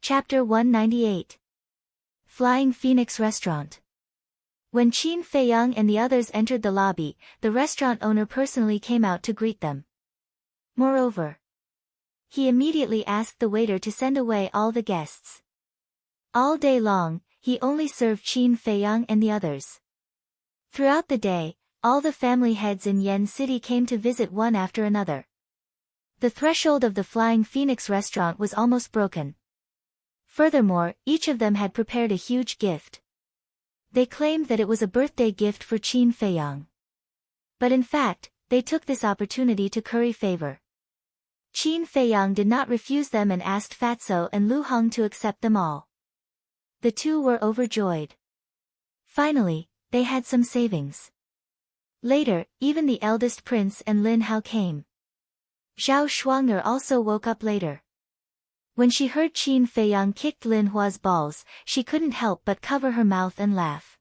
Chapter 198. Flying Phoenix Restaurant. When Qin Feiyang and the others entered the lobby, the restaurant owner personally came out to greet them. Moreover, he immediately asked the waiter to send away all the guests. All day long, he only served Qin Feiyang and the others. Throughout the day, all the family heads in Yen City came to visit one after another. The threshold of the Flying Phoenix restaurant was almost broken. Furthermore, each of them had prepared a huge gift. They claimed that it was a birthday gift for Qin Feiyang. But in fact, they took this opportunity to curry favor. Qin Feiyang did not refuse them and asked Fatso and Lu Heng to accept them all. The two were overjoyed. Finally, they had some savings. Later, even the eldest prince and Lin Hao came. Zhao Shuang'er also woke up later. When she heard Qin Feiyang kicked Lin Hua's balls, she couldn't help but cover her mouth and laugh.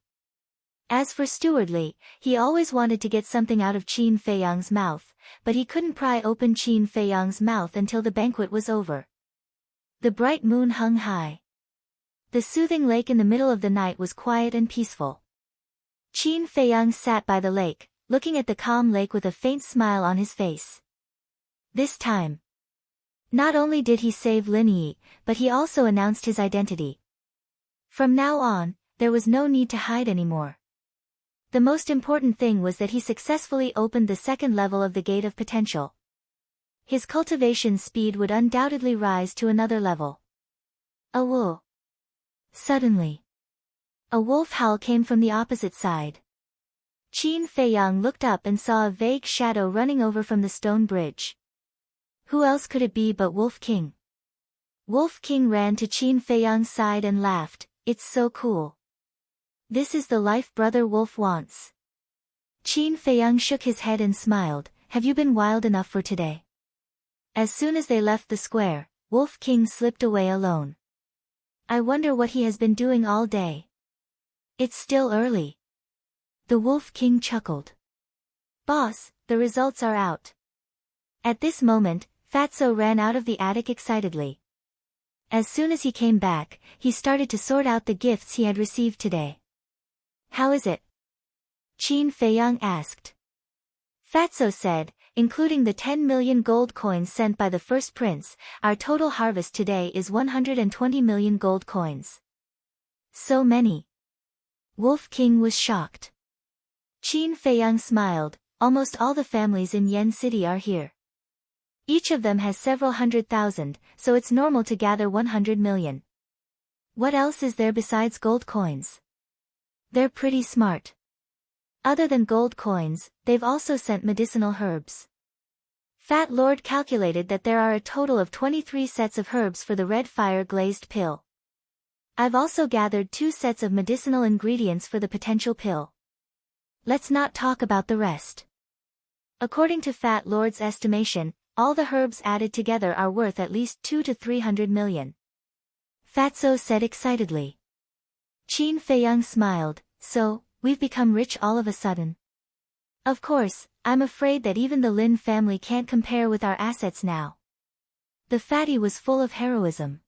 As for Steward Li, he always wanted to get something out of Qin Feiyang's mouth, but he couldn't pry open Qin Feiyang's mouth until the banquet was over. The bright moon hung high. The soothing lake in the middle of the night was quiet and peaceful. Qin Feiyang sat by the lake, looking at the calm lake with a faint smile on his face. This time, not only did he save Lin Yi, but he also announced his identity. From now on, there was no need to hide anymore. The most important thing was that he successfully opened the second level of the Gate of Potential. His cultivation speed would undoubtedly rise to another level. A wolf. Suddenly, a wolf howl came from the opposite side. Qin Feiyang looked up and saw a vague shadow running over from the stone bridge. Who else could it be but Wolf King? Wolf King ran to Qin Feiyang's side and laughed, "It's so cool. This is the life Brother Wolf wants." Qin Feiyang shook his head and smiled, "Have you been wild enough for today?" As soon as they left the square, Wolf King slipped away alone. "I wonder what he has been doing all day. It's still early." The Wolf King chuckled. "Boss, the results are out." At this moment, Fatso ran out of the attic excitedly. As soon as he came back, he started to sort out the gifts he had received today. "How is it?" Qin Feiyang asked. Fatso said, "Including the 10 million gold coins sent by the first prince, our total harvest today is 120 million gold coins." "So many?" Wolf King was shocked. Qin Feiyang smiled, "Almost all the families in Yen City are here. Each of them has several 100,000, so it's normal to gather 100 million. What else is there besides gold coins? They're pretty smart. Other than gold coins, they've also sent medicinal herbs." Fat Lord calculated that there are a total of 23 sets of herbs for the red fire glazed pill. "I've also gathered 2 sets of medicinal ingredients for the potential pill. Let's not talk about the rest." According to Fat Lord's estimation, all the herbs added together are worth at least 200 to 300 million. Fatso said excitedly. Qin Feiyang smiled, "So, we've become rich all of a sudden." "Of course, I'm afraid that even the Lin family can't compare with our assets now." The fatty was full of heroism.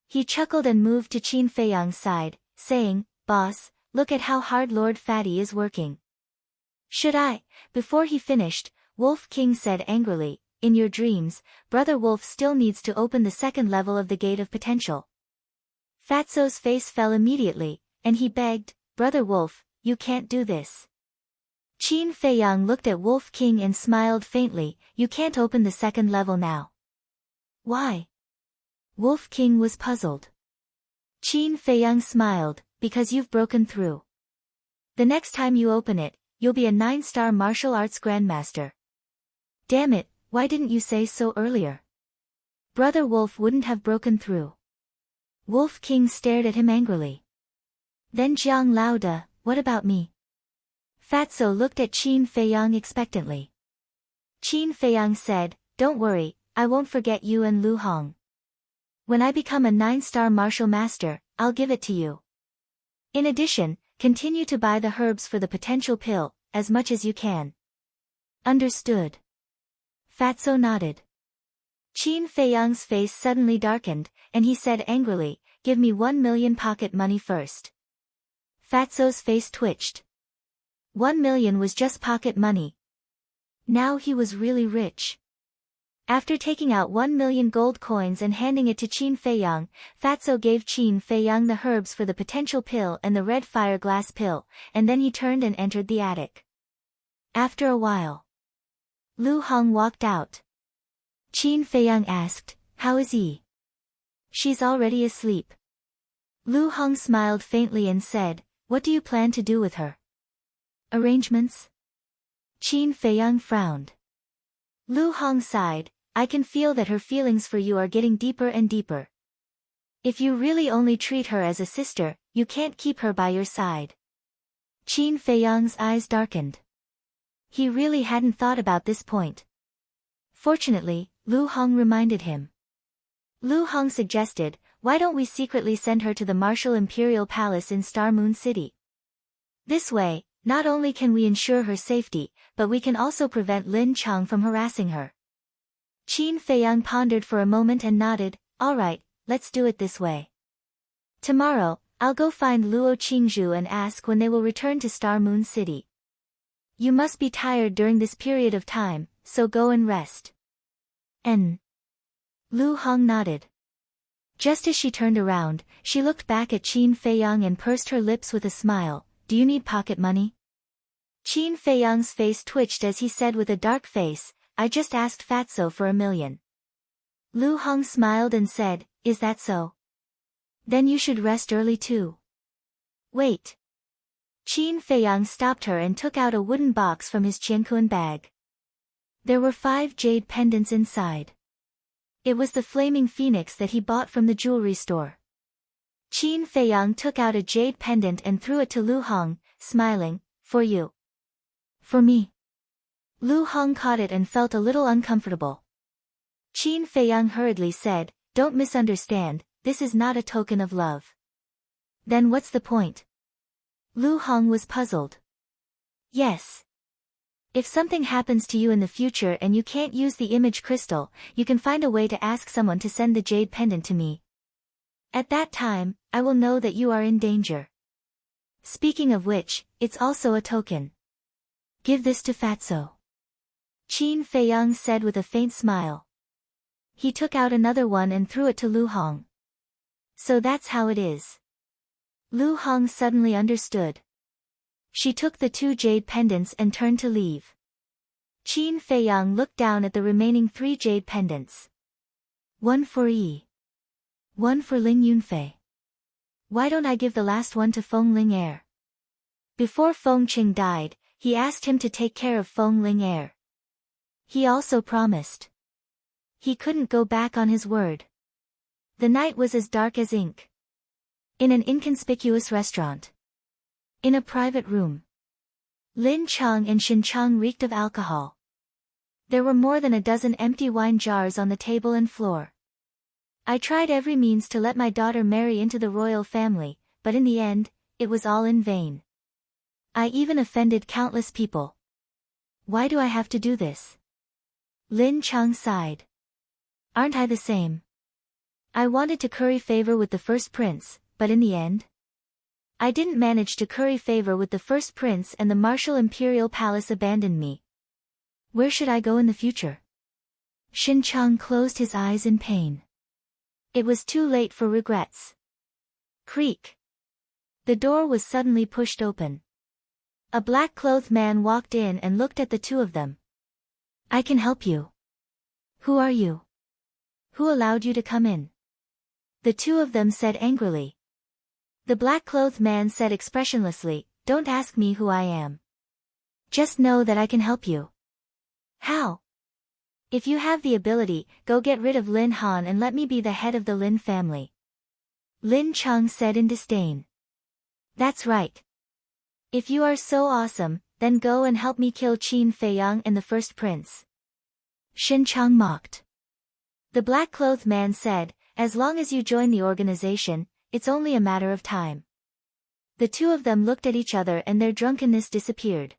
He chuckled and moved to Qin Feiyang's side, saying, "Boss, look at how hard Lord Fatty is working." "Should I?" Before he finished, Wolf King said angrily, "In your dreams, Brother Wolf still needs to open the second level of the Gate of Potential." Fatso's face fell immediately, and he begged, "Brother Wolf, you can't do this." Qin Feiyang looked at Wolf King and smiled faintly, "You can't open the second level now." "Why?" Wolf King was puzzled. Qin Feiyang smiled, "Because you've broken through. The next time you open it, you'll be a 9-star martial arts grandmaster." "Damn it, why didn't you say so earlier? Brother Wolf wouldn't have broken through." Wolf King stared at him angrily. "Then Jiang Laoda, what about me?" Fatso looked at Qin Feiyang expectantly. Qin Feiyang said, "Don't worry, I won't forget you and Lu Heng. When I become a 9-star martial master, I'll give it to you. In addition, continue to buy the herbs for the potential pill, as much as you can." "Understood." Fatso nodded. Qin Feiyang's face suddenly darkened, and he said angrily, "Give me 1 million pocket money first." Fatso's face twitched. 1 million was just pocket money. Now he was really rich. After taking out 1 million gold coins and handing it to Qin Feiyang, Fatso gave Qin Feiyang the herbs for the potential pill and the red fire glass pill, and then he turned and entered the attic. After a while, Lu Hong walked out. Qin Feiyang asked, "How is Yi?" "She's already asleep." Lu Hong smiled faintly and said, "What do you plan to do with her?" "Arrangements?" Qin Feiyang frowned. Lu Hong sighed, "I can feel that her feelings for you are getting deeper and deeper. If you really only treat her as a sister, you can't keep her by your side." Qin Feiyang's eyes darkened. He really hadn't thought about this point. Fortunately, Lu Hong reminded him. Lu Hong suggested, "Why don't we secretly send her to the Martial Imperial Palace in Star Moon City? This way, not only can we ensure her safety, but we can also prevent Lin Chang from harassing her." Qin Feiyang pondered for a moment and nodded, "All right, let's do it this way. Tomorrow, I'll go find Luo Qingzhu and ask when they will return to Star Moon City. You must be tired during this period of time, so go and rest." Lu Hong nodded. Just as she turned around, she looked back at Qin Feiyang and pursed her lips with a smile, "Do you need pocket money?" Qin Feiyang's face twitched as he said with a dark face, "I just asked Fatso for 1 million. Lu Hong smiled and said, "Is that so? Then you should rest early too." "Wait." Qin Feiyang stopped her and took out a wooden box from his qianquan bag. There were 5 jade pendants inside. It was the flaming phoenix that he bought from the jewelry store. Qin Feiyang took out a jade pendant and threw it to Lu Hong, smiling, "For you." "For me?" Lu Hong caught it and felt a little uncomfortable. Qin Feiyang hurriedly said, "Don't misunderstand, this is not a token of love." "Then what's the point?" Lu Hong was puzzled. "Yes. If something happens to you in the future and you can't use the image crystal, you can find a way to ask someone to send the jade pendant to me. At that time, I will know that you are in danger. Speaking of which, it's also a token. Give this to Fatso." Qin Feiyang said with a faint smile. He took out another one and threw it to Lu Hong. "So that's how it is." Lu Hong suddenly understood. She took the 2 jade pendants and turned to leave. Qin Feiyang looked down at the remaining 3 jade pendants. "One for Yi. One for Ling Yunfei. Why don't I give the last one to Feng Ling Er?" Before Feng Qing died, he asked him to take care of Feng Ling Er. He also promised. He couldn't go back on his word. The night was as dark as ink. In an inconspicuous restaurant. In a private room. Lin Chang and Shin Chang reeked of alcohol. There were more than a dozen empty wine jars on the table and floor. "I tried every means to let my daughter marry into the royal family, but in the end, it was all in vain. I even offended countless people. Why do I have to do this?" Lin Chang sighed. "Aren't I the same? I wanted to curry favor with the first prince, but in the end, I didn't manage to curry favor with the first prince and the Martial Imperial Palace abandoned me. Where should I go in the future?" Shin Chang closed his eyes in pain. It was too late for regrets. Creak. The door was suddenly pushed open. A black-clothed man walked in and looked at the 2 of them. "I can help you." "Who are you? Who allowed you to come in?" The 2 of them said angrily. The black-clothed man said expressionlessly, "Don't ask me who I am. Just know that I can help you." "How?" "If you have the ability, go get rid of Lin Han and let me be the head of the Lin family." Lin Chang said in disdain. "That's right. If you are so awesome, then go and help me kill Qin Feiyang and the first prince." Shin Chang mocked. The black-clothed man said, "As long as you join the organization, it's only a matter of time." The 2 of them looked at each other and their drunkenness disappeared.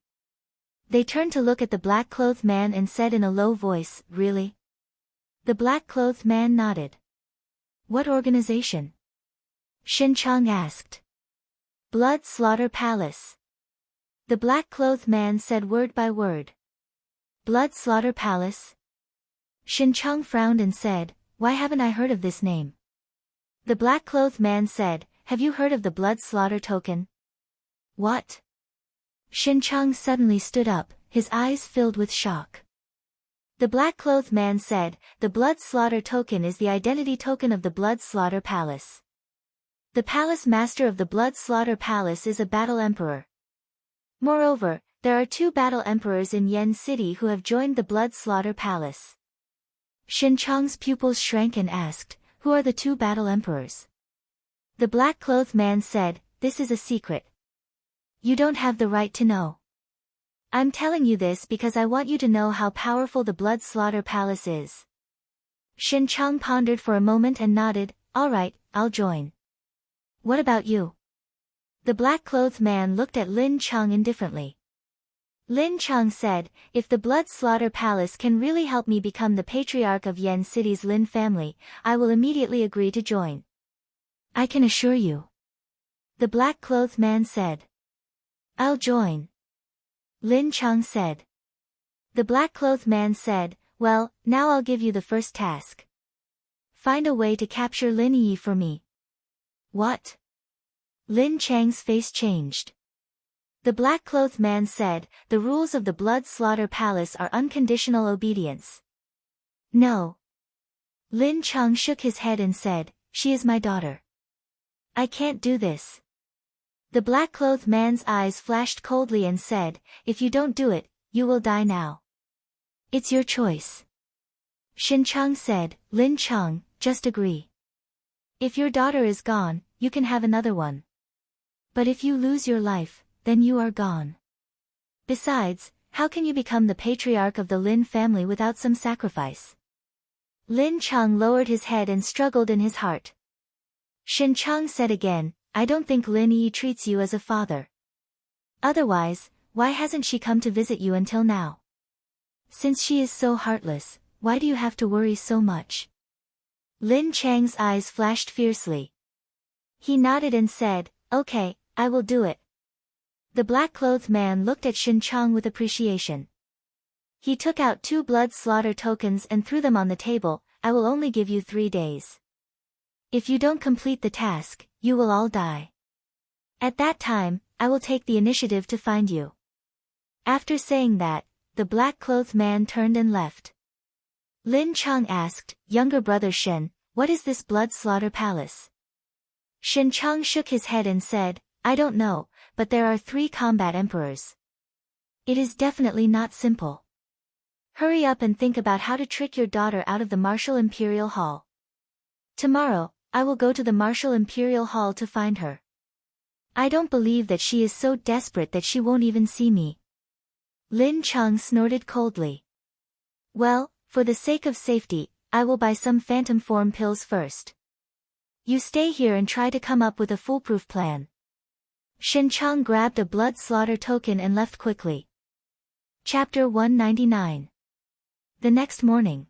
They turned to look at the black-clothed man and said in a low voice, "Really? The black-clothed man nodded. What organization? Shin Chang asked. Blood Slaughter Palace. The black-clothed man said word by word. Blood Slaughter Palace? Shin Chang frowned and said, why haven't I heard of this name? The black-clothed man said, have you heard of the Blood Slaughter Token? What? Shin Chang suddenly stood up, his eyes filled with shock. The black-clothed man said, the Blood Slaughter Token is the identity token of the Blood Slaughter Palace. The palace master of the Blood Slaughter Palace is a battle emperor. Moreover, there are 2 battle emperors in Yen City who have joined the Blood Slaughter Palace. Shin Chang's pupils shrank and asked, who are the 2 battle emperors? The black-clothed man said, this is a secret. You don't have the right to know. I'm telling you this because I want you to know how powerful the Blood Slaughter Palace is. Shin Chang pondered for a moment and nodded, all right, I'll join. What about you? The black-clothed man looked at Lin Chang indifferently. Lin Chang said, if the Blood Slaughter Palace can really help me become the patriarch of Yen City's Lin family, I will immediately agree to join. I can assure you. The black-clothed man said. I'll join. Lin Chang said. The black-clothed man said, well, now I'll give you the first task. Find a way to capture Lin Yi for me. What? Lin Chang's face changed. The black-clothed man said, the rules of the Blood Slaughter Palace are unconditional obedience. No. Lin Chang shook his head and said, she is my daughter. I can't do this. The black-clothed man's eyes flashed coldly and said, if you don't do it, you will die now. It's your choice. Shin Chang said, Lin Chang, just agree. If your daughter is gone, you can have another one. But if you lose your life, then you are gone. Besides, how can you become the patriarch of the Lin family without some sacrifice? Lin Chang lowered his head and struggled in his heart. Shin Chang said again, I don't think Lin Yi treats you as a father. Otherwise, why hasn't she come to visit you until now? Since she is so heartless, why do you have to worry so much? Lin Chang's eyes flashed fiercely. He nodded and said, okay, I will do it. The black-clothed man looked at Shin Chang with appreciation. He took out 2 blood slaughter tokens and threw them on the table. I will only give you 3 days. If you don't complete the task, you will all die. At that time, I will take the initiative to find you. After saying that, the black-clothed man turned and left. Lin Chang asked, younger brother Shin, what is this blood slaughter palace? Shin Chang shook his head and said, I don't know, but there are 3 combat emperors. It is definitely not simple. Hurry up and think about how to trick your daughter out of the Martial Imperial Hall. Tomorrow, I will go to the Martial Imperial Hall to find her. I don't believe that she is so desperate that she won't even see me. Lin Chang snorted coldly. Well, for the sake of safety, I will buy some phantom form pills first. You stay here and try to come up with a foolproof plan. Shin Chang grabbed a blood slaughter token and left quickly. Chapter 199. The next morning,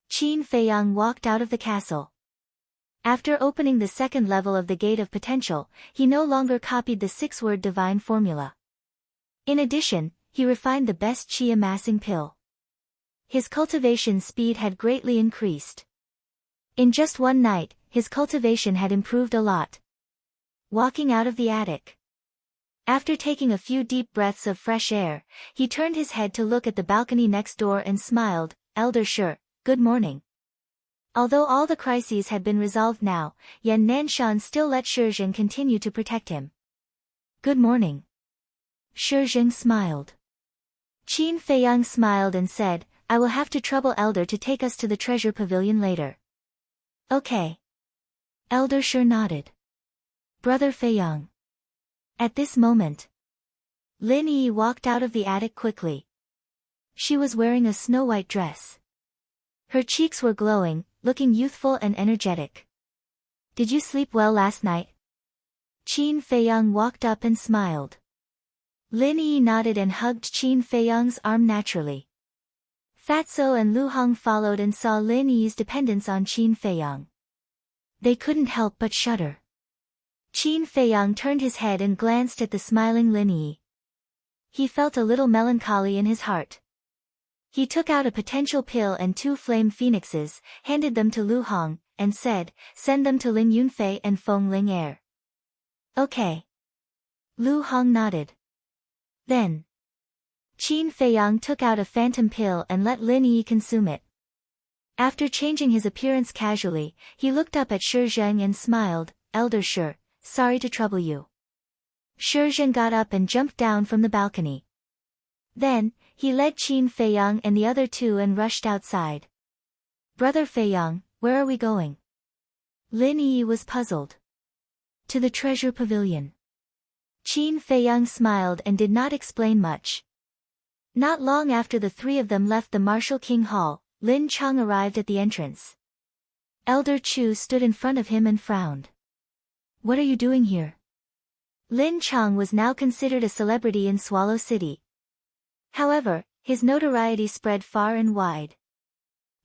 Qin Feiyang walked out of the castle. After opening the 2nd level of the Gate of Potential, he no longer copied the 6-word divine formula. In addition, he refined the best qi amassing pill. His cultivation speed had greatly increased. In just one night, his cultivation had improved a lot. Walking out of the attic. After taking a few deep breaths of fresh air, he turned his head to look at the balcony next door and smiled, Elder Shi, good morning. Although all the crises had been resolved now, Yan Nanshan still let Shi Zheng continue to protect him. Good morning. Shi Zheng smiled. Qin Feiyang smiled and said, I will have to trouble Elder to take us to the treasure pavilion later. Okay. Elder Shi nodded. Brother Feiyang. At this moment, Lin Yi walked out of the attic quickly. She was wearing a snow-white dress. Her cheeks were glowing, looking youthful and energetic. Did you sleep well last night? Qin Feiyang walked up and smiled. Lin Yi nodded and hugged Qin Feiyang's arm naturally. Fatso and Lu Hong followed and saw Lin Yi's dependence on Qin Feiyang. They couldn't help but shudder. Qin Feiyang turned his head and glanced at the smiling Lin Yi. He felt a little melancholy in his heart. He took out a potential pill and 2 flame phoenixes, handed them to Lu Hong, and said, "Send them to Lin Yunfei and Feng Ling Er." "Okay." Lu Hong nodded. Then, Qin Feiyang took out a phantom pill and let Lin Yi consume it. After changing his appearance casually, he looked up at Shi Zheng and smiled, "Elder Shi, sorry to trouble you." Shi Zheng got up and jumped down from the balcony. Then, he led Qin Feiyang and the other 2 and rushed outside. "Brother Feiyang, where are we going?" Lin Yi was puzzled. "To the treasure pavilion." Qin Feiyang smiled and did not explain much. Not long after the 3 of them left the Martial King Hall, Lin Chang arrived at the entrance. Elder Chu stood in front of him and frowned. "What are you doing here?" Lin Chang was now considered a celebrity in Swallow City. However, his notoriety spread far and wide.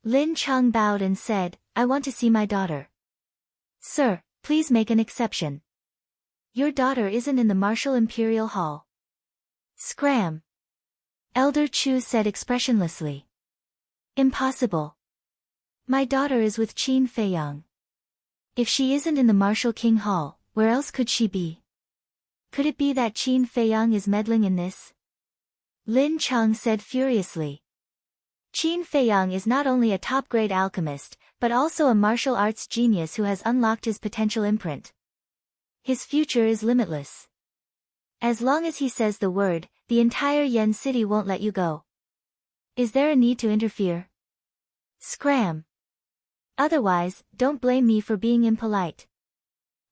Lin Chang bowed and said, "I want to see my daughter." "Sir, please make an exception. Your daughter isn't in the Martial Imperial Hall." "Scram!" Elder Chu said expressionlessly. "Impossible. My daughter is with Qin Feiyang. If she isn't in the Martial King Hall, where else could she be? Could it be that Qin Feiyang is meddling in this?" Lin Chang said furiously. Qin Feiyang is not only a top-grade alchemist, but also a martial arts genius who has unlocked his potential imprint. His future is limitless. As long as he says the word, the entire Yen City won't let you go. Is there a need to interfere? Scram! Otherwise, don't blame me for being impolite."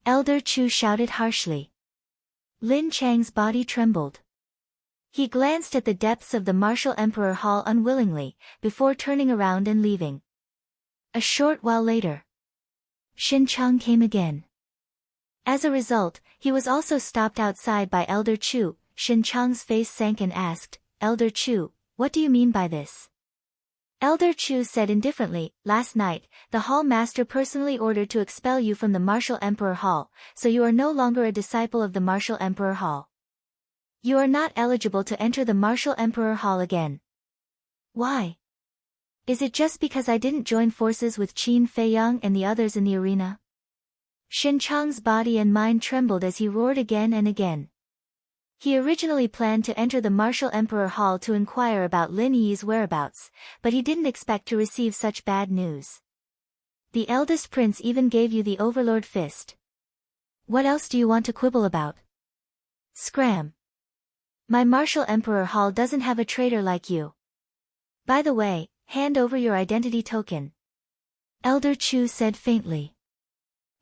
Elder Chu shouted harshly. Lin Chang's body trembled. He glanced at the depths of the Martial Emperor Hall unwillingly, before turning around and leaving. A short while later, Shin Chang came again. As a result, he was also stopped outside by Elder Chu. Shin Chang's face sank and asked, "Elder Chu, what do you mean by this?" Elder Chu said indifferently, "Last night, the Hall Master personally ordered to expel you from the Martial Emperor Hall, so you are no longer a disciple of the Martial Emperor Hall. You are not eligible to enter the Martial Emperor Hall again." "Why? Is it just because I didn't join forces with Qin Feiyang and the others in the arena?" Shin Chang's body and mind trembled as he roared again and again. He originally planned to enter the Martial Emperor Hall to inquire about Lin Yi's whereabouts, but he didn't expect to receive such bad news. The eldest prince even gave you the Overlord Fist. What else do you want to quibble about? Scram! My Martial Emperor Hall doesn't have a traitor like you. By the way, hand over your identity token. Elder Chu said faintly.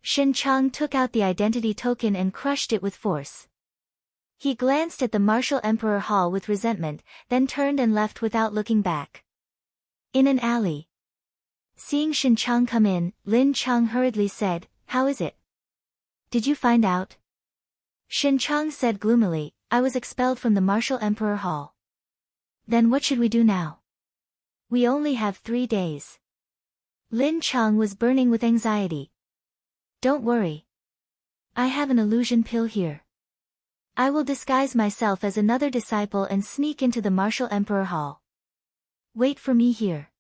Shin Chang took out the identity token and crushed it with force. He glanced at the Martial Emperor Hall with resentment, then turned and left without looking back. In an alley. Seeing Shin Chang come in, Lin Chang hurriedly said, "How is it? Did you find out?" Shin Chang said gloomily, "I was expelled from the Martial Emperor Hall." "Then what should we do now?" "We only have 3 days." Lin Chang was burning with anxiety. "Don't worry. I have an illusion pill here. I will disguise myself as another disciple and sneak into the Martial Emperor Hall. Wait for me here."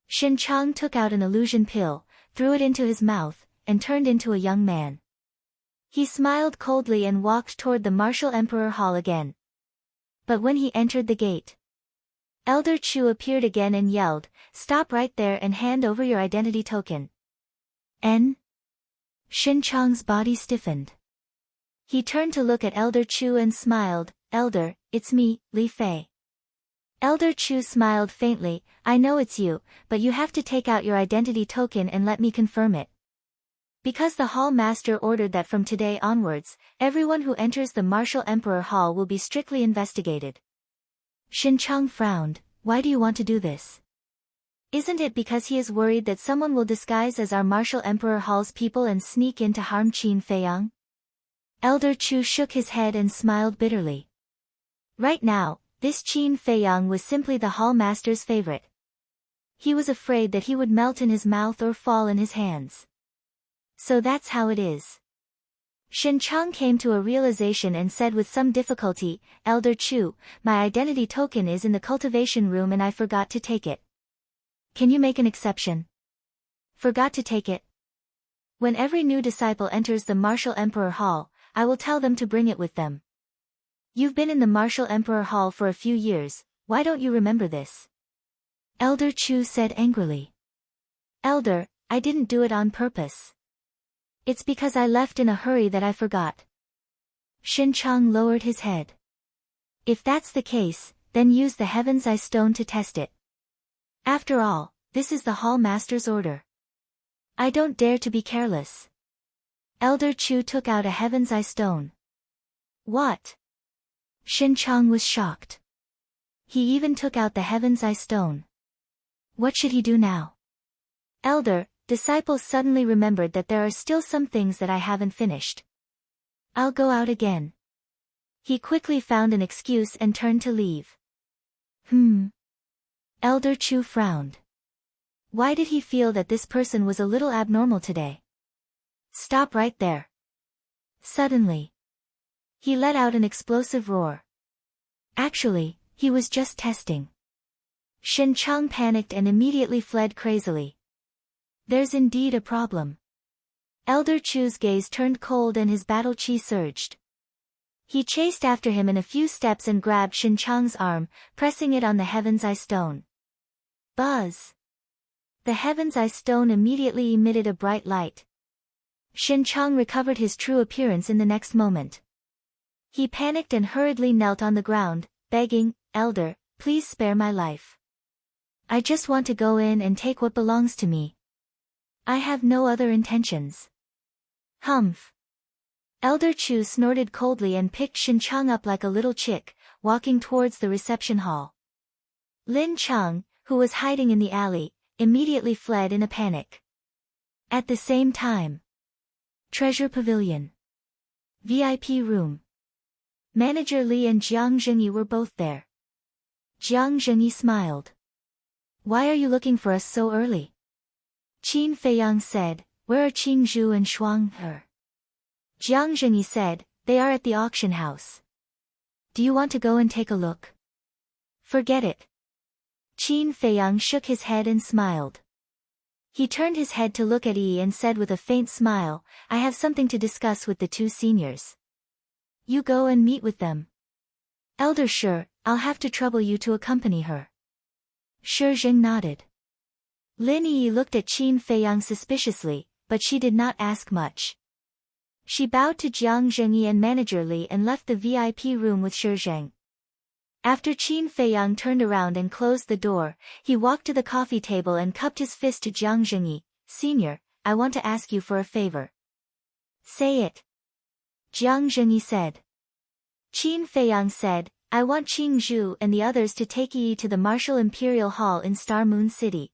Shin Chang took out an illusion pill, threw it into his mouth, and turned into a young man. He smiled coldly and walked toward the Martial Emperor Hall again. But when he entered the gate, Elder Chu appeared again and yelled, "Stop right there and hand over your identity token." N. Shin Chang's body stiffened. He turned to look at Elder Chu and smiled, "Elder, it's me, Li Fei." Elder Chu smiled faintly, "I know it's you, but you have to take out your identity token and let me confirm it. Because the Hall Master ordered that from today onwards, everyone who enters the Martial Emperor Hall will be strictly investigated." Shin Chang frowned, "Why do you want to do this? Isn't it because he is worried that someone will disguise as our Martial Emperor Hall's people and sneak in to harm Qin Feiyang?" Elder Chu shook his head and smiled bitterly. Right now, this Qin Feiyang was simply the Hall Master's favorite. He was afraid that he would melt in his mouth or fall in his hands. So that's how it is. Shin Chang came to a realization and said with some difficulty, Elder Chu, my identity token is in the cultivation room and I forgot to take it. Can you make an exception? Forgot to take it? When every new disciple enters the Martial Emperor Hall, I will tell them to bring it with them. You've been in the Martial Emperor Hall for a few years, why don't you remember this? Elder Chu said angrily. Elder, I didn't do it on purpose. It's because I left in a hurry that I forgot. Shin Chang lowered his head. If that's the case, then use the Heaven's Eye Stone to test it. After all, this is the Hall Master's order. I don't dare to be careless. Elder Chu took out a Heaven's Eye Stone. What? Shin Chang was shocked. He even took out the Heaven's Eye Stone. What should he do now? Elder, disciples suddenly remembered that there are still some things that I haven't finished. I'll go out again. He quickly found an excuse and turned to leave. Elder Chu frowned. Why did he feel that this person was a little abnormal today? Stop right there. Suddenly, he let out an explosive roar. Actually, he was just testing. Shin Chang panicked and immediately fled crazily. There's indeed a problem. Elder Chu's gaze turned cold and his battle chi surged. He chased after him in a few steps and grabbed Shin Chang's arm, pressing it on the Heaven's Eye Stone. Buzz! The Heaven's Eye Stone immediately emitted a bright light. Shin Chang recovered his true appearance in the next moment. He panicked and hurriedly knelt on the ground, begging, Elder, please spare my life. I just want to go in and take what belongs to me. I have no other intentions. Humph. Elder Chu snorted coldly and picked Shin Chang up like a little chick, walking towards the reception hall. Lin Chang, who was hiding in the alley, immediately fled in a panic. At the same time, Treasure Pavilion. VIP room. Manager Li and Jiang Zhengyi were both there. Jiang Zhengyi smiled. Why are you looking for us so early? Qin Feiyang said, where are Qing Zhu and Shuang He? Jiang Zhengyi said, they are at the auction house. Do you want to go and take a look? Forget it. Qin Feiyang shook his head and smiled. He turned his head to look at Yi and said with a faint smile, I have something to discuss with the two seniors. You go and meet with them. Elder Shi, I'll have to trouble you to accompany her. Shi Zheng nodded. Lin Yi looked at Qin Feiyang suspiciously, but she did not ask much. She bowed to Jiang Zhengyi and Manager Li and left the VIP room with Shi Zheng. After Qin Feiyang turned around and closed the door, he walked to the coffee table and cupped his fist to Jiang Zhengyi. Senior, I want to ask you for a favor. Say it. Jiang Zhengyi said. Qin Feiyang said, I want Qing Zhu and the others to take Yi to the Martial Imperial Hall in Star Moon City.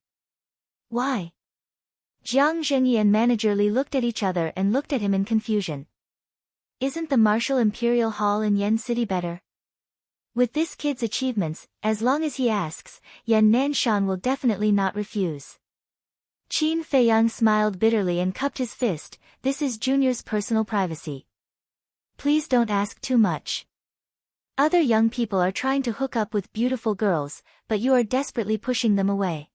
Why? Jiang Zhengyi and Manager Li looked at each other and looked at him in confusion. Isn't the Martial Imperial Hall in Yen City better? With this kid's achievements, as long as he asks, Yan Nanshan will definitely not refuse. Qin Feiyang smiled bitterly and cupped his fist, this is Junior's personal privacy. Please don't ask too much. Other young people are trying to hook up with beautiful girls, but you are desperately pushing them away.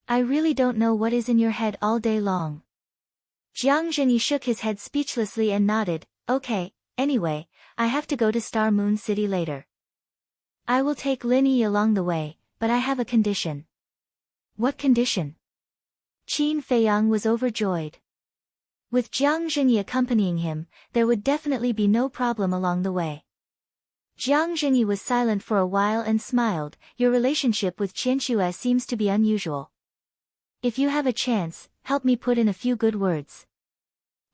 I really don't know what is in your head all day long. Jiang Zhengyi shook his head speechlessly and nodded, okay, anyway, I have to go to Star Moon City later. I will take Lin Yi along the way, but I have a condition. What condition? Qin Feiyang was overjoyed. With Jiang Zhengyi accompanying him, there would definitely be no problem along the way. Jiang Zhengyi was silent for a while and smiled, your relationship with Qianxue seems to be unusual. If you have a chance, help me put in a few good words.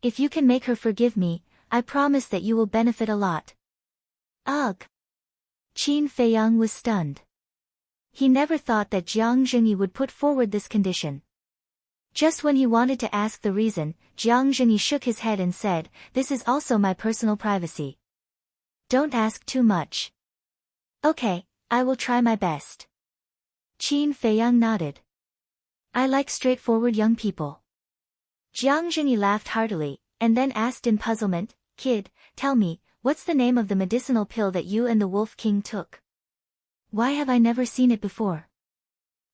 If you can make her forgive me, I promise that you will benefit a lot. Ugh! Qin Feiyang was stunned. He never thought that Jiang Zhengyi would put forward this condition. Just when he wanted to ask the reason, Jiang Zhengyi shook his head and said, this is also my personal privacy. Don't ask too much. Okay, I will try my best. Qin Feiyang nodded. I like straightforward young people. Jiang Zhenyi laughed heartily, and then asked in puzzlement, Kid, tell me, what's the name of the medicinal pill that you and the Wolf King took? Why have I never seen it before?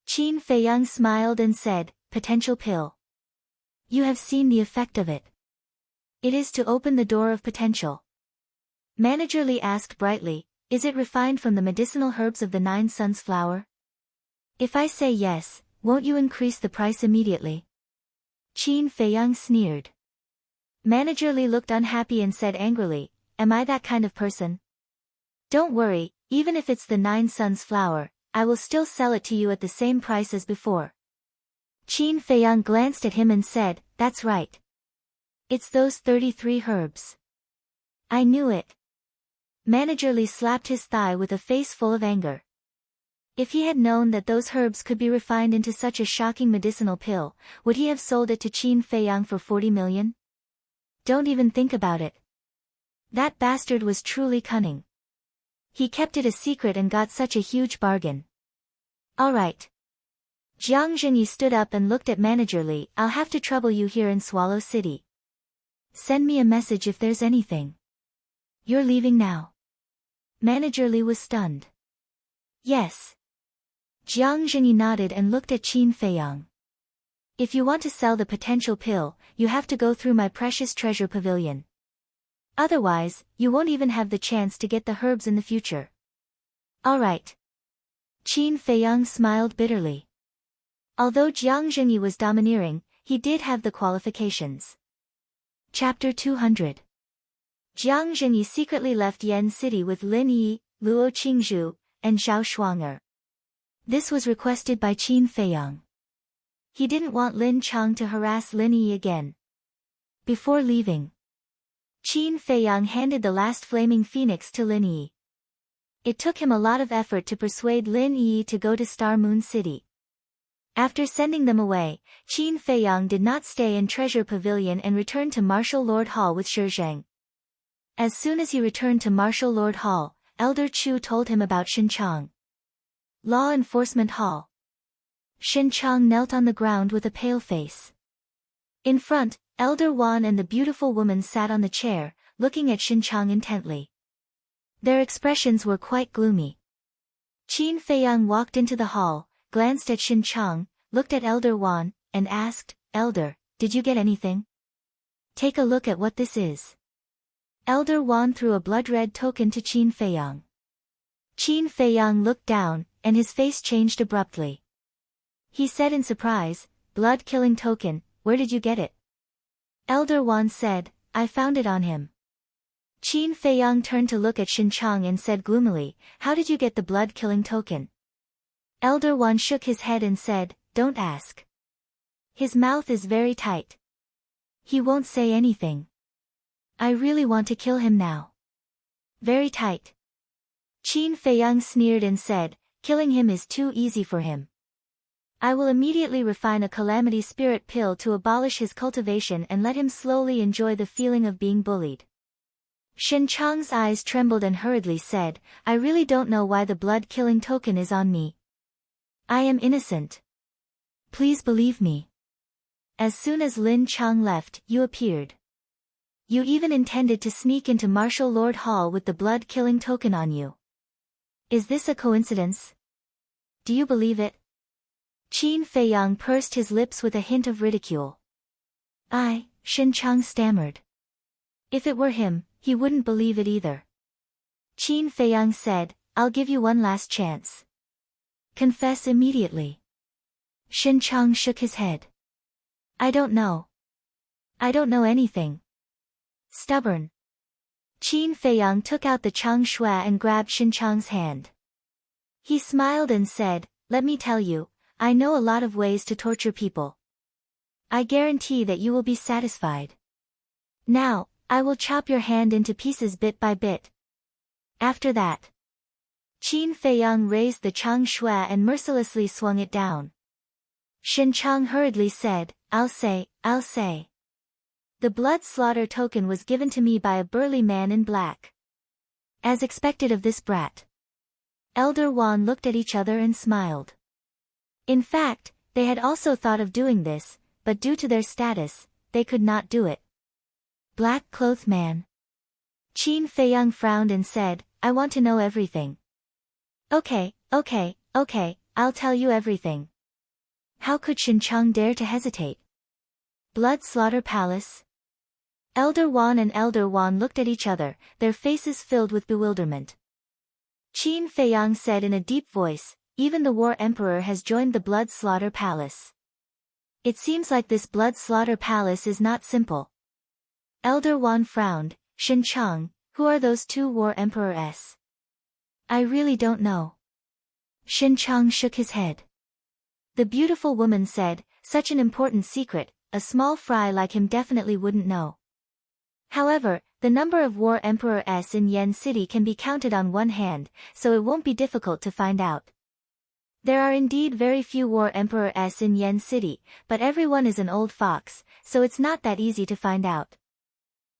Qin Feiyang smiled and said, potential pill. You have seen the effect of it. It is to open the door of potential. Manager Li asked brightly, is it refined from the medicinal herbs of the 9 Suns flower? If I say yes, won't you increase the price immediately? Qin Feiyang sneered. Manager Li looked unhappy and said angrily, am I that kind of person? Don't worry, even if it's the 9 Suns flower, I will still sell it to you at the same price as before. Qin Feiyang glanced at him and said, that's right. It's those 33 herbs. I knew it. Manager Li slapped his thigh with a face full of anger. If he had known that those herbs could be refined into such a shocking medicinal pill, would he have sold it to Qin Feiyang for 40 million? Don't even think about it. That bastard was truly cunning. He kept it a secret and got such a huge bargain. All right. Jiang Zhenyi stood up and looked at Manager Li. I'll have to trouble you here in Swallow City. Send me a message if there's anything. You're leaving now. Manager Li was stunned. Yes. Jiang Zhenyi nodded and looked at Qin Feiyang. If you want to sell the potential pill, you have to go through my precious treasure pavilion. Otherwise, you won't even have the chance to get the herbs in the future. All right. Qin Feiyang smiled bitterly. Although Jiang Zhenyi was domineering, he did have the qualifications. Chapter 200. Jiang Zhenyi secretly left Yan City with Lin Yi, Luo Qingzhu, and Zhao Shuang'er. This was requested by Qin Feiyang. He didn't want Lin Chang to harass Lin Yi again. Before leaving, Qin Feiyang handed the last flaming phoenix to Lin Yi. It took him a lot of effort to persuade Lin Yi to go to Star Moon City. After sending them away, Qin Feiyang did not stay in Treasure Pavilion and returned to Martial Lord Hall with Shi Zheng. As soon as he returned to Martial Lord Hall, Elder Chu told him about Xinchang. Law Enforcement Hall. Xinchang knelt on the ground with a pale face. In front, Elder Wan and the beautiful woman sat on the chair, looking at Xinchang intently. Their expressions were quite gloomy. Qin Feiyang walked into the hall, glanced at Xinchang, looked at Elder Wan, and asked, Elder, did you get anything? Take a look at what this is. Elder Wan threw a blood-red token to Qin Feiyang. Qin Feiyang looked down, and his face changed abruptly. He said in surprise, blood-killing token, where did you get it? Elder Wan said, I found it on him. Qin Feiyang turned to look at Xinchang and said gloomily, how did you get the blood-killing token? Elder Wan shook his head and said, don't ask. His mouth is very tight. He won't say anything. I really want to kill him now. Very tight. Qin Feiyang sneered and said, killing him is too easy for him. I will immediately refine a calamity spirit pill to abolish his cultivation and let him slowly enjoy the feeling of being bullied. Xinchang's eyes trembled and hurriedly said, I really don't know why the blood-killing token is on me. I am innocent. Please believe me. As soon as Lin Chang left, you appeared. You even intended to sneak into Martial Lord Hall with the blood-killing token on you. Is this a coincidence? Do you believe it? Qin Feiyang pursed his lips with a hint of ridicule. Xinchang stammered. If it were him, he wouldn't believe it either. Qin Feiyang said, I'll give you one last chance. Confess immediately. Xinchang shook his head. I don't know. I don't know anything. Stubborn. Qin Feiyang took out the Chang Shui and grabbed Xinchang's hand. He smiled and said, let me tell you, I know a lot of ways to torture people. I guarantee that you will be satisfied. Now, I will chop your hand into pieces bit by bit. After that, Qin Feiyang raised the Chang Shui and mercilessly swung it down. Xinchang hurriedly said, I'll say. The blood slaughter token was given to me by a burly man in black. As expected of this brat. Elder Wan looked at each other and smiled. In fact, They had also thought of doing this, but due to their status, they could not do it. Black Cloth Man. Qin Feiyang frowned and said, I want to know everything. Okay, I'll tell you everything. How could Xinchang dare to hesitate? Blood Slaughter Palace? Elder Wan and Elder Wan looked at each other, their faces filled with bewilderment. Qin Feiyang said in a deep voice, even the War Emperor has joined the Blood Slaughter Palace. It seems like this Blood Slaughter Palace is not simple. Elder Wan frowned. Xinchang, who are those two War Emperors? I really don't know. Xinchang shook his head. The beautiful woman said, such an important secret, a small fry like him definitely wouldn't know. However, the number of War Emperors in Yen City can be counted on one hand, so it won't be difficult to find out. There are indeed very few War Emperors in Yen City, but everyone is an old fox, so it's not that easy to find out.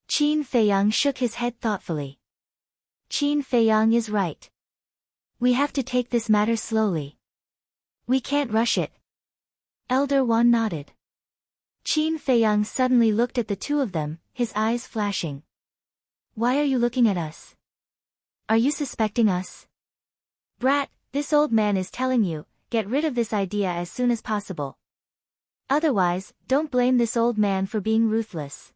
Qin Feiyang shook his head thoughtfully. Qin Feiyang is right. We have to take this matter slowly. We can't rush it. Elder Wan nodded. Qin Feiyang suddenly looked at the two of them, his eyes flashing. Why are you looking at us? Are you suspecting us? Brat, this old man is telling you, get rid of this idea as soon as possible. Otherwise, don't blame this old man for being ruthless.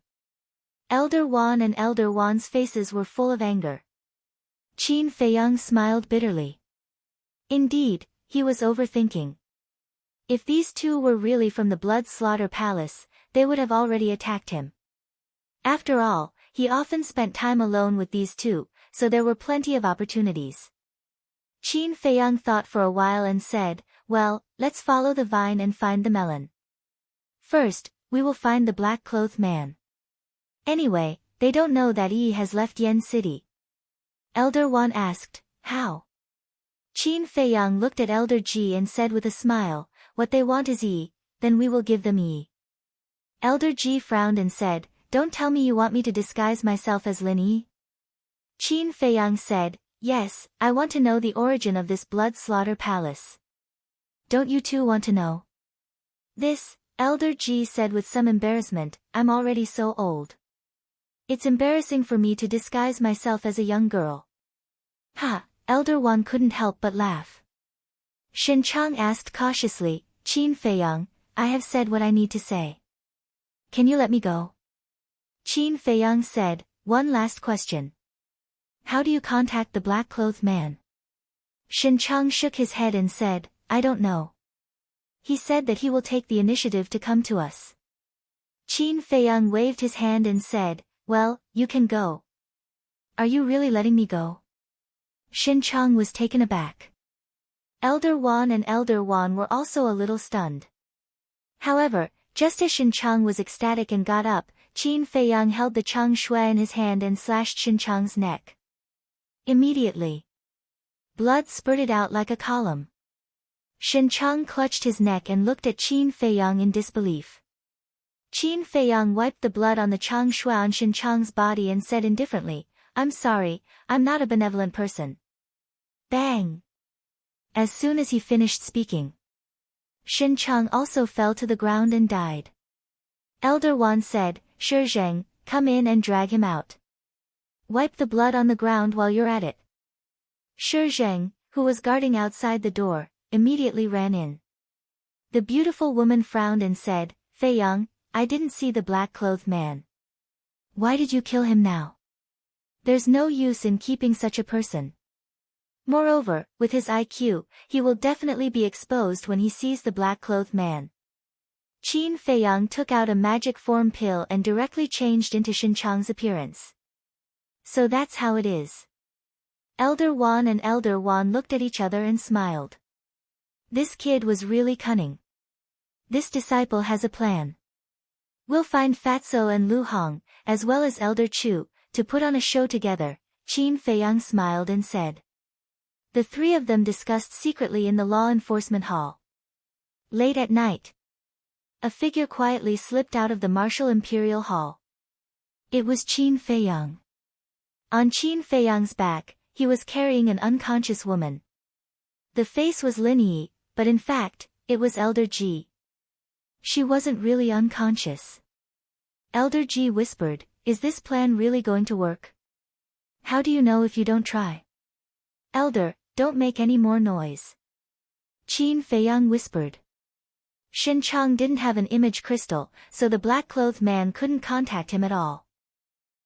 Elder Wan and Elder Wan's faces were full of anger. Qin Feiyang smiled bitterly. Indeed, he was overthinking. If these two were really from the Blood Slaughter Palace, they would have already attacked him. After all, he often spent time alone with these two, so there were plenty of opportunities. Qin Feiyang thought for a while and said, well, let's follow the vine and find the melon. First, we will find the Black Cloth Man. Anyway, they don't know that Yi has left Yen City. Elder Wan asked, how? Qin Feiyang looked at Elder Ji and said with a smile, what they want is Yi, then we will give them Yi. Elder Ji frowned and said, don't tell me you want me to disguise myself as Lin Yi? Qin Feiyang said, yes, I want to know the origin of this Blood Slaughter Palace. Don't you two want to know? This, Elder Ji said with some embarrassment, I'm already so old. It's embarrassing for me to disguise myself as a young girl. Ha, Elder Wan couldn't help but laugh. Xinchang asked cautiously, Qin Feiyang, I have said what I need to say. Can you let me go? Qin Feiyang said, one last question. How do you contact the Black Cloth Man? Xinchang shook his head and said, I don't know. He said that he will take the initiative to come to us. Qin Feiyang waved his hand and said, well, you can go. Are you really letting me go? Xinchang was taken aback. Elder Wan and Elder Wan were also a little stunned. However, just as Xinchang was ecstatic and got up, Qin Feiyang held the Chang Shui in his hand and slashed Xinchang's neck. Immediately, blood spurted out like a column. Xinchang clutched his neck and looked at Qin Feiyang in disbelief. Qin Feiyang wiped the blood on the Chang Shui on Xinchang's body and said indifferently, I'm sorry, I'm not a benevolent person. Bang! As soon as he finished speaking, Xinchang also fell to the ground and died. Elder Wan said, Shi Zheng, come in and drag him out. Wipe the blood on the ground while you're at it. Shi Zheng, who was guarding outside the door, immediately ran in. The beautiful woman frowned and said, Feiyang, I didn't see the Black Cloth Man. Why did you kill him now? There's no use in keeping such a person. Moreover, with his IQ, he will definitely be exposed when he sees the Black Cloth Man. Qin Feiyang took out a magic form pill and directly changed into Xinchang's appearance. So that's how it is. Elder Wan and Elder Wan looked at each other and smiled. This kid was really cunning. This disciple has a plan. We'll find Fatso and Lu Hong, as well as Elder Chu, to put on a show together, Qin Feiyang smiled and said. The three of them discussed secretly in the law enforcement hall. Late at night, a figure quietly slipped out of the Martial Imperial Hall. It was Qin Feiyang. On Qin Feiyang's back, he was carrying an unconscious woman. The face was Lin Yi, but in fact, It was Elder G. She wasn't really unconscious. Elder G whispered, "Is this plan really going to work? How do you know if you don't try?" "Elder, don't make any more noise," Qin Feiyang whispered. Shin Chang didn't have an image crystal, so the black-clothed man couldn't contact him at all.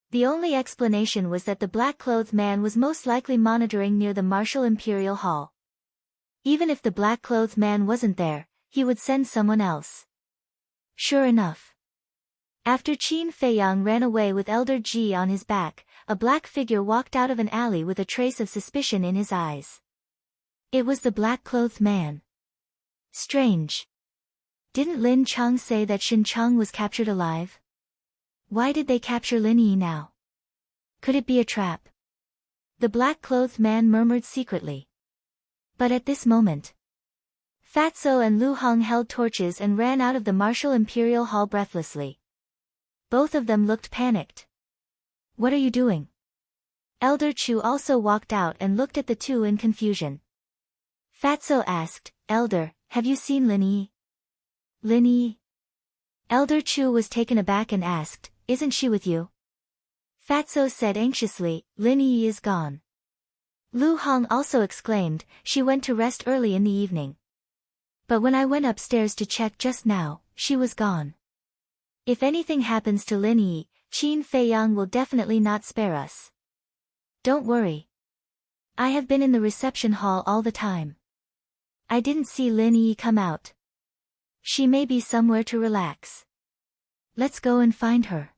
The only explanation was that the black-clothed man was most likely monitoring near the Martial Imperial Hall. Even if the black-clothed man wasn't there, he would send someone else. Sure enough. After Qin Feiyang ran away with Elder Ji on his back, a black figure walked out of an alley with a trace of suspicion in his eyes. It was the black-clothed man. Strange. Didn't Lin Chang say that Shin Chang was captured alive? Why did they capture Lin Yi now? Could it be a trap? The black-clothed man murmured secretly. But at this moment, Fatso and Lu Hong held torches and ran out of the Martial Imperial Hall breathlessly. Both of them looked panicked. "What are you doing?" Elder Chu also walked out and looked at the two in confusion. Fatso asked, "Elder, have you seen Lin Yi?" "Lin Yi?" Elder Chu was taken aback and asked, "Isn't she with you?" Fatso said anxiously, "Lin Yi is gone." Lu Hong also exclaimed, "She went to rest early in the evening. But when I went upstairs to check just now, she was gone. If anything happens to Lin Yi, Qin Feiyang will definitely not spare us. Don't worry. I have been in the reception hall all the time. I didn't see Lin Yi come out. She may be somewhere to relax. Let's go and find her,"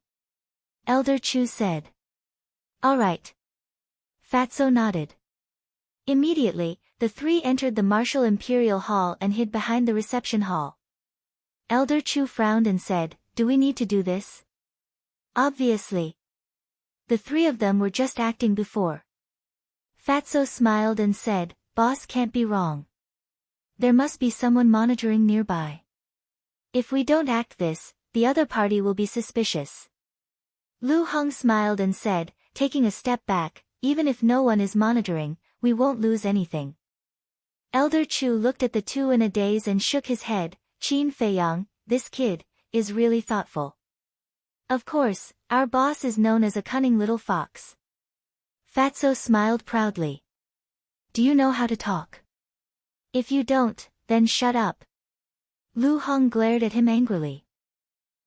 Elder Chu said. "All right." Fatso nodded. Immediately, the three entered the Martial Imperial Hall and hid behind the reception hall. Elder Chu frowned and said, "Do we need to do this?" "Obviously. The three of them were just acting before." Fatso smiled and said, "Boss can't be wrong. There must be someone monitoring nearby. If we don't act this, the other party will be suspicious." Lu Hong smiled and said, taking a step back, "Even if no one is monitoring, we won't lose anything." Elder Chu looked at the two in a daze and shook his head. "Qin Feiyang, this kid, is really thoughtful. Of course, our boss is known as a cunning little fox." Fatso smiled proudly. "Do you know how to talk? If you don't, then shut up." Lu Hong glared at him angrily.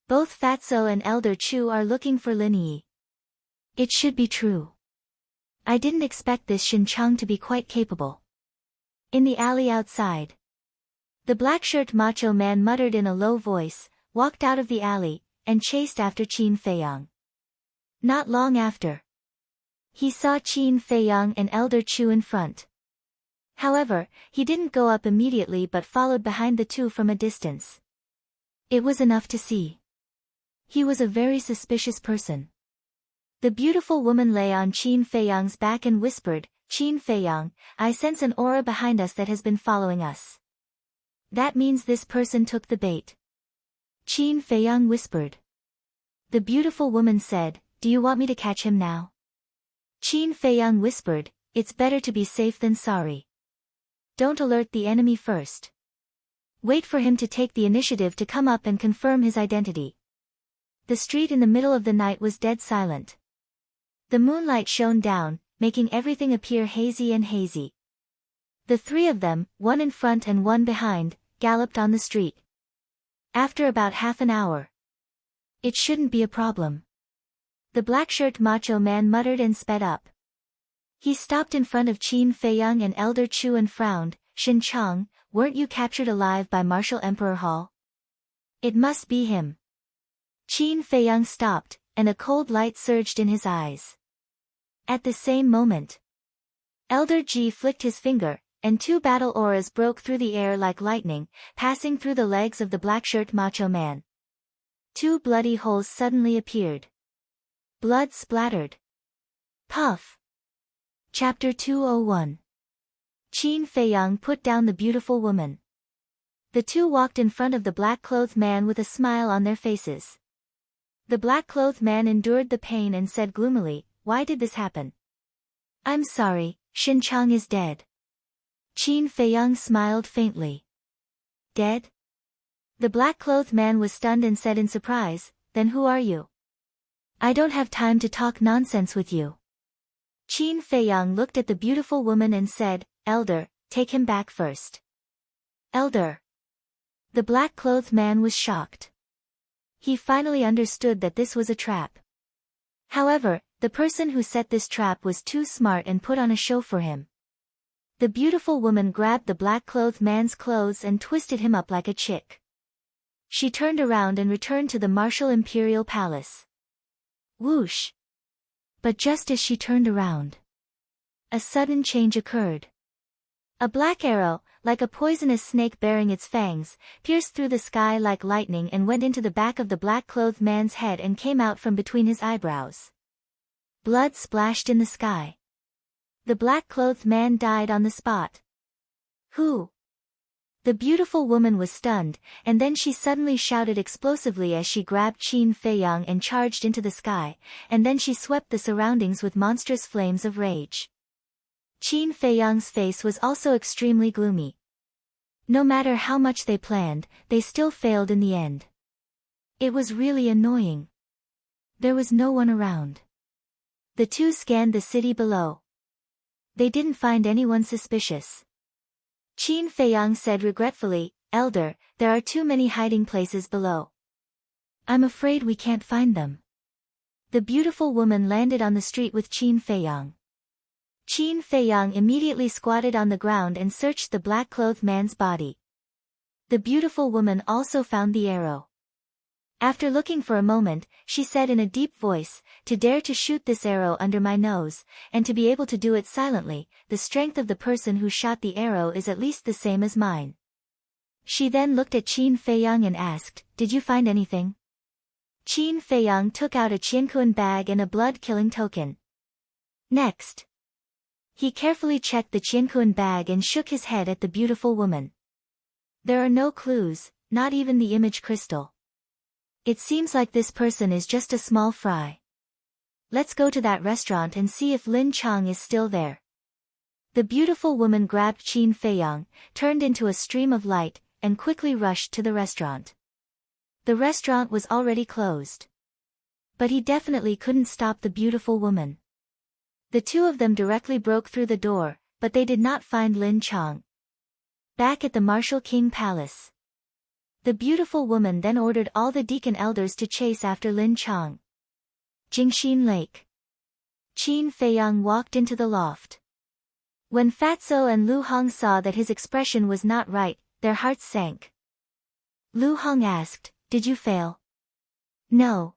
Both Fatso and Elder Chu are looking for Lin Yi. It should be true. I didn't expect this Shin Chang to be quite capable. In the alley outside, the black-shirt macho man muttered in a low voice, walked out of the alley, and chased after Qin Feiyang. Not long after, he saw Qin Feiyang and Elder Chu in front. However, he didn't go up immediately but followed behind the two from a distance. It was enough to see. He was a very suspicious person. The beautiful woman lay on Qin Feiyang's back and whispered, "Qin Feiyang, I sense an aura behind us that has been following us. That means this person took the bait." Qin Feiyang whispered. The beautiful woman said, "Do you want me to catch him now?" Qin Feiyang whispered, "It's better to be safe than sorry. Don't alert the enemy first. Wait for him to take the initiative to come up and confirm his identity." The street in the middle of the night was dead silent. The moonlight shone down, making everything appear hazy and hazy. The three of them, one in front and one behind, galloped on the street. After about half an hour, "It shouldn't be a problem," the black-shirt macho man muttered and sped up. He stopped in front of Qin Feiyang and Elder Chu and frowned. "Shin Chang, weren't you captured alive by Martial Emperor Hall?" "It must be him." Qin Feiyang stopped, and a cold light surged in his eyes. At the same moment, Elder Ji flicked his finger, and two battle auras broke through the air like lightning, passing through the legs of the black-shirt macho man. Two bloody holes suddenly appeared. Blood splattered. Puff. Chapter 201. Qin Feiyang put down the beautiful woman. The two walked in front of the black-clothed man with a smile on their faces. The black-clothed man endured the pain and said gloomily, "Why did this happen?" "I'm sorry, Shin Chang is dead." Qin Feiyang smiled faintly. Dead? The black-clothed man was stunned and said in surprise, "Then who are you? I don't have time to talk nonsense with you." Qin Feiyang looked at the beautiful woman and said, "Elder, take him back first." "Elder?" The black-clothed man was shocked. He finally understood that this was a trap. However, the person who set this trap was too smart and put on a show for him. The beautiful woman grabbed the black-clothed man's clothes and twisted him up like a chick. She turned around and returned to the martial imperial palace. Whoosh! But just as she turned around, a sudden change occurred. A black arrow, like a poisonous snake bearing its fangs, pierced through the sky like lightning and went into the back of the black-clothed man's head and came out from between his eyebrows. Blood splashed in the sky. The black-clothed man died on the spot. Who? The beautiful woman was stunned, and then she suddenly shouted explosively as she grabbed Qin Feiyang and charged into the sky, and then she swept the surroundings with monstrous flames of rage. Qin Feiyang's face was also extremely gloomy. No matter how much they planned, they still failed in the end. It was really annoying. There was no one around. The two scanned the city below. They didn't find anyone suspicious. Qin Feiyang said regretfully, "Elder, there are too many hiding places below. I'm afraid we can't find them." The beautiful woman landed on the street with Qin Feiyang. Qin Feiyang immediately squatted on the ground and searched the black-clothed man's body. The beautiful woman also found the arrow. After looking for a moment, she said in a deep voice, "To dare to shoot this arrow under my nose, and to be able to do it silently, the strength of the person who shot the arrow is at least the same as mine." She then looked at Qin Feiyang and asked, "Did you find anything?" Qin Feiyang took out a qianquan bag and a blood-killing token. Next, he carefully checked the qianquan bag and shook his head at the beautiful woman. "There are no clues, not even the image crystal. It seems like this person is just a small fry. Let's go to that restaurant and see if Lin Chang is still there." The beautiful woman grabbed Qin Feiyang, turned into a stream of light, and quickly rushed to the restaurant. The restaurant was already closed. But he definitely couldn't stop the beautiful woman. The two of them directly broke through the door, but they did not find Lin Chang. Back at the Martial King Palace, the beautiful woman then ordered all the deacon elders to chase after Lin Chang. Jingxin Lake. Qin Feiyang walked into the loft. When Fatso and Lu Hong saw that his expression was not right, their hearts sank. Lu Hong asked, "Did you fail?" "No."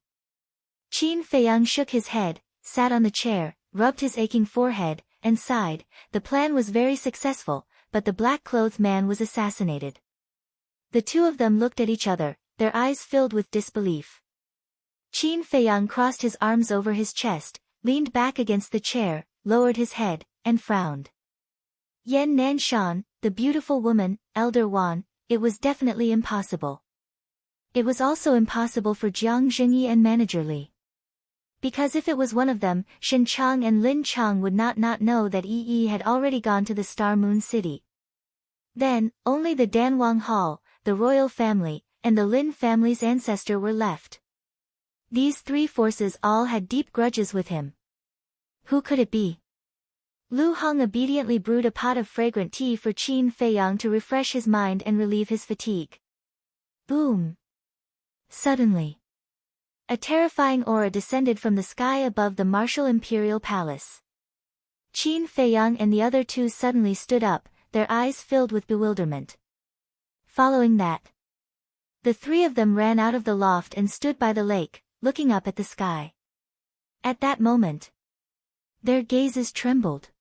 Qin Feiyang shook his head, sat on the chair, rubbed his aching forehead, and sighed. The plan was very successful, but the black-clothed man was assassinated. The two of them looked at each other, their eyes filled with disbelief. Qin Feiyang crossed his arms over his chest, leaned back against the chair, lowered his head, and frowned. Yan Nanshan, the beautiful woman, Elder Wan, it was definitely impossible. It was also impossible for Jiang Jingyi and Manager Li. Because if it was one of them, Shen Chang and Lin Chang would not know that Yi had already gone to the Star Moon City. Then, only the Danwang Hall, the royal family, and the Lin family's ancestor were left. These three forces all had deep grudges with him. Who could it be? Lu Hong obediently brewed a pot of fragrant tea for Qin Feiyang to refresh his mind and relieve his fatigue. Boom! Suddenly, a terrifying aura descended from the sky above the martial imperial palace. Qin Feiyang and the other two suddenly stood up, their eyes filled with bewilderment. Following that, the three of them ran out of the loft and stood by the lake, looking up at the sky. At that moment, their gazes trembled.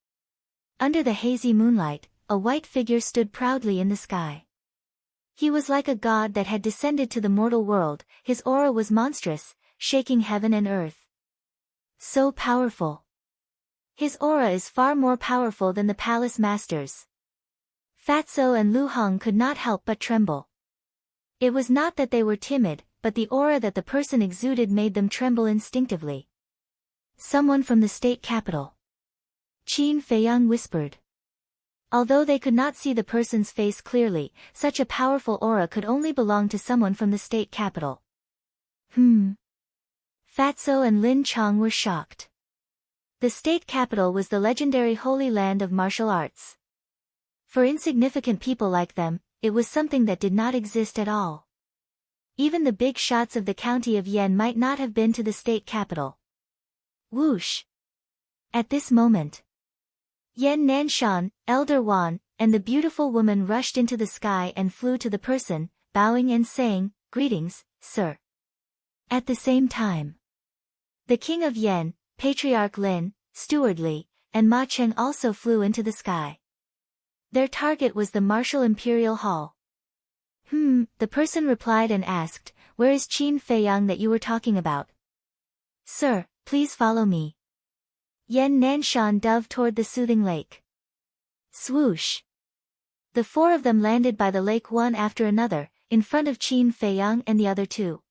Under the hazy moonlight, a white figure stood proudly in the sky. He was like a god that had descended to the mortal world. His aura was monstrous, shaking heaven and earth. So powerful. His aura is far more powerful than the palace masters. Fatso and Lu Hong could not help but tremble. It was not that they were timid, but the aura that the person exuded made them tremble instinctively. "Someone from the state capital," Qin Feiyang whispered. Although they could not see the person's face clearly, such a powerful aura could only belong to someone from the state capital. Fatso and Lin Chong were shocked. The state capital was the legendary holy land of martial arts. For insignificant people like them, it was something that did not exist at all. Even the big shots of the county of Yen might not have been to the state capital. Whoosh! At this moment, Yen Nanshan, Elder Wan, and the beautiful woman rushed into the sky and flew to the person, bowing and saying, "Greetings, sir." At the same time, the king of Yen, Patriarch Lin, Steward Li, and Ma Cheng also flew into the sky. Their target was the Martial Imperial Hall. The person replied and asked, "Where is Qin Feiyang that you were talking about?" "Sir, please follow me." Yen Nanshan dove toward the soothing lake. Swoosh! The four of them landed by the lake one after another, in front of Qin Feiyang and the other two.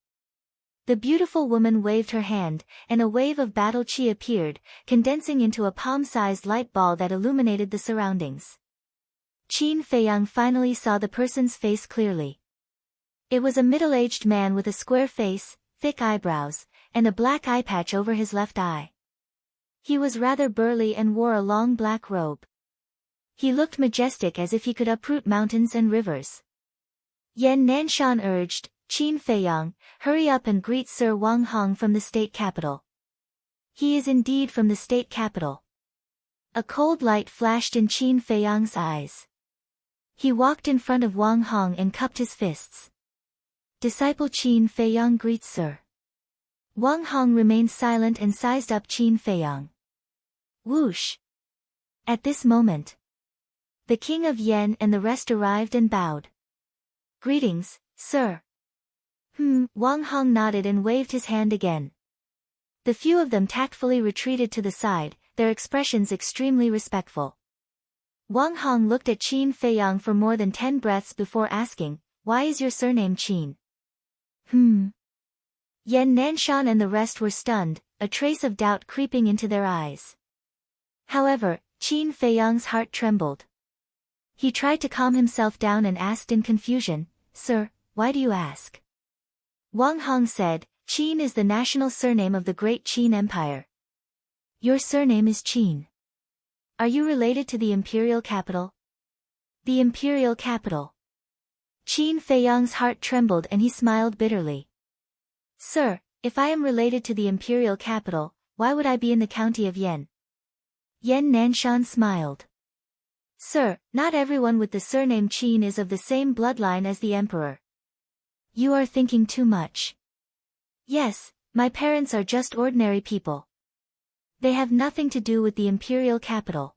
The beautiful woman waved her hand, and a wave of battle qi appeared, condensing into a palm-sized light ball that illuminated the surroundings. Qin Feiyang finally saw the person's face clearly. It was a middle-aged man with a square face, thick eyebrows, and a black eye patch over his left eye. He was rather burly and wore a long black robe. He looked majestic as if he could uproot mountains and rivers. Yen Nanshan urged, "Qin Feiyang, hurry up and greet Sir Wang Hong from the state capital." "He is indeed from the state capital." A cold light flashed in Qin Feiyang's eyes. He walked in front of Wang Hong and cupped his fists. "Disciple Qin Feiyang greets Sir." Wang Hong remained silent and sized up Qin Feiyang. Whoosh! At this moment, the king of Yen and the rest arrived and bowed. "Greetings, sir." Wang Hong nodded and waved his hand again. The few of them tactfully retreated to the side, their expressions extremely respectful. Wang Hong looked at Qin Feiyang for more than 10 breaths before asking, "Why is your surname Qin?" Yen Nanshan and the rest were stunned, a trace of doubt creeping into their eyes. However, Qin Feiyang's heart trembled. He tried to calm himself down and asked in confusion, "Sir, why do you ask?" Wang Hong said, "Qin is the national surname of the Great Qin Empire." "Your surname is Qin. Are you related to the imperial capital?" "The imperial capital." Qin Feiyang's heart trembled and he smiled bitterly. "Sir, if I am related to the imperial capital, why would I be in the county of Yen?" Yen Nanshan smiled. "Sir, not everyone with the surname Qin is of the same bloodline as the emperor. You are thinking too much." "Yes, my parents are just ordinary people. They have nothing to do with the imperial capital.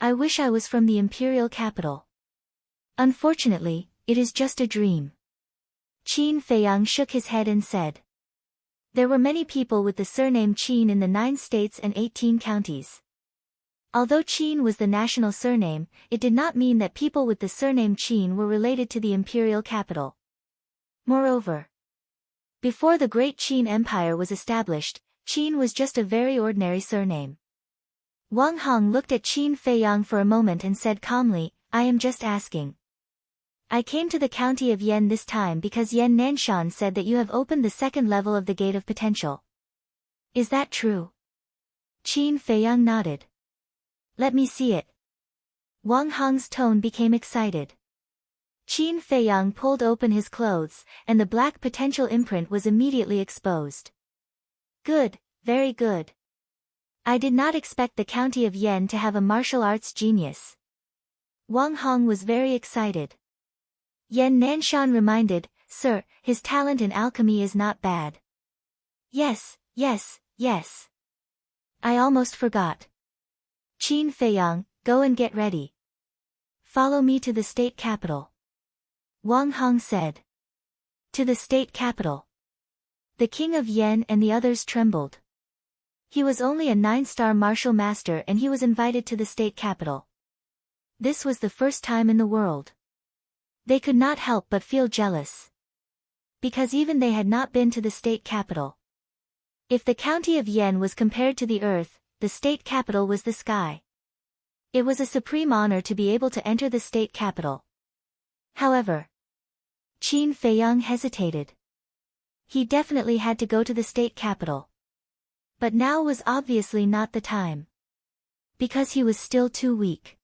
I wish I was from the imperial capital. Unfortunately, it is just a dream." Qin Feiyang shook his head and said, "There were many people with the surname Qin in the 9 states and 18 counties. Although Qin was the national surname, it did not mean that people with the surname Qin were related to the imperial capital. Moreover, before the Great Qin Empire was established, Qin was just a very ordinary surname." Wang Hong looked at Qin Feiyang for a moment and said calmly, "I am just asking. I came to the county of Yen this time because Yen Nanshan said that you have opened the 2nd level of the Gate of Potential. Is that true?" Qin Feiyang nodded. "Let me see it." Wang Hong's tone became excited. Qin Feiyang pulled open his clothes, and the black potential imprint was immediately exposed. "Good, very good. I did not expect the county of Yen to have a martial arts genius." Wang Hong was very excited. Yen Nanshan reminded, "Sir, his talent in alchemy is not bad." Yes. I almost forgot." "Qin Feiyang, go and get ready. Follow me to the state capital," Wang Hong said. To the state capital. The king of Yen and the others trembled. He was only a 9-star martial master and he was invited to the state capital. This was the first time in the world. They could not help but feel jealous. Because even they had not been to the state capital. If the county of Yen was compared to the earth, the state capital was the sky. It was a supreme honor to be able to enter the state capital. However, Qin Feiyang hesitated. He definitely had to go to the state capital. But now was obviously not the time. Because he was still too weak.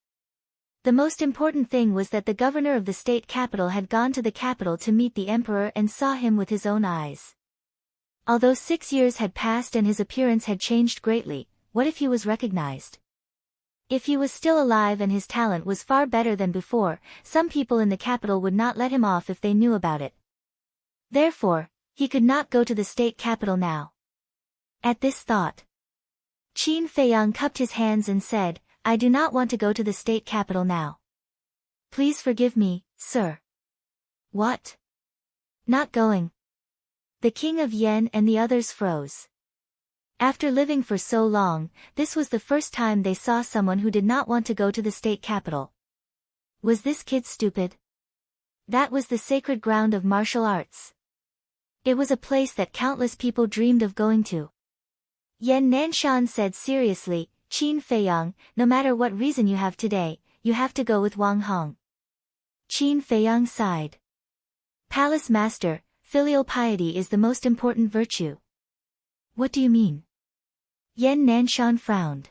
The most important thing was that the governor of the state capital had gone to the capital to meet the emperor and saw him with his own eyes. Although 6 years had passed and his appearance had changed greatly, what if he was recognized? If he was still alive and his talent was far better than before, some people in the capital would not let him off if they knew about it. Therefore, he could not go to the state capital now. At this thought, Qin Feiyang cupped his hands and said, I do not want to go to the state capital now. Please forgive me, sir. What? Not going? The king of Yen and the others froze. After living for so long, this was the first time they saw someone who did not want to go to the state capital. Was this kid stupid? That was the sacred ground of martial arts. It was a place that countless people dreamed of going to. Yan Nanshan said seriously, Qin Feiyang, no matter what reason you have today, you have to go with Wang Hong. Qin Feiyang sighed. Palace master, filial piety is the most important virtue. What do you mean? Yan Nanshan frowned.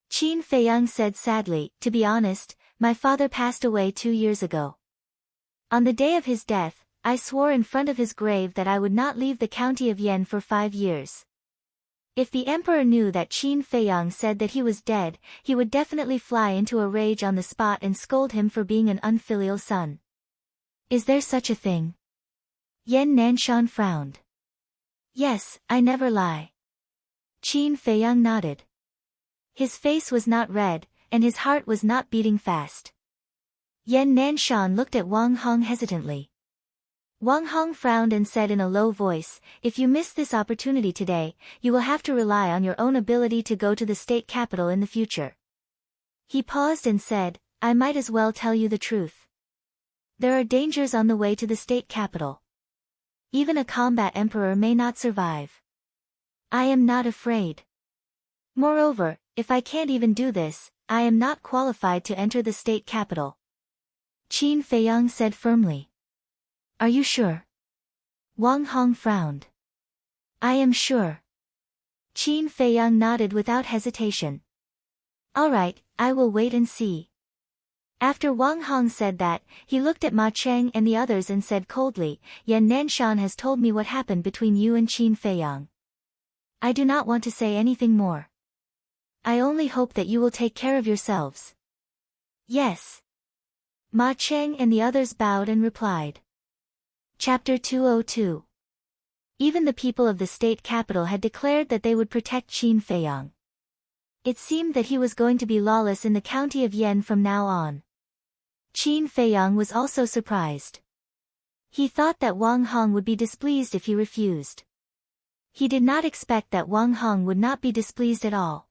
Qin Feiyang said sadly, to be honest, my father passed away 2 years ago. On the day of his death, I swore in front of his grave that I would not leave the county of Yen for 5 years. If the emperor knew that Qin Feiyang said that he was dead, he would definitely fly into a rage on the spot and scold him for being an unfilial son. Is there such a thing? Yan Nanshan frowned. Yes, I never lie. Qin Feiyang nodded. His face was not red, and his heart was not beating fast. Yan Nanshan looked at Wang Hong hesitantly. Wang Hong frowned and said in a low voice, if you miss this opportunity today, you will have to rely on your own ability to go to the state capital in the future. He paused and said, I might as well tell you the truth. There are dangers on the way to the state capital. Even a combat emperor may not survive. I am not afraid. Moreover, if I can't even do this, I am not qualified to enter the state capital. Qin Feiyang said firmly. Are you sure? Wang Hong frowned. I am sure. Qin Feiyang nodded without hesitation. All right, I will wait and see. After Wang Hong said that, he looked at Ma Cheng and the others and said coldly, Yan Nanshan has told me what happened between you and Qin Feiyang. I do not want to say anything more. I only hope that you will take care of yourselves. Yes. Ma Cheng and the others bowed and replied. Chapter 202. Even the people of the state capital had declared that they would protect Qin Feiyang. It seemed that he was going to be lawless in the county of Yen from now on. Qin Feiyang was also surprised. He thought that Wang Hong would be displeased if he refused. He did not expect that Wang Hong would not be displeased at all.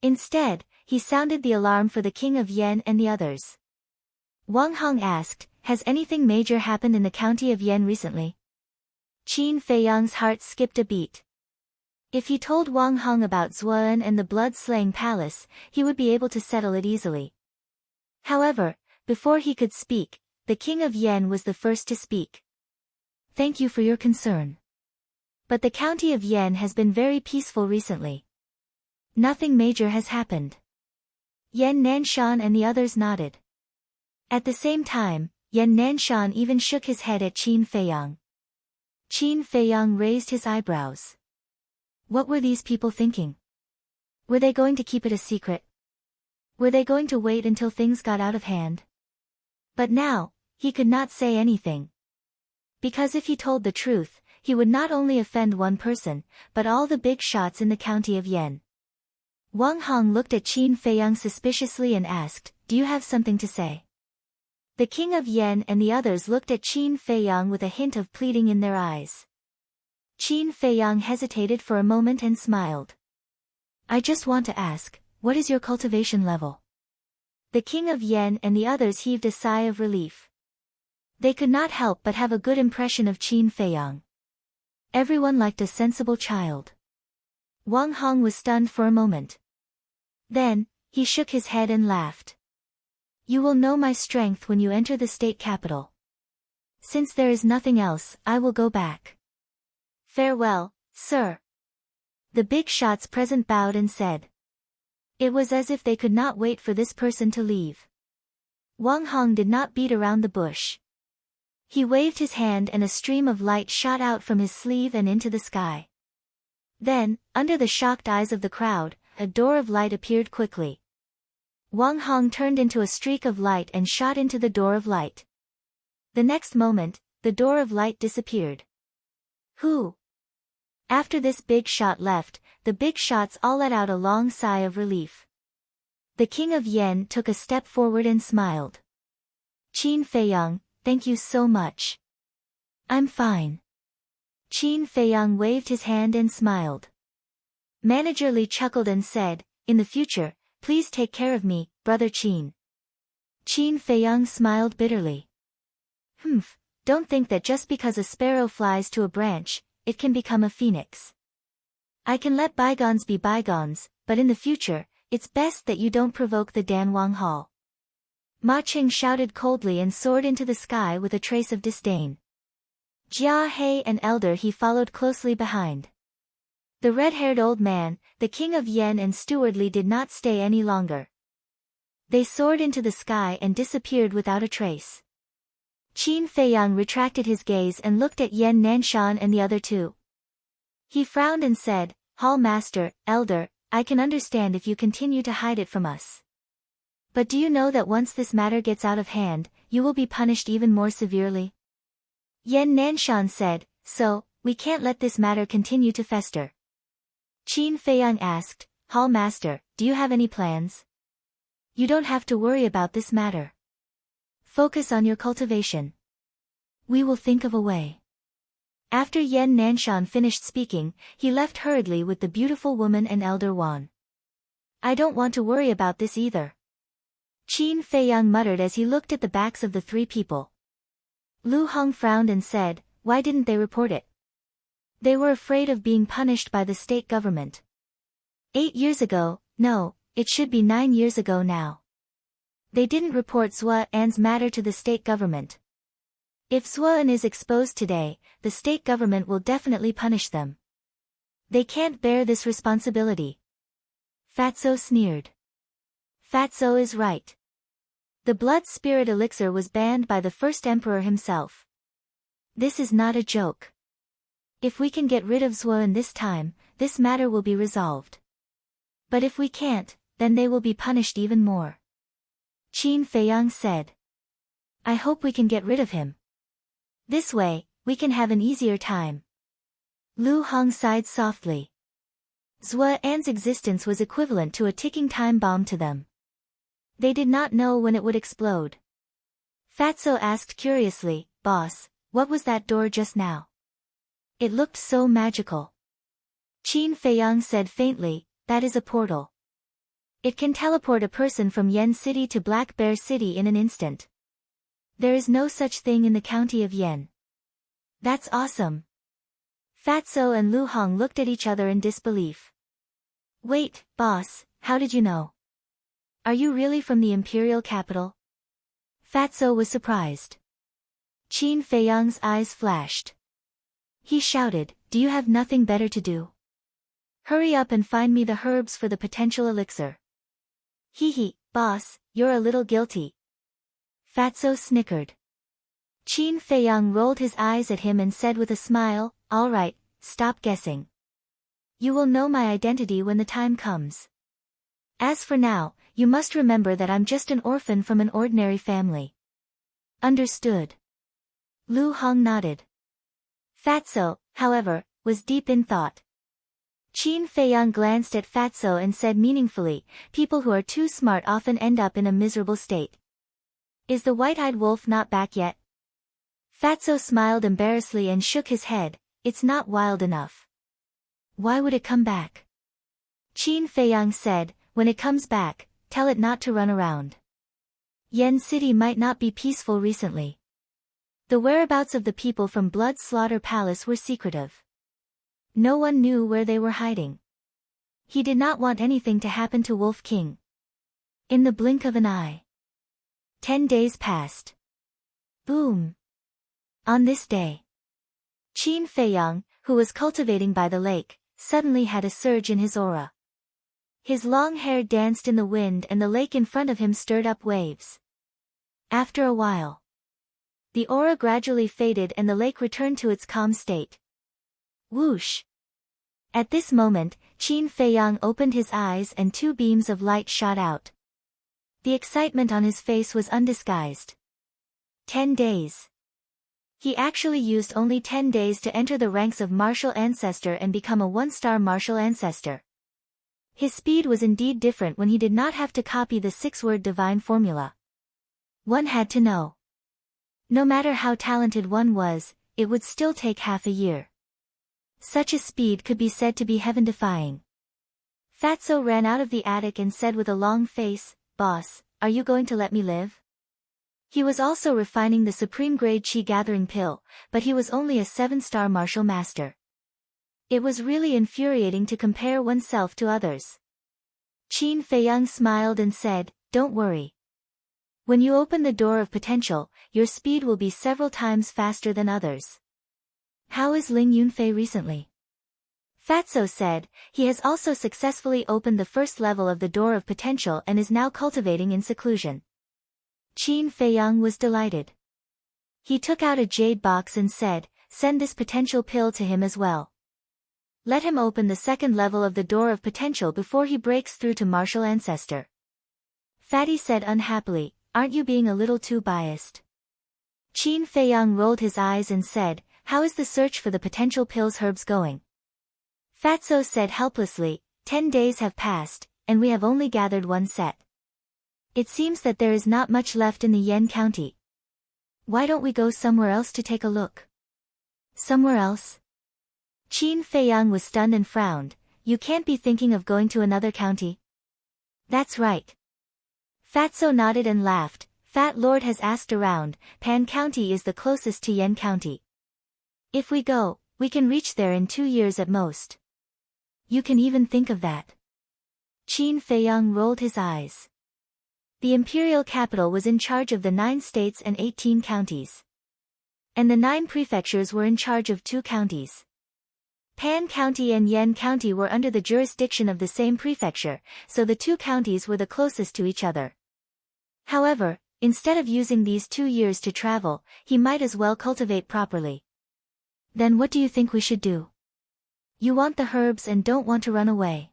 Instead, he sounded the alarm for the king of Yen and the others. Wang Hong asked, has anything major happened in the county of Yen recently? Qin Feiyang's heart skipped a beat. If he told Wang Hong about Zuan and the blood-slaying palace, he would be able to settle it easily. However, before he could speak, the king of Yen was the first to speak. Thank you for your concern. But the county of Yen has been very peaceful recently. Nothing major has happened. Yan Nanshan and the others nodded. At the same time, Yan Nanshan even shook his head at Qin Feiyang. Qin Feiyang raised his eyebrows. What were these people thinking? Were they going to keep it a secret? Were they going to wait until things got out of hand? But now, he could not say anything. Because if he told the truth, he would not only offend one person, but all the big shots in the county of Yen. Wang Hong looked at Qin Feiyang suspiciously and asked, do you have something to say? The king of Yen and the others looked at Qin Feiyang with a hint of pleading in their eyes. Qin Feiyang hesitated for a moment and smiled. I just want to ask, what is your cultivation level? The king of Yen and the others heaved a sigh of relief. They could not help but have a good impression of Qin Feiyang. Everyone liked a sensible child. Wang Hong was stunned for a moment. Then, He shook his head and laughed. You will know my strength when you enter the state capital. Since there is nothing else, I will go back. Farewell, sir. The big shots present bowed and said. It was as if they could not wait for this person to leave. Wang Hong did not beat around the bush. He waved his hand and a stream of light shot out from his sleeve and into the sky. Then, under the shocked eyes of the crowd, a door of light appeared quickly. Wang Hong turned into a streak of light and shot into the door of light. The next moment, the door of light disappeared. Who? After this big shot left, the big shots all let out a long sigh of relief. The king of Yen took a step forward and smiled. Qin Feiyang, thank you so much. I'm fine. Qin Feiyang waved his hand and smiled. Manager Li chuckled and said, in the future, please take care of me, brother Qin. Qin Feiyang smiled bitterly. Don't think that just because a sparrow flies to a branch, it can become a phoenix. I can let bygones be bygones, but in the future, it's best that you don't provoke the Danwang Hall. Ma Qing shouted coldly and soared into the sky with a trace of disdain. Jia He and Elder He followed closely behind. The red-haired old man, the king of Yen and Steward Li did not stay any longer. They soared into the sky and disappeared without a trace. Qin Feiyang retracted his gaze and looked at Yen Nanshan and the other two. He frowned and said, Hall Master, Elder, I can understand if you continue to hide it from us. But do you know that once this matter gets out of hand, you will be punished even more severely? Yen Nanshan said, so, we can't let this matter continue to fester. Qin Feiyang asked, Hall Master, do you have any plans? You don't have to worry about this matter. Focus on your cultivation. We will think of a way. After Yen Nanshan finished speaking, he left hurriedly with the beautiful woman and Elder Wan. I don't want to worry about this either. Qin Feiyang muttered as he looked at the backs of the three people. Lu Hong frowned and said, why didn't they report it? They were afraid of being punished by the state government. 8 years ago, no, it should be 9 years ago now. They didn't report Zhua An's matter to the state government. If Zhua An is exposed today, the state government will definitely punish them. They can't bear this responsibility. Fatso sneered. Fatso is right. The blood spirit elixir was banned by the first emperor himself. This is not a joke. If we can get rid of Zhua An this time, this matter will be resolved. But if we can't, then they will be punished even more. Qin Feiyang said. I hope we can get rid of him. This way, we can have an easier time. Lu Hong sighed softly. Zhua An's existence was equivalent to a ticking time bomb to them. They did not know when it would explode. Fatso asked curiously, Boss, what was that door just now? It looked so magical. Qin Feiyang said faintly, that is a portal. It can teleport a person from Yen City to Black Bear City in an instant. There is no such thing in the county of Yen. That's awesome. Fatso and Lu Hong looked at each other in disbelief. Wait, boss, how did you know? Are you really from the imperial capital? Fatso was surprised. Qin Feiyang's eyes flashed. He shouted, do you have nothing better to do? Hurry up and find me the herbs for the potential elixir. Hee, boss, you're a little guilty. Fatso snickered. Qin Feiyang rolled his eyes at him and said with a smile, all right, stop guessing. You will know my identity when the time comes. As for now, you must remember that I'm just an orphan from an ordinary family. Understood. Lu Hong nodded. Fatso, however, was deep in thought. Qin Feiyang glanced at Fatso and said meaningfully, people who are too smart often end up in a miserable state. Is the white-eyed wolf not back yet? Fatso smiled embarrassedly and shook his head, it's not wild enough. Why would it come back? Qin Feiyang said, when it comes back, tell it not to run around. Yen City might not be peaceful recently. The whereabouts of the people from Blood Slaughter Palace were secretive. No one knew where they were hiding. He did not want anything to happen to Wolf King. In the blink of an eye. 10 days passed. Boom. On this day, Qin Feiyang, who was cultivating by the lake, suddenly had a surge in his aura. His long hair danced in the wind and the lake in front of him stirred up waves. After a while, the aura gradually faded and the lake returned to its calm state. Whoosh! At this moment, Qin Feiyang opened his eyes and 2 beams of light shot out. The excitement on his face was undisguised. 10 days. He actually used only 10 days to enter the ranks of martial ancestor and become a 1-star martial ancestor. His speed was indeed different when he did not have to copy the 6-word divine formula. One had to know. No matter how talented one was, it would still take half a year. Such a speed could be said to be heaven-defying. Fatso ran out of the attic and said with a long face, "Boss, are you going to let me live?" He was also refining the supreme-grade chi-gathering pill, but he was only a 7-star martial master. It was really infuriating to compare oneself to others. Qin Feiyang smiled and said, "Don't worry. When you open the door of potential, your speed will be several times faster than others." "How is Ling Yunfei recently?" Fatso said, "He has also successfully opened the first level of the door of potential and is now cultivating in seclusion." Qin Feiyang was delighted. He took out a jade box and said, "Send this potential pill to him as well. Let him open the second level of the door of potential before he breaks through to martial ancestor." Fatty said unhappily, "Aren't you being a little too biased?" Qin Feiyang rolled his eyes and said, "How is the search for the potential pills herbs going?" Fatso said helplessly, 10 days have passed, and we have only gathered 1 set. It seems that there is not much left in the Yan County. Why don't we go somewhere else to take a look?" "Somewhere else?" Qin Feiyang was stunned and frowned. "You can't be thinking of going to another county?" "That's right." Fatso nodded and laughed. "Fat Lord has asked around, Pan County is the closest to Yan County. If we go, we can reach there in 2 years at most." "You can even think of that?" Qin Feiyang rolled his eyes. The imperial capital was in charge of the 9 states and 18 counties. And the 9 prefectures were in charge of 2 counties. Pan County and Yan County were under the jurisdiction of the same prefecture, so the 2 counties were the closest to each other. However, instead of using these 2 years to travel, he might as well cultivate properly. "Then what do you think we should do? You want the herbs and don't want to run away.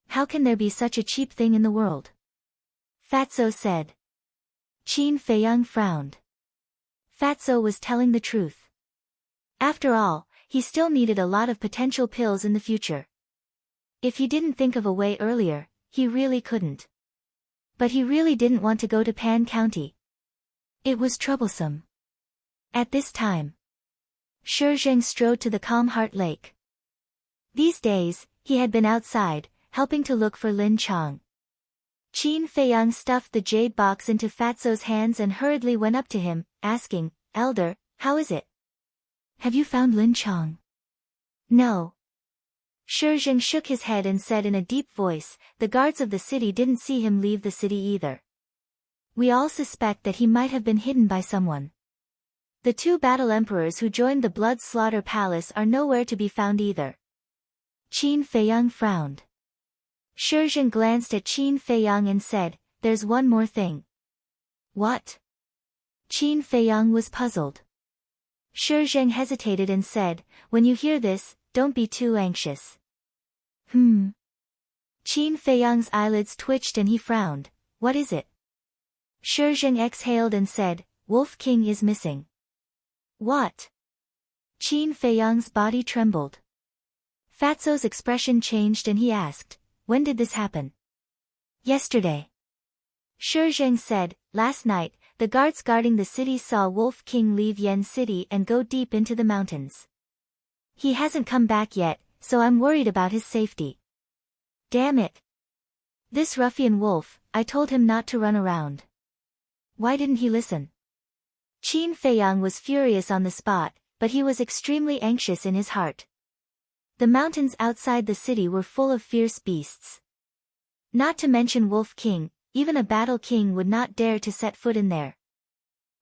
How can there be such a cheap thing in the world?" Fatso said. Qin Feiyang frowned. Fatso was telling the truth. After all, he still needed a lot of potential pills in the future. If he didn't think of a way earlier, he really couldn't. But he really didn't want to go to Pan County. It was troublesome. At this time, Shi Zheng strode to the calm Heart Lake. These days, he had been outside, helping to look for Lin Chang. Qin Feiyang stuffed the jade box into Fatso's hands and hurriedly went up to him, asking, "Elder, how is it? Have you found Lin Chang?" "No." Shi Zheng shook his head and said in a deep voice, "The guards of the city didn't see him leave the city either. We all suspect that he might have been hidden by someone. The 2 battle emperors who joined the Blood Slaughter Palace are nowhere to be found either." Qin Feiyang frowned. Shi Zheng glanced at Qin Feiyang and said, "There's one more thing." "What?" Qin Feiyang was puzzled. Shi Zheng hesitated and said, "When you hear this, don't be too anxious." Qin Feiyang's eyelids twitched and he frowned. "What is it?" Shi Zheng exhaled and said, "Wolf King is missing." "What?" Qin Feiyang's body trembled. Fatso's expression changed and he asked, "When did this happen?" "Yesterday." Shi Zheng said, "Last night, the guards guarding the city saw Wolf King leave Yen City and go deep into the mountains. He hasn't come back yet, so I'm worried about his safety." "Damn it. This ruffian wolf, I told him not to run around. Why didn't he listen?" Qin Feiyang was furious on the spot, but he was extremely anxious in his heart. The mountains outside the city were full of fierce beasts. Not to mention Wolf King, even a battle king would not dare to set foot in there.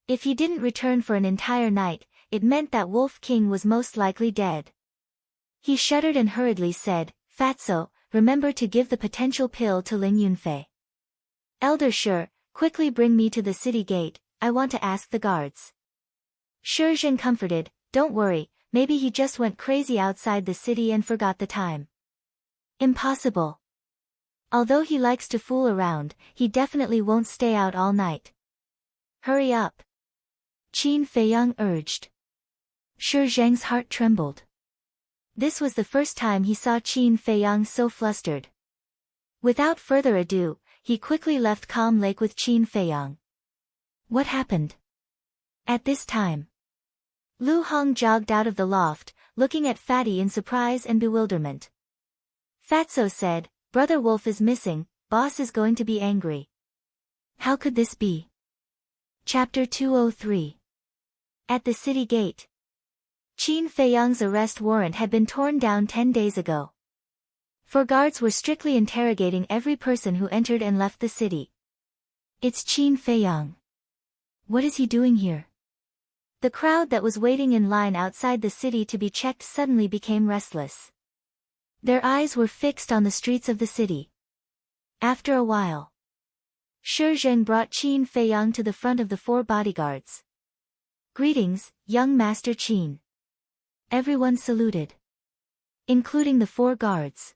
If he didn't return for an entire night, it meant that Wolf King was most likely dead. He shuddered and hurriedly said, "Fatso, remember to give the potential pill to Ling Yunfei. Elder Shi, quickly bring me to the city gate, I want to ask the guards." Shi Zhen comforted, "Don't worry, maybe he just went crazy outside the city and forgot the time." Impossible. Although he likes to fool around, he definitely won't stay out all night. Hurry up, Qin Feiyang urged. Shi Zheng's heart trembled. This was the first time he saw Qin Feiyang so flustered. Without further ado, he quickly left Calm Lake with Qin Feiyang. What happened? At this time, Lu Hong jogged out of the loft, looking at Fatty in surprise and bewilderment. Fatso said, "Brother Wolf is missing, boss is going to be angry." How could this be? Chapter 203. At the city gate. Qin Feiyang's arrest warrant had been torn down 10 days ago. For guards were strictly interrogating every person who entered and left the city. It's Qin Feiyang. What is he doing here? The crowd that was waiting in line outside the city to be checked suddenly became restless. Their eyes were fixed on the streets of the city. After a while, Shi Zhen brought Qin Feiyang to the front of the 4 bodyguards. "Greetings, young Master Qin." Everyone saluted, including the 4 guards.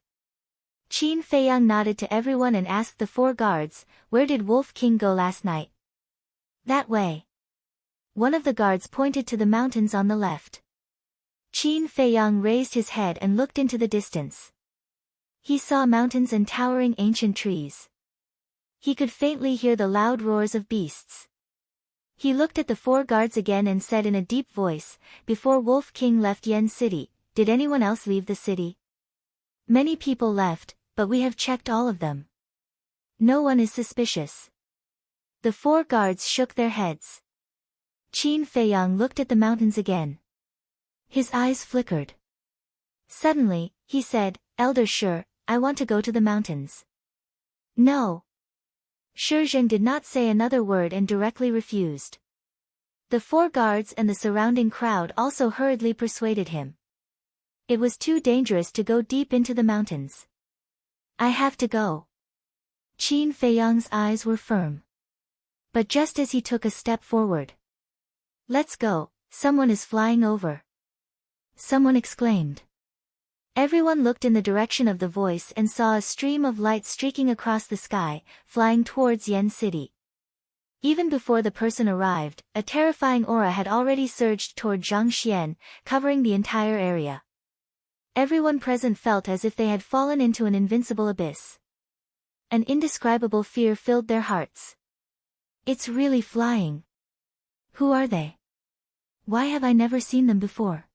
Qin Feiyang nodded to everyone and asked the 4 guards, "Where did Wolf King go last night?" "That way." One of the guards pointed to the mountains on the left. Qin Feiyang raised his head and looked into the distance. He saw mountains and towering ancient trees. He could faintly hear the loud roars of beasts. He looked at the 4 guards again and said in a deep voice, "Before Wolf King left Yen City, did anyone else leave the city?" "Many people left, but we have checked all of them. No one is suspicious." The 4 guards shook their heads. Qin Feiyang looked at the mountains again. His eyes flickered. Suddenly, he said, "Elder Shi, I want to go to the mountains." "No." Shi Zhen did not say another word and directly refused. The 4 guards and the surrounding crowd also hurriedly persuaded him. It was too dangerous to go deep into the mountains. "I have to go." Qin Feiyang's eyes were firm. But just as he took a step forward, "Let's go, someone is flying over," someone exclaimed. Everyone looked in the direction of the voice and saw a stream of light streaking across the sky, flying towards Yen City. Even before the person arrived, a terrifying aura had already surged toward Zhangxian, covering the entire area. Everyone present felt as if they had fallen into an invincible abyss. An indescribable fear filled their hearts. "It's really flying. Who are they? Why have I never seen them before?"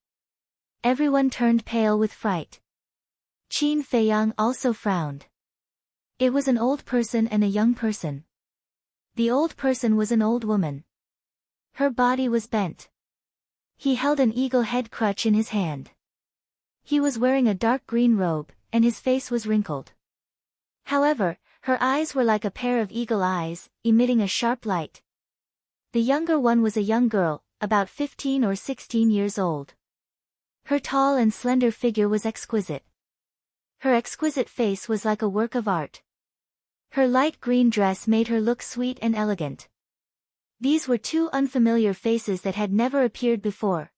Everyone turned pale with fright. Qin Feiyang also frowned. It was an old person and a young person. The old person was an old woman. Her body was bent. He held an eagle head crutch in his hand. He was wearing a dark green robe, and his face was wrinkled. However, her eyes were like a pair of eagle eyes, emitting a sharp light. The younger one was a young girl, about 15 or 16 years old. Her tall and slender figure was exquisite. Her exquisite face was like a work of art. Her light green dress made her look sweet and elegant. These were 2 unfamiliar faces that had never appeared before.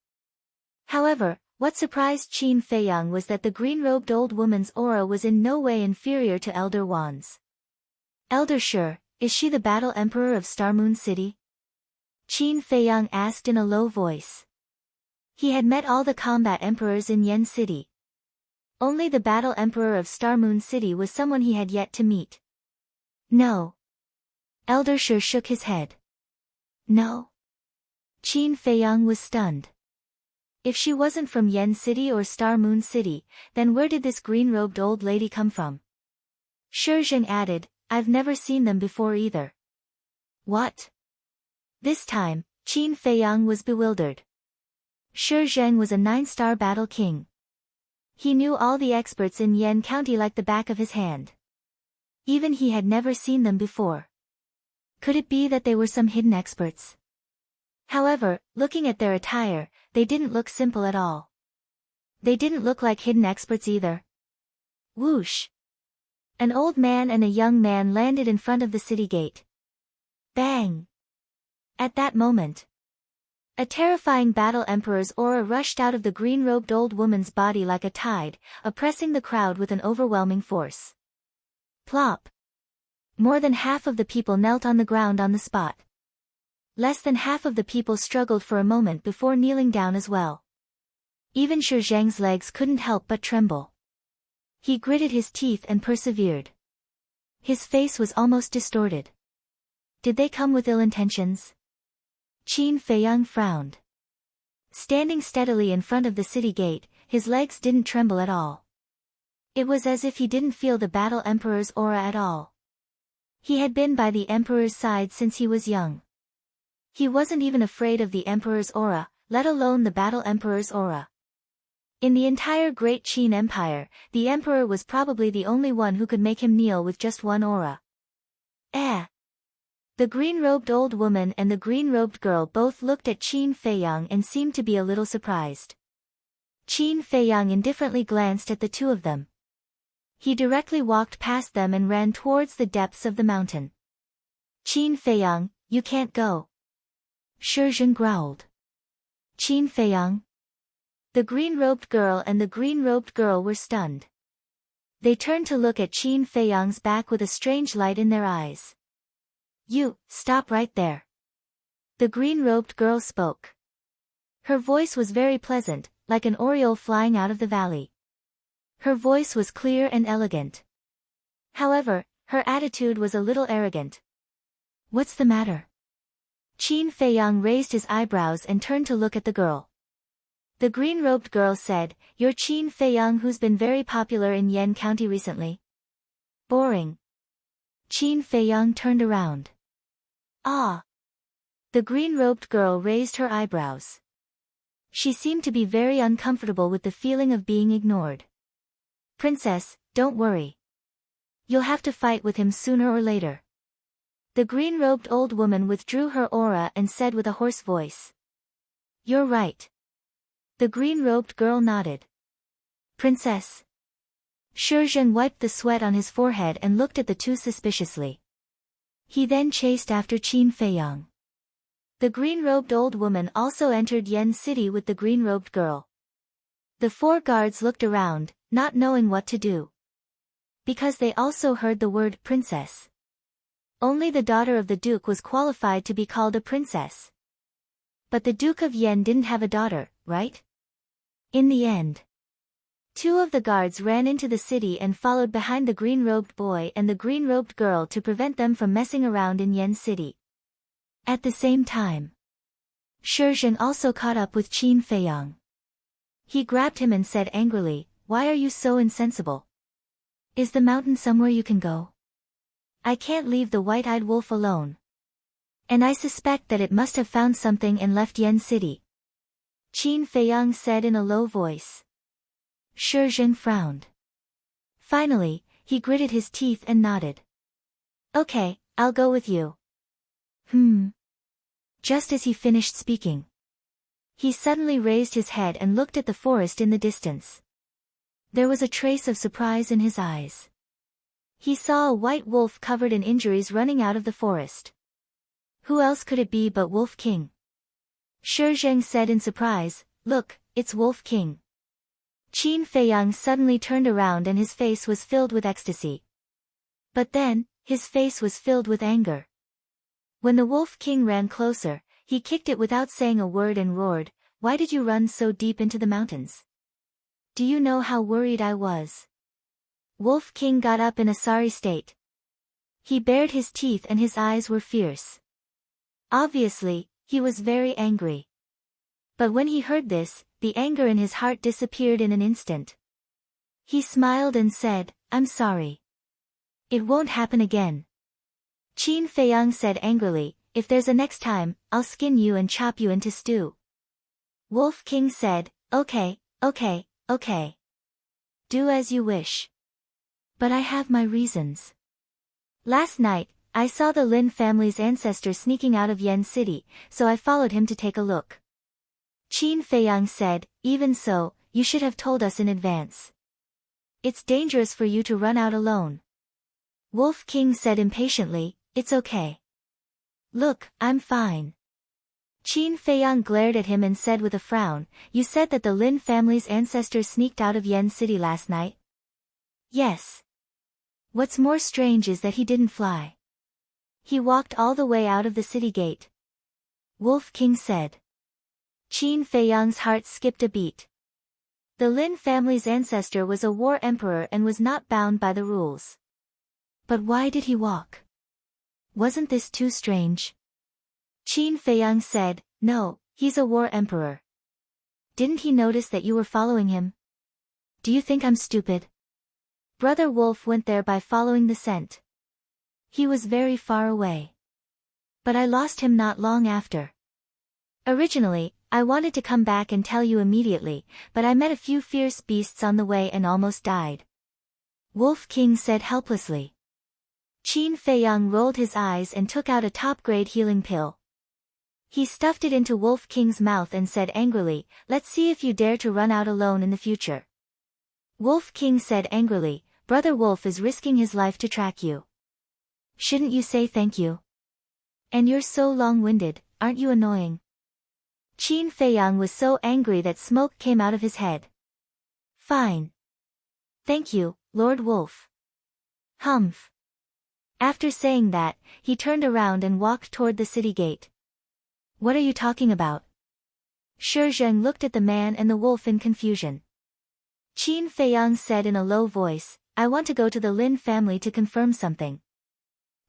However, what surprised Qin Feiyang was that the green-robed old woman's aura was in no way inferior to Elder Wan's. "Elder Shi, is she the battle emperor of Star Moon City?" Qin Feiyang asked in a low voice. He had met all the combat emperors in Yen City. Only the battle emperor of Star Moon City was someone he had yet to meet. "No." Elder Shi shook his head. "No?" Qin Feiyang was stunned. If she wasn't from Yen City or Star Moon City, then where did this green-robed old lady come from? Shi Zhen added, "I've never seen them before either." "What?" This time, Qin Feiyang was bewildered. Shi Zheng was a 9-star battle king. He knew all the experts in Yen County like the back of his hand. Even he had never seen them before. Could it be that they were some hidden experts? However, looking at their attire, they didn't look simple at all. They didn't look like hidden experts either. Whoosh! An old man and a young man landed in front of the city gate. Bang! At that moment, a terrifying battle emperor's aura rushed out of the green-robed old woman's body like a tide, oppressing the crowd with an overwhelming force. Plop! More than half of the people knelt on the ground on the spot. Less than half of the people struggled for a moment before kneeling down as well. Even Shi Zheng's legs couldn't help but tremble. He gritted his teeth and persevered. His face was almost distorted. Did they come with ill intentions? Qin Feiyang frowned. Standing steadily in front of the city gate, his legs didn't tremble at all. It was as if he didn't feel the battle emperor's aura at all. He had been by the emperor's side since he was young. He wasn't even afraid of the emperor's aura, let alone the battle emperor's aura. In the entire Great Qin Empire, the emperor was probably the only one who could make him kneel with just one aura. Eh! The green-robed old woman and the green-robed girl both looked at Qin Feiyang and seemed to be a little surprised. Qin Feiyang indifferently glanced at the two of them. He directly walked past them and ran towards the depths of the mountain. Qin Feiyang, you can't go. Shi Zheng growled. Qin Feiyang? The green-robed girl and the green-robed girl were stunned. They turned to look at Qin Feiyang's back with a strange light in their eyes. You, stop right there. The green-robed girl spoke. Her voice was very pleasant, like an oriole flying out of the valley. Her voice was clear and elegant. However, her attitude was a little arrogant. What's the matter? Qin Feiyang raised his eyebrows and turned to look at the girl. The green-robed girl said, You're Qin Feiyang who's been very popular in Yan County recently. Boring. Qin Feiyang turned around. Ah! The green-robed girl raised her eyebrows. She seemed to be very uncomfortable with the feeling of being ignored. Princess, don't worry. You'll have to fight with him sooner or later. The green-robed old woman withdrew her aura and said with a hoarse voice. You're right. The green-robed girl nodded. Princess. Shi Zheng wiped the sweat on his forehead and looked at the two suspiciously. He then chased after Qin Feiyang. The green-robed old woman also entered Yan City with the green-robed girl. The four guards looked around, not knowing what to do. Because they also heard the word princess. Only the daughter of the duke was qualified to be called a princess. But the Duke of Yan didn't have a daughter, right? In the end, two of the guards ran into the city and followed behind the green-robed boy and the green-robed girl to prevent them from messing around in Yan City. At the same time, Shi Zheng also caught up with Qin Feiyang. He grabbed him and said angrily, Why are you so insensible? Is the mountain somewhere you can go? I can't leave the white-eyed wolf alone. And I suspect that it must have found something and left Yan City. Qin Feiyang said in a low voice. Shi Zheng frowned. Finally, he gritted his teeth and nodded. Okay, I'll go with you. Just as he finished speaking, he suddenly raised his head and looked at the forest in the distance. There was a trace of surprise in his eyes. He saw a white wolf covered in injuries running out of the forest. Who else could it be but Wolf King? Shi Zheng said in surprise, Look, it's Wolf King. Qin Feiyang suddenly turned around and his face was filled with ecstasy. But then, his face was filled with anger. When the Wolf King ran closer, he kicked it without saying a word and roared, Why did you run so deep into the mountains? Do you know how worried I was? Wolf King got up in a sorry state. He bared his teeth and his eyes were fierce. Obviously, he was very angry. But when he heard this, the anger in his heart disappeared in an instant. He smiled and said, I'm sorry. It won't happen again. Qin Feiyang said angrily, If there's a next time, I'll skin you and chop you into stew. Wolf King said, Okay. Do as you wish. But I have my reasons. Last night, I saw the Lin family's ancestor sneaking out of Yen City, so I followed him to take a look. Qin Feiyang said, even so, you should have told us in advance. It's dangerous for you to run out alone. Wolf King said impatiently, it's okay. Look, I'm fine. Qin Feiyang glared at him and said with a frown, you said that the Lin family's ancestors sneaked out of Yen City last night? Yes. What's more strange is that he didn't fly. He walked all the way out of the city gate. Wolf King said. Qin Feiyang's heart skipped a beat. The Lin family's ancestor was a war emperor and was not bound by the rules. But why did he walk? Wasn't this too strange? Qin Feiyang said, no, he's a war emperor. Didn't he notice that you were following him? Do you think I'm stupid? Brother Wolf went there by following the scent. He was very far away. But I lost him not long after. Originally, I wanted to come back and tell you immediately, but I met a few fierce beasts on the way and almost died. Wolf King said helplessly. Qin Feiyang rolled his eyes and took out a top-grade healing pill. He stuffed it into Wolf King's mouth and said angrily, let's see if you dare to run out alone in the future. Wolf King said angrily, Brother Wolf is risking his life to track you. Shouldn't you say thank you? And you're so long-winded, aren't you annoying? Qin Feiyang was so angry that smoke came out of his head. Fine. Thank you, Lord Wolf. Humph. After saying that, he turned around and walked toward the city gate. What are you talking about? Shi Zheng looked at the man and the wolf in confusion. Qin Feiyang said in a low voice, I want to go to the Lin family to confirm something.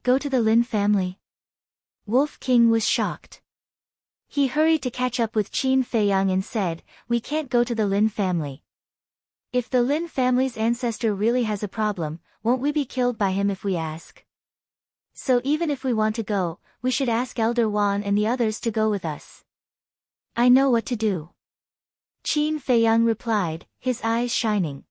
Go to the Lin family? Wolf King was shocked. He hurried to catch up with Qin Feiyang and said, we can't go to the Lin family. If the Lin family's ancestor really has a problem, won't we be killed by him if we ask? So even if we want to go, we should ask Elder Wan and the others to go with us. I know what to do. Qin Feiyang replied, his eyes shining.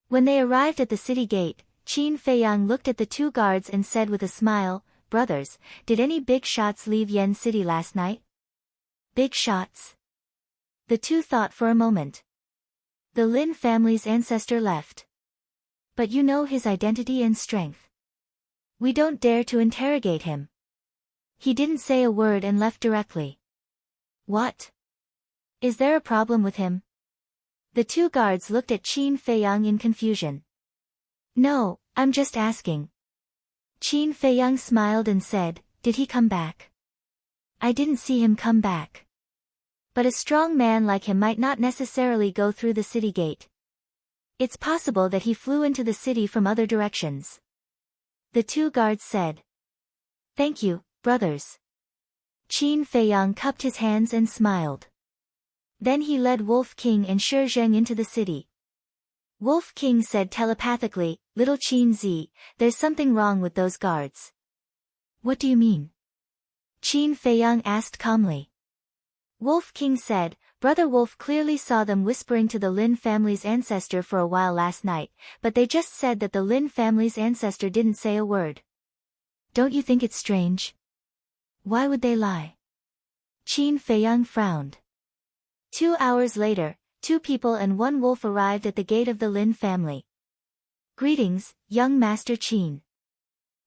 When they arrived at the city gate, Qin Feiyang looked at the two guards and said with a smile, brothers, did any big shots leave Yen City last night? Big shots? The two thought for a moment. The Lin family's ancestor left. But you know his identity and strength. We don't dare to interrogate him. He didn't say a word and left directly. What? Is there a problem with him? The two guards looked at Qin Feiyang in confusion. No, I'm just asking. Qin Feiyang smiled and said, did he come back? I didn't see him come back. But a strong man like him might not necessarily go through the city gate. It's possible that he flew into the city from other directions. The two guards said. Thank you, brothers. Qin Feiyang cupped his hands and smiled. Then he led Wolf King and Shi Zheng into the city. Wolf King said telepathically, Little Qin Zi, there's something wrong with those guards. What do you mean? Qin Feiyang asked calmly. Wolf King said, Brother Wolf clearly saw them whispering to the Lin family's ancestor for a while last night, but they just said that the Lin family's ancestor didn't say a word. Don't you think it's strange? Why would they lie? Qin Feiyang frowned. 2 hours later, 2 people and 1 wolf arrived at the gate of the Lin family. Greetings, young Master Qin.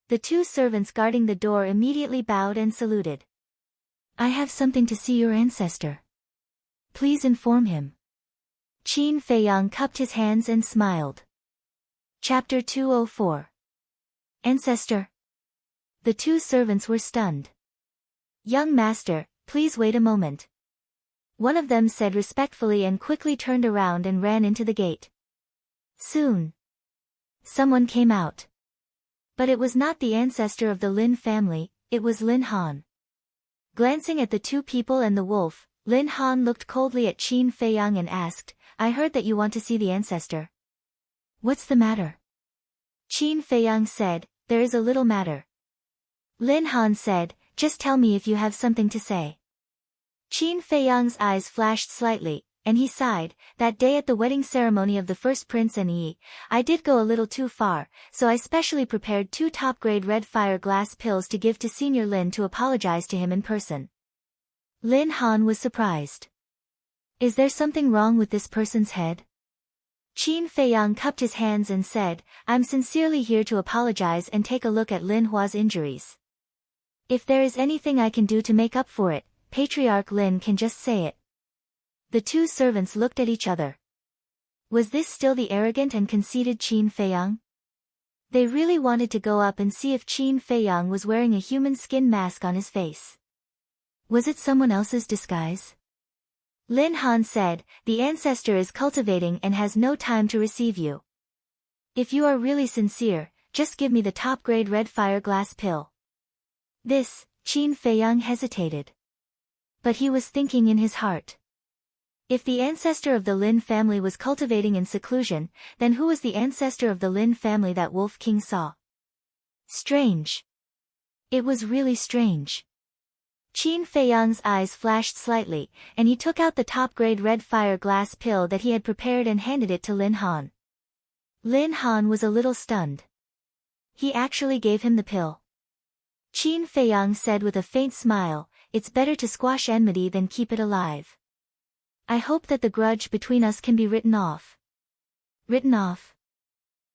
The 2 servants guarding the door immediately bowed and saluted. I have something to see your ancestor. Please inform him. Qin Feiyang cupped his hands and smiled. Chapter 204. Ancestor. The 2 servants were stunned. Young master, please wait a moment. One of them said respectfully and quickly turned around and ran into the gate. Soon, someone came out. But it was not the ancestor of the Lin family, it was Lin Han. Glancing at the 2 people and the wolf, Lin Han looked coldly at Qin Feiyang and asked, I heard that you want to see the ancestor. What's the matter? Qin Feiyang said, there is a little matter. Lin Han said, just tell me if you have something to say. Qin Feiyang's eyes flashed slightly, and he sighed. That day at the wedding ceremony of the first prince and I did go a little too far, so I specially prepared 2 top-grade red fire glass pills to give to Senior Lin to apologize to him in person. Lin Han was surprised. Is there something wrong with this person's head? Qin Feiyang cupped his hands and said, I'm sincerely here to apologize and take a look at Lin Hua's injuries. If there is anything I can do to make up for it, Patriarch Lin can just say it. The 2 servants looked at each other. Was this still the arrogant and conceited Qin Feiyang? They really wanted to go up and see if Qin Feiyang was wearing a human skin mask on his face. Was it someone else's disguise? Lin Han said, the ancestor is cultivating and has no time to receive you. If you are really sincere, just give me the top-grade red fire glass pill. This, Qin Feiyang hesitated. But he was thinking in his heart. If the ancestor of the Lin family was cultivating in seclusion, then who was the ancestor of the Lin family that Wolf King saw? Strange. It was really strange. Qin Feiyang's eyes flashed slightly, and he took out the top-grade red fire glass pill that he had prepared and handed it to Lin Han. Lin Han was a little stunned. He actually gave him the pill. Qin Feiyang said with a faint smile, it's better to squash enmity than keep it alive. I hope that the grudge between us can be written off. Written off?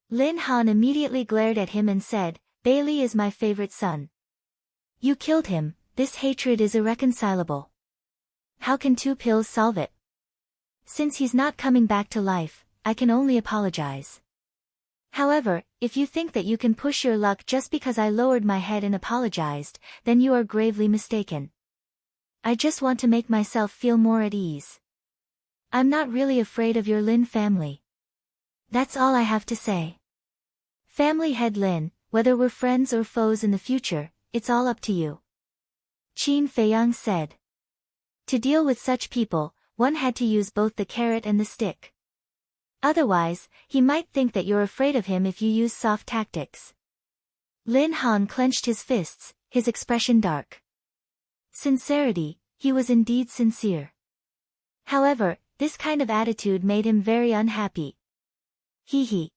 Lin Han immediately glared at him and said, Bailey is my favorite son. You killed him, this hatred is irreconcilable. How can 2 pills solve it? Since he's not coming back to life, I can only apologize. However, if you think that you can push your luck just because I lowered my head and apologized, then you are gravely mistaken. I just want to make myself feel more at ease. I'm not really afraid of your Lin family. That's all I have to say. Family head Lin, whether we're friends or foes in the future, it's all up to you. Qin Feiyang said. To deal with such people, one had to use both the carrot and the stick. Otherwise, he might think that you're afraid of him if you use soft tactics. Lin Han clenched his fists, his expression dark. Sincerity, he was indeed sincere. However, this kind of attitude made him very unhappy. He.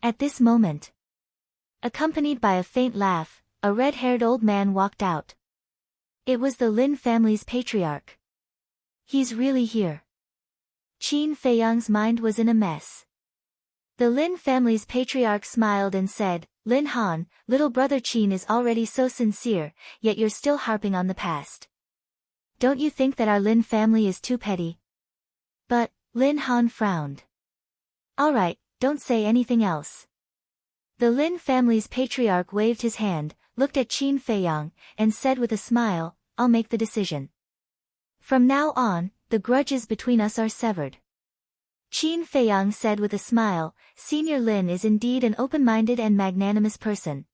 At this moment, accompanied by a faint laugh, a red-haired old man walked out. It was the Lin family's patriarch. He's really here. Qin Feiyang's mind was in a mess. The Lin family's patriarch smiled and said, Lin Han, little brother Qin is already so sincere, yet you're still harping on the past. Don't you think that our Lin family is too petty? But, Lin Han frowned. Alright, don't say anything else. The Lin family's patriarch waved his hand, looked at Qin Feiyang, and said with a smile, I'll make the decision. From now on, the grudges between us are severed. Qin Feiyang said with a smile, Senior Lin is indeed an open-minded and magnanimous person.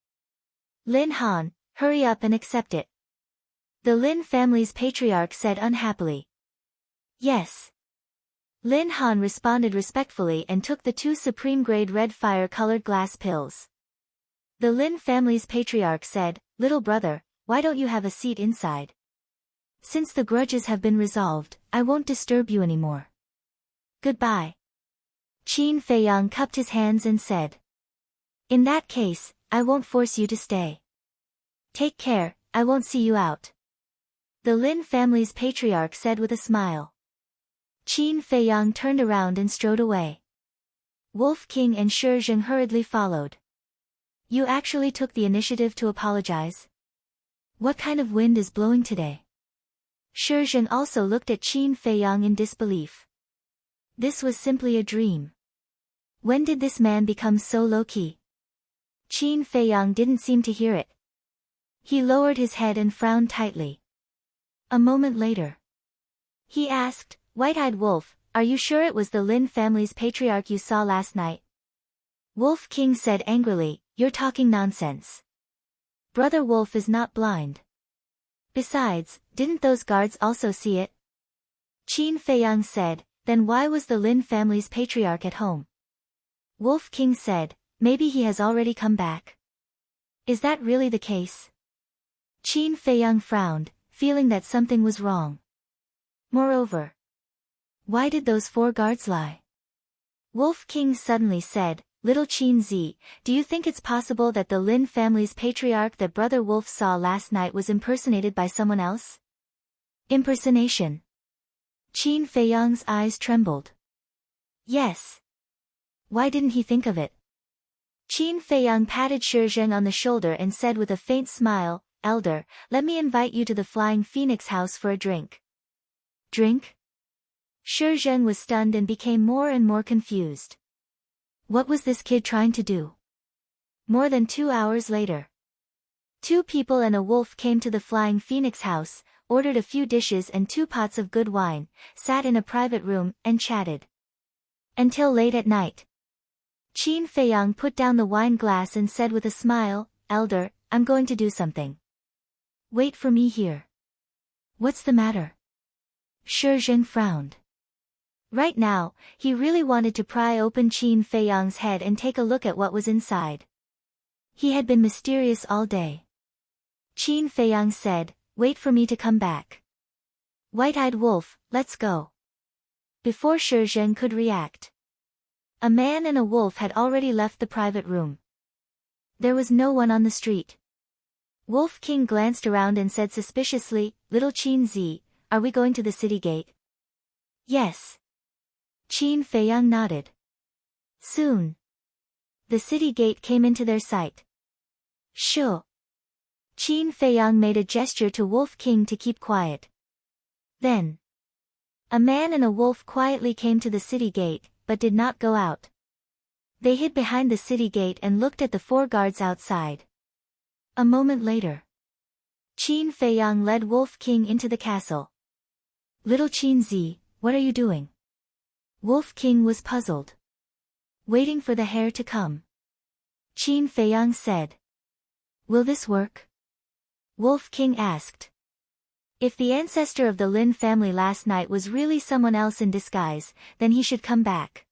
Lin Han, hurry up and accept it. The Lin family's patriarch said unhappily. Yes. Lin Han responded respectfully and took the 2 supreme-grade red fire-colored glass pills. The Lin family's patriarch said, Little brother, why don't you have a seat inside? Since the grudges have been resolved, I won't disturb you anymore. Goodbye. Qin Feiyang cupped his hands and said. In that case, I won't force you to stay. Take care, I won't see you out. The Lin family's patriarch said with a smile. Qin Feiyang turned around and strode away. Wolf King and Shi Zheng hurriedly followed. You actually took the initiative to apologize? What kind of wind is blowing today? Shi Zheng also looked at Qin Feiyang in disbelief. This was simply a dream. When did this man become so low-key? Qin Feiyang didn't seem to hear it. He lowered his head and frowned tightly. A moment later, he asked, White-eyed Wolf, are you sure it was the Lin family's patriarch you saw last night? Wolf King said angrily, You're talking nonsense. Brother Wolf is not blind. Besides, didn't those guards also see it? Qin Feiyang said, Then why was the Lin family's patriarch at home? Wolf King said, Maybe he has already come back. Is that really the case? Qin Feiyang frowned, feeling that something was wrong. Moreover, Why did those 4 guards lie? Wolf King suddenly said, Little Qin Zi, do you think it's possible that the Lin family's patriarch that Brother Wolf saw last night was impersonated by someone else? Impersonation. Qin Feiyang's eyes trembled. Yes. Why didn't he think of it? Qin Feiyang patted Shi Zheng on the shoulder and said with a faint smile, Elder, let me invite you to the Flying Phoenix house for a drink. Drink? Shi Zheng was stunned and became more and more confused. What was this kid trying to do? More than 2 hours later, 2 people and a wolf came to the Flying Phoenix house, ordered a few dishes and 2 pots of good wine, sat in a private room, and chatted. Until late at night. Qin Feiyang put down the wine glass and said with a smile, Elder, I'm going to do something. Wait for me here. What's the matter? Shi Zheng frowned. Right now, he really wanted to pry open Qin Feiyang's head and take a look at what was inside. He had been mysterious all day. Qin Feiyang said, Wait for me to come back. White-eyed wolf, let's go. Before Shi Zheng could react, a man and a wolf had already left the private room. There was no one on the street. Wolf King glanced around and said suspiciously, Little Qin Zi, are we going to the city gate? Yes. Qin Feiyang nodded. Soon. The city gate came into their sight. Shoo. Qin Feiyang made a gesture to Wolf King to keep quiet. Then, a man and a wolf quietly came to the city gate, but did not go out. They hid behind the city gate and looked at the 4 guards outside. A moment later, Qin Feiyang led Wolf King into the castle. Little Qin Zi, what are you doing? Wolf King was puzzled. Waiting for the hare to come. Qin Feiyang said. Will this work? Wolf King asked. If the ancestor of the Lin family last night was really someone else in disguise, then he should come back.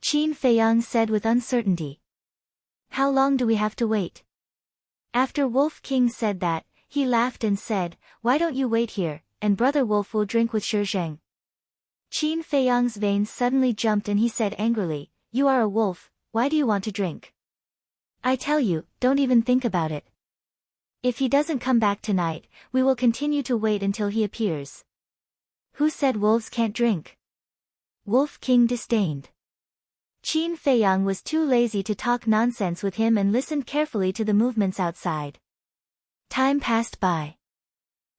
Qin Feiyang said with uncertainty. How long do we have to wait? After Wolf King said that, he laughed and said, Why don't you wait here, and Brother Wolf will drink with Shi Zheng. Qin Feiyang's veins suddenly jumped and he said angrily, You are a wolf, why do you want to drink? I tell you, don't even think about it. If he doesn't come back tonight, we will continue to wait until he appears. Who said wolves can't drink? Wolf King disdained. Qin Feiyang was too lazy to talk nonsense with him and listened carefully to the movements outside. Time passed by.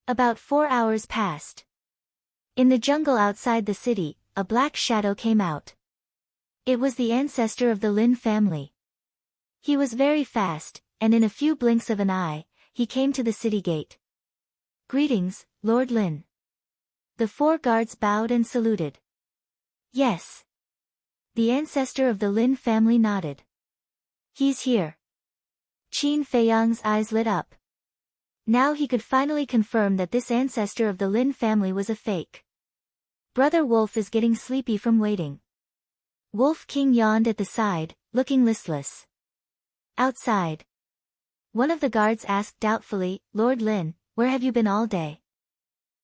About 4 hours passed. In the jungle outside the city, a black shadow came out. It was the ancestor of the Lin family. He was very fast, and in a few blinks of an eye, he came to the city gate. Greetings, Lord Lin. The 4 guards bowed and saluted. Yes. The ancestor of the Lin family nodded. He's here. Qin Feiyang's eyes lit up. Now he could finally confirm that this ancestor of the Lin family was a fake. Brother Wolf is getting sleepy from waiting. Wolf King yawned at the side, looking listless. Outside, one of the guards asked doubtfully, Lord Lin, where have you been all day?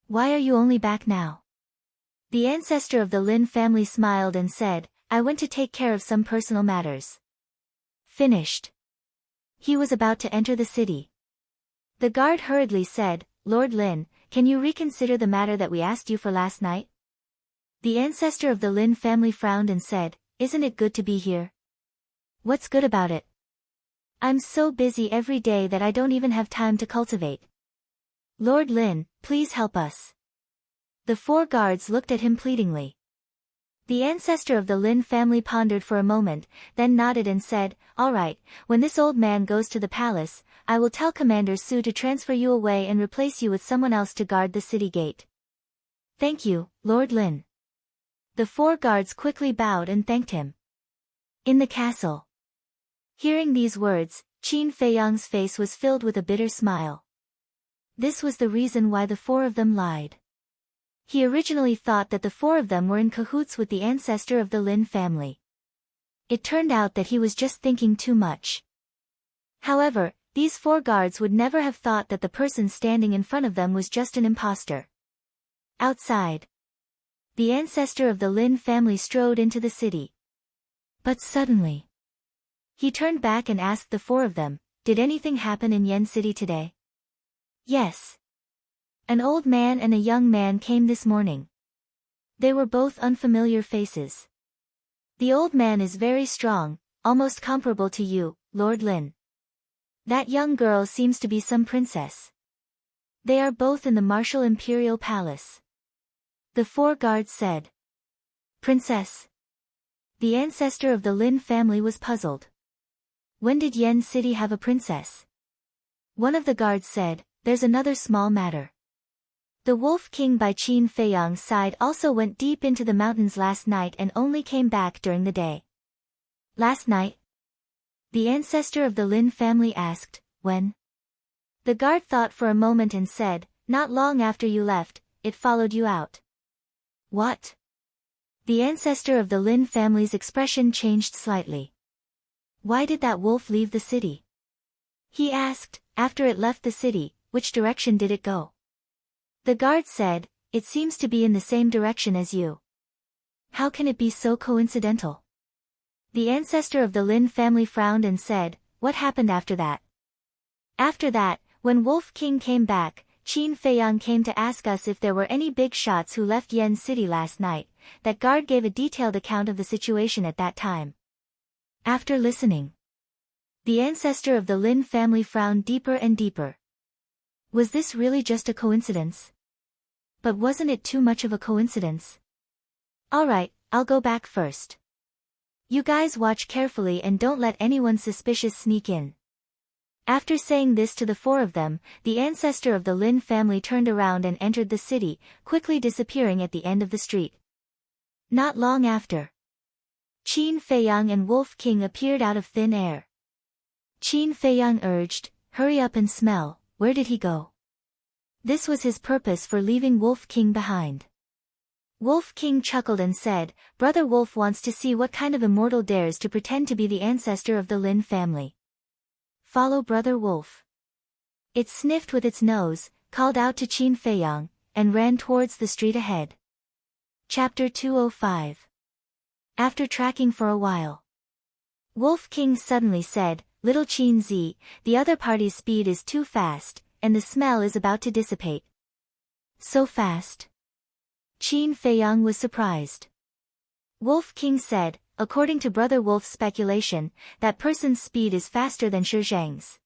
Why are you only back now? The ancestor of the Lin family smiled and said, I went to take care of some personal matters. Finished. He was about to enter the city. The guard hurriedly said, Lord Lin, can you reconsider the matter that we asked you for last night? The ancestor of the Lin family frowned and said, Isn't it good to be here? What's good about it? I'm so busy every day that I don't even have time to cultivate. Lord Lin, please help us. The 4 guards looked at him pleadingly. The ancestor of the Lin family pondered for a moment, then nodded and said, All right, when this old man goes to the palace, I will tell Commander Su to transfer you away and replace you with someone else to guard the city gate. Thank you, Lord Lin. The 4 guards quickly bowed and thanked him. In the castle. Hearing these words, Qin Feiyang's face was filled with a bitter smile. This was the reason why the 4 of them lied. He originally thought that the 4 of them were in cahoots with the ancestor of the Lin family. It turned out that he was just thinking too much. However, these 4 guards would never have thought that the person standing in front of them was just an imposter. Outside. The ancestor of the Lin family strode into the city. But suddenly, he turned back and asked the four of them, "Did anything happen in Yen City today?" "Yes. An old man and a young man came this morning." They were both unfamiliar faces. "The old man is very strong, almost comparable to you, Lord Lin. That young girl seems to be some princess. They are both in the martial imperial palace." The four guards said. "Princess?" The ancestor of the Lin family was puzzled. "When did Yen City have a princess?" One of the guards said, "There's another small matter. The Wolf King by Qin Feiyang's side also went deep into the mountains last night and only came back during the day." "Last night?" The ancestor of the Lin family asked. "When?" The guard thought for a moment and said, "Not long after you left, it followed you out." "What?" The ancestor of the Lin family's expression changed slightly. "Why did that wolf leave the city?" he asked. "After it left the city, which direction did it go?" The guard said, "It seems to be in the same direction as you." "How can it be so coincidental?" The ancestor of the Lin family frowned and said, "What happened after that?" "After that, when Wolf King came back, Qin Feiyang came to ask us if there were any big shots who left Yen City last night." That guard gave a detailed account of the situation at that time. After listening, the ancestor of the Lin family frowned deeper and deeper. Was this really just a coincidence? But wasn't it too much of a coincidence? "Alright, I'll go back first. You guys watch carefully and don't let anyone suspicious sneak in." After saying this to the four of them, the ancestor of the Lin family turned around and entered the city, quickly disappearing at the end of the street. Not long after, Qin Feiyang and Wolf King appeared out of thin air. Qin Feiyang urged, "Hurry up and smell, where did he go?" This was his purpose for leaving Wolf King behind. Wolf King chuckled and said, "Brother Wolf wants to see what kind of immortal dares to pretend to be the ancestor of the Lin family. Follow Brother Wolf." It sniffed with its nose, called out to Qin Feiyang, and ran towards the street ahead. Chapter 205. After tracking for a while, Wolf King suddenly said, "Little Qin Zi, the other party's speed is too fast, and the smell is about to dissipate." "So fast?" Qin Feiyang was surprised. Wolf King said, "According to Brother Wolf's speculation, that person's speed is faster than Shi Zhang's."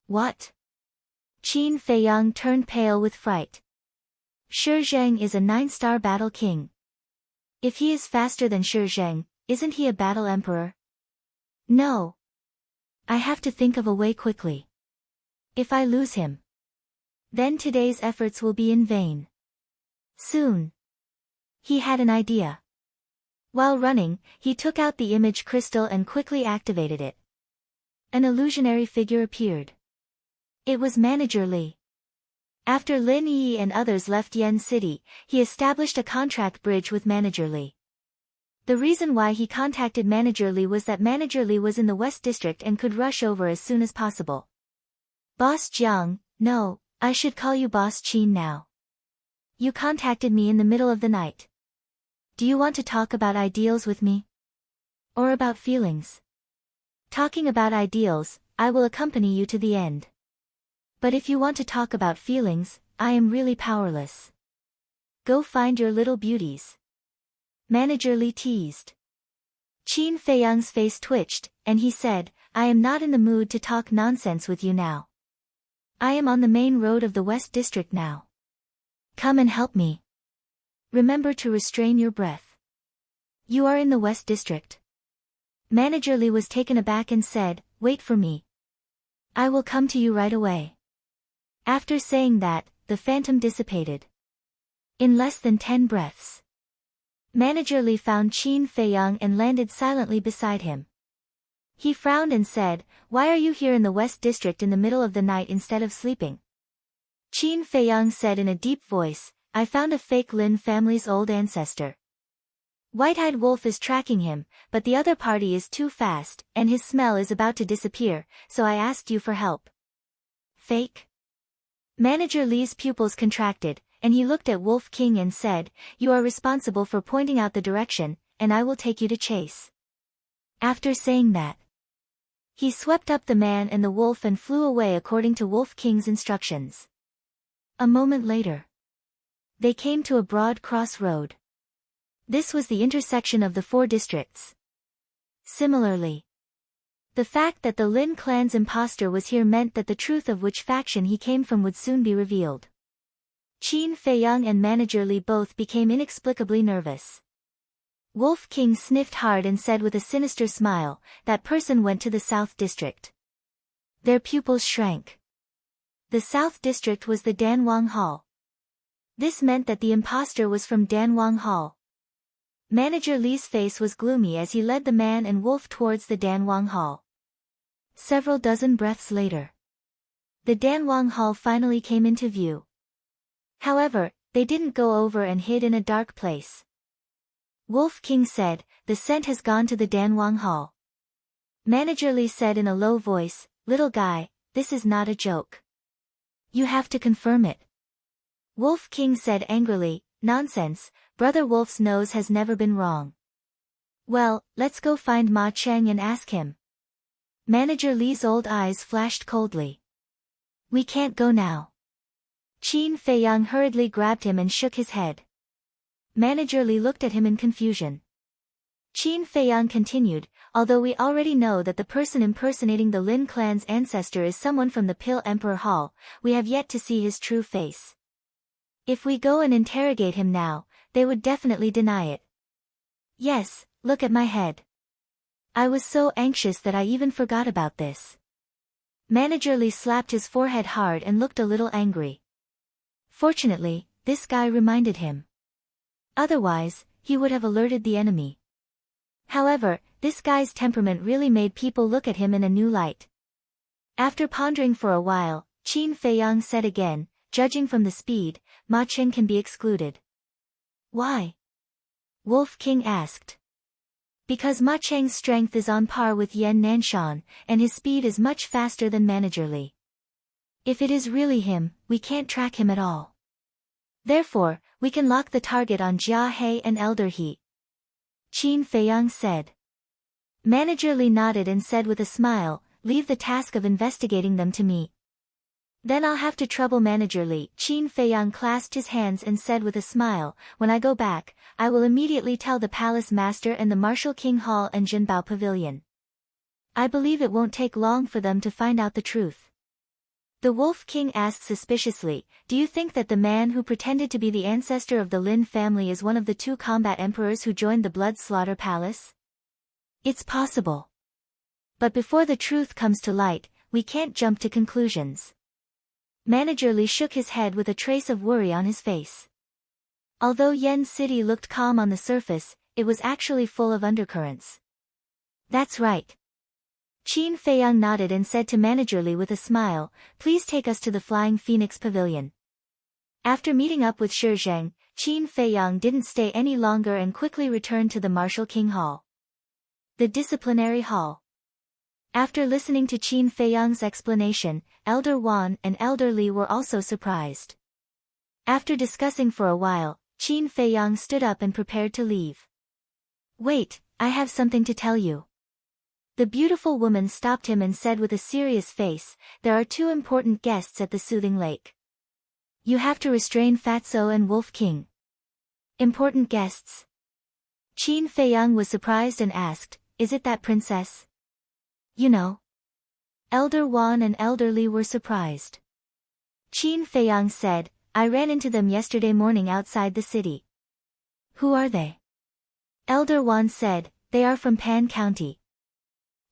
"What?" Qin Feiyang turned pale with fright. "Shi Zhang is a 9-star battle king. If he is faster than Shi Zhang, isn't he a battle emperor?" "No. I have to think of a way quickly. If I lose him, then today's efforts will be in vain." Soon, he had an idea. While running, he took out the image crystal and quickly activated it. An illusionary figure appeared. It was Manager Li. After Lin Yi and others left Yen City, he established a contract bridge with Manager Li. The reason why he contacted Manager Li was that Manager Li was in the West District and could rush over as soon as possible. "Boss Jiang, no, I should call you Boss Qin now. You contacted me in the middle of the night. Do you want to talk about ideals with me? Or about feelings?" "Talking about ideals, I will accompany you to the end. But if you want to talk about feelings, I am really powerless. Go find your little beauties." Manager Li teased. Qin Feiyang's face twitched, and he said, "I am not in the mood to talk nonsense with you now. I am on the main road of the West District now. Come and help me. Remember to restrain your breath." "You are in the West District?" Manager Li was taken aback and said, "Wait for me. I will come to you right away." After saying that, the phantom dissipated. In less than 10 breaths, Manager Li found Qin Feiyang and landed silently beside him. He frowned and said, "Why are you here in the West District in the middle of the night instead of sleeping?" Qin Feiyang said in a deep voice, "I found a fake Lin family's old ancestor. White-eyed Wolf is tracking him, but the other party is too fast, and his smell is about to disappear, so I asked you for help." "Fake?" Manager Li's pupils contracted, and he looked at Wolf King and said, "You are responsible for pointing out the direction, and I will take you to chase." After saying that, he swept up the man and the wolf and flew away according to Wolf King's instructions. A moment later, they came to a broad crossroad. This was the intersection of the 4 districts. Similarly, the fact that the Lin clan's impostor was here meant that the truth of which faction he came from would soon be revealed. Qin Feiyang and Manager Li both became inexplicably nervous. Wolf King sniffed hard and said with a sinister smile, "That person went to the South District." Their pupils shrank. The South District was the Danwang Hall. This meant that the impostor was from Danwang Hall. Manager Li's face was gloomy as he led the man and wolf towards the Danwang Hall. Several dozen breaths later, the Danwang Hall finally came into view. However, they didn't go over and hid in a dark place. Wolf King said, "The scent has gone to the Danwang Hall." Manager Li said in a low voice, "Little guy, this is not a joke. You have to confirm it." Wolf King said angrily, "Nonsense, Brother Wolf's nose has never been wrong." "Well, let's go find Ma Cheng and ask him." Manager Li's old eyes flashed coldly. "We can't go now." Qin Feiyang hurriedly grabbed him and shook his head. Manager Li looked at him in confusion. Qin Feiyang continued, "Although we already know that the person impersonating the Lin clan's ancestor is someone from the Pill Emperor Hall, we have yet to see his true face. If we go and interrogate him now, they would definitely deny it. Yes, look at my head. I was so anxious that I even forgot about this." Manager Li slapped his forehead hard and looked a little angry. Fortunately, this guy reminded him. Otherwise, he would have alerted the enemy. However, this guy's temperament really made people look at him in a new light. After pondering for a while, Qin Feiyang said again, "Judging from the speed, Ma Cheng can be excluded." "Why?" Wolf King asked. "Because Ma Cheng's strength is on par with Yan Nanshan, and his speed is much faster than Manager Li. If it is really him, we can't track him at all. Therefore, we can lock the target on Jia He and Elder He," Qin Feiyang said. Manager Li nodded and said with a smile, "Leave the task of investigating them to me." "Then I'll have to trouble Manager Li." Qin Feiyang clasped his hands and said with a smile, "When I go back, I will immediately tell the Palace Master and the Martial King Hall and Jinbao Pavilion. I believe it won't take long for them to find out the truth." The Wolf King asked suspiciously, "Do you think that the man who pretended to be the ancestor of the Lin family is one of the 2 combat emperors who joined the Blood Slaughter Palace?" "It's possible. But before the truth comes to light, we can't jump to conclusions." Manager Li shook his head with a trace of worry on his face. Although Yen City looked calm on the surface, it was actually full of undercurrents. "That's right." Qin Feiyang nodded and said to Manager Li with a smile, "Please take us to the Flying Phoenix Pavilion." After meeting up with Shi Zheng, Qin Feiyang didn't stay any longer and quickly returned to the Martial King Hall. The Disciplinary Hall. After listening to Qin Feiyang's explanation, Elder Wan and Elder Li were also surprised. After discussing for a while, Qin Feiyang stood up and prepared to leave. "Wait, I have something to tell you." The beautiful woman stopped him and said with a serious face, "There are 2 important guests at the Soothing Lake. You have to restrain Fatso and Wolf King." "Important guests?" Qin Feiyang was surprised and asked, "Is it that princess?" "You know." Elder Wan and Elder Li were surprised. Qin Feiyang said, "I ran into them yesterday morning outside the city." "Who are they?" Elder Wan said, "They are from Pan County.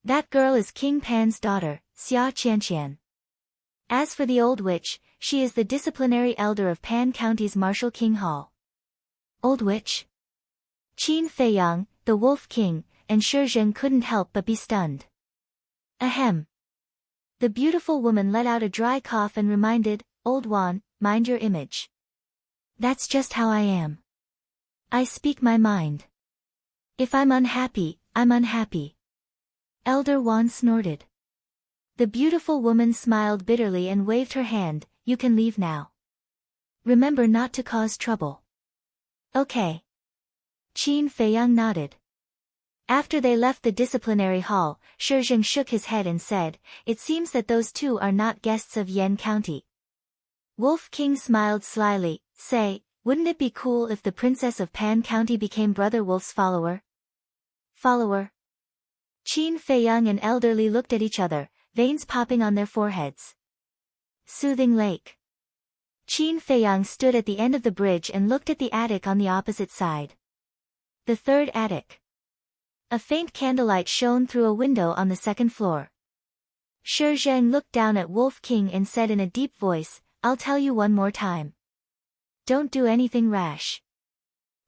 That girl is King Pan's daughter, Xia Qianqian. As for the old witch, she is the disciplinary elder of Pan County's Martial King Hall." "Old witch?" Qin Feiyang, the Wolf King, and Shi Zheng couldn't help but be stunned. Ahem. The beautiful woman let out a dry cough and reminded, "Old Wan, mind your image. That's just how I am. I speak my mind. If I'm unhappy, I'm unhappy." Elder Wan snorted. The beautiful woman smiled bitterly and waved her hand, "You can leave now." Remember not to cause trouble. Okay. Qin Feiyang nodded. After they left the disciplinary hall, Shi Zheng shook his head and said, "It seems that those two are not guests of Yan County." Wolf King smiled slyly, say, "Wouldn't it be cool if the princess of Pan County became Brother Wolf's follower?" Follower? Qin Feiyang and Elderly looked at each other, veins popping on their foreheads. Soothing Lake. Qin Feiyang stood at the end of the bridge and looked at the attic on the opposite side. The third attic. A faint candlelight shone through a window on the second floor. Shi Zheng looked down at Wolf King and said in a deep voice, "I'll tell you one more time. Don't do anything rash."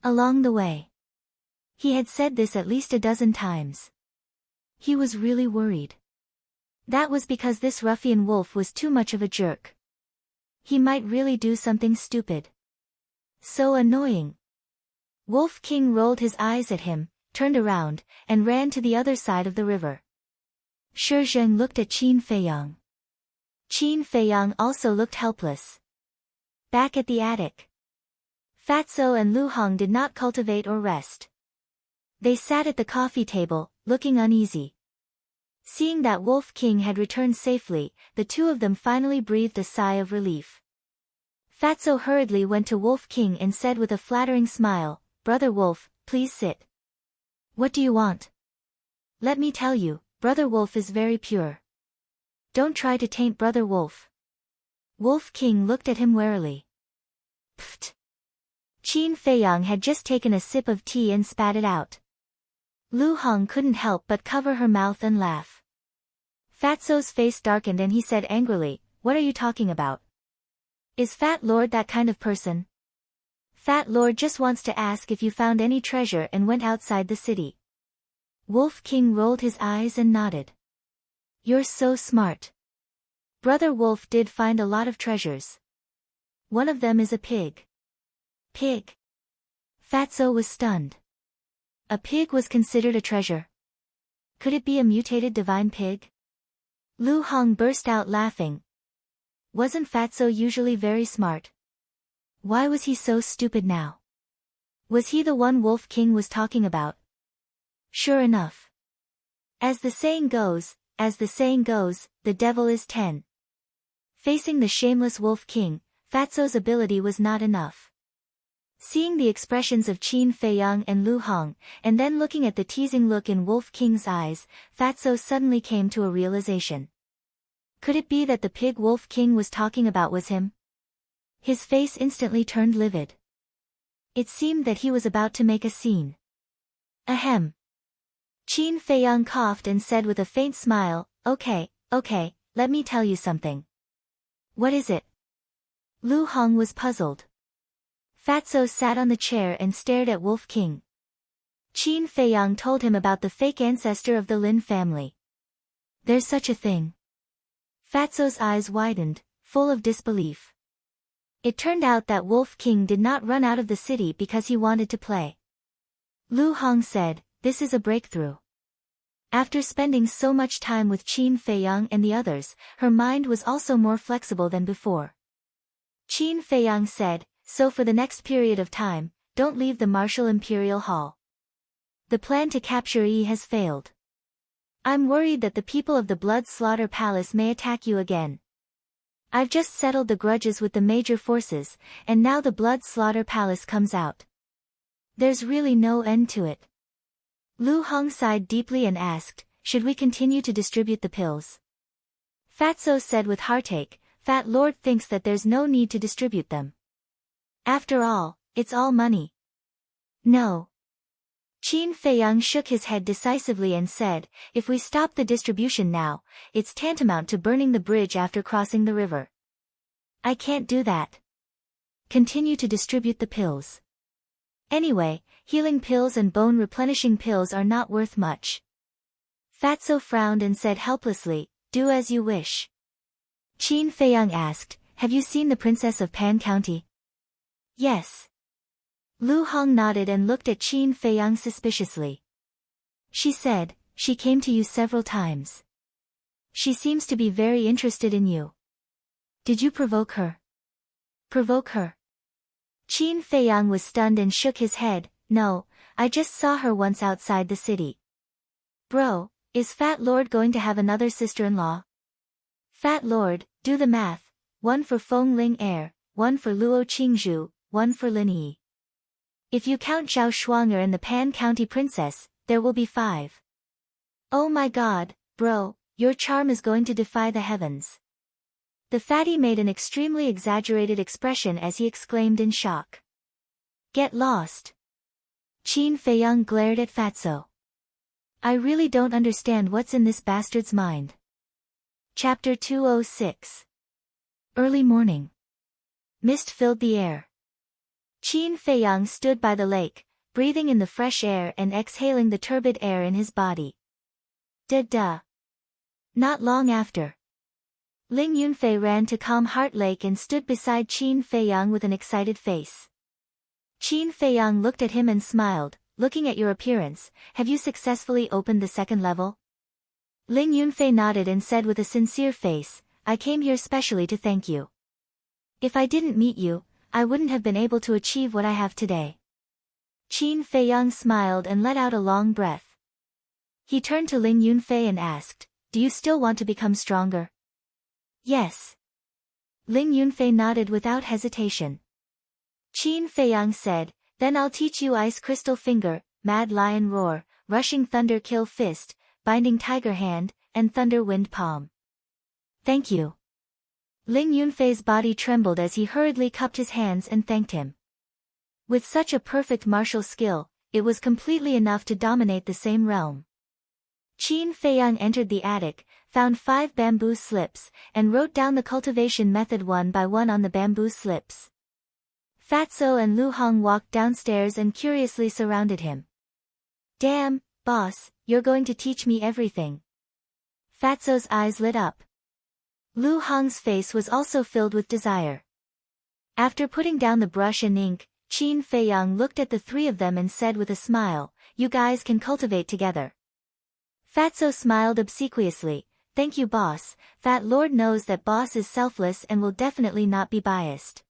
Along the way. He had said this at least a dozen times. He was really worried. That was because this ruffian wolf was too much of a jerk. He might really do something stupid. So annoying. Wolf King rolled his eyes at him, turned around, and ran to the other side of the river. Shi Zheng looked at Qin Feiyang. Qin Feiyang also looked helpless. Back at the attic. Fatso and Lu Hong did not cultivate or rest. They sat at the coffee table, looking uneasy. Seeing that Wolf King had returned safely, the two of them finally breathed a sigh of relief. Fatso hurriedly went to Wolf King and said with a flattering smile, "Brother Wolf, please sit." "What do you want?" "Let me tell you, Brother Wolf is very pure. Don't try to taint Brother Wolf." Wolf King looked at him warily. Pfft. Qin Feiyang had just taken a sip of tea and spat it out. Lu Hong couldn't help but cover her mouth and laugh. Fatso's face darkened and he said angrily, "What are you talking about? Is Fat Lord that kind of person? Fat Lord just wants to ask if you found any treasure and went outside the city." Wolf King rolled his eyes and nodded. "You're so smart. Brother Wolf did find a lot of treasures. One of them is a pig." Pig? Fatso was stunned. A pig was considered a treasure? Could it be a mutated divine pig? Lu Hong burst out laughing. Wasn't Fatso usually very smart? Why was he so stupid now? Was he the one Wolf King was talking about? Sure enough. As the saying goes, the devil is 10. Facing the shameless Wolf King, Fatso's ability was not enough. Seeing the expressions of Qin Feiyang and Lu Hong, and then looking at the teasing look in Wolf King's eyes, Fatso suddenly came to a realization. Could it be that the pig Wolf King was talking about was him? His face instantly turned livid. It seemed that he was about to make a scene. Ahem. Qin Feiyang coughed and said with a faint smile, okay, let me tell you something." "What is it?" Lu Hong was puzzled. Fatso sat on the chair and stared at Wolf King. Qin Feiyang told him about the fake ancestor of the Lin family. "There's such a thing?" Fatso's eyes widened, full of disbelief. It turned out that Wolf King did not run out of the city because he wanted to play. Lu Hong said, "This is a breakthrough." After spending so much time with Qin Feiyang and the others, her mind was also more flexible than before. Qin Feiyang said, "So for the next period of time, don't leave the Martial Imperial Hall. The plan to capture Yi has failed. I'm worried that the people of the Blood Slaughter Palace may attack you again. I've just settled the grudges with the major forces, and now the Blood Slaughter Palace comes out. There's really no end to it." Lu Hong sighed deeply and asked, "Should we continue to distribute the pills?" Fatso said with heartache, "Fat Lord thinks that there's no need to distribute them. After all, it's all money." "No." Qin Feiyang shook his head decisively and said, "If we stop the distribution now, it's tantamount to burning the bridge after crossing the river. I can't do that. Continue to distribute the pills. Anyway, healing pills and bone replenishing pills are not worth much." Fatso frowned and said helplessly, "Do as you wish." Qin Feiyang asked, "Have you seen the Princess of Pan County?" "Yes." Lu Hong nodded and looked at Qin Feiyang suspiciously. "She said, she came to you several times. She seems to be very interested in you. Did you provoke her?" "Provoke her?" Qin Feiyang was stunned and shook his head. No, I just saw her once outside the city. Bro, is Fat Lord going to have another sister-in-law? Fat Lord, do the math. 1 for Feng Ling heir, 1 for Luo Qingzhu, 1 for Lin Yi. If you count Zhao Shuang'er and the Pan County princess, there will be 5. Oh my god, bro, your charm is going to defy the heavens. The fatty made an extremely exaggerated expression as he exclaimed in shock. Get lost. Qin Feiyang glared at Fatso. I really don't understand what's in this bastard's mind. Chapter 206. Early morning. Mist filled the air. Qin Feiyang stood by the lake, breathing in the fresh air and exhaling the turbid air in his body. Duh. Not long after, Ling Yunfei ran to Calm Heart Lake and stood beside Qin Feiyang with an excited face. Qin Feiyang looked at him and smiled. Looking at your appearance, have you successfully opened the second level? Ling Yunfei nodded and said with a sincere face, I came here specially to thank you. If I didn't meet you, I wouldn't have been able to achieve what I have today. Qin Feiyang smiled and let out a long breath. He turned to Ling Yunfei and asked, do you still want to become stronger? Yes. Ling Yunfei nodded without hesitation. Qin Feiyang said, then I'll teach you Ice Crystal Finger, Mad Lion Roar, Rushing Thunder Kill Fist, Binding Tiger Hand, and Thunder Wind Palm. Thank you. Ling Yunfei's body trembled as he hurriedly cupped his hands and thanked him. With such a perfect martial skill, it was completely enough to dominate the same realm. Qin Feiyang entered the attic, found 5 bamboo slips, and wrote down the cultivation method one by one on the bamboo slips. Fatso and Lu Hong walked downstairs and curiously surrounded him. Damn, boss, you're going to teach me everything. Fatso's eyes lit up. Lu Hong's face was also filled with desire. After putting down the brush and ink, Qin Feiyang looked at the 3 of them and said with a smile, you guys can cultivate together. Fatso smiled obsequiously, thank you boss, Fat Lord knows that boss is selfless and will definitely not be biased.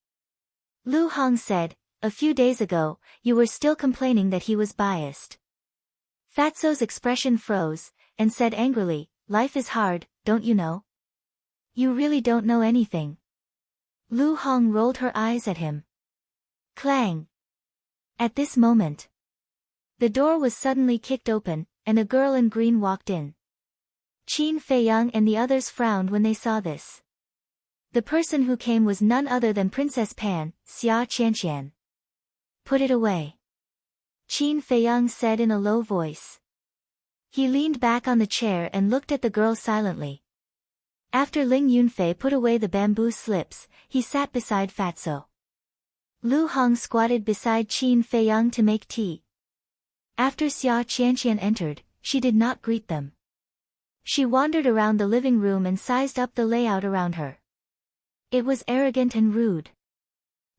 Lu Hong said, a few days ago, you were still complaining that he was biased. Fatso's expression froze, and said angrily, life is hard, don't you know? You really don't know anything. Lu Hong rolled her eyes at him. Clang! At this moment, the door was suddenly kicked open, and a girl in green walked in. Qin Feiyang and the others frowned when they saw this. The person who came was none other than Princess Pan, Xia Qianqian. Put it away. Qin Feiyang said in a low voice. He leaned back on the chair and looked at the girl silently. After Ling Yunfei put away the bamboo slips, he sat beside Fatso. Lu Hong squatted beside Qin Feiyang to make tea. After Xia Qianqian entered, she did not greet them. She wandered around the living room and sized up the layout around her. It was arrogant and rude.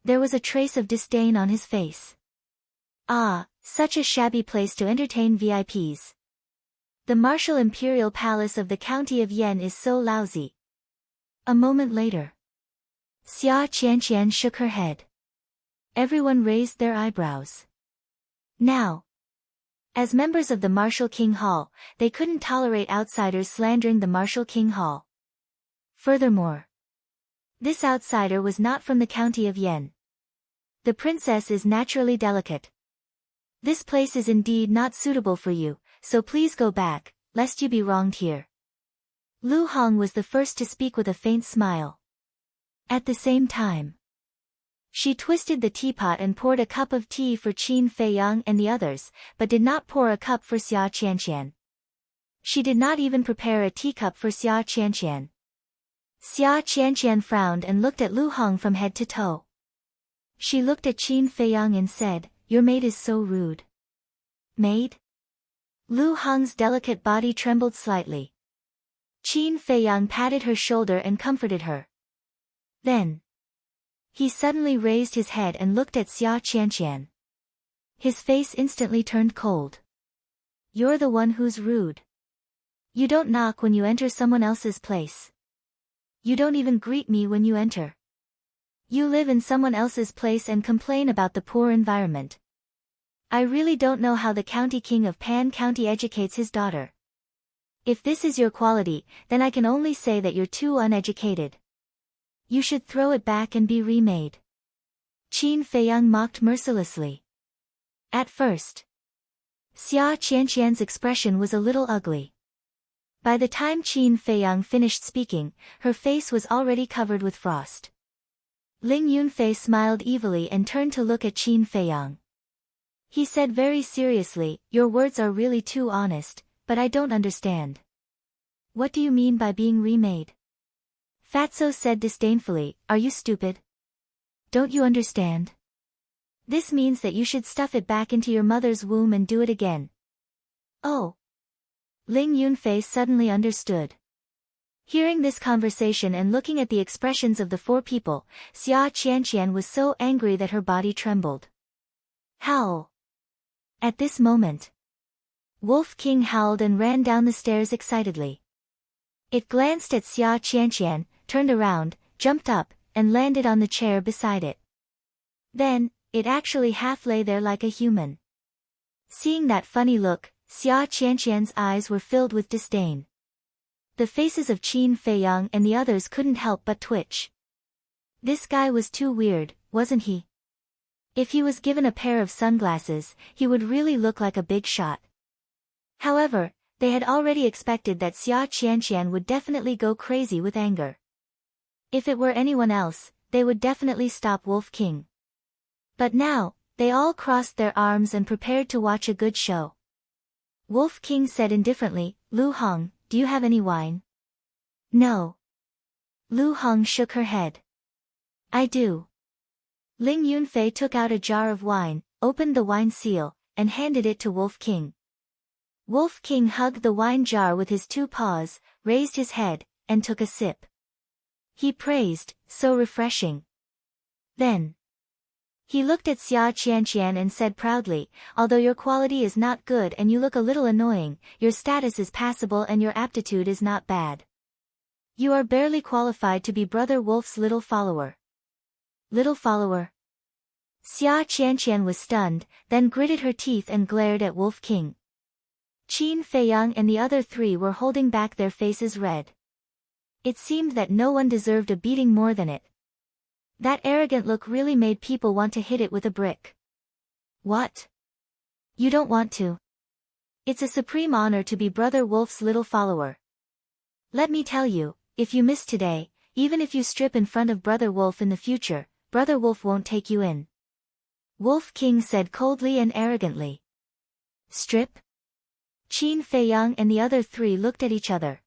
There was a trace of disdain on his face. Ah, such a shabby place to entertain VIPs. The martial imperial palace of the county of Yan is so lousy. A moment later, Xia Qianqian shook her head. Everyone raised their eyebrows. Now, as members of the Martial King Hall, they couldn't tolerate outsiders slandering the Martial King Hall. Furthermore, this outsider was not from the county of Yan. The princess is naturally delicate. This place is indeed not suitable for you, so please go back, lest you be wronged here. Lu Hong was the first to speak with a faint smile. At the same time, she twisted the teapot and poured a cup of tea for Qin Feiyang and the others, but did not pour a cup for Xia Qianqian. She did not even prepare a teacup for Xia Qianqian. Xia Qianqian frowned and looked at Lu Hong from head to toe. She looked at Qin Feiyang and said, your maid is so rude. Maid? Lu Hong's delicate body trembled slightly. Qin Feiyang patted her shoulder and comforted her. Then, he suddenly raised his head and looked at Xia Qianqian. His face instantly turned cold. You're the one who's rude. You don't knock when you enter someone else's place. You don't even greet me when you enter. You live in someone else's place and complain about the poor environment. I really don't know how the county king of Pan County educates his daughter. If this is your quality, then I can only say that you're too uneducated. You should throw it back and be remade. Qin Feiyang mocked mercilessly. At first, Xia Qianqian's expression was a little ugly. By the time Qin Feiyang finished speaking, her face was already covered with frost. Ling Yunfei smiled evilly and turned to look at Qin Feiyang. He said very seriously, "Your words are really too honest, but I don't understand. What do you mean by being remade?" Fatso said disdainfully, "Are you stupid? Don't you understand? This means that you should stuff it back into your mother's womb and do it again." Oh. Ling Yunfei suddenly understood. Hearing this conversation and looking at the expressions of the four people, Xia Qianqian was so angry that her body trembled. Howl! At this moment, Wolf King howled and ran down the stairs excitedly. It glanced at Xia Qianqian, turned around, jumped up, and landed on the chair beside it. Then, it actually half lay there like a human. Seeing that funny look, Xia Qianqian's eyes were filled with disdain. The faces of Qin Feiyang and the others couldn't help but twitch. This guy was too weird, wasn't he? If he was given a pair of sunglasses, he would really look like a big shot. However, they had already expected that Xia Qianqian would definitely go crazy with anger. If it were anyone else, they would definitely stop Wolf King. But now, they all crossed their arms and prepared to watch a good show. Wolf King said indifferently, "Lu Hong, do you have any wine?" "No." Lu Hong shook her head. "I do." Ling Yunfei took out a jar of wine, opened the wine seal, and handed it to Wolf King. Wolf King hugged the wine jar with his two paws, raised his head, and took a sip. He praised, "So refreshing." Then, he looked at Xia Qianqian and said proudly, "Although your quality is not good and you look a little annoying, your status is passable and your aptitude is not bad. You are barely qualified to be Brother Wolf's little follower." Little follower? Xia Qianqian was stunned, then gritted her teeth and glared at Wolf King. Qin Feiyang and the other three were holding back their faces red. It seemed that no one deserved a beating more than it. That arrogant look really made people want to hit it with a brick. What? You don't want to? It's a supreme honor to be Brother Wolf's little follower. Let me tell you, if you miss today, even if you strip in front of Brother Wolf in the future, Brother Wolf won't take you in. Wolf King said coldly and arrogantly. Strip? Qin Feiyang and the other three looked at each other.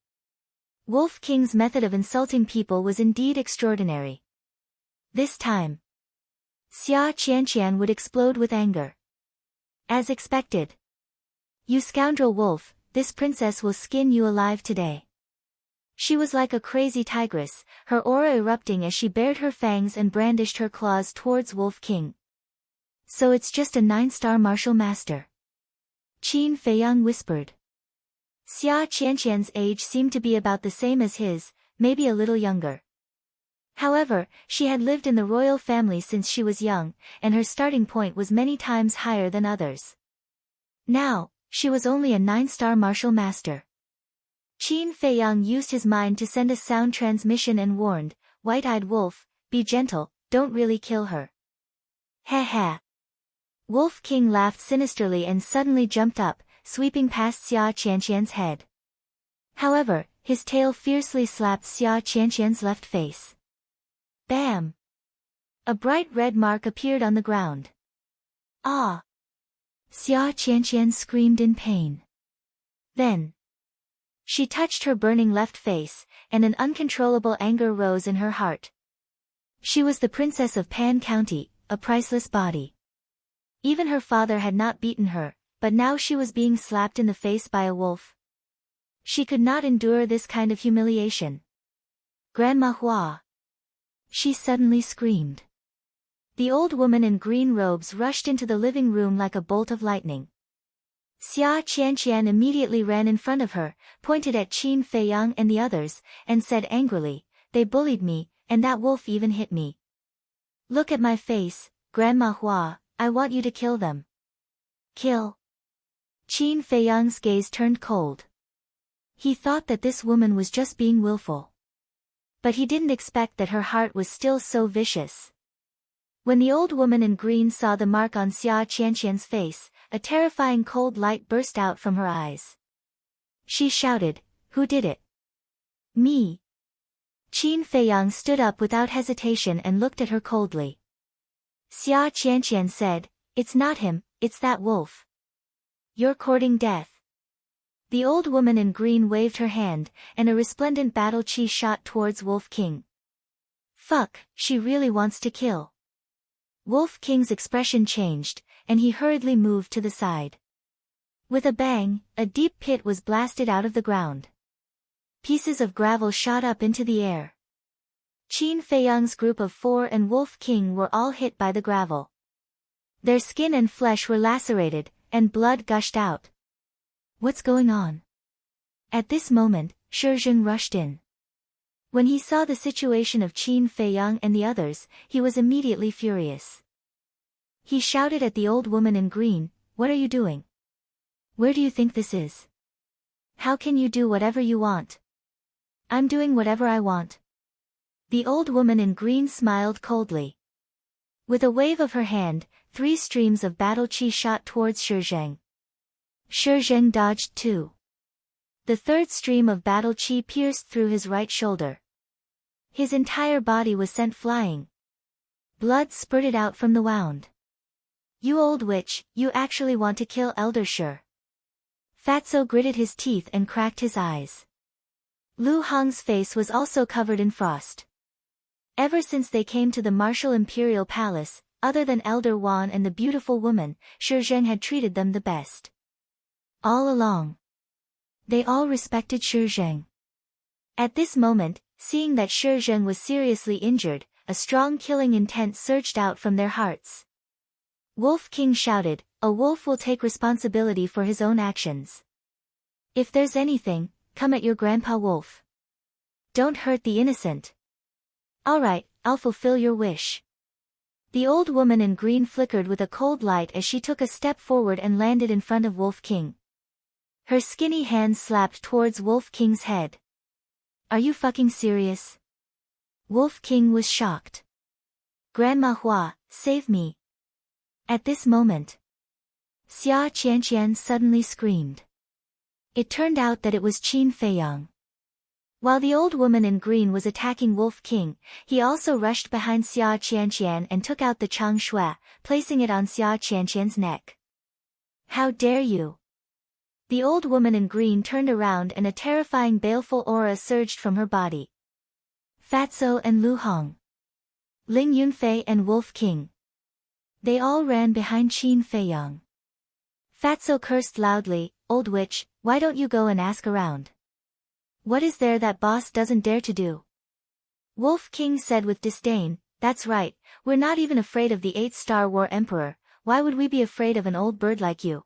Wolf King's method of insulting people was indeed extraordinary. This time, Xia Qianqian would explode with anger. As expected. You scoundrel wolf, this princess will skin you alive today. She was like a crazy tigress, her aura erupting as she bared her fangs and brandished her claws towards Wolf King. So it's just a 9-star martial master. Qin Feiyang whispered. Xia Qianqian's age seemed to be about the same as his, maybe a little younger. However, she had lived in the royal family since she was young, and her starting point was many times higher than others. Now, she was only a 9-star martial master. Qin Feiyang used his mind to send a sound transmission and warned, "White-eyed wolf, be gentle, don't really kill her." Ha ha. Wolf King laughed sinisterly and suddenly jumped up, sweeping past Xia Qianqian's head. However, his tail fiercely slapped Xia Qianqian's left face. Bam! A bright red mark appeared on the ground. Ah! Xia Qianqian screamed in pain. Then, she touched her burning left face, and an uncontrollable anger rose in her heart. She was the princess of Pan County, a priceless body. Even her father had not beaten her, but now she was being slapped in the face by a wolf. She could not endure this kind of humiliation. Grandma Hua! She suddenly screamed. The old woman in green robes rushed into the living room like a bolt of lightning. Xia Qianqian immediately ran in front of her, pointed at Qin Feiyang and the others, and said angrily, "They bullied me, and that wolf even hit me." Look at my face, Grandma Hua, I want you to kill them. Kill? Qin Feiyang's gaze turned cold. He thought that this woman was just being willful. But he didn't expect that her heart was still so vicious. When the old woman in green saw the mark on Xia Qianqian's face, a terrifying cold light burst out from her eyes. She shouted, "Who did it?" "Me." Qin Feiyang stood up without hesitation and looked at her coldly. Xia Qianqian said, "It's not him, it's that wolf. You're courting death." The old woman in green waved her hand, and a resplendent battle chi shot towards Wolf King. Fuck, she really wants to kill. Wolf King's expression changed, and he hurriedly moved to the side. With a bang, a deep pit was blasted out of the ground. Pieces of gravel shot up into the air. Qin Feiyang's group of 4 and Wolf King were all hit by the gravel. Their skin and flesh were lacerated, and blood gushed out. What's going on? At this moment, Shizheng rushed in. When he saw the situation of Qin Feiyang and the others, he was immediately furious. He shouted at the old woman in green, "What are you doing? Where do you think this is? How can you do whatever you want?" "I'm doing whatever I want." The old woman in green smiled coldly. With a wave of her hand, 3 streams of battle chi shot towards Shizheng. Shizheng dodged 2. The third stream of battle chi pierced through his right shoulder. His entire body was sent flying. Blood spurted out from the wound. "You old witch, you actually want to kill Elder Shi." Fatso gritted his teeth and cracked his eyes. Lu Hong's face was also covered in frost. Ever since they came to the martial imperial palace, other than Elder Wan and the beautiful woman, Shizheng had treated them the best. All along. They all respected Shizheng. At this moment, seeing that Shizheng was seriously injured, a strong killing intent surged out from their hearts. Wolf King shouted, "A wolf will take responsibility for his own actions. If there's anything, come at your Grandpa Wolf. Don't hurt the innocent." "Alright, I'll fulfill your wish." The old woman in green flickered with a cold light as she took a step forward and landed in front of Wolf King. Her skinny hand slapped towards Wolf King's head. "Are you fucking serious?" Wolf King was shocked. "Grandma Hua, save me." At this moment, Xia Qianqian suddenly screamed. It turned out that it was Qin Feiyang. While the old woman in green was attacking Wolf King, he also rushed behind Xia Qianqian and took out the Chang Shui, placing it on Xia Qianqian's neck. "How dare you!" The old woman in green turned around and a terrifying baleful aura surged from her body. Fatso and Lu Hong, Ling Yunfei and Wolf King. They all ran behind Qin Feiyang. Fatso cursed loudly, "Old witch, why don't you go and ask around? What is there that boss doesn't dare to do?" Wolf King said with disdain, "That's right, we're not even afraid of the 8-star war emperor, why would we be afraid of an old bird like you?"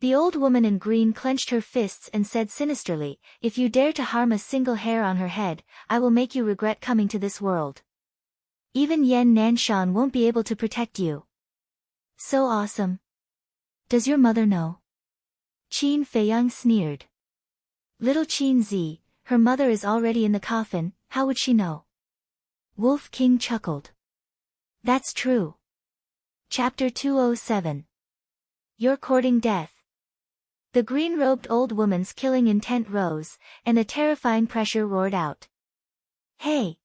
The old woman in green clenched her fists and said sinisterly, "If you dare to harm a single hair on her head, I will make you regret coming to this world. Even Yan Nanshan won't be able to protect you." "So awesome. Does your mother know?" Qin Feiyang sneered. "Little Qin Zi, her mother is already in the coffin, how would she know?" Wolf King chuckled. "That's true." Chapter 207. You're courting death. The green-robed old woman's killing intent rose, and a terrifying pressure roared out. "Hey!"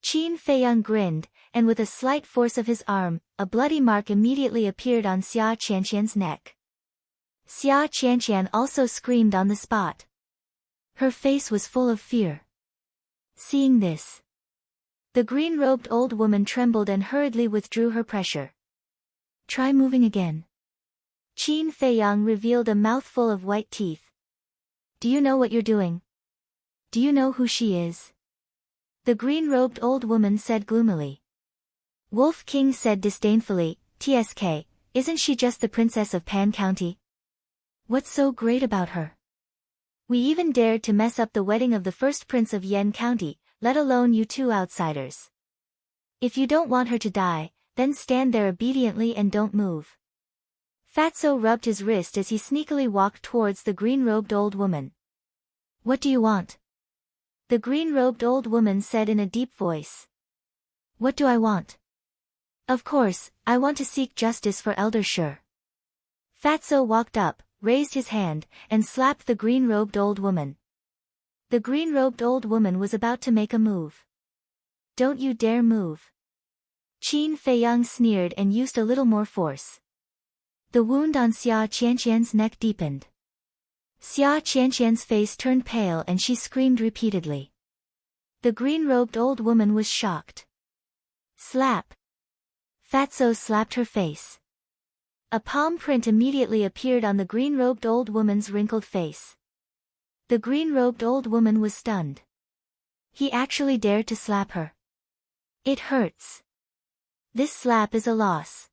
Qin Feiyang grinned, and with a slight force of his arm, a bloody mark immediately appeared on Xia Qianqian's neck. Xia Qianqian also screamed on the spot. Her face was full of fear. Seeing this, the green-robed old woman trembled and hurriedly withdrew her pressure. "Try moving again." Qin Feiyang revealed a mouthful of white teeth. "Do you know what you're doing? Do you know who she is?" The green-robed old woman said gloomily. Wolf King said disdainfully, "TSK, isn't she just the princess of Pan County? What's so great about her? We even dared to mess up the wedding of the first prince of Yen County, let alone you two outsiders. If you don't want her to die, then stand there obediently and don't move. Fatso rubbed his wrist as he sneakily walked towards the green-robed old woman. What do you want? The green-robed old woman said in a deep voice. What do I want? Of course, I want to seek justice for Elder Shur. Fatso walked up, raised his hand, and slapped the green-robed old woman. The green-robed old woman was about to make a move. Don't you dare move. Qin Feiyang sneered and used a little more force. The wound on Xia Qianqian's neck deepened. Xia Qianqian's face turned pale and she screamed repeatedly. The green-robed old woman was shocked. Slap. Fatso slapped her face. A palm print immediately appeared on the green-robed old woman's wrinkled face. The green-robed old woman was stunned. He actually dared to slap her. It hurts. This slap is a loss.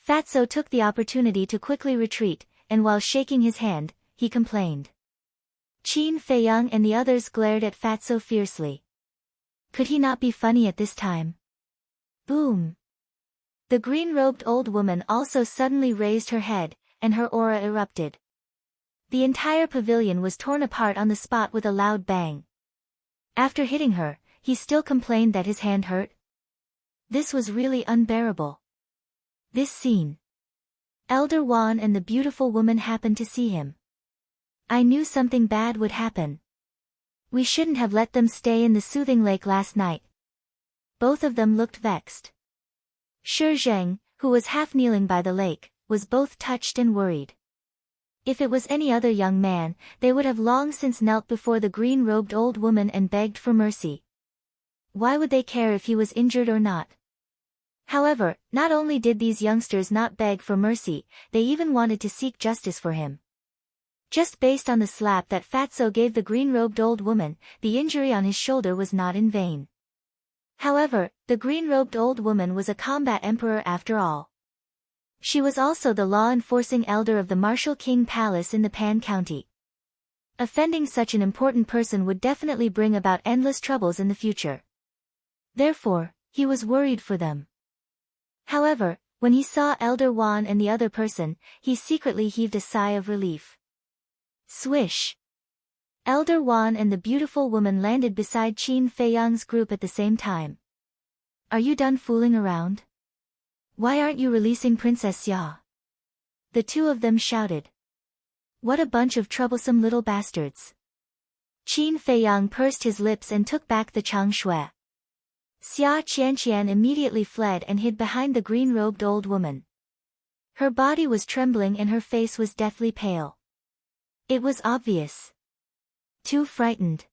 Fatso took the opportunity to quickly retreat, and while shaking his hand, he complained. Qin Feiyang and the others glared at Fatso fiercely. Could he not be funny at this time? Boom! The green-robed old woman also suddenly raised her head, and her aura erupted. The entire pavilion was torn apart on the spot with a loud bang. After hitting her, he still complained that his hand hurt. This was really unbearable. This scene. Elder Wan and the beautiful woman happened to see him. I knew something bad would happen. We shouldn't have let them stay in the soothing lake last night. Both of them looked vexed. Shi Zheng, who was half kneeling by the lake, was both touched and worried. If it was any other young man, they would have long since knelt before the green-robed old woman and begged for mercy. Why would they care if he was injured or not? However, not only did these youngsters not beg for mercy, they even wanted to seek justice for him. Just based on the slap that Fatso gave the green-robed old woman, the injury on his shoulder was not in vain. However, the green-robed old woman was a combat emperor after all. She was also the law-enforcing elder of the Martial King Palace in the Pan County. Offending such an important person would definitely bring about endless troubles in the future. Therefore, he was worried for them. However, when he saw Elder Wan and the other person, he secretly heaved a sigh of relief. Swish! Elder Wan and the beautiful woman landed beside Qin Feiyang's group at the same time. Are you done fooling around? Why aren't you releasing Princess Xia? The two of them shouted. What a bunch of troublesome little bastards. Qin Feiyang pursed his lips and took back the Chang Shui. Xia Qianqian immediately fled and hid behind the green-robed old woman. Her body was trembling and her face was deathly pale. It was obvious. Too frightened.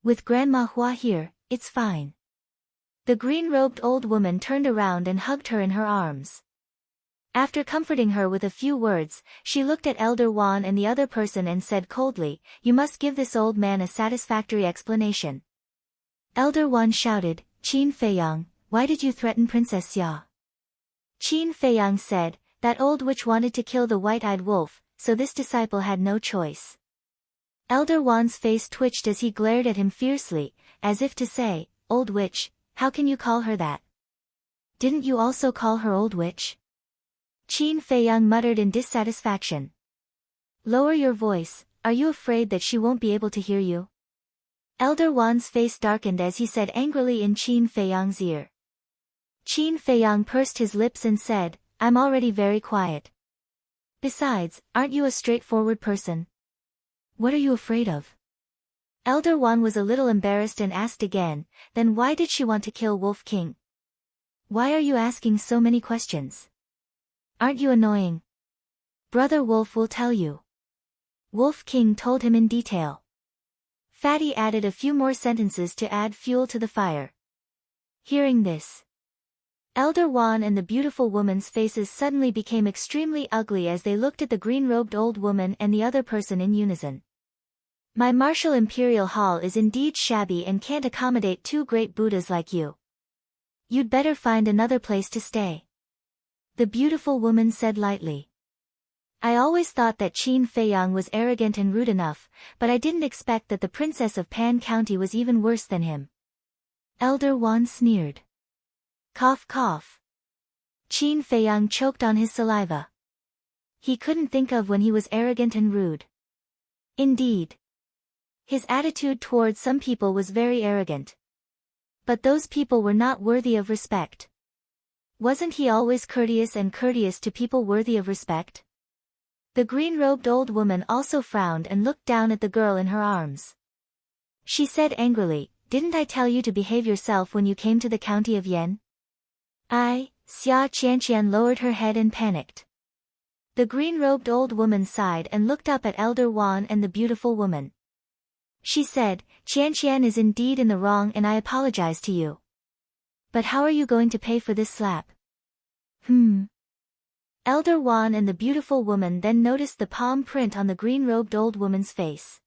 With Grandma Hua here, it's fine. The green-robed old woman turned around and hugged her in her arms. After comforting her with a few words, she looked at Elder Wan and the other person and said coldly, "You must give this old man a satisfactory explanation." Elder Wan shouted, "Qin Feiyang, why did you threaten Princess Xia?" Qin Feiyang said, "That old witch wanted to kill the white-eyed wolf, so this disciple had no choice." Elder Wan's face twitched as he glared at him fiercely, as if to say, "Old witch, how can you call her that? Didn't you also call her old witch?" Qin Feiyang muttered in dissatisfaction. "Lower your voice, are you afraid that she won't be able to hear you?" Elder Wan's face darkened as he said angrily in Qin Feiyang's ear. Qin Feiyang pursed his lips and said, "I'm already very quiet. Besides, aren't you a straightforward person? What are you afraid of?" Elder Wan was a little embarrassed and asked again, "Then why did she want to kill Wolf King? Why are you asking so many questions? Aren't you annoying? Brother Wolf will tell you." Wolf King told him in detail. Fatty added a few more sentences to add fuel to the fire. Hearing this, Elder Wan and the beautiful woman's faces suddenly became extremely ugly as they looked at the green-robed old woman and the other person in unison. "My martial imperial hall is indeed shabby and can't accommodate two great Buddhas like you. You'd better find another place to stay," the beautiful woman said lightly. "I always thought that Qin Feiyang was arrogant and rude enough, but I didn't expect that the princess of Pan County was even worse than him." Elder Wan sneered. Cough cough. Qin Feiyang choked on his saliva. He couldn't think of when he was arrogant and rude. Indeed. His attitude towards some people was very arrogant. But those people were not worthy of respect. Wasn't he always courteous and courteous to people worthy of respect? The green-robed old woman also frowned and looked down at the girl in her arms. She said angrily, "Didn't I tell you to behave yourself when you came to the county of Yen?" Xia Qianqian lowered her head and panicked. The green-robed old woman sighed and looked up at Elder Wan and the beautiful woman. She said, "Qianqian is indeed in the wrong and I apologize to you. But how are you going to pay for this slap?" Elder Wan and the beautiful woman then noticed the palm print on the green-robed old woman's face.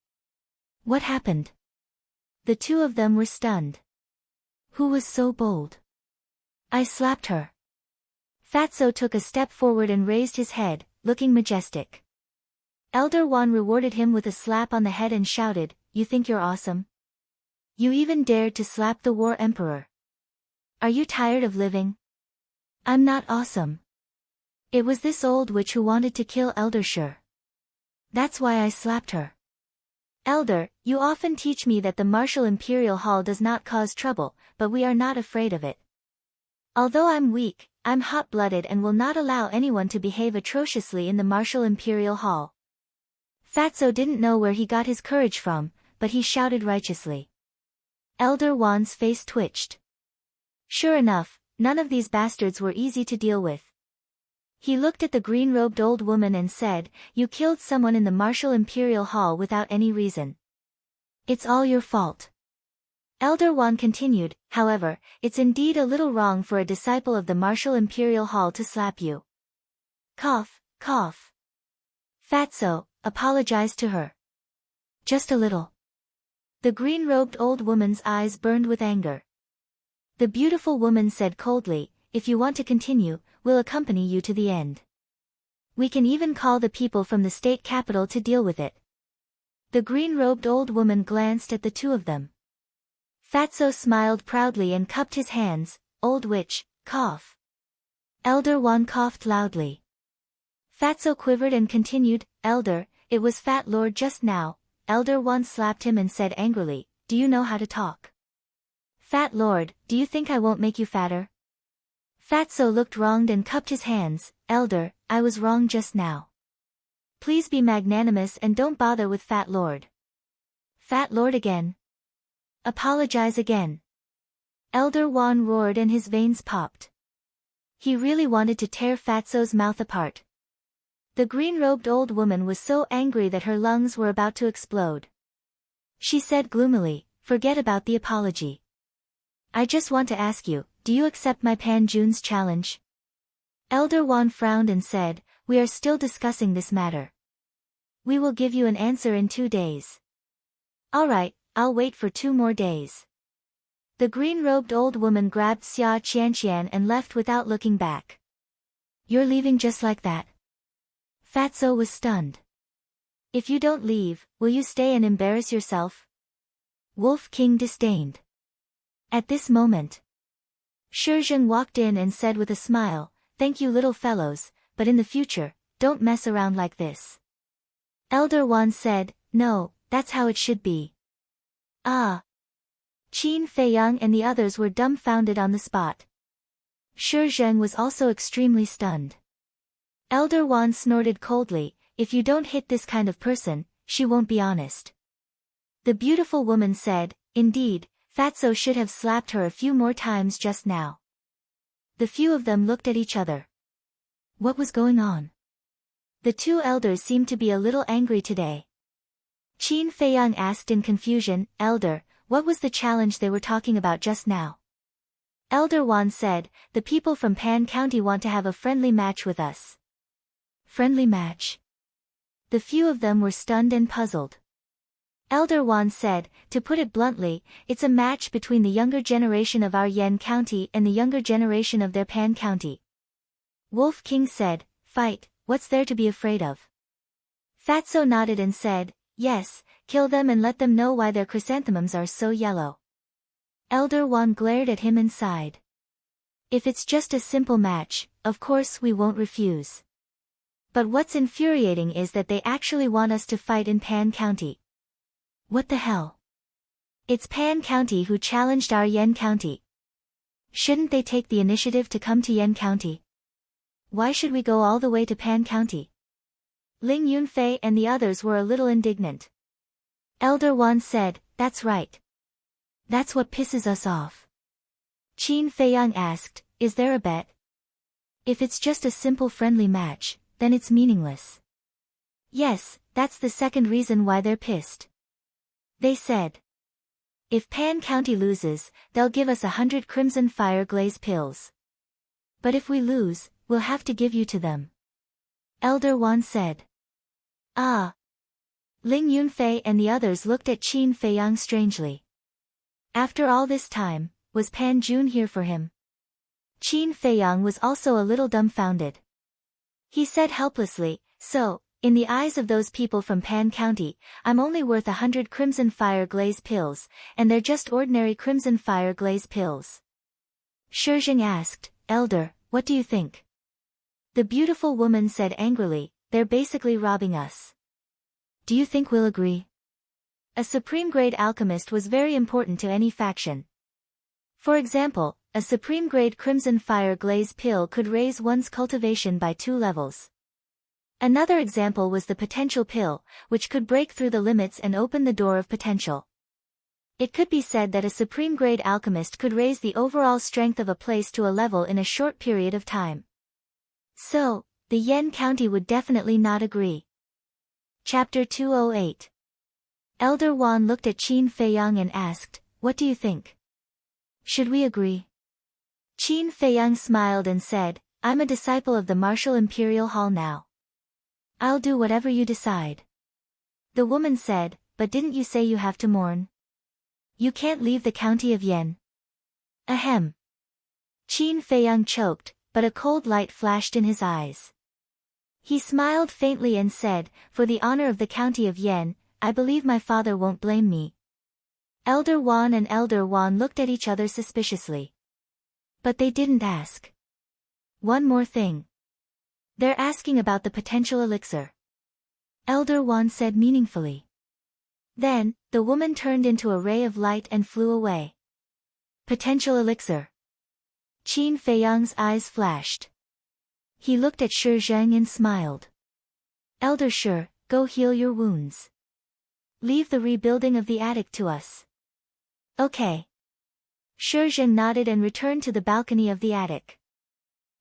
What happened? The two of them were stunned. Who was so bold? I slapped her. Fatso took a step forward and raised his head, looking majestic. Elder Wan rewarded him with a slap on the head and shouted, "You think you're awesome? You even dared to slap the war emperor. Are you tired of living? I'm not awesome. It was this old witch who wanted to kill Elder Shi. That's why I slapped her. Elder, you often teach me that the martial imperial hall does not cause trouble, but we are not afraid of it. Although I'm weak, I'm hot-blooded and will not allow anyone to behave atrociously in the martial imperial hall." Fatso didn't know where he got his courage from, but he shouted righteously. Elder Wan's face twitched. Sure enough, none of these bastards were easy to deal with. He looked at the green-robed old woman and said, "You killed someone in the martial imperial hall without any reason. It's all your fault." Elder Wan continued, "However, it's indeed a little wrong for a disciple of the martial imperial hall to slap you." Cough, cough. Fatso, apologized to her. Just a little. The green-robed old woman's eyes burned with anger. The beautiful woman said coldly, "If you want to continue, we'll accompany you to the end. We can even call the people from the state capital to deal with it." The green-robed old woman glanced at the two of them. Fatso smiled proudly and cupped his hands. "Old witch, cough." Elder Wan coughed loudly. Fatso quivered and continued, "Elder, it was Fat Lord just now." Elder Wan slapped him and said angrily, "Do you know how to talk? Fat Lord, do you think I won't make you fatter?" Fatso looked wronged and cupped his hands. "Elder, I was wrong just now. Please be magnanimous and don't bother with Fat Lord." "Fat Lord again? Apologize again." Elder Wan roared and his veins popped. He really wanted to tear Fatso's mouth apart. The green-robed old woman was so angry that her lungs were about to explode. She said gloomily, "Forget about the apology. I just want to ask you, do you accept my Pan Jun's challenge?" Elder Wan frowned and said, "We are still discussing this matter. We will give you an answer in 2 days." "All right, I'll wait for 2 more days." The green-robed old woman grabbed Xia Qianqian and left without looking back. "You're leaving just like that?" Fatso was stunned. "If you don't leave, will you stay and embarrass yourself?" Wolf King disdained. At this moment, Shi Zheng walked in and said with a smile, "Thank you little fellows, but in the future, don't mess around like this." Elder Wan said, "No, that's how it should be." Ah! Qin Feiyang and the others were dumbfounded on the spot. Shi Zheng was also extremely stunned. Elder Wan snorted coldly, "If you don't hit this kind of person, she won't be honest." The beautiful woman said, "Indeed, Fatso should have slapped her a few more times just now." The few of them looked at each other. What was going on? The two elders seemed to be a little angry today. Qin Feiyang asked in confusion, "Elder, what was the challenge they were talking about just now?" Elder Wan said, "The people from Pan County want to have a friendly match with us." Friendly match? The few of them were stunned and puzzled. Elder Wan said, "To put it bluntly, it's a match between the younger generation of our Yen County and the younger generation of their Pan County." Wolf King said, "Fight, what's there to be afraid of?" Fatso nodded and said, "Yes, kill them and let them know why their chrysanthemums are so yellow." Elder Wan glared at him and sighed. If it's just a simple match, of course we won't refuse. But what's infuriating is that they actually want us to fight in Pan County. What the hell? It's Pan County who challenged our Yen County. Shouldn't they take the initiative to come to Yen County? Why should we go all the way to Pan County? Ling Yunfei and the others were a little indignant. Elder Wan said, "That's right. That's what pisses us off." Qin Feiyang asked, "Is there a bet?" "If it's just a simple friendly match, then it's meaningless." "Yes, that's the second reason why they're pissed." They said, "If Pan County loses, they'll give us 100 Crimson Fire Glaze pills. But if we lose, we'll have to give you to them." Elder Wan said. "Ah." Ling Yunfei and the others looked at Qin Feiyang strangely. After all this time, was Pan Jun here for him? Qin Feiyang was also a little dumbfounded. He said helplessly, "So, in the eyes of those people from Pan County, I'm only worth 100 Crimson Fire Glaze pills, and they're just ordinary Crimson Fire Glaze pills." Shizheng asked, "Elder, what do you think?" The beautiful woman said angrily, "They're basically robbing us. Do you think we'll agree?" A supreme-grade alchemist was very important to any faction. For example, a supreme-grade Crimson Fire Glaze pill could raise one's cultivation by 2 levels. Another example was the Potential Pill, which could break through the limits and open the door of potential. It could be said that a supreme-grade alchemist could raise the overall strength of a place to a level in a short period of time. So, the Yen County would definitely not agree. Chapter 208. Elder Wan looked at Qin Feiyang and asked, "What do you think? Should we agree?" Qin Feiyang smiled and said, "I'm a disciple of the Martial Imperial Hall now. I'll do whatever you decide." The woman said, "But didn't you say you have to mourn? You can't leave the county of Yen." Ahem. Qin Feiyang choked, but a cold light flashed in his eyes. He smiled faintly and said, "For the honor of the county of Yen, I believe my father won't blame me." Elder Wan and Elder Wan looked at each other suspiciously. But they didn't ask. "One more thing. They're asking about the potential elixir," Elder Wan said meaningfully. Then, the woman turned into a ray of light and flew away. Potential elixir. Qin Feiyang's eyes flashed. He looked at Shizheng and smiled. "Elder Shi, go heal your wounds. Leave the rebuilding of the attic to us." "Okay." Shizheng nodded and returned to the balcony of the attic.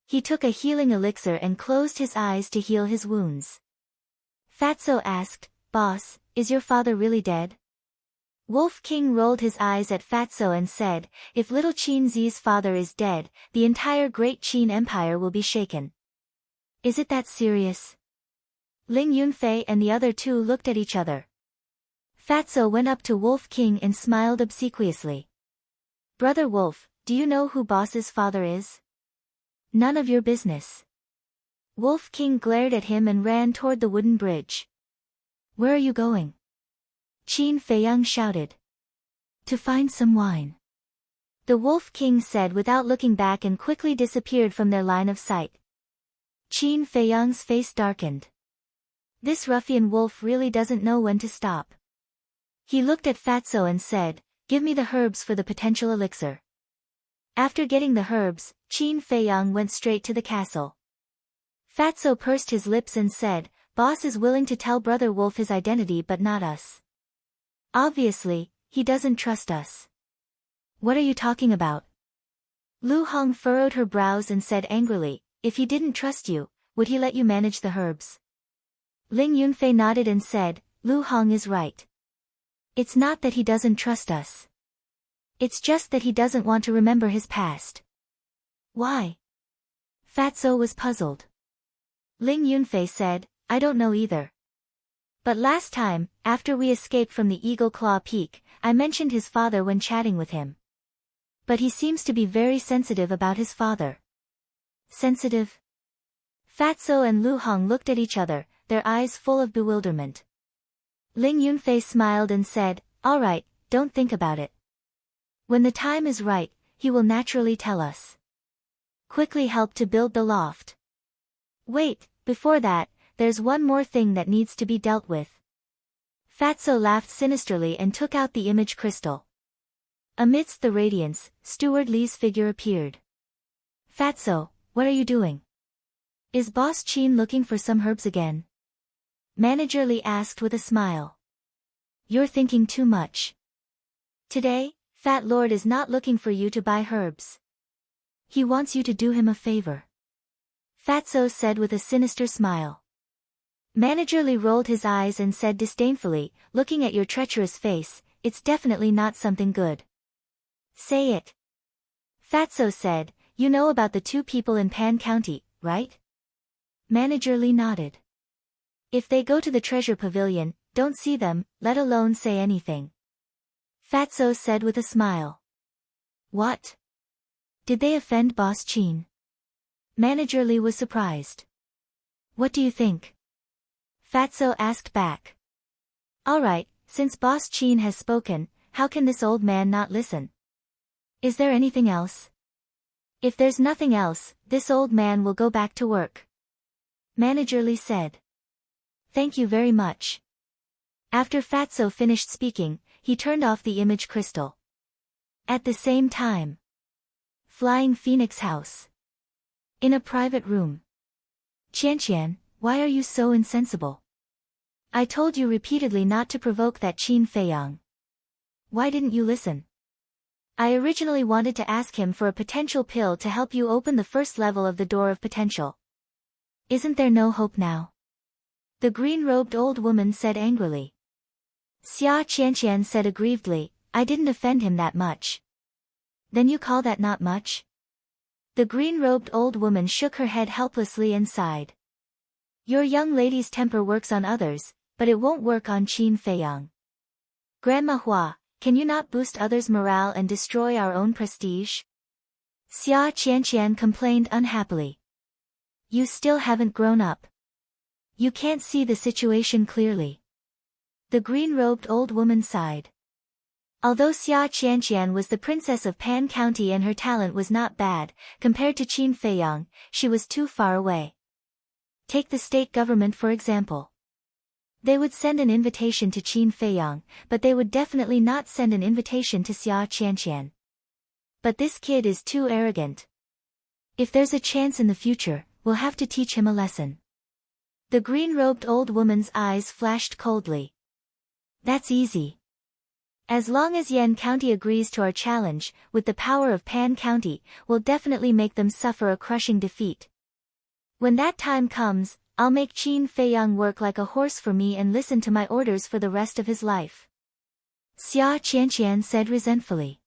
He took a healing elixir and closed his eyes to heal his wounds. Fatso asked, "Boss, is your father really dead?" Wolf King rolled his eyes at Fatso and said, "If little Qin Zi's father is dead, the entire Great Qin Empire will be shaken." "Is it that serious?" Ling Yunfei and the other two looked at each other. Fatso went up to Wolf King and smiled obsequiously. "Brother Wolf, do you know who Boss's father is?" "None of your business." Wolf King glared at him and ran toward the wooden bridge. "Where are you going?" Qin Feiyang shouted. "To find some wine." The Wolf King said without looking back and quickly disappeared from their line of sight. Qin Feiyang's face darkened. This ruffian wolf really doesn't know when to stop. He looked at Fatso and said, "Give me the herbs for the potential elixir." After getting the herbs, Qin Feiyang went straight to the castle. Fatso pursed his lips and said, "Boss is willing to tell Brother Wolf his identity but not us. Obviously, he doesn't trust us." "What are you talking about?" Lu Hong furrowed her brows and said angrily, "If he didn't trust you, would he let you manage the herbs?" Ling Yunfei nodded and said, "Lu Hong is right. It's not that he doesn't trust us. It's just that he doesn't want to remember his past." "Why?" Fatso was puzzled. Ling Yunfei said, "I don't know either. But last time, after we escaped from the Eagle Claw Peak, I mentioned his father when chatting with him. But he seems to be very sensitive about his father." "Sensitive?" Fatso and Lu Hong looked at each other, their eyes full of bewilderment. Ling Yunfei smiled and said, "All right, don't think about it. When the time is right, he will naturally tell us." quickly helped to build the loft. Wait, before that, there's one more thing that needs to be dealt with. Fatso laughed sinisterly and took out the image crystal. Amidst the radiance, Steward Li's figure appeared. Fatso, what are you doing? Is Boss Chin looking for some herbs again? Manager Li asked with a smile. You're thinking too much. Today, Fat Lord is not looking for you to buy herbs. He wants you to do him a favor. Fatso said with a sinister smile. Manager Li rolled his eyes and said disdainfully, looking at your treacherous face, it's definitely not something good. Say it. Fatso said, you know about the two people in Pan County, right? Manager Li nodded. If they go to the treasure pavilion, don't see them, let alone say anything. Fatso said with a smile. What? Did they offend Boss Chin? Manager Li was surprised. What do you think? Fatso asked back. Alright, since Boss Chin has spoken, how can this old man not listen? Is there anything else? If there's nothing else, this old man will go back to work. Manager Li said. Thank you very much. After Fatso finished speaking, he turned off the image crystal. At the same time, Flying Phoenix House. In a private room. Qianqian, why are you so insensible? I told you repeatedly not to provoke that Qin Feiyang. Why didn't you listen? I originally wanted to ask him for a potential pill to help you open the first level of the door of potential. Isn't there no hope now? The green-robed old woman said angrily. Xia Qianqian said aggrievedly, I didn't offend him that much. Then you call that not much? The green-robed old woman shook her head helplessly and sighed. Your young lady's temper works on others, but it won't work on Qin Feiyang. Grandma Hua, can you not boost others' morale and destroy our own prestige? Xia Qianqian complained unhappily. You still haven't grown up. You can't see the situation clearly. The green-robed old woman sighed. Although Xia Qianqian was the princess of Pan County and her talent was not bad, compared to Qin Feiyang, she was too far away. Take the state government for example. They would send an invitation to Qin Feiyang, but they would definitely not send an invitation to Xia Qianqian. But this kid is too arrogant. If there's a chance in the future, we'll have to teach him a lesson. The green-robed old woman's eyes flashed coldly. That's easy. As long as Yan County agrees to our challenge, with the power of Pan County, we'll definitely make them suffer a crushing defeat. When that time comes, I'll make Qin Feiyang work like a horse for me and listen to my orders for the rest of his life. Xia Qianqian said resentfully.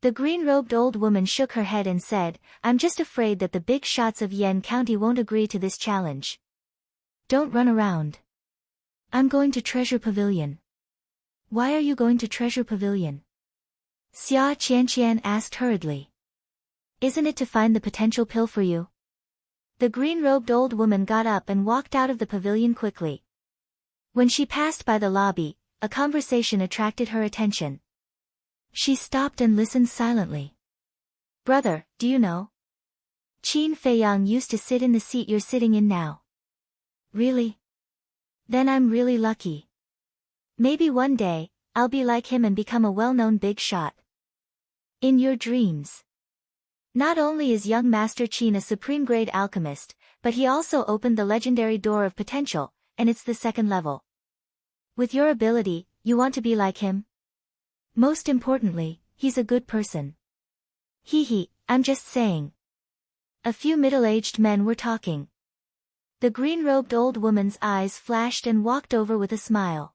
The green-robed old woman shook her head and said, I'm just afraid that the big shots of Yan County won't agree to this challenge. Don't run around. I'm going to Treasure Pavilion. Why are you going to Treasure Pavilion? Xia Qianqian asked hurriedly. Isn't it to find the potential pill for you? The green-robed old woman got up and walked out of the pavilion quickly. When she passed by the lobby, a conversation attracted her attention. She stopped and listened silently. Brother, do you know? Qin Feiyang used to sit in the seat you're sitting in now. Really? Then I'm really lucky. Maybe one day, I'll be like him and become a well-known big shot. In your dreams. Not only is young Master Qin a supreme-grade alchemist, but he also opened the legendary door of potential, and it's the second level. With your ability, you want to be like him? Most importantly, he's a good person. Hee, I'm just saying. A few middle-aged men were talking. The green-robed old woman's eyes flashed and walked over with a smile.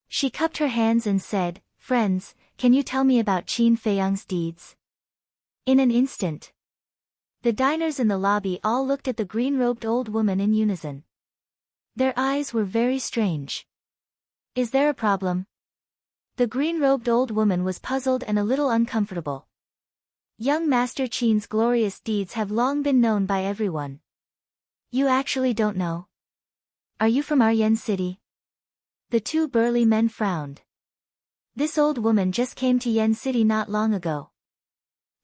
She cupped her hands and said, Friends, can you tell me about Qin Feiyang's deeds? In an instant. The diners in the lobby all looked at the green-robed old woman in unison. Their eyes were very strange. Is there a problem? The green-robed old woman was puzzled and a little uncomfortable. Young Master Qin's glorious deeds have long been known by everyone. You actually don't know? Are you from Aryan City? The two burly men frowned. This old woman just came to Yen City not long ago.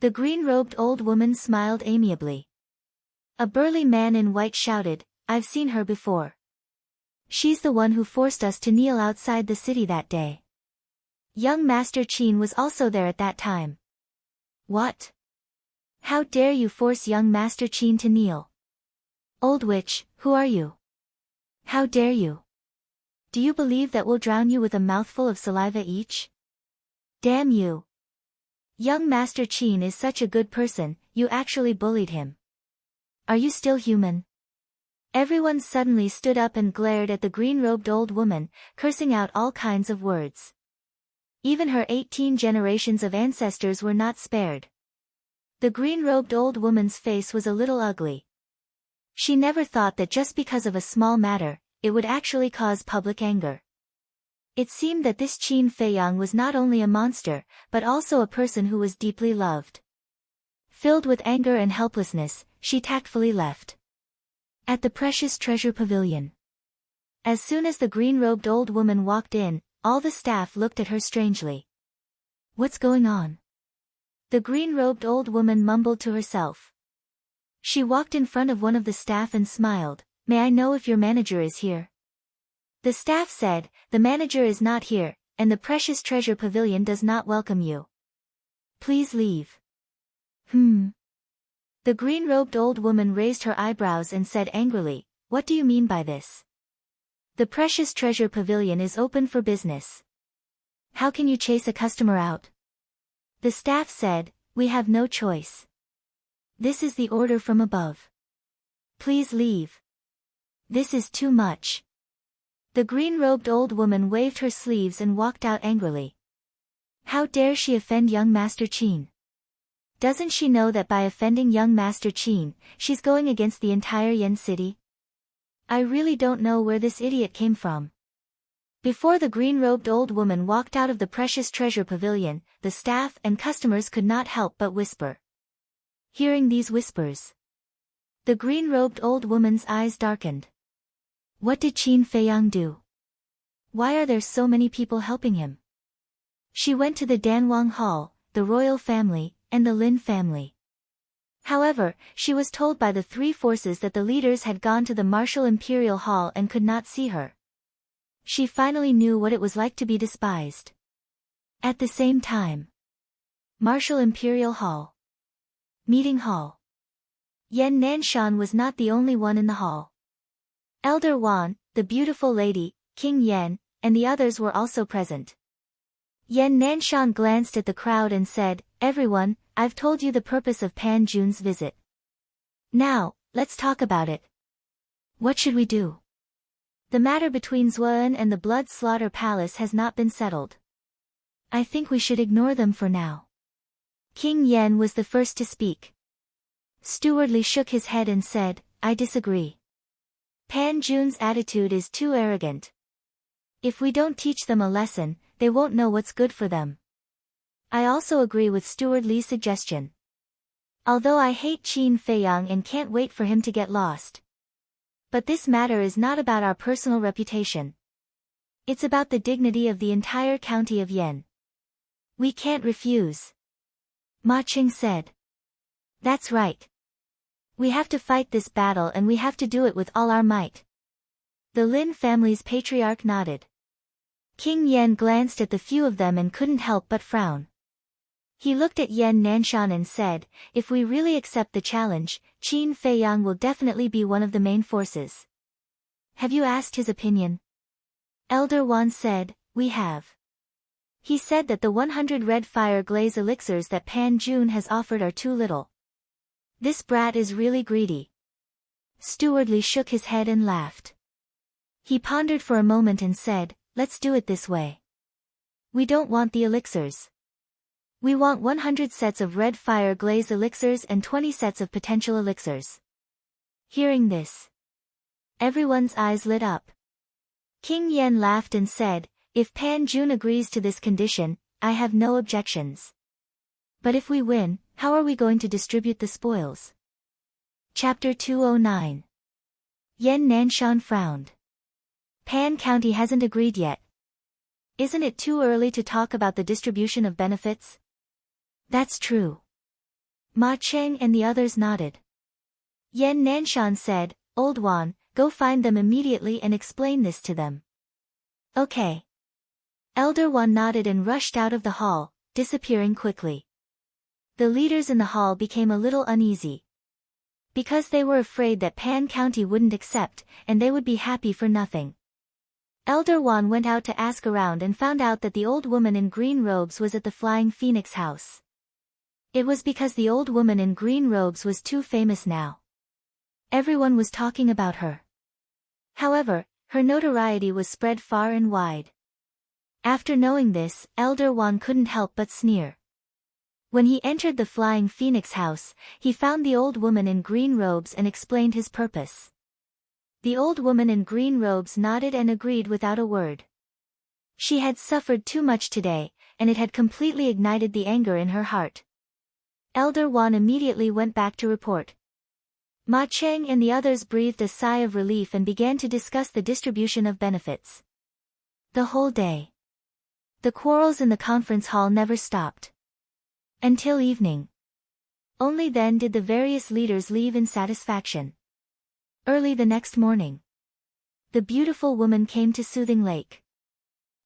The green-robed old woman smiled amiably. A burly man in white shouted, I've seen her before. She's the one who forced us to kneel outside the city that day. Young Master Qin was also there at that time. What? How dare you force young Master Qin to kneel? Old witch, who are you? How dare you? Do you believe that we'll drown you with a mouthful of saliva each? Damn you. Young Master Qin is such a good person, you actually bullied him. Are you still human? Everyone suddenly stood up and glared at the green-robed old woman, cursing out all kinds of words. Even her 18 generations of ancestors were not spared. The green-robed old woman's face was a little ugly. She never thought that just because of a small matter, it would actually cause public anger. It seemed that this Qin Feiyang was not only a monster, but also a person who was deeply loved. Filled with anger and helplessness, she tactfully left. At the precious treasure pavilion. As soon as the green-robed old woman walked in, all the staff looked at her strangely. What's going on? The green-robed old woman mumbled to herself. She walked in front of one of the staff and smiled, May I know if your manager is here? The staff said, The manager is not here, and the precious treasure pavilion does not welcome you. Please leave. The green-robed old woman raised her eyebrows and said angrily, What do you mean by this? The precious treasure pavilion is open for business. How can you chase a customer out? The staff said, We have no choice. This is the order from above. Please leave. This is too much. The green-robed old woman waved her sleeves and walked out angrily. How dare she offend young Master Qin? Doesn't she know that by offending young Master Qin, she's going against the entire Yen city? I really don't know where this idiot came from. Before the green-robed old woman walked out of the precious treasure pavilion, the staff and customers could not help but whisper. Hearing these whispers, the green-robed old woman's eyes darkened. What did Qin Feiyang do? Why are there so many people helping him? She went to the Danwang Hall, the royal family, and the Lin family. However, she was told by the three forces that the leaders had gone to the Martial Imperial Hall and could not see her. She finally knew what it was like to be despised. At the same time, Martial Imperial Hall. Meeting Hall. Yen Nanshan was not the only one in the hall. Elder Wan, the beautiful lady, King Yen, and the others were also present. Yen Nanshan glanced at the crowd and said, Everyone, I've told you the purpose of Pan Jun's visit. Now, let's talk about it. What should we do? The matter between Zuan and the Blood Slaughter Palace has not been settled. I think we should ignore them for now. King Yen was the first to speak. Steward Li shook his head and said, I disagree. Pan Jun's attitude is too arrogant. If we don't teach them a lesson, they won't know what's good for them. I also agree with Steward Li's suggestion. Although I hate Qin Feiyang and can't wait for him to get lost. But this matter is not about our personal reputation. It's about the dignity of the entire county of Yen. We can't refuse. Ma Qing said. That's right. We have to fight this battle and we have to do it with all our might. The Lin family's patriarch nodded. King Yen glanced at the few of them and couldn't help but frown. He looked at Yen Nanshan and said, If we really accept the challenge, Qin Feiyang will definitely be one of the main forces. Have you asked his opinion? Elder Wan said, We have. He said that the 100 red fire glaze elixirs that Pan Jun has offered are too little. This brat is really greedy. Steward Li shook his head and laughed. He pondered for a moment and said, Let's do it this way. We don't want the elixirs. We want 100 sets of red fire glaze elixirs and 20 sets of potential elixirs. Hearing this, everyone's eyes lit up. King Yen laughed and said, If Pan Jun agrees to this condition, I have no objections. But if we win, how are we going to distribute the spoils? Chapter 209. Yen Nanshan frowned. Pan County hasn't agreed yet. Isn't it too early to talk about the distribution of benefits? That's true. Ma Cheng and the others nodded. Yan Nanshan said, Old Wan, go find them immediately and explain this to them. Okay. Elder Wan nodded and rushed out of the hall, disappearing quickly. The leaders in the hall became a little uneasy. Because they were afraid that Pan County wouldn't accept, and they would be happy for nothing. Elder Wan went out to ask around and found out that the old woman in green robes was at the Flying Phoenix house. It was because the old woman in green robes was too famous now. Everyone was talking about her. However, her notoriety was spread far and wide. After knowing this, Elder Wan couldn't help but sneer. When he entered the Flying Phoenix house, he found the old woman in green robes and explained his purpose. The old woman in green robes nodded and agreed without a word. She had suffered too much today, and it had completely ignited the anger in her heart. Elder Wan immediately went back to report. Ma Cheng and the others breathed a sigh of relief and began to discuss the distribution of benefits. The whole day. The quarrels in the conference hall never stopped. Until evening. Only then did the various leaders leave in satisfaction. Early the next morning. The beautiful woman came to Soothing Lake.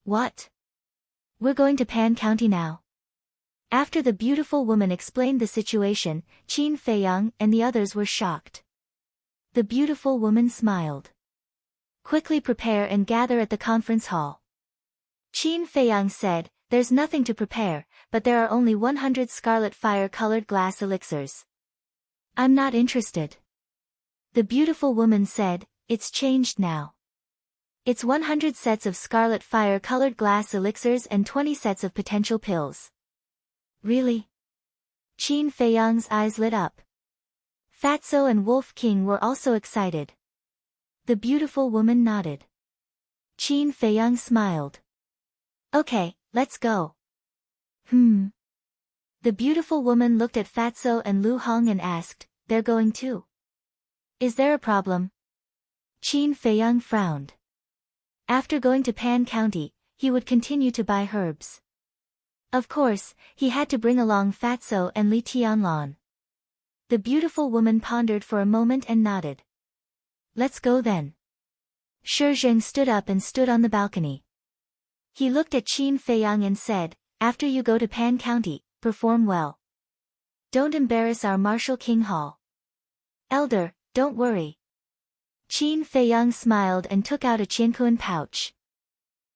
What? We're going to Pan County now. After the beautiful woman explained the situation, Qin Feiyang and the others were shocked. The beautiful woman smiled. Quickly prepare and gather at the conference hall. Qin Feiyang said, There's nothing to prepare, but there are only 100 scarlet fire-colored glass elixirs. I'm not interested. The beautiful woman said, It's changed now. It's 100 sets of scarlet fire-colored glass elixirs and 20 sets of potential pills. Really? Qin Feiyang's eyes lit up. Fatso and Wolf King were also excited. The beautiful woman nodded. Qin Feiyang smiled. Okay, let's go. The beautiful woman looked at Fatso and Lu Hong and asked, They're going too? Is there a problem? Qin Feiyang frowned. After going to Pan County, he would continue to buy herbs. Of course, he had to bring along Fatso and Li Tianlan. The beautiful woman pondered for a moment and nodded. Let's go then. Shi Zheng stood up and stood on the balcony. He looked at Qin Feiyang and said, After you go to Pan County, perform well. Don't embarrass our Martial King Hall. Elder, don't worry. Qin Feiyang smiled and took out a Qiankuan pouch.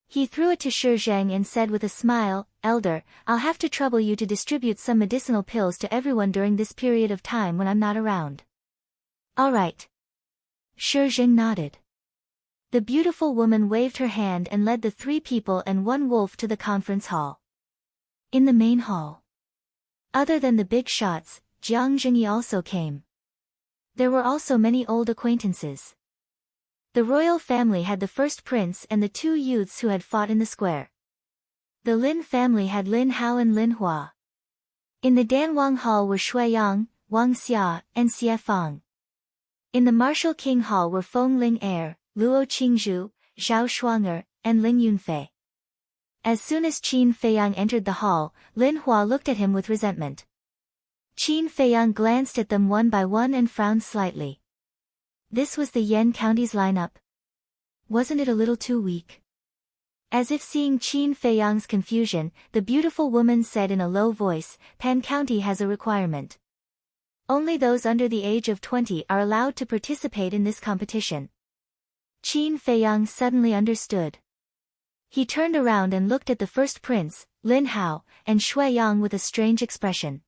He threw it to Shi Zheng and said with a smile, Elder, I'll have to trouble you to distribute some medicinal pills to everyone during this period of time when I'm not around. All right. Shi Zheng nodded. The beautiful woman waved her hand and led the 3 people and 1 wolf to the conference hall. In the main hall. Other than the big shots, Jiang Jingyi also came. There were also many old acquaintances. The royal family had the first prince and the 2 youths who had fought in the square. The Lin family had Lin Hao and Lin Hua. In the Danwang Hall were Shui Yang, Wang Xia, and Xie Fang. In the Martial King Hall were Feng Ling Er, Luo Qingzhu, Zhao Shuanger, and Ling Yunfei. As soon as Qin Feiyang entered the hall, Lin Hua looked at him with resentment. Qin Feiyang glanced at them one by one and frowned slightly. This was the Yan County's lineup. Wasn't it a little too weak? As if seeing Qin Feiyang's confusion, the beautiful woman said in a low voice, Pan County has a requirement. Only those under the age of 20 are allowed to participate in this competition. Qin Feiyang suddenly understood. He turned around and looked at the first prince, Lin Hao, and Shui Yang with a strange expression.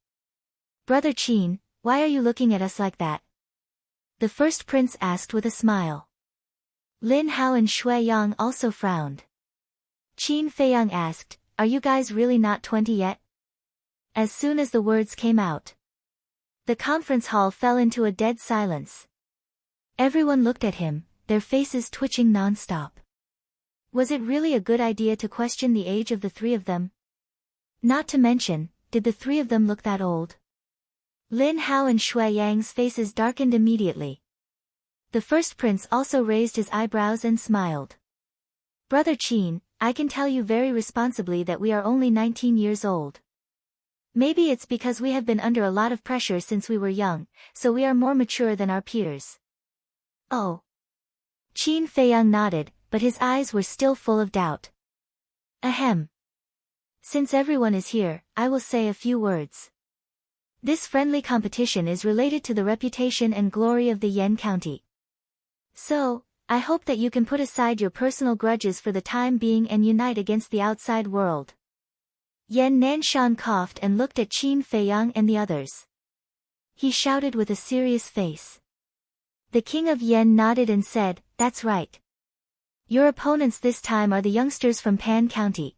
Brother Qin, why are you looking at us like that? The first prince asked with a smile. Lin Hao and Shui Yang also frowned. Qin Feiyang asked, Are you guys really not 20 yet? As soon as the words came out, the conference hall fell into a dead silence. Everyone looked at him, their faces twitching non-stop. Was it really a good idea to question the age of the 3 of them? Not to mention, did the 3 of them look that old? Lin Hao and Shui Yang's faces darkened immediately. The first prince also raised his eyebrows and smiled. Brother Qin, I can tell you very responsibly that we are only 19 years old. Maybe it's because we have been under a lot of pressure since we were young, so we are more mature than our peers. Oh. Qin Feiyang nodded, but his eyes were still full of doubt. Ahem. Since everyone is here, I will say a few words. This friendly competition is related to the reputation and glory of the Yan County. So, I hope that you can put aside your personal grudges for the time being and unite against the outside world. Yan Nanshan coughed and looked at Qin Feiyang and the others. He shouted with a serious face. The king of Yan nodded and said, "That's right. Your opponents this time are the youngsters from Pan County.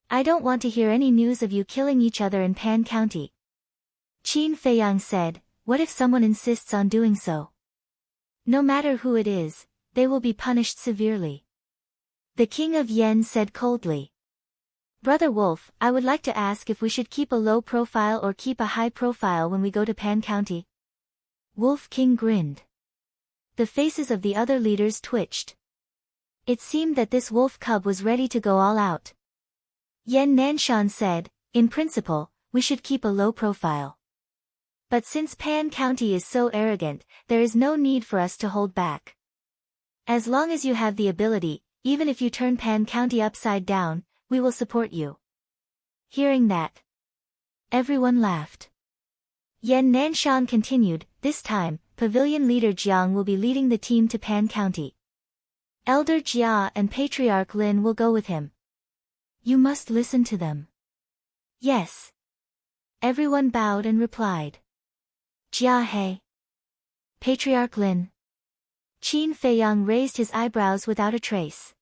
I don't want to hear any news of you killing each other in Pan County." Qin Feiyang said, "What if someone insists on doing so? No matter who it is, they will be punished severely." The king of Yan said coldly. "Brother Wolf, I would like to ask if we should keep a low profile or keep a high profile when we go to Pan County." Wolf King grinned. The faces of the other leaders twitched. It seemed that this wolf cub was ready to go all out. Yan Nanshan said, "In principle, we should keep a low profile. But since Pan County is so arrogant, there is no need for us to hold back. As long as you have the ability, even if you turn Pan County upside down, we will support you." Hearing that, everyone laughed. Yan Nanshan continued, "This time, Pavilion Leader Jiang will be leading the team to Pan County. Elder Jia and Patriarch Lin will go with him. You must listen to them." "Yes." Everyone bowed and replied. "Jia He. Patriarch Lin." Qin Feiyang raised his eyebrows without a trace.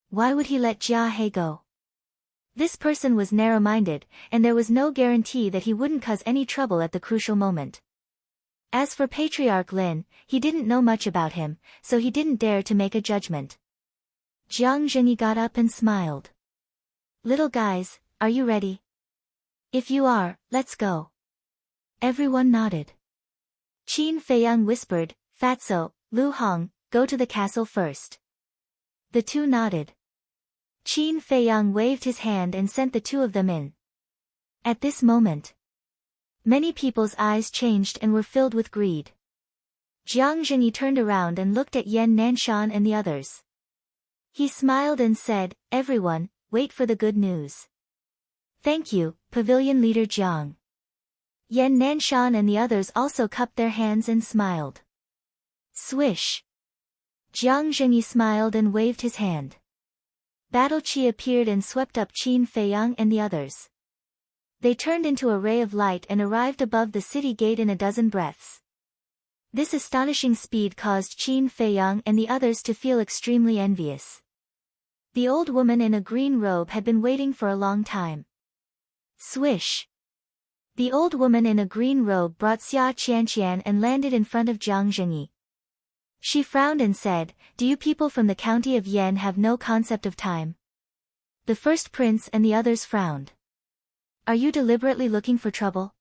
Why would he let Jia He go? This person was narrow-minded, and there was no guarantee that he wouldn't cause any trouble at the crucial moment. As for Patriarch Lin, he didn't know much about him, so he didn't dare to make a judgment. Jiang Zhengyi got up and smiled. "Little guys, are you ready? If you are, let's go." Everyone nodded. Qin Feiyang whispered, "Fatso, Lu Hong, go to the castle first." The two nodded. Qin Feiyang waved his hand and sent the two of them in. At this moment, many people's eyes changed and were filled with greed. Jiang Zhengyi turned around and looked at Yan Nanshan and the others. He smiled and said, "Everyone, wait for the good news." "Thank you, Pavilion Leader Jiang." Yan Nanshan and the others also cupped their hands and smiled. Swish. Jiang Zhengyi smiled and waved his hand. Battle Qi appeared and swept up Qin Feiyang and the others. They turned into a ray of light and arrived above the city gate in a dozen breaths. This astonishing speed caused Qin Feiyang and the others to feel extremely envious. The old woman in a green robe had been waiting for a long time. Swish. The old woman in a green robe brought Xia Qianqian and landed in front of Jiang Zhengyi. She frowned and said, "Do you people from the county of Yan have no concept of time?" The first prince and the others frowned. "Are you deliberately looking for trouble?"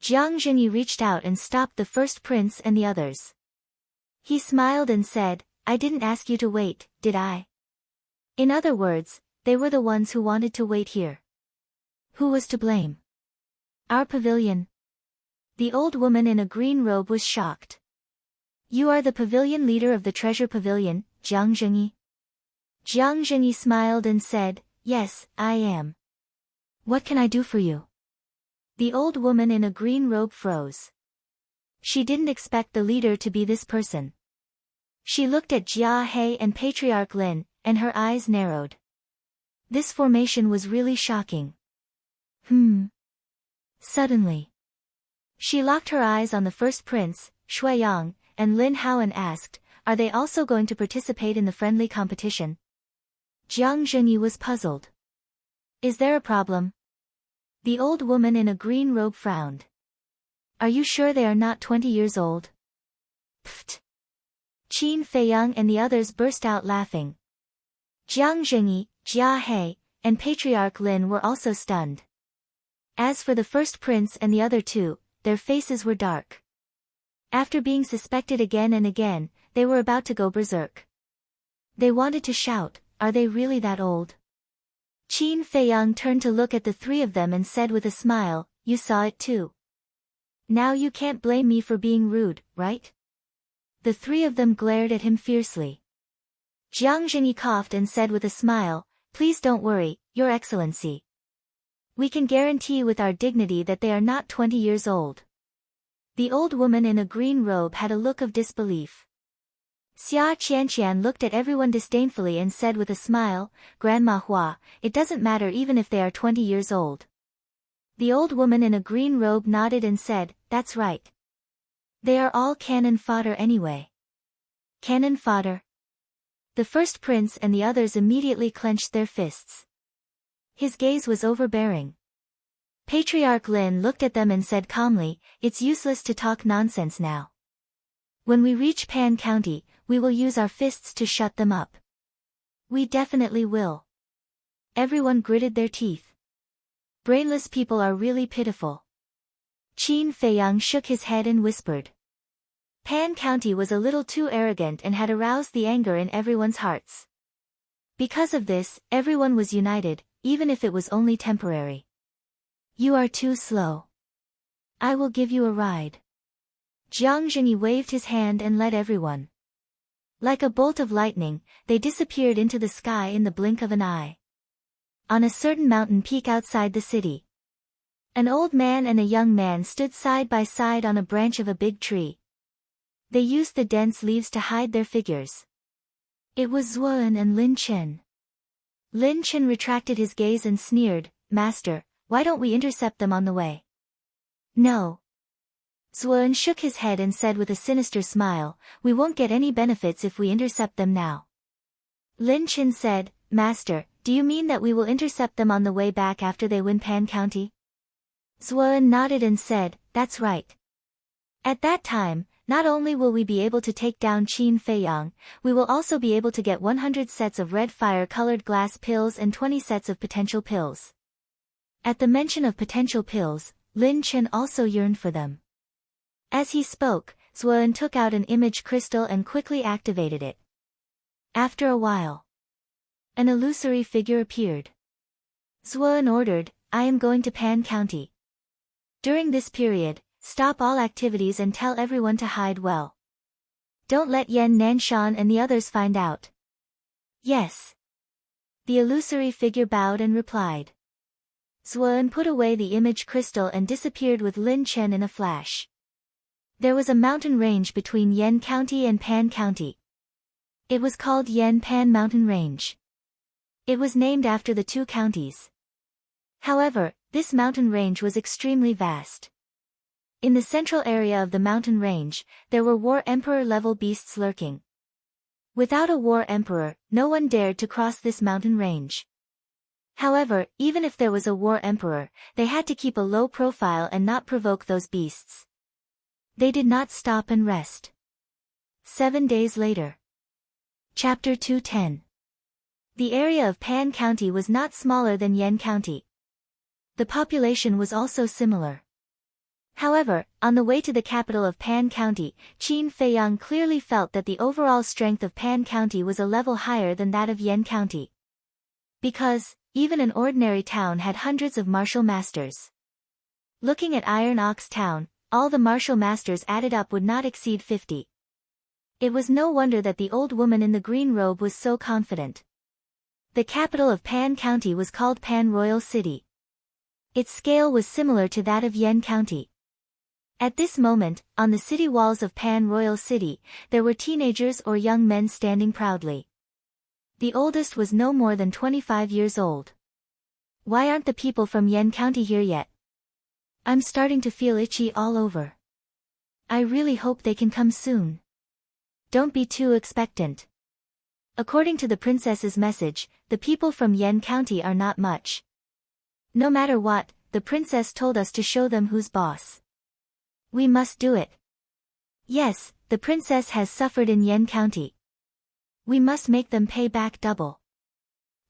Jiang Zhengyi reached out and stopped the first prince and the others. He smiled and said, "I didn't ask you to wait, did I?" In other words, they were the ones who wanted to wait here. Who was to blame? Our pavilion. The old woman in a green robe was shocked. "You are the pavilion leader of the treasure pavilion, Jiang Zhengyi?" Jiang Zhengyi smiled and said, "Yes, I am. What can I do for you?" The old woman in a green robe froze. She didn't expect the leader to be this person. She looked at Jia He and Patriarch Lin, and her eyes narrowed. This formation was really shocking. Suddenly, she locked her eyes on the first prince, Shuiyang, and Lin Hao and asked, "Are they also going to participate in the friendly competition?" Jiang Zhengyi was puzzled. "Is there a problem?" The old woman in a green robe frowned. "Are you sure they are not 20 years old?" Pfft! Qin Feiyang and the others burst out laughing. Jiang Zhengyi, Jia He, and Patriarch Lin were also stunned. As for the first prince and the other two, their faces were dark. After being suspected again and again, they were about to go berserk. They wanted to shout, "Are they really that old?" Qin Feiyang turned to look at the three of them and said with a smile, "You saw it too. Now you can't blame me for being rude, right?" The three of them glared at him fiercely. Jiang Zhenyi coughed and said with a smile, "Please don't worry, Your Excellency. We can guarantee with our dignity that they are not 20 years old." The old woman in a green robe had a look of disbelief. Xia Qianqian looked at everyone disdainfully and said with a smile, "Grandma Hua, it doesn't matter even if they are 20 years old." The old woman in a green robe nodded and said, "That's right. They are all cannon fodder anyway." Cannon fodder? The first prince and the others immediately clenched their fists. His gaze was overbearing. Patriarch Lin looked at them and said calmly, "It's useless to talk nonsense now. When we reach Pan County, we will use our fists to shut them up." "We definitely will." Everyone gritted their teeth. Brainless people are really pitiful. Qin Feiyang shook his head and whispered. Pan County was a little too arrogant and had aroused the anger in everyone's hearts. Because of this, everyone was united, even if it was only temporary. "You are too slow. I will give you a ride." Jiang Zhenyi waved his hand and led everyone. Like a bolt of lightning, they disappeared into the sky in the blink of an eye. On a certain mountain peak outside the city, an old man and a young man stood side by side on a branch of a big tree. They used the dense leaves to hide their figures. It was Zuoan and Lin Chen. Lin Chen retracted his gaze and sneered, "Master, why don't we intercept them on the way?" "No." Zuoan shook his head and said with a sinister smile, "We won't get any benefits if we intercept them now." Lin Chen said, "Master, do you mean that we will intercept them on the way back after they win Pan County?" Zuoan nodded and said, "That's right. At that time, not only will we be able to take down Qin Feiyang, we will also be able to get 100 sets of red fire-colored glass pills and 20 sets of potential pills." At the mention of potential pills, Lin Chen also yearned for them. As he spoke, Zuoan took out an image crystal and quickly activated it. After a while, an illusory figure appeared. Zuoan ordered, "I am going to Pan County. During this period, stop all activities and tell everyone to hide well. Don't let Yan Nanshan and the others find out." "Yes." The illusory figure bowed and replied. Zuoan put away the image crystal and disappeared with Lin Chen in a flash. There was a mountain range between Yan County and Pan County. It was called Yan Pan Mountain Range. It was named after the two counties. However, this mountain range was extremely vast. In the central area of the mountain range, there were War Emperor-level beasts lurking. Without a War Emperor, no one dared to cross this mountain range. However, even if there was a War Emperor, they had to keep a low profile and not provoke those beasts. They did not stop and rest. 7 days later. Chapter 210. The area of Pan County was not smaller than Yan County. The population was also similar. However, on the way to the capital of Pan County, Qin Feiyang clearly felt that the overall strength of Pan County was a level higher than that of Yan County. Because, even an ordinary town had hundreds of martial masters. Looking at Iron Ox Town, all the martial masters added up would not exceed 50. It was no wonder that the old woman in the green robe was so confident. The capital of Pan County was called Pan Royal City. Its scale was similar to that of Yan County. At this moment, on the city walls of Pan Royal City, there were teenagers or young men standing proudly. The oldest was no more than 25 years old. "Why aren't the people from Yan County here yet? I'm starting to feel itchy all over. I really hope they can come soon. Don't be too expectant." According to the princess's message, the people from Yan County are not much. No matter what, the princess told us to show them who's boss. We must do it. Yes, the princess has suffered in Yan County. We must make them pay back double.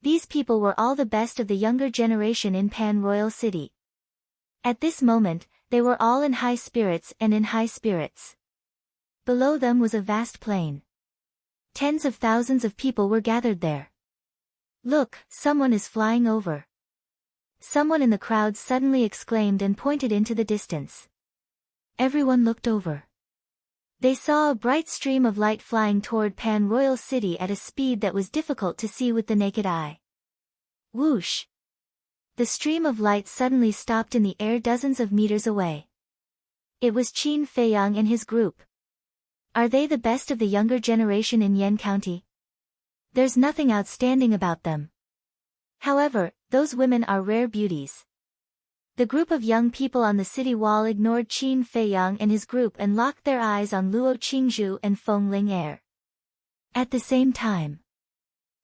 These people were all the best of the younger generation in Pan Royal City. At this moment, they were all in high spirits and in high spirits. Below them was a vast plain. Tens of thousands of people were gathered there. Look, someone is flying over. Someone in the crowd suddenly exclaimed and pointed into the distance. Everyone looked over. They saw a bright stream of light flying toward Pan Royal City at a speed that was difficult to see with the naked eye. Whoosh! The stream of light suddenly stopped in the air dozens of meters away. It was Qin Feiyang and his group. Are they the best of the younger generation in Yan County? There's nothing outstanding about them. However, those women are rare beauties. The group of young people on the city wall ignored Qin Feiyang and his group and locked their eyes on Luo Qingzhu and Feng Ling'er. At the same time,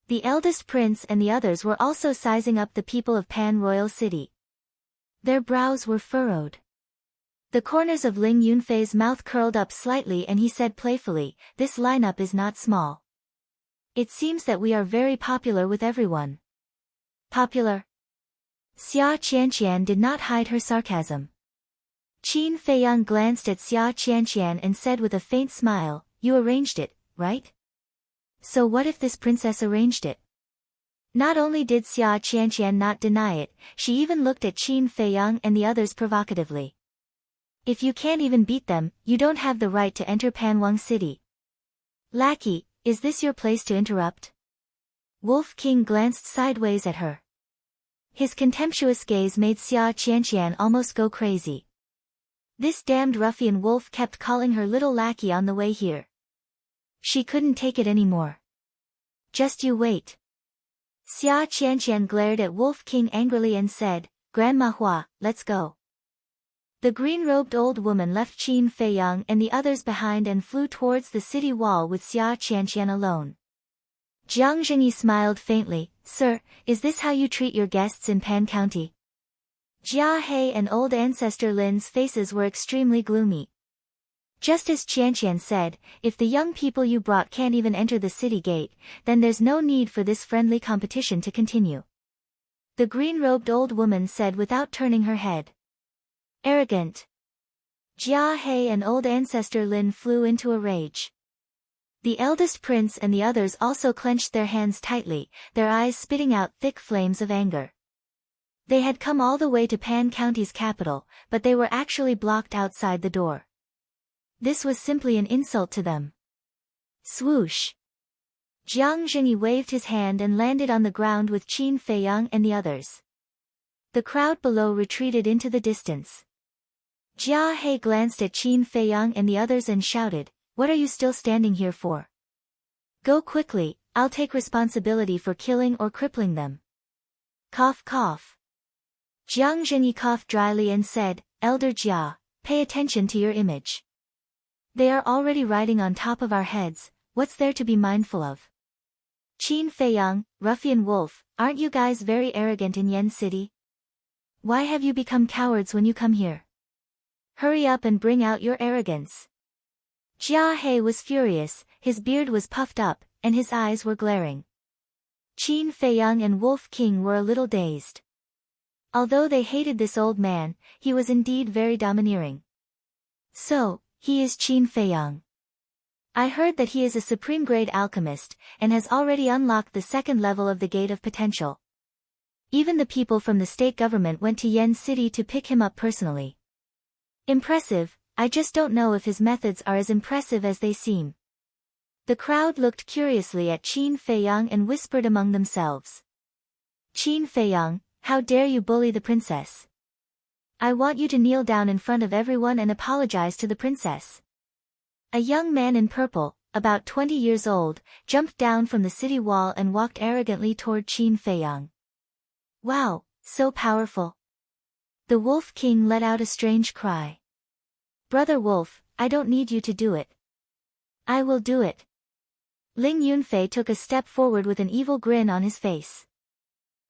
the eldest prince and the others were also sizing up the people of Pan Royal City. Their brows were furrowed. The corners of Ling Yunfei's mouth curled up slightly and he said playfully, "This lineup is not small. It seems that we are very popular with everyone." Popular? Xia Qianqian did not hide her sarcasm. Qin Feiyang glanced at Xia Qianqian and said with a faint smile, "You arranged it, right? So what if this princess arranged it?" Not only did Xia Qianqian not deny it, she even looked at Qin Feiyang and the others provocatively. "If you can't even beat them, you don't have the right to enter Panwang City." "Lackey, is this your place to interrupt?" Wolf King glanced sideways at her. His contemptuous gaze made Xia Qianqian almost go crazy. This damned ruffian Wolf kept calling her little lackey on the way here. She couldn't take it anymore. "Just you wait." Xia Qianqian glared at Wolf King angrily and said, "Grandma Hua, let's go." The green-robed old woman left Qin Feiyang and the others behind and flew towards the city wall with Xia Qianqian alone. Jiang Zhengyi smiled faintly. "Sir, is this how you treat your guests in Pan County?" Jia He and old ancestor Lin's faces were extremely gloomy. Just as Qianqian said, if the young people you brought can't even enter the city gate, then there's no need for this friendly competition to continue. The green-robed old woman said without turning her head. Arrogant. Jia He and old ancestor Lin flew into a rage. The eldest prince and the others also clenched their hands tightly, their eyes spitting out thick flames of anger. They had come all the way to Pan County's capital, but they were actually blocked outside the door. This was simply an insult to them. Swoosh! Jiang Zhengyi waved his hand and landed on the ground with Qin Feiyang and the others. The crowd below retreated into the distance. Jia He glanced at Qin Feiyang and the others and shouted, "What are you still standing here for? Go quickly, I'll take responsibility for killing or crippling them." Cough cough. Jiang Zhengyi coughed dryly and said, "Elder Jia, pay attention to your image. They are already riding on top of our heads, what's there to be mindful of?" Qin Feiyang, ruffian Wolf, aren't you guys very arrogant in Yen City? Why have you become cowards when you come here? Hurry up and bring out your arrogance. Jia He was furious, his beard was puffed up, and his eyes were glaring. Qin Feiyang and Wolf King were a little dazed. Although they hated this old man, he was indeed very domineering. "So, he is Qin Feiyang. I heard that he is a supreme-grade alchemist, and has already unlocked the second level of the Gate of Potential. Even the people from the state government went to Yen City to pick him up personally. Impressive, I just don't know if his methods are as impressive as they seem." The crowd looked curiously at Qin Feiyang and whispered among themselves. "Qin Feiyang, how dare you bully the princess? I want you to kneel down in front of everyone and apologize to the princess." A young man in purple, about 20 years old, jumped down from the city wall and walked arrogantly toward Qin Feiyang. "Wow, so powerful." The Wolf King let out a strange cry. "Brother Wolf, I don't need you to do it. I will do it." Ling Yunfei took a step forward with an evil grin on his face.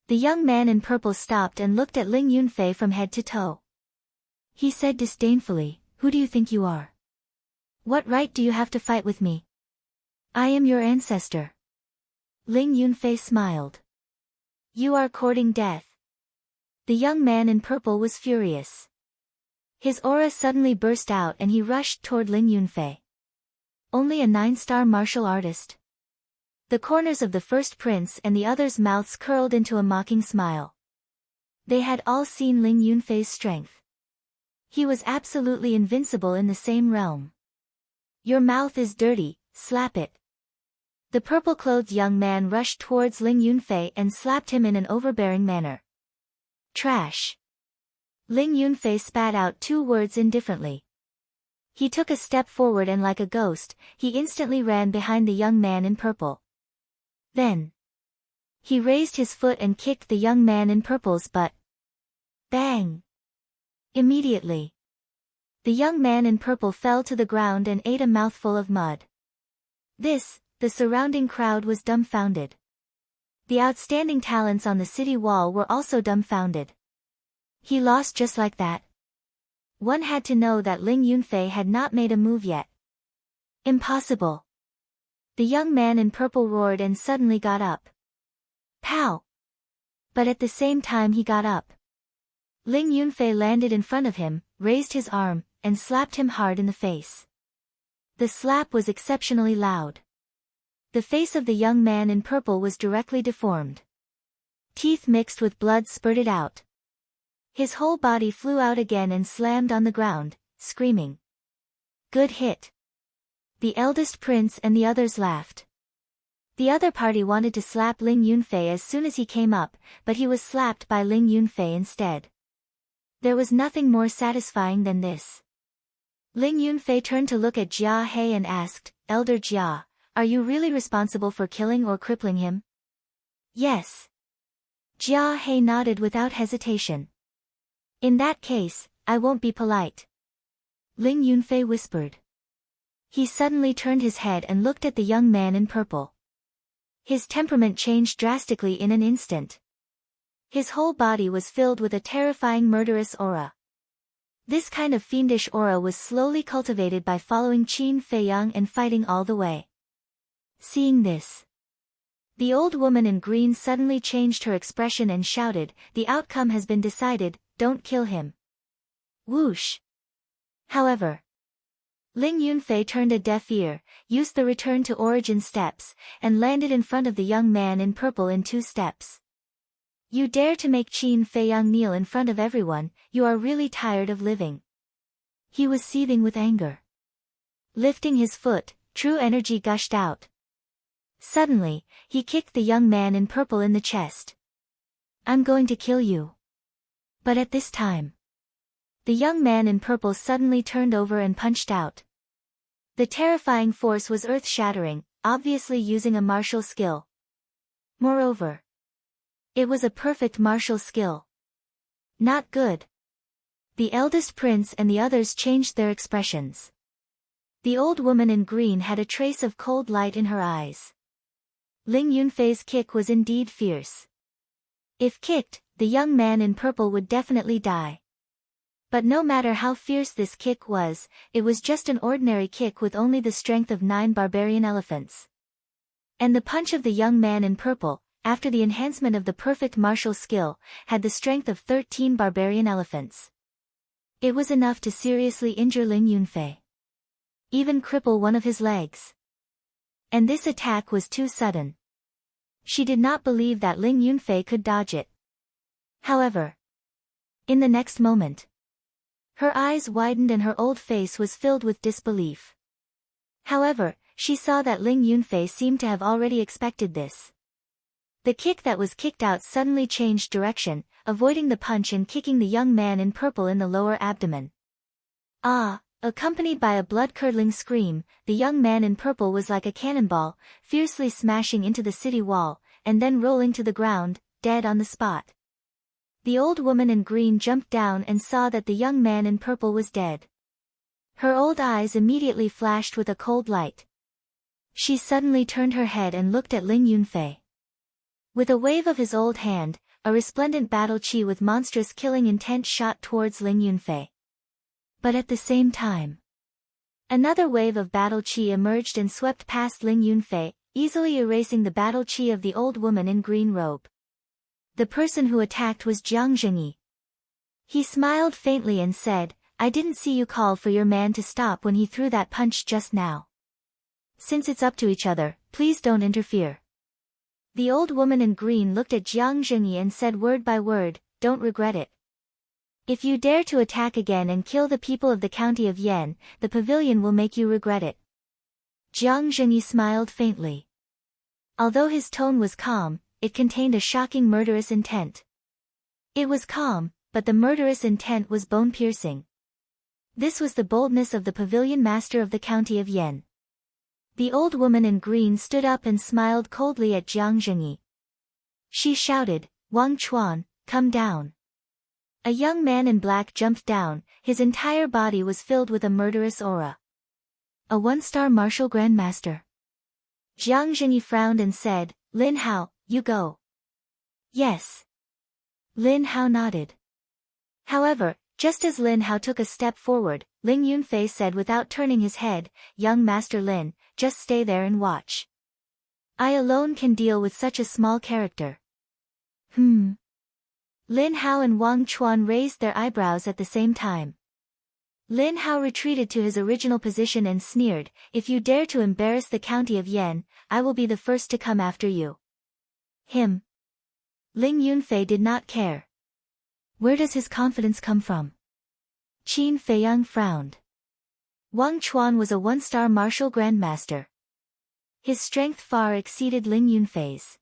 The young man in purple stopped and looked at Ling Yunfei from head to toe. He said disdainfully, "Who do you think you are? What right do you have to fight with me? I am your ancestor." Ling Yunfei smiled. "You are courting death." The young man in purple was furious. His aura suddenly burst out and he rushed toward Ling Yunfei. "Only a 9-star martial artist? The corners of the first prince and the others' mouths curled into a mocking smile. They had all seen Ling Yunfei's strength. He was absolutely invincible in the same realm. Your mouth is dirty, slap it. The purple-clothed young man rushed towards Ling Yunfei and slapped him in an overbearing manner. Trash. Ling Yunfei spat out 2 words indifferently. He took a step forward and like a ghost, he instantly ran behind the young man in purple. Then he raised his foot and kicked the young man in purple's butt. Bang! Immediately, the young man in purple fell to the ground and ate a mouthful of mud. The surrounding crowd was dumbfounded. The outstanding talents on the city wall were also dumbfounded. He lost just like that? One had to know that Ling Yunfei had not made a move yet. Impossible. The young man in purple roared and suddenly got up. Pow! But at the same time he got up, Ling Yunfei landed in front of him, raised his arm, and slapped him hard in the face. The slap was exceptionally loud. The face of the young man in purple was directly deformed. Teeth mixed with blood spurted out. His whole body flew out again and slammed on the ground, screaming. Good hit. The eldest prince and the others laughed. The other party wanted to slap Ling Yunfei as soon as he came up, but he was slapped by Ling Yunfei instead. There was nothing more satisfying than this. Ling Yunfei turned to look at Jia He and asked, Elder Jia, are you really responsible for killing or crippling him? Yes. Jia He nodded without hesitation. In that case, I won't be polite. Ling Yunfei whispered. He suddenly turned his head and looked at the young man in purple. His temperament changed drastically in an instant. His whole body was filled with a terrifying murderous aura. This kind of fiendish aura was slowly cultivated by following Qin Feiyang and fighting all the way. Seeing this, the old woman in green suddenly changed her expression and shouted, the outcome has been decided, don't kill him. Whoosh! However, Ling Yunfei turned a deaf ear, used the return to origin steps, and landed in front of the young man in purple in 2 steps. You dare to make Qin Feiyang kneel in front of everyone, you are really tired of living. He was seething with anger. Lifting his foot, true energy gushed out. Suddenly, he kicked the young man in purple in the chest. I'm going to kill you. But at this time, the young man in purple suddenly turned over and punched out. The terrifying force was earth-shattering, obviously using a martial skill. Moreover, it was a perfect martial skill. Not good. The eldest prince and the others changed their expressions. The old woman in green had a trace of cold light in her eyes. Ling Yunfei's kick was indeed fierce. If kicked, the young man in purple would definitely die. But no matter how fierce this kick was, it was just an ordinary kick with only the strength of 9 barbarian elephants. And the punch of the young man in purple, after the enhancement of the perfect martial skill, had the strength of 13 barbarian elephants. It was enough to seriously injure Ling Yunfei. Even cripple one of his legs. And this attack was too sudden. She did not believe that Ling Yunfei could dodge it. However, in the next moment, her eyes widened and her old face was filled with disbelief. However, she saw that Ling Yunfei seemed to have already expected this. The kick that was kicked out suddenly changed direction, avoiding the punch and kicking the young man in purple in the lower abdomen. Ah! Accompanied by a blood-curdling scream, the young man in purple was like a cannonball, fiercely smashing into the city wall, and then rolling to the ground, dead on the spot. The old woman in green jumped down and saw that the young man in purple was dead. Her old eyes immediately flashed with a cold light. She suddenly turned her head and looked at Ling Yunfei. With a wave of his old hand, a resplendent battle chi with monstrous killing intent shot towards Ling Yunfei. But at the same time, another wave of battle chi emerged and swept past Ling Yunfei, easily erasing the battle chi of the old woman in green robe. The person who attacked was Jiang Zhengyi. He smiled faintly and said, I didn't see you call for your man to stop when he threw that punch just now. Since it's up to each other, please don't interfere. The old woman in green looked at Jiang Zhengyi and said word by word, don't regret it. If you dare to attack again and kill the people of the county of Yan, the pavilion will make you regret it. Jiang Zhengyi smiled faintly. Although his tone was calm, it contained a shocking murderous intent. It was calm, but the murderous intent was bone-piercing. This was the boldness of the pavilion master of the county of Yan. The old woman in green stood up and smiled coldly at Jiang Zhengyi. She shouted, Wang Chuan, come down. A young man in black jumped down, his entire body was filled with a murderous aura. A one-star martial grandmaster. Jiang Zhengyi frowned and said, Lin Hao, you go. Yes. Lin Hao nodded. However, just as Lin Hao took a step forward, Ling Yunfei said without turning his head, Young Master Lin, just stay there and watch. I alone can deal with such a small character. Lin Hao and Wang Chuan raised their eyebrows at the same time. Lin Hao retreated to his original position and sneered, if you dare to embarrass the county of Yan, I will be the first to come after you. Him. Ling Yunfei did not care. Where does his confidence come from? Qin Feiyang frowned. Wang Chuan was a one-star martial grandmaster. His strength far exceeded Ling Yunfei's.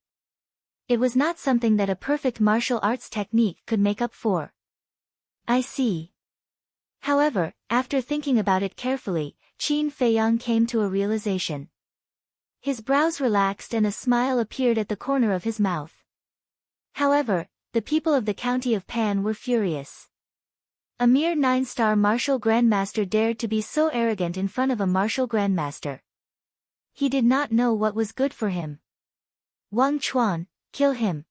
It was not something that a perfect martial arts technique could make up for. I see. However, after thinking about it carefully, Qin Feiyang came to a realization. His brows relaxed and a smile appeared at the corner of his mouth. However, the people of the county of Pan were furious. A mere 9-star martial grandmaster dared to be so arrogant in front of a martial grandmaster. He did not know what was good for him. Wang Chuan, kill him.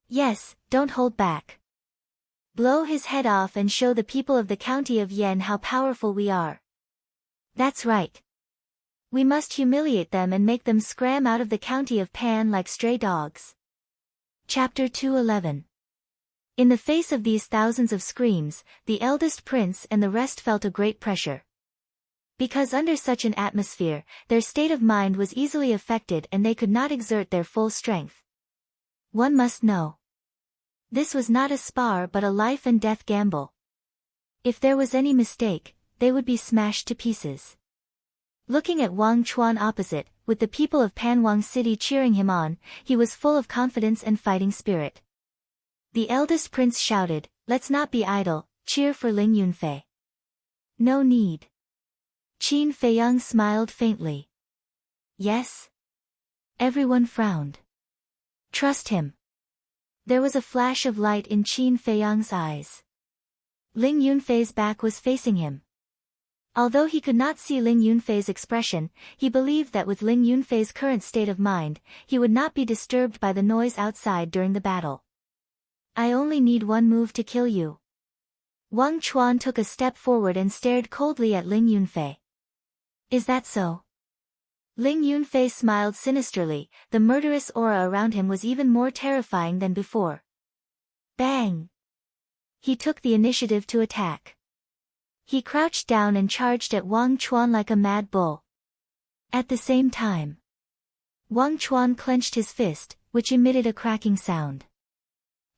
Yes, don't hold back. Blow his head off and show the people of the county of Yan how powerful we are. That's right. We must humiliate them and make them scram out of the county of Pan like stray dogs. Chapter 211. In the face of these thousands of screams, the eldest prince and the rest felt a great pressure. Because under such an atmosphere, their state of mind was easily affected and they could not exert their full strength. One must know. This was not a spar but a life and death gamble. If there was any mistake, they would be smashed to pieces. Looking at Wang Chuan opposite, with the people of Panwang City cheering him on, he was full of confidence and fighting spirit. The eldest prince shouted, let's not be idle, cheer for Ling Yunfei. No need. Qin Feiyang smiled faintly. Yes? Everyone frowned. Trust him. There was a flash of light in Qin Feiyang's eyes. Ling Yunfei's back was facing him. Although he could not see Ling Yunfei's expression, he believed that with Ling Yunfei's current state of mind, he would not be disturbed by the noise outside during the battle. I only need one move to kill you. Wang Chuan took a step forward and stared coldly at Ling Yunfei. Is that so? Ling Yunfei smiled sinisterly, the murderous aura around him was even more terrifying than before. Bang! He took the initiative to attack. He crouched down and charged at Wang Chuan like a mad bull. At the same time, Wang Chuan clenched his fist, which emitted a cracking sound.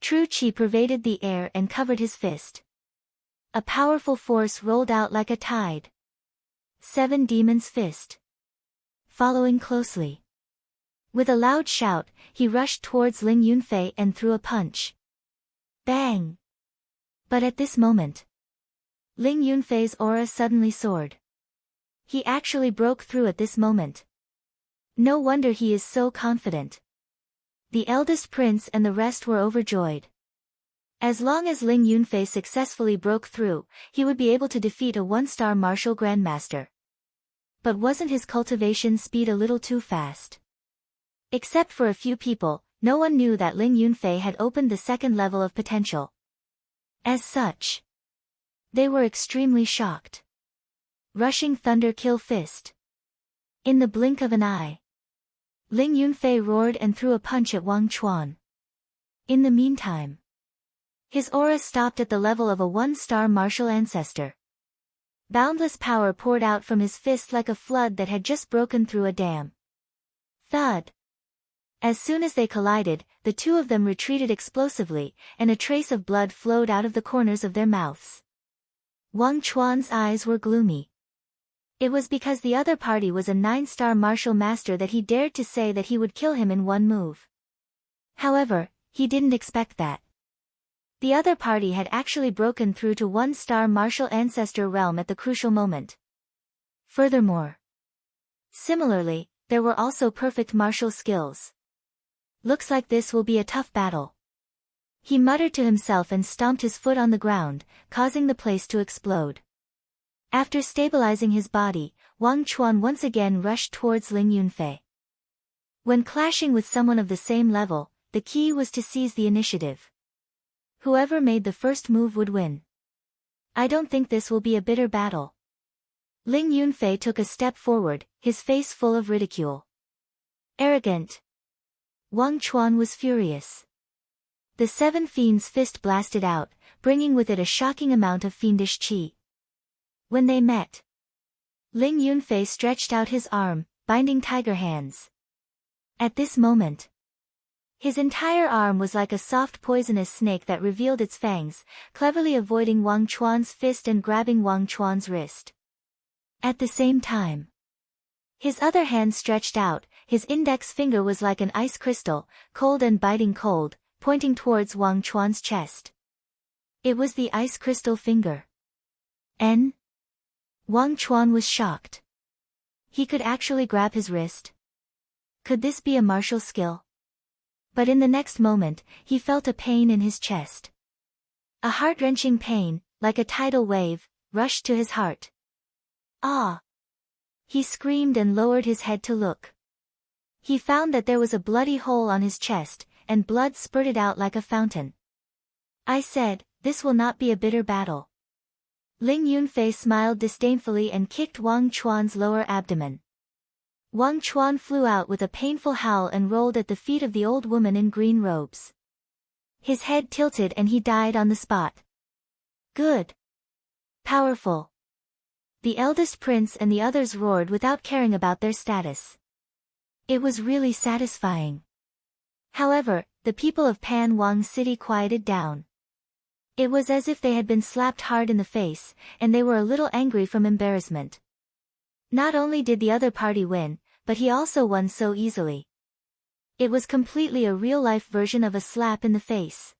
True qi pervaded the air and covered his fist. A powerful force rolled out like a tide. 7 Demons' Fist. Following closely. With a loud shout, he rushed towards Ling Yunfei and threw a punch. Bang! But at this moment, Ling Yunfei's aura suddenly soared. He actually broke through at this moment. No wonder he is so confident. The eldest prince and the rest were overjoyed. As long as Ling Yunfei successfully broke through, he would be able to defeat a 1-star martial grandmaster. But wasn't his cultivation speed a little too fast? Except for a few people, no one knew that Ling Yunfei had opened the 2nd level of potential. As such, they were extremely shocked. Rushing Thunder Kill Fist. In the blink of an eye, Ling Yunfei roared and threw a punch at Wang Chuan. In the meantime, his aura stopped at the level of a 1-star martial ancestor. Boundless power poured out from his fist like a flood that had just broken through a dam. Thud! As soon as they collided, the two of them retreated explosively, and a trace of blood flowed out of the corners of their mouths. Wang Chuan's eyes were gloomy. It was because the other party was a 9-star martial master that he dared to say that he would kill him in one move. However, he didn't expect that. The other party had actually broken through to 1-star martial ancestor realm at the crucial moment. Furthermore, similarly, there were also perfect martial skills. Looks like this will be a tough battle. He muttered to himself and stomped his foot on the ground, causing the place to explode. After stabilizing his body, Wang Chuan once again rushed towards Ling Yunfei. When clashing with someone of the same level, the key was to seize the initiative. Whoever made the first move would win. I don't think this will be a bitter battle. Ling Yunfei took a step forward, his face full of ridicule. Arrogant. Wang Chuan was furious. The 7 fiends' fist blasted out, bringing with it a shocking amount of fiendish qi. When they met, Ling Yunfei stretched out his arm, binding tiger hands. At this moment, his entire arm was like a soft poisonous snake that revealed its fangs, cleverly avoiding Wang Chuan's fist and grabbing Wang Chuan's wrist. At the same time, his other hand stretched out, his index finger was like an ice crystal, cold and biting cold, pointing towards Wang Chuan's chest. It was the ice crystal finger. Wang Chuan was shocked. He could actually grab his wrist. Could this be a martial skill? But in the next moment, he felt a pain in his chest. A heart-wrenching pain, like a tidal wave, rushed to his heart. Ah! He screamed and lowered his head to look. He found that there was a bloody hole on his chest, and blood spurted out like a fountain. I said, this will not be a bitter battle. Ling Yunfei smiled disdainfully and kicked Wang Chuan's lower abdomen. Wang Chuan flew out with a painful howl and rolled at the feet of the old woman in green robes. His head tilted and he died on the spot. Good. Powerful. The eldest prince and the others roared without caring about their status. It was really satisfying. However, the people of Pan Wang City quieted down. It was as if they had been slapped hard in the face, and they were a little angry from embarrassment. Not only did the other party win, but he also won so easily. It was completely a real-life version of a slap in the face.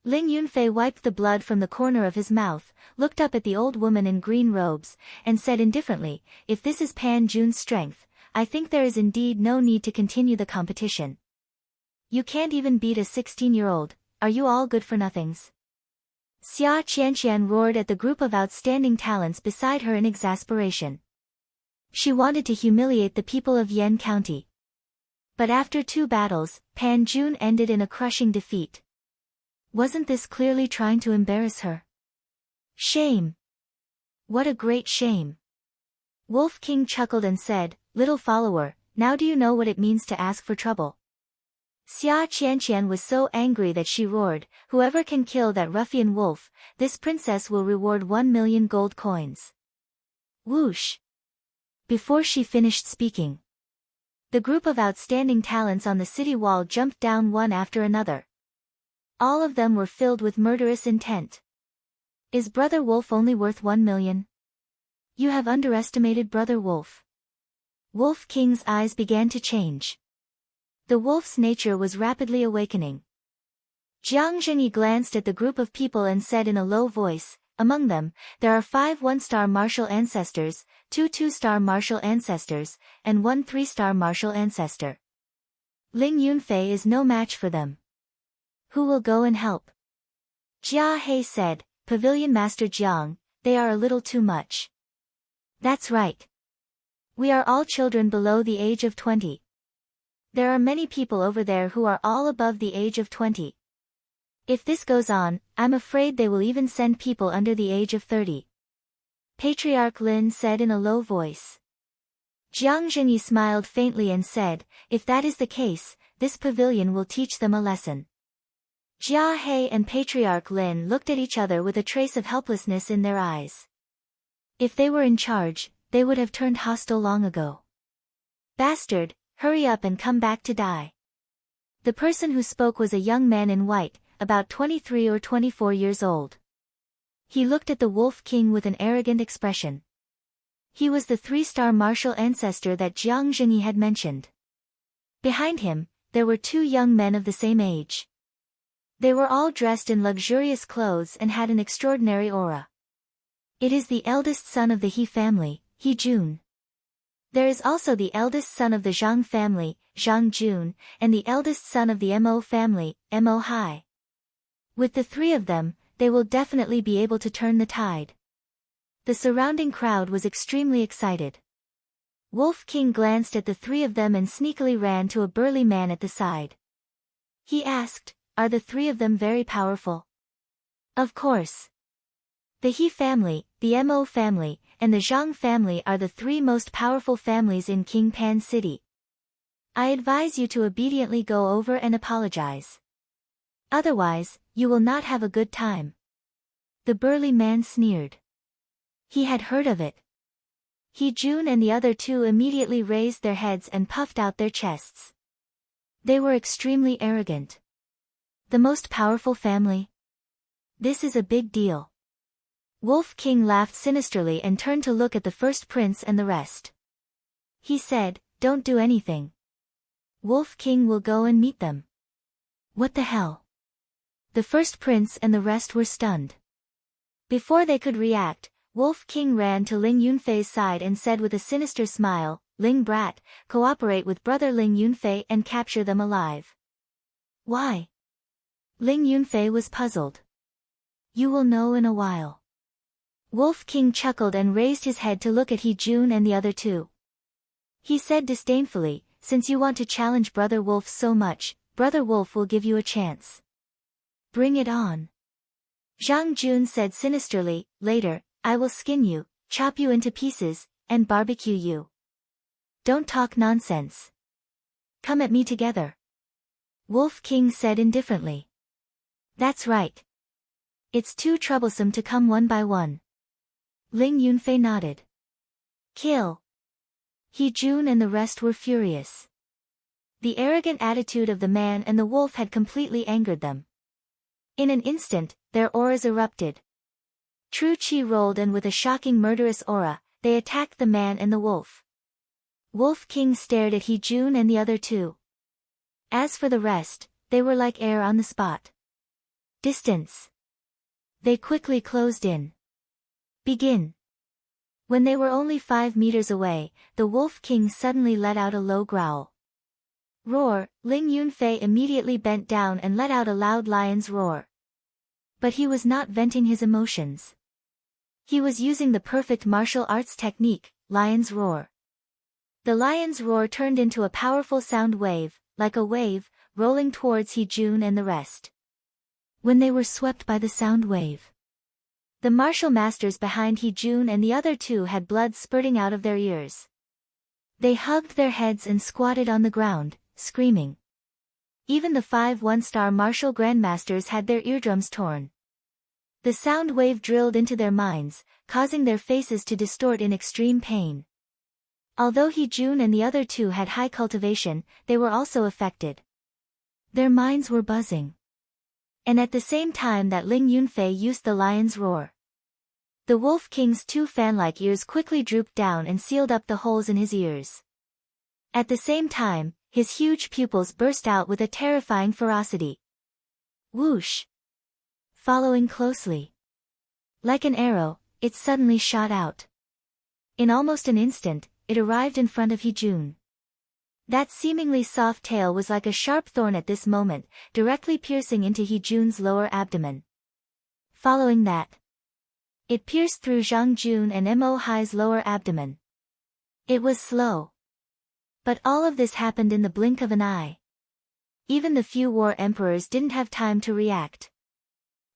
Ling Yunfei wiped the blood from the corner of his mouth, looked up at the old woman in green robes, and said indifferently, if this is Pan Jun's strength, I think there is indeed no need to continue the competition. You can't even beat a 16-year-old, are you all good for nothings? Xia Qianqian roared at the group of outstanding talents beside her in exasperation. She wanted to humiliate the people of Yan County. But after 2 battles, Pan Jun ended in a crushing defeat. Wasn't this clearly trying to embarrass her? Shame! What a great shame! Wolf King chuckled and said, little follower, now do you know what it means to ask for trouble? Xia Qianqian was so angry that she roared, whoever can kill that ruffian wolf, this princess will reward 1 million gold coins. Whoosh! Before she finished speaking, the group of outstanding talents on the city wall jumped down one after another. All of them were filled with murderous intent. Is Brother Wolf only worth 1 million? You have underestimated Brother Wolf. Wolf King's eyes began to change. The wolf's nature was rapidly awakening. Jiang Zhengyi glanced at the group of people and said in a low voice, among them, there are 5 1-star martial ancestors, 2 2-star martial ancestors, and 1 3-star martial ancestor. Ling Yunfei is no match for them. Who will go and help? Jia He said, Pavilion Master Jiang, they are a little too much. That's right. We are all children below the age of 20. There are many people over there who are all above the age of 20. If this goes on, I'm afraid they will even send people under the age of 30. Patriarch Lin said in a low voice. Jiang Zhengyi smiled faintly and said, if that is the case, this pavilion will teach them a lesson. Jia He and Patriarch Lin looked at each other with a trace of helplessness in their eyes. If they were in charge, they would have turned hostile long ago. Bastard, hurry up and come back to die. The person who spoke was a young man in white, about 23 or 24 years old. He looked at the Wolf King with an arrogant expression. He was the 3-star martial ancestor that Jiang Zhengyi had mentioned. Behind him, there were 2 young men of the same age. They were all dressed in luxurious clothes and had an extraordinary aura. It is the eldest son of the He family, He Jun. There is also the eldest son of the Zhang family, Zhang Jun, and the eldest son of the Mo family, Mo Hai. With the 3 of them, they will definitely be able to turn the tide. The surrounding crowd was extremely excited. Wolf King glanced at the 3 of them and sneakily ran to a burly man at the side. He asked, "Are the 3 of them very powerful?" Of course. The He family, the Mo family, and the Zhang family are the 3 most powerful families in King Pan City. I advise you to obediently go over and apologize. Otherwise, you will not have a good time. The burly man sneered. He had heard of it. He Jun and the other 2 immediately raised their heads and puffed out their chests. They were extremely arrogant. The most powerful family? This is a big deal. Wolf King laughed sinisterly and turned to look at the first prince and the rest. He said, "Don't do anything. Wolf King will go and meet them." What the hell? The first prince and the rest were stunned. Before they could react, Wolf King ran to Ling Yunfei's side and said with a sinister smile, "Ling brat, cooperate with brother Ling Yunfei and capture them alive." Why? Ling Yunfei was puzzled. You will know in a while. Wolf King chuckled and raised his head to look at He Jun and the other 2. He said disdainfully, "Since you want to challenge Brother Wolf so much, Brother Wolf will give you a chance. Bring it on." Zhang Jun said sinisterly, "Later, I will skin you, chop you into pieces, and barbecue you. Don't talk nonsense. Come at me together." Wolf King said indifferently. "That's right. It's too troublesome to come one by one." Ling Yunfei nodded. "Kill." He Jun and the rest were furious. The arrogant attitude of the man and the wolf had completely angered them. In an instant, their auras erupted. True Qi rolled and with a shocking murderous aura, they attacked the man and the wolf. Wolf King stared at He Jun and the other 2. As for the rest, they were like air on the spot. Distance. They quickly closed in. Begin. When they were only 5 meters away, the Wolf King suddenly let out a low growl. Roar! Ling Yunfei immediately bent down and let out a loud lion's roar. But he was not venting his emotions. He was using the perfect martial arts technique, lion's roar. The lion's roar turned into a powerful sound wave, like a wave, rolling towards He Jun and the rest. When they were swept by the sound wave, the martial masters behind He Jun and the other 2 had blood spurting out of their ears. They hugged their heads and squatted on the ground, screaming. Even the 5 1-star martial grandmasters had their eardrums torn. The sound wave drilled into their minds, causing their faces to distort in extreme pain. Although He Jun and the other 2 had high cultivation, they were also affected. Their minds were buzzing. And at the same time that Ling Yunfei used the lion's roar, the Wolf King's 2 fan-like ears quickly drooped down and sealed up the holes in his ears. At the same time, his huge pupils burst out with a terrifying ferocity. Whoosh! Following closely. Like an arrow, it suddenly shot out. In almost an instant, it arrived in front of He Jun. That seemingly soft tail was like a sharp thorn at this moment, directly piercing into He Jun's lower abdomen. Following that, it pierced through Zhang Jun and Mo Hai's lower abdomen. It was slow. But all of this happened in the blink of an eye. Even the few war emperors didn't have time to react.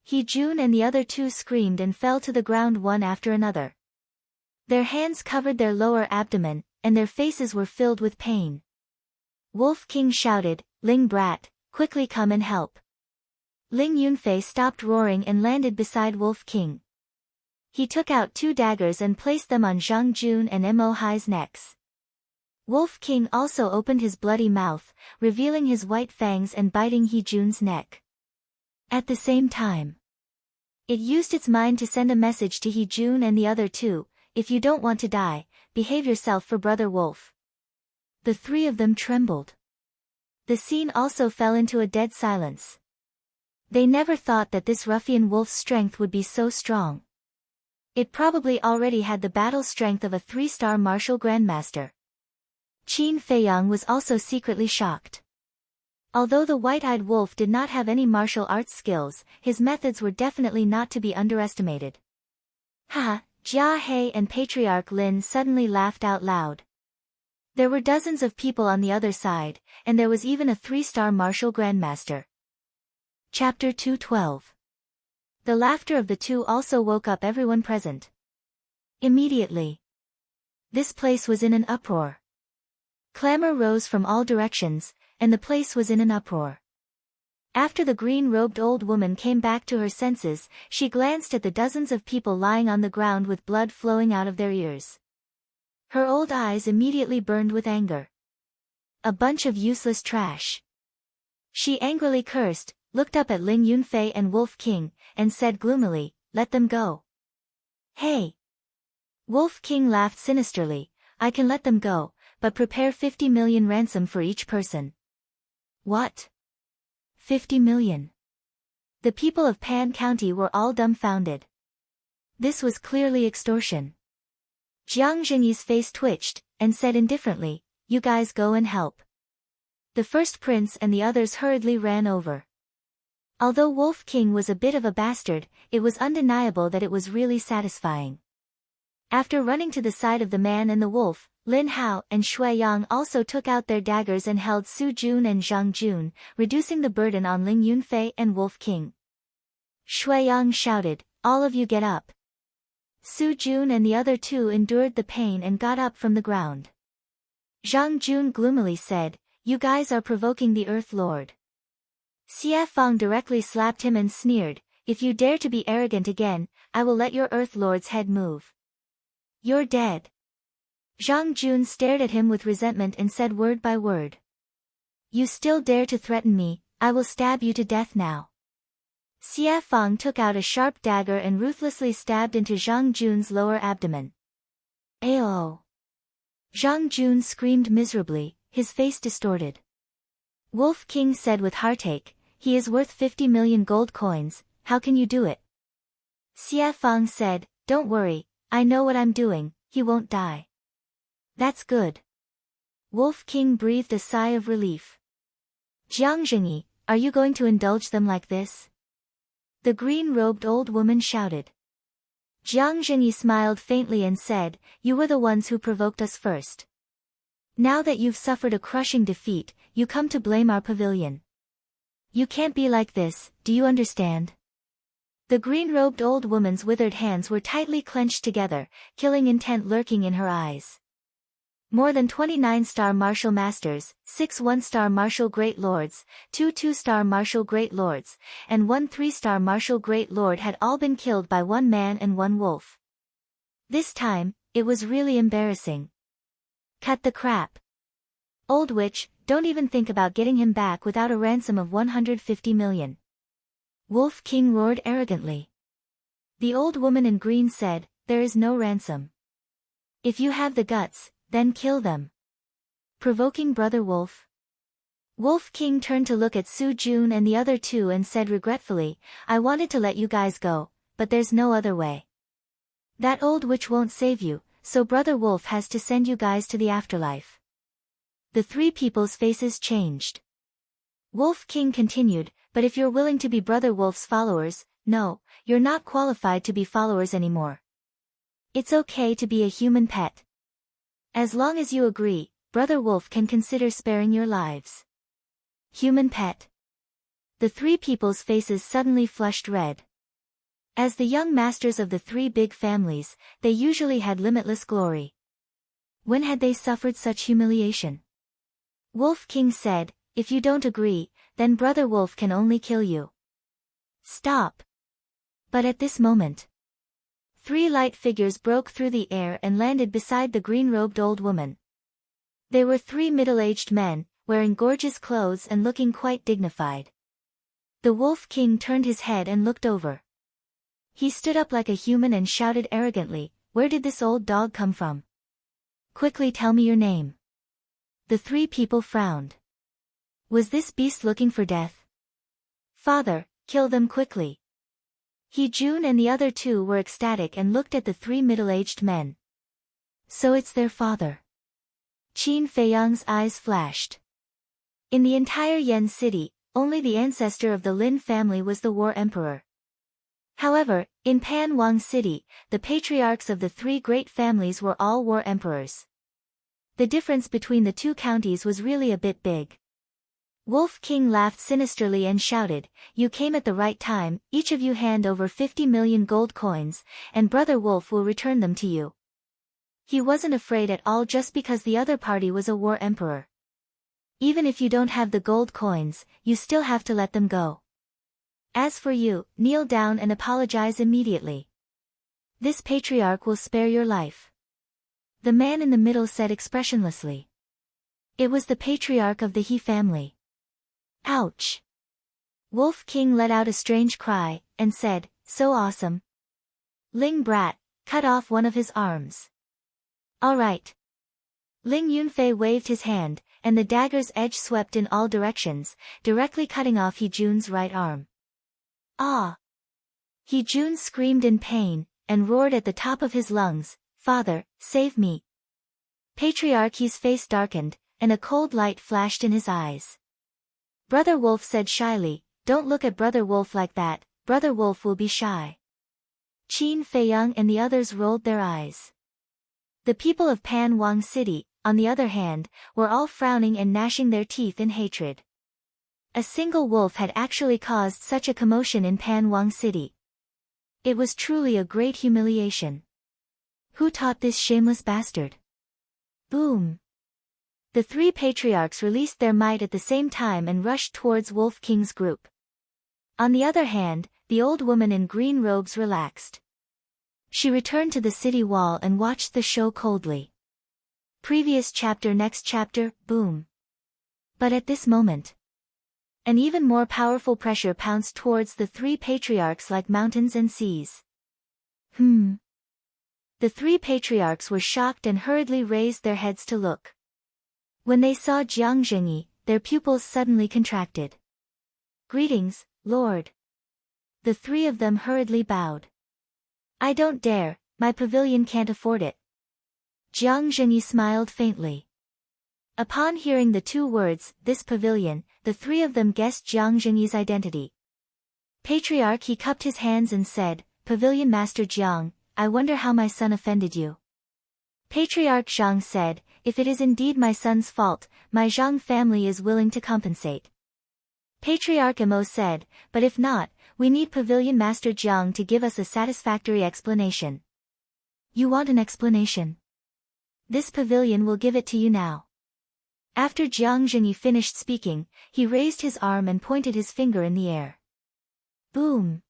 He Jun and the other 2 screamed and fell to the ground one after another. Their hands covered their lower abdomen, and their faces were filled with pain. Wolf King shouted, "Ling brat, quickly come and help." Ling Yunfei stopped roaring and landed beside Wolf King. He took out 2 daggers and placed them on Zhang Jun and Mo Hai's necks. Wolf King also opened his bloody mouth, revealing his white fangs and biting He Jun's neck. At the same time, it used its mind to send a message to He Jun and the other 2, if you don't want to die, behave yourself for Brother Wolf. The 3 of them trembled. The scene also fell into a dead silence. They never thought that this ruffian wolf's strength would be so strong. It probably already had the battle strength of a 3-star martial grandmaster. Qin Feiyang was also secretly shocked. Although the white-eyed wolf did not have any martial arts skills, his methods were definitely not to be underestimated. Haha, Jia He and Patriarch Lin suddenly laughed out loud. There were dozens of people on the other side, and there was even a 3-star martial grandmaster. Chapter 212. The laughter of the 2 also woke up everyone present. Immediately, this place was in an uproar. Clamor rose from all directions, and the place was in an uproar. After the green-robed old woman came back to her senses, she glanced at the dozens of people lying on the ground with blood flowing out of their ears. Her old eyes immediately burned with anger. A bunch of useless trash. She angrily cursed, looked up at Ling Yunfei and Wolf King, and said gloomily, "Let them go." "Hey!" Wolf King laughed sinisterly, "I can let them go, but prepare 50 million ransom for each person." "What? 50 million? The people of Pan County were all dumbfounded. This was clearly extortion. Jiang Jingyi's face twitched, and said indifferently, "You guys go and help." The first prince and the others hurriedly ran over. Although Wolf King was a bit of a bastard, it was undeniable that it was really satisfying. After running to the side of the man and the wolf, Lin Hao and Shui Yang also took out their daggers and held Su Jun and Zhang Jun, reducing the burden on Ling Yunfei and Wolf King. Shui Yang shouted, "All of you get up." Su Jun and the other 2 endured the pain and got up from the ground. Zhang Jun gloomily said, "You guys are provoking the Earth Lord." Xie Fang directly slapped him and sneered, "If you dare to be arrogant again, I will let your Earth Lord's head move. You're dead." Zhang Jun stared at him with resentment and said word by word, "You still dare to threaten me, I will stab you to death now." Xie Fang took out a sharp dagger and ruthlessly stabbed into Zhang Jun's lower abdomen. "Ayo!" Zhang Jun screamed miserably, his face distorted. Wolf King said with heartache, "He is worth 50 million gold coins, how can you do it?" Xie Fang said, "Don't worry, I know what I'm doing, he won't die." "That's good." Wolf King breathed a sigh of relief. "Jiang Jingyi, are you going to indulge them like this?" The green-robed old woman shouted. Jiang Jingyi smiled faintly and said, "You were the ones who provoked us first. Now that you've suffered a crushing defeat, you come to blame our pavilion. You can't be like this, do you understand?" The green-robed old woman's withered hands were tightly clenched together, killing intent lurking in her eyes. More than 29-star martial masters, 6 1-star martial great lords, 2 2-star martial great lords, and 1 3-star martial great lord had all been killed by 1 man and 1 wolf. This time, it was really embarrassing. "Cut the crap. Old witch, don't even think about getting him back without a ransom of 150 million. Wolf King roared arrogantly. The old woman in green said, "There is no ransom. If you have the guts, then kill them." Provoking Brother Wolf. Wolf King turned to look at Su Jun and the other 2 and said regretfully, "I wanted to let you guys go, but there's no other way. That old witch won't save you, so Brother Wolf has to send you guys to the afterlife." The 3 people's faces changed. Wolf King continued, "But if you're willing to be Brother Wolf's followers, no, you're not qualified to be followers anymore. It's okay to be a human pet. As long as you agree, Brother Wolf can consider sparing your lives." Human pet. The 3 people's faces suddenly flushed red. As the young masters of the 3 big families, they usually had limitless glory. When had they suffered such humiliation? Wolf King said, "If you don't agree, then Brother Wolf can only kill you." Stop. But at this moment, 3 light figures broke through the air and landed beside the green-robed old woman. They were 3 middle-aged men, wearing gorgeous clothes and looking quite dignified. The Wolf King turned his head and looked over. He stood up like a human and shouted arrogantly, "Where did this old dog come from? Quickly tell me your name." The 3 people frowned. Was this beast looking for death? "Father, kill them quickly." Jun and the other 2 were ecstatic and looked at the 3 middle-aged men. So it's their father. Qin Feiyang's eyes flashed. In the entire Yen city, only the ancestor of the Lin family was the war emperor. However, in Pan Wang City, the patriarchs of the 3 great families were all war emperors. The difference between the 2 counties was really a bit big. Wolf King laughed sinisterly and shouted, "You came at the right time, each of you hand over 50 million gold coins, and Brother Wolf will return them to you." He wasn't afraid at all just because the other party was a war emperor. Even if you don't have the gold coins, you still have to let them go. As for you, kneel down and apologize immediately. This patriarch will spare your life. The man in the middle said expressionlessly. It was the patriarch of the He family. Ouch! Wolf King let out a strange cry, and said, "So awesome. Ling brat, cut off one of his arms." "All right." Ling Yunfei waved his hand, and the dagger's edge swept in all directions, directly cutting off Jun's right arm. Ah! Jun screamed in pain, and roared at the top of his lungs, "Father, save me." Patriarchy's face darkened, and a cold light flashed in his eyes. Brother Wolf said shyly, "Don't look at Brother Wolf like that, Brother Wolf will be shy." Qin Feiyang and the others rolled their eyes. The people of Pan Wang City, on the other hand, were all frowning and gnashing their teeth in hatred. A single wolf had actually caused such a commotion in Pan Wang City. It was truly a great humiliation. Who taught this shameless bastard? Boom! The 3 patriarchs released their might at the same time and rushed towards Wolf King's group. On the other hand, the old woman in green robes relaxed. She returned to the city wall and watched the show coldly. Previous chapter, next chapter, boom. But at this moment, an even more powerful pressure pounced towards the 3 patriarchs like mountains and seas. The 3 patriarchs were shocked and hurriedly raised their heads to look. When they saw Jiang Zhengyi, their pupils suddenly contracted. "Greetings, Lord." The 3 of them hurriedly bowed. "I don't dare, my pavilion can't afford it." Jiang Zhengyi smiled faintly. Upon hearing the 2 words, "this pavilion," the 3 of them guessed Jiang Zhengyi's identity. Patriarch He cupped his hands and said, "Pavilion Master Jiang, I wonder how my son offended you." Patriarch Zhang said, "If it is indeed my son's fault, my Zhang family is willing to compensate." Patriarch Emo said, "But if not, we need Pavilion Master Jiang to give us a satisfactory explanation." "You want an explanation? This pavilion will give it to you now." After Jiang Zhengyi finished speaking, he raised his arm and pointed his finger in the air. Boom!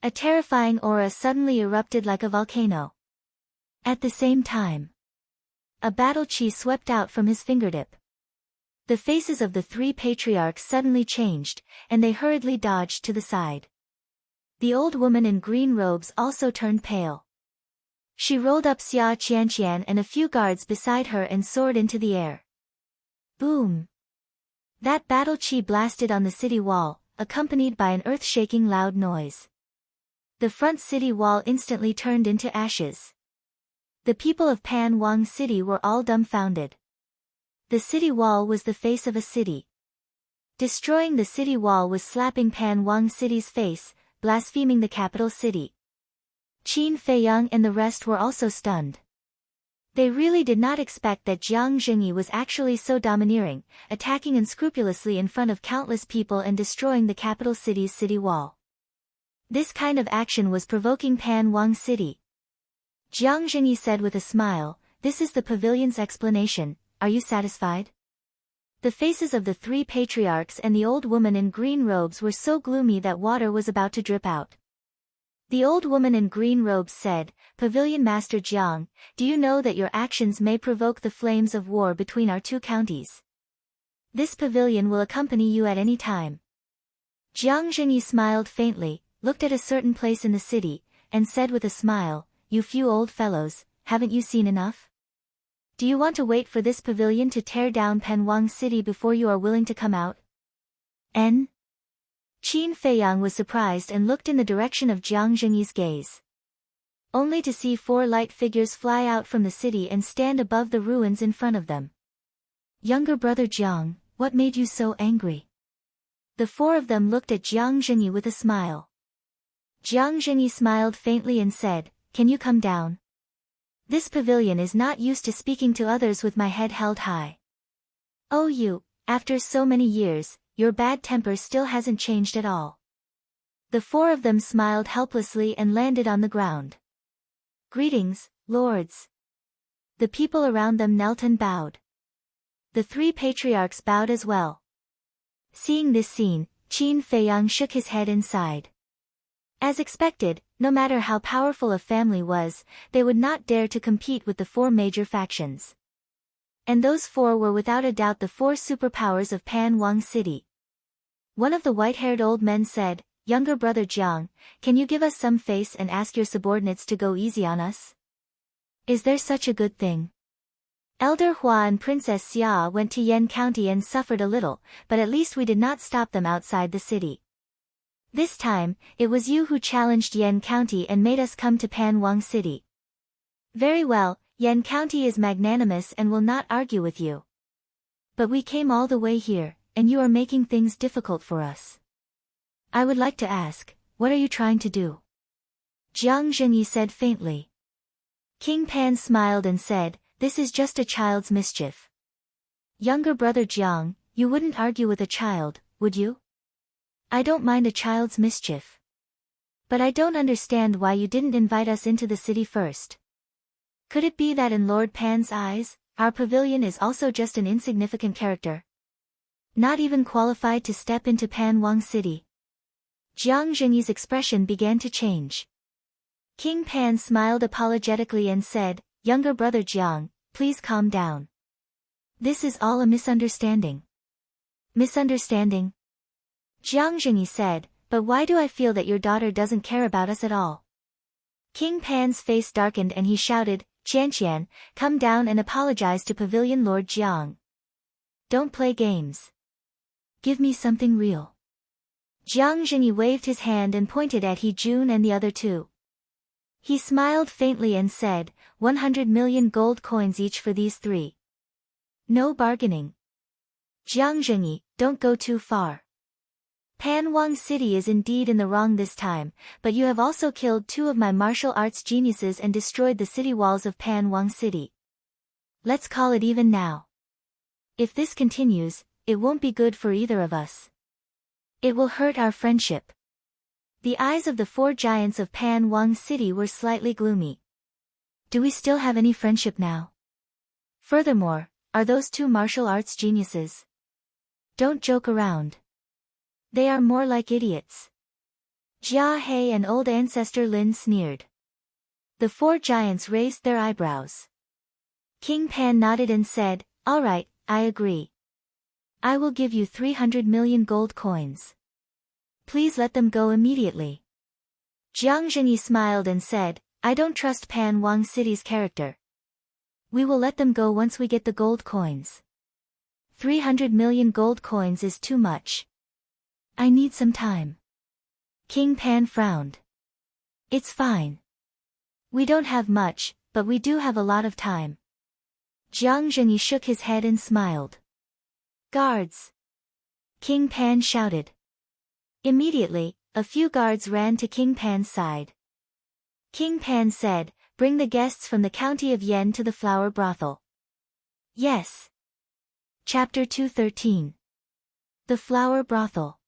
A terrifying aura suddenly erupted like a volcano. At the same time, a battle chi swept out from his fingertip. The faces of the 3 patriarchs suddenly changed, and they hurriedly dodged to the side. The old woman in green robes also turned pale. She rolled up Xia Qianqian and a few guards beside her and soared into the air. Boom! That battle chi blasted on the city wall, accompanied by an earth-shaking loud noise. The front city wall instantly turned into ashes. The people of Pan Wang City were all dumbfounded. The city wall was the face of a city. Destroying the city wall was slapping Pan Wang City's face, blaspheming the capital city. Qin Feiyang and the rest were also stunned. They really did not expect that Jiang Zhengyi was actually so domineering, attacking unscrupulously in front of countless people and destroying the capital city's city wall. This kind of action was provoking Pan Wang City. Jiang Zhengyi said with a smile, "This is the pavilion's explanation, are you satisfied?" The faces of the 3 patriarchs and the old woman in green robes were so gloomy that water was about to drip out. The old woman in green robes said, Pavilion Master Jiang, do you know that your actions may provoke the flames of war between our two counties? This pavilion will accompany you at any time. Jiang Zhengyi smiled faintly, looked at a certain place in the city, and said with a smile, You few old fellows, haven't you seen enough? Do you want to wait for this pavilion to tear down Panwang City before you are willing to come out? N. Qin Feiyang was surprised and looked in the direction of Jiang Zhengyi's gaze. Only to see 4 light figures fly out from the city and stand above the ruins in front of them. Younger brother Jiang, what made you so angry? The 4 of them looked at Jiang Zhengyi with a smile. Jiang Zhengyi smiled faintly and said, Can you come down? This pavilion is not used to speaking to others with my head held high. Oh you, after so many years, your bad temper still hasn't changed at all. The 4 of them smiled helplessly and landed on the ground. Greetings, lords. The people around them knelt and bowed. The 3 patriarchs bowed as well. Seeing this scene, Qin Feiyang shook his head and sighed. As expected, no matter how powerful a family was, they would not dare to compete with the 4 major factions. And those 4 were without a doubt the 4 superpowers of Panwang City. One of the white-haired old men said, Younger brother Jiang, can you give us some face and ask your subordinates to go easy on us? Is there such a good thing? Elder Hua and Princess Xia went to Yan County and suffered a little, but at least we did not stop them outside the city. This time, it was you who challenged Yan County and made us come to Panwang City. Very well, Yan County is magnanimous and will not argue with you. But we came all the way here, and you are making things difficult for us. I would like to ask, what are you trying to do? Jiang Zhengyi said faintly. King Pan smiled and said, This is just a child's mischief. Younger brother Jiang, you wouldn't argue with a child, would you? I don't mind a child's mischief. But I don't understand why you didn't invite us into the city first. Could it be that in Lord Pan's eyes, our pavilion is also just an insignificant character? Not even qualified to step into Panwang City. Jiang Zhengyi's expression began to change. King Pan smiled apologetically and said, Younger brother Jiang, please calm down. This is all a misunderstanding. Misunderstanding? Jiang Zhengyi said, But why do I feel that your daughter doesn't care about us at all? King Pan's face darkened and he shouted, Qianqian, come down and apologize to Pavilion Lord Jiang. Don't play games. Give me something real. Jiang Zhengyi waved his hand and pointed at He Jun and the other 2. He smiled faintly and said, 100 million gold coins each for these 3. No bargaining. Jiang Zhengyi, don't go too far. Panwang City is indeed in the wrong this time, but you have also killed 2 of my martial arts geniuses and destroyed the city walls of Panwang City. Let's call it even now. If this continues, it won't be good for either of us. It will hurt our friendship. The eyes of the 4 giants of Panwang City were slightly gloomy. Do we still have any friendship now? Furthermore, are those 2 martial arts geniuses? Don't joke around. They are more like idiots. Jia He and old ancestor Lin sneered. The 4 giants raised their eyebrows. King Pan nodded and said, All right, I agree. I will give you 300 million gold coins. Please let them go immediately. Jiang Zhengyi smiled and said, I don't trust Panwang City's character. We will let them go once we get the gold coins. 300 million gold coins is too much. I need some time. King Pan frowned. It's fine. We don't have much, but we do have a lot of time. Jiang Zhengyi shook his head and smiled. Guards! King Pan shouted. Immediately, a few guards ran to King Pan's side. King Pan said, Bring the guests from the county of Yen to the flower brothel. Yes. Chapter 213. The Flower Brothel.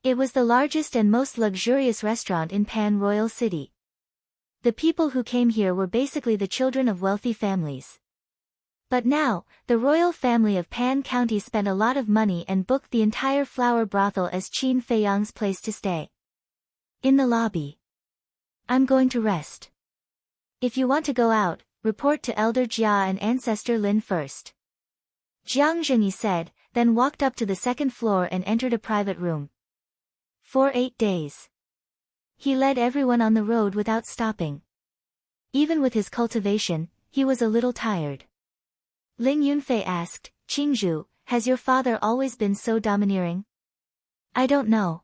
It was the largest and most luxurious restaurant in Pan Royal City. The people who came here were basically the children of wealthy families. But now, the royal family of Pan County spent a lot of money and booked the entire flower brothel as Qin Feiyang's place to stay. In the lobby. I'm going to rest. If you want to go out, report to Elder Jia and Ancestor Lin first. Jiang Zhengyi said, then walked up to the second floor and entered a private room. For 8 days. He led everyone on the road without stopping. Even with his cultivation, he was a little tired. Ling Yunfei asked, Qingzhu, has your father always been so domineering? I don't know.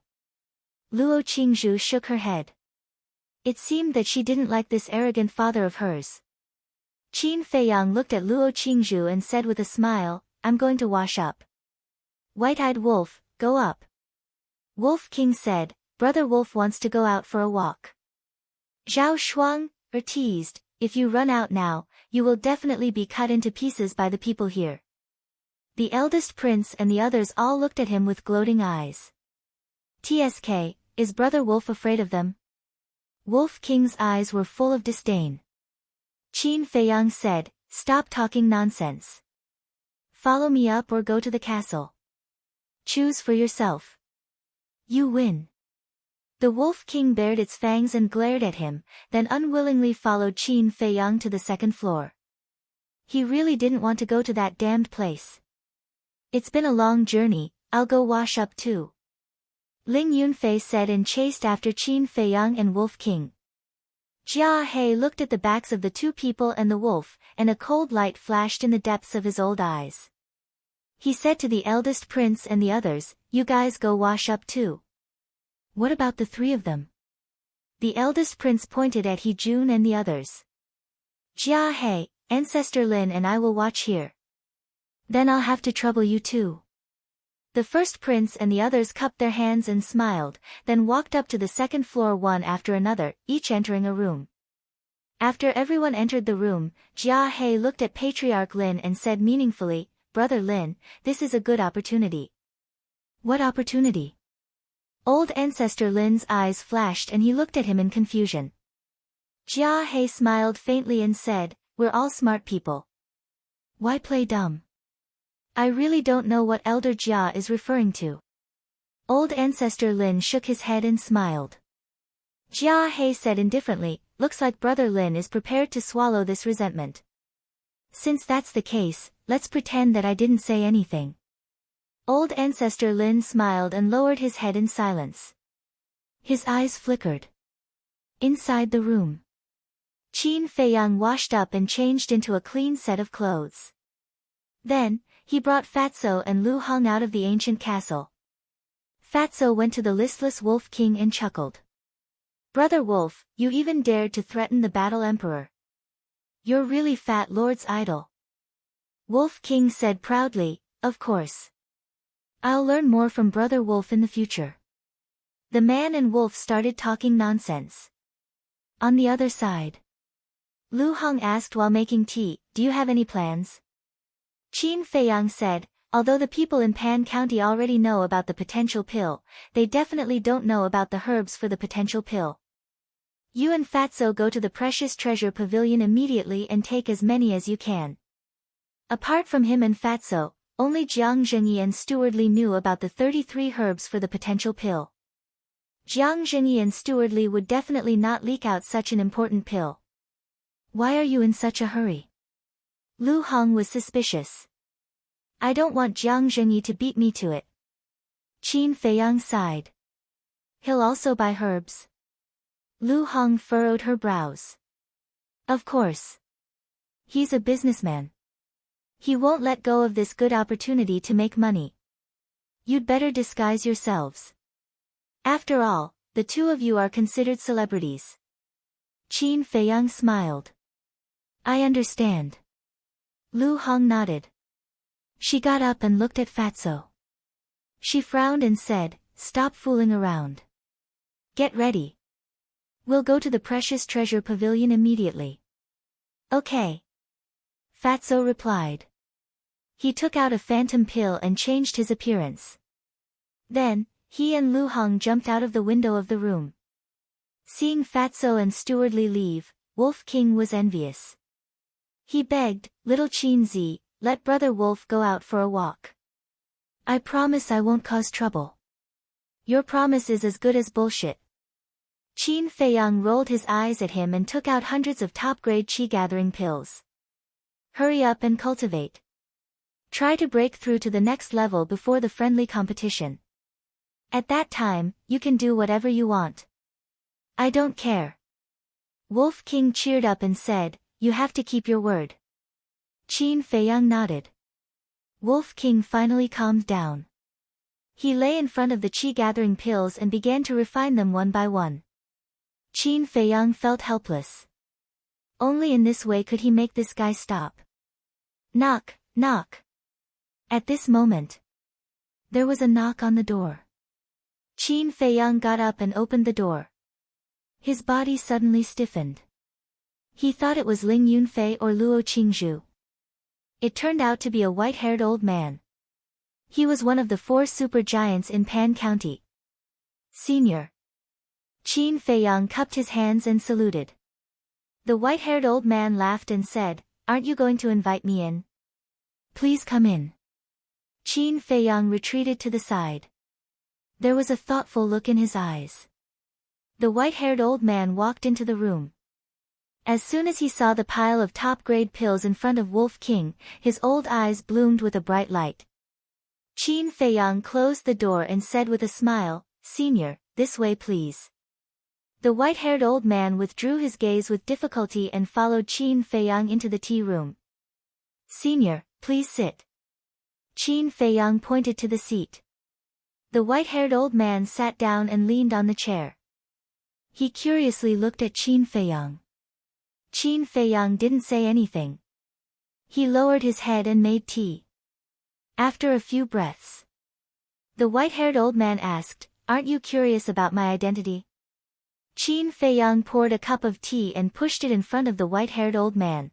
Luo Qingzhu shook her head. It seemed that she didn't like this arrogant father of hers. Qin Feiyang looked at Luo Qingzhu and said with a smile, I'm going to wash up. White-eyed Wolf, go up. Wolf King said, Brother Wolf wants to go out for a walk. Zhao Shuang teased, if you run out now, you will definitely be cut into pieces by the people here. The eldest prince and the others all looked at him with gloating eyes. TSK, is Brother Wolf afraid of them? Wolf King's eyes were full of disdain. Qin Feiyang said, stop talking nonsense. Follow me up or go to the castle. Choose for yourself. You win. The Wolf King bared its fangs and glared at him, then unwillingly followed Qin Feiyang to the second floor. He really didn't want to go to that damned place. It's been a long journey, I'll go wash up too. Ling Yunfei said and chased after Qin Feiyang and Wolf King. Jia He looked at the backs of the two people and the wolf, and a cold light flashed in the depths of his old eyes. He said to the eldest prince and the others, you guys go wash up too. What about the three of them? The eldest prince pointed at He Jun and the others. Jia He, Ancestor Lin and I will watch here. Then I'll have to trouble you too. The first prince and the others cupped their hands and smiled, then walked up to the second floor one after another, each entering a room. After everyone entered the room, Jia He looked at Patriarch Lin and said meaningfully, Brother Lin, this is a good opportunity. What opportunity? Old Ancestor Lin's eyes flashed and he looked at him in confusion. Jia He smiled faintly and said, we're all smart people. Why play dumb? I really don't know what Elder Jia is referring to. Old Ancestor Lin shook his head and smiled. Jia He said indifferently, looks like Brother Lin is prepared to swallow this resentment. Since that's the case, let's pretend that I didn't say anything. Old Ancestor Lin smiled and lowered his head in silence. His eyes flickered. Inside the room, Qin Feiyang washed up and changed into a clean set of clothes. Then, he brought Fatso and Lu Hong out of the ancient castle. Fatso went to the listless Wolf King and chuckled. Brother Wolf, you even dared to threaten the Battle Emperor. You're really Fat Lord's idol. Wolf King said proudly, of course. I'll learn more from Brother Wolf in the future. The man and wolf started talking nonsense. On the other side, Lu Hong asked while making tea, do you have any plans? Qin Feiyang said, although the people in Pan County already know about the potential pill, they definitely don't know about the herbs for the potential pill. You and Fatso go to the Precious Treasure Pavilion immediately and take as many as you can. Apart from him and Fatso, only Jiang Zhengyi and Stewardly knew about the 33 herbs for the potential pill. Jiang Zhengyi and Stewardly would definitely not leak out such an important pill. Why are you in such a hurry? Lu Hong was suspicious. I don't want Jiang Zhengyi to beat me to it. Qin Feiyang sighed. He'll also buy herbs. Lu Hong furrowed her brows. Of course. He's a businessman. He won't let go of this good opportunity to make money. You'd better disguise yourselves. After all, the two of you are considered celebrities. Qin Feiyang smiled. I understand. Lu Hong nodded. She got up and looked at Fatso. She frowned and said, stop fooling around. Get ready. We'll go to the Precious Treasure Pavilion immediately. Okay. Fatso replied. He took out a phantom pill and changed his appearance. Then, he and Lu Hong jumped out of the window of the room. Seeing Fatso and Stewardly leave, Wolf King was envious. He begged, Little Qin Zi, let Brother Wolf go out for a walk. I promise I won't cause trouble. Your promise is as good as bullshit. Qin Feiyang rolled his eyes at him and took out hundreds of top-grade qi-gathering pills. Hurry up and cultivate. Try to break through to the next level before the friendly competition. At that time, you can do whatever you want. I don't care. Wolf King cheered up and said, you have to keep your word. Qin Feiyang nodded. Wolf King finally calmed down. He lay in front of the qi-gathering pills and began to refine them one by one. Qin Feiyang felt helpless. Only in this way could he make this guy stop. Knock, knock. At this moment, there was a knock on the door. Qin Feiyang got up and opened the door. His body suddenly stiffened. He thought it was Ling Yunfei or Luo Qingzhu. It turned out to be a white-haired old man. He was one of the 4 super giants in Pan County. Senior. Qin Feiyang cupped his hands and saluted. The white-haired old man laughed and said, aren't you going to invite me in? Please come in. Qin Feiyang retreated to the side. There was a thoughtful look in his eyes. The white-haired old man walked into the room. As soon as he saw the pile of top-grade pills in front of Wolf King, his old eyes bloomed with a bright light. Qin Feiyang closed the door and said with a smile, Senior, this way please. The white-haired old man withdrew his gaze with difficulty and followed Qin Feiyang into the tea room. Senior, please sit. Qin Feiyang pointed to the seat. The white-haired old man sat down and leaned on the chair. He curiously looked at Qin Feiyang. Qin Feiyang didn't say anything. He lowered his head and made tea. After a few breaths, the white-haired old man asked, aren't you curious about my identity? Qin Feiyang poured a cup of tea and pushed it in front of the white-haired old man.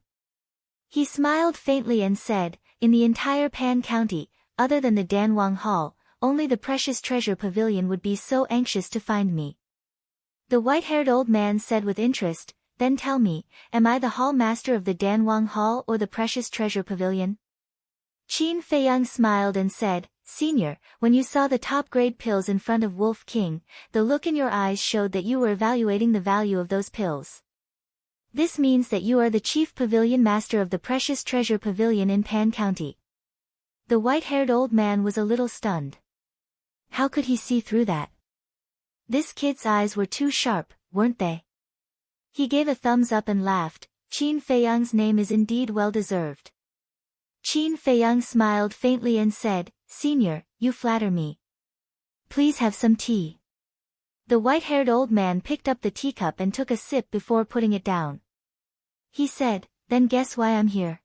He smiled faintly and said, in the entire Pan County, other than the Danwang Hall, only the Precious Treasure Pavilion would be so anxious to find me. The white-haired old man said with interest, then tell me, am I the hall master of the Danwang Hall or the Precious Treasure Pavilion? Qin Feiyang smiled and said, Senior, when you saw the top-grade pills in front of Wolf King, the look in your eyes showed that you were evaluating the value of those pills. This means that you are the chief pavilion master of the Precious Treasure Pavilion in Pan County. The white-haired old man was a little stunned. How could he see through that? This kid's eyes were too sharp, weren't they? He gave a thumbs up and laughed. Qin Feiyang's name is indeed well-deserved. Qin Feiyang smiled faintly and said, Senior, you flatter me. Please have some tea. The white-haired old man picked up the teacup and took a sip before putting it down. He said, then guess why I'm here.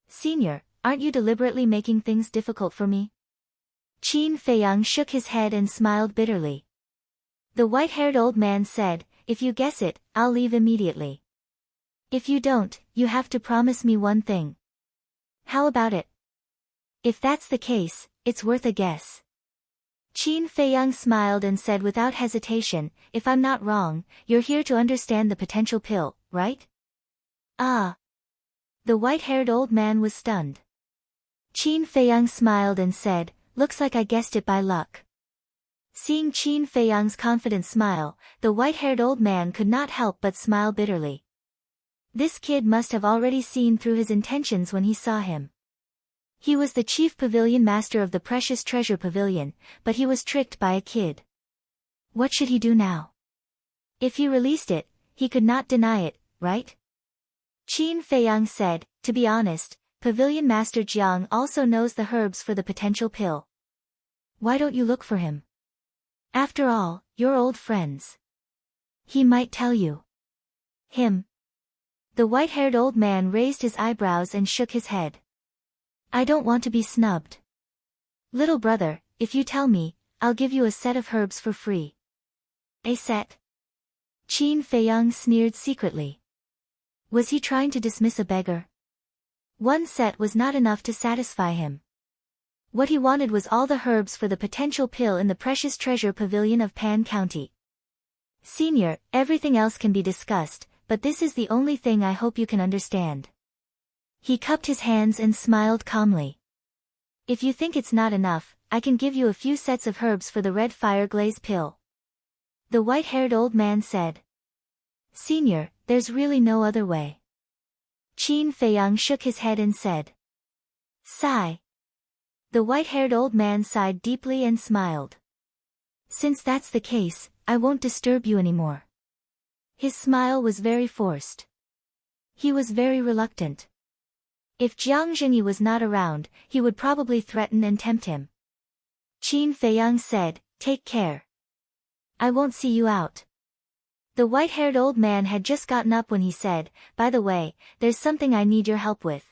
Senior, aren't you deliberately making things difficult for me? Qin Feiyang shook his head and smiled bitterly. The white-haired old man said, if you guess it, I'll leave immediately. If you don't, you have to promise me one thing. How about it? If that's the case, it's worth a guess. Qin Feiyang smiled and said without hesitation, if I'm not wrong, you're here to understand the potential pill, right? Ah. The white-haired old man was stunned. Qin Feiyang smiled and said, looks like I guessed it by luck. Seeing Qin Feiyang's confident smile, the white-haired old man could not help but smile bitterly. This kid must have already seen through his intentions when he saw him. He was the chief pavilion master of the Precious Treasure Pavilion, but he was tricked by a kid. What should he do now? If he released it, he could not deny it, right? Qin Feiyang said, to be honest, Pavilion Master Jiang also knows the herbs for the potential pill. Why don't you look for him? After all, you're old friends. He might tell you. Him. The white-haired old man raised his eyebrows and shook his head. I don't want to be snubbed. Little brother, if you tell me, I'll give you a set of herbs for free. A set? Qin Feiyang sneered secretly. Was he trying to dismiss a beggar? One set was not enough to satisfy him. What he wanted was all the herbs for the potential pill in the Precious Treasure Pavilion of Pan County. Senior, everything else can be discussed, but this is the only thing I hope you can understand. He cupped his hands and smiled calmly. If you think it's not enough, I can give you a few sets of herbs for the red fire glaze pill. The white-haired old man said. Senior, there's really no other way. Qin Feiyang shook his head and said. Sigh. The white-haired old man sighed deeply and smiled. Since that's the case, I won't disturb you anymore. His smile was very forced. He was very reluctant. If Jiang Zhenyi was not around, he would probably threaten and tempt him. Qin Feiyang said, Take care. I won't see you out. The white-haired old man had just gotten up when he said, By the way, there's something I need your help with.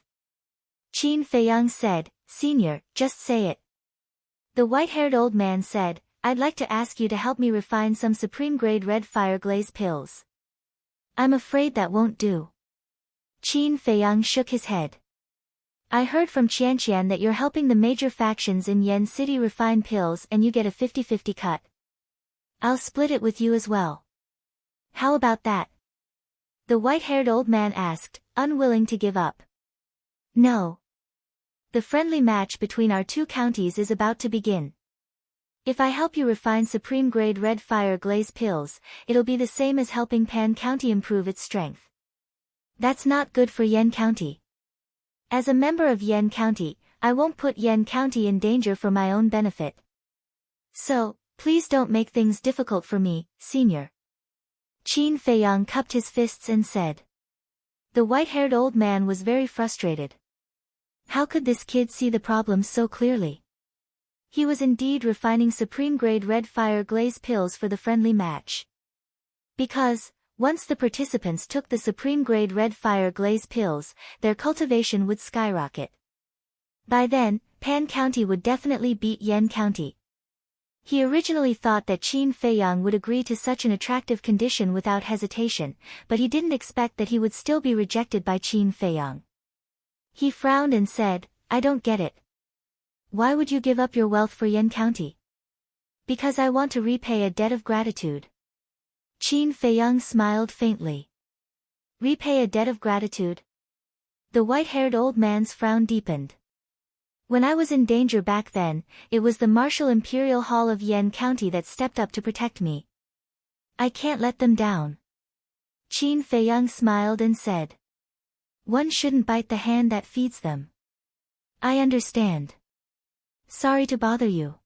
Qin Feiyang said, Senior, just say it. The white-haired old man said, I'd like to ask you to help me refine some supreme-grade red fire glaze pills. I'm afraid that won't do. Qin Feiyang shook his head. I heard from Qianqian that you're helping the major factions in Yen City refine pills and you get a 50-50 cut. I'll split it with you as well. How about that? The white-haired old man asked, unwilling to give up. No. The friendly match between our two counties is about to begin. If I help you refine supreme-grade red fire glaze pills, it'll be the same as helping Pan County improve its strength. That's not good for Yen County. As a member of Yen County, I won't put Yen County in danger for my own benefit. So, please don't make things difficult for me, Senior. Qin Feiyang cupped his fists and said. The white-haired old man was very frustrated. How could this kid see the problem so clearly? He was indeed refining supreme-grade red fire glaze pills for the friendly match. Because, once the participants took the supreme-grade red fire glaze pills, their cultivation would skyrocket. By then, Pan County would definitely beat Yen County. He originally thought that Qin Feiyang would agree to such an attractive condition without hesitation, but he didn't expect that he would still be rejected by Qin Feiyang. He frowned and said, I don't get it. Why would you give up your wealth for Yen County? Because I want to repay a debt of gratitude. Qin Feiyang smiled faintly. Repay a debt of gratitude? The white-haired old man's frown deepened. When I was in danger back then, it was the Martial Imperial Hall of Yen County that stepped up to protect me. I can't let them down. Qin Feiyang smiled and said. One shouldn't bite the hand that feeds them. I understand. Sorry to bother you.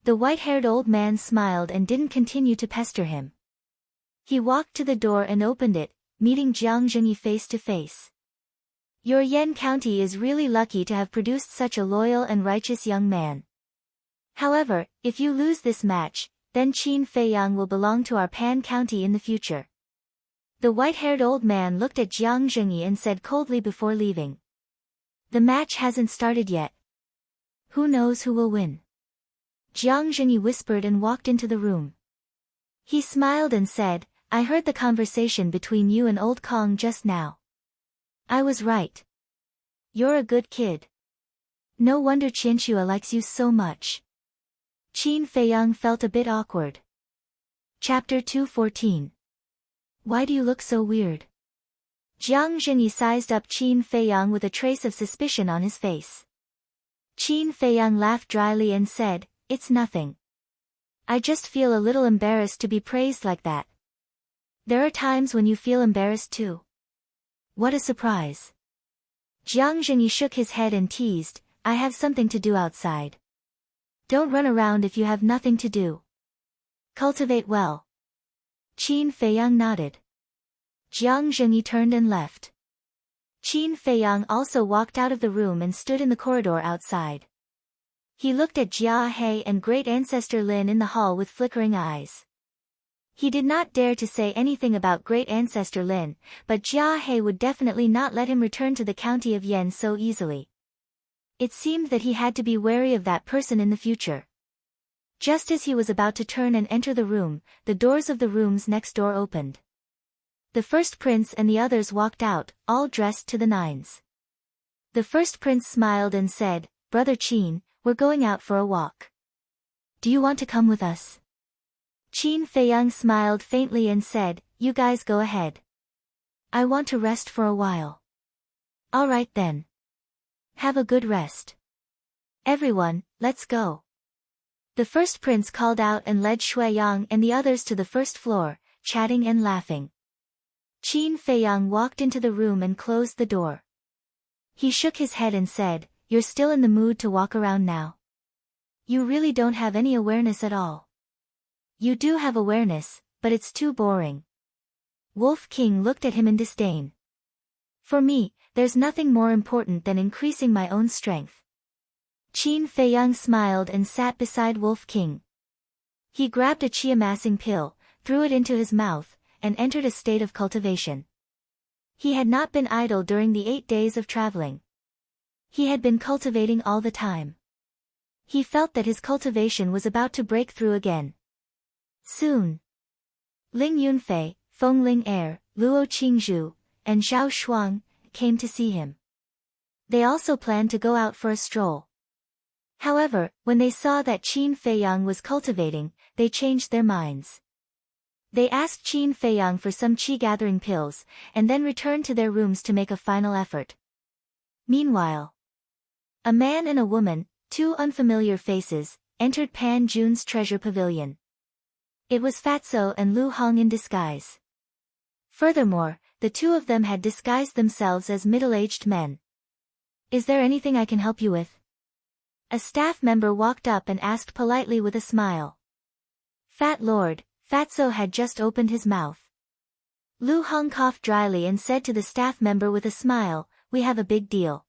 The white-haired old man smiled and didn't continue to pester him. He walked to the door and opened it, meeting Jiang Zhenyi face to face. Your Yen County is really lucky to have produced such a loyal and righteous young man. However, if you lose this match, then Qin Feiyang will belong to our Pan County in the future. The white-haired old man looked at Jiang Zhenyi and said coldly before leaving. The match hasn't started yet. Who knows who will win? Jiang Zhenyi whispered and walked into the room. He smiled and said, I heard the conversation between you and old Kong just now. I was right. You're a good kid. No wonder Qianxua likes you so much. Qin Feiyang felt a bit awkward. Chapter 214. Why do you look so weird? Jiang Zhenyi sized up Qin Feiyang with a trace of suspicion on his face. Qin Feiyang laughed dryly and said, It's nothing. I just feel a little embarrassed to be praised like that. There are times when you feel embarrassed too. What a surprise. Jiang Zhenyi shook his head and teased, I have something to do outside. Don't run around if you have nothing to do. Cultivate well. Qin Feiyang nodded. Jiang Zhenyi turned and left. Qin Feiyang also walked out of the room and stood in the corridor outside. He looked at Jia He and great ancestor Lin in the hall with flickering eyes. He did not dare to say anything about great ancestor Lin, but Jia He would definitely not let him return to the county of Yen so easily. It seemed that he had to be wary of that person in the future. Just as he was about to turn and enter the room, the doors of the rooms next door opened. The first prince and the others walked out, all dressed to the nines. The first prince smiled and said, Brother Qin, we're going out for a walk. Do you want to come with us? Qin Feiyang smiled faintly and said, You guys go ahead. I want to rest for a while. All right then. Have a good rest. Everyone, let's go. The first prince called out and led Shuai-yang and the others to the first floor, chatting and laughing. Qin Feiyang walked into the room and closed the door. He shook his head and said, "You're still in the mood to walk around now? You really don't have any awareness at all." "You do have awareness, but it's too boring." Wolf King looked at him in disdain. "For me, there's nothing more important than increasing my own strength." Qin Feiyang smiled and sat beside Wolf King. He grabbed a chi-amassing pill, threw it into his mouth, and entered a state of cultivation. He had not been idle during the 8 days of traveling. He had been cultivating all the time. He felt that his cultivation was about to break through again. Soon, Ling Yunfei, Feng Ling Er, Luo Qingzhu, and Zhao Shuang came to see him. They also planned to go out for a stroll. However, when they saw that Qin Feiyang was cultivating, they changed their minds. They asked Qin Feiyang for some qi-gathering pills, and then returned to their rooms to make a final effort. Meanwhile, a man and a woman, two unfamiliar faces, entered Pan Jun's treasure pavilion. It was Fatso and Lu Hong in disguise. Furthermore, the two of them had disguised themselves as middle-aged men. "Is there anything I can help you with?" A staff member walked up and asked politely with a smile. "Fat Lord," Fatso had just opened his mouth. Lu Hong coughed dryly and said to the staff member with a smile, "We have a big deal.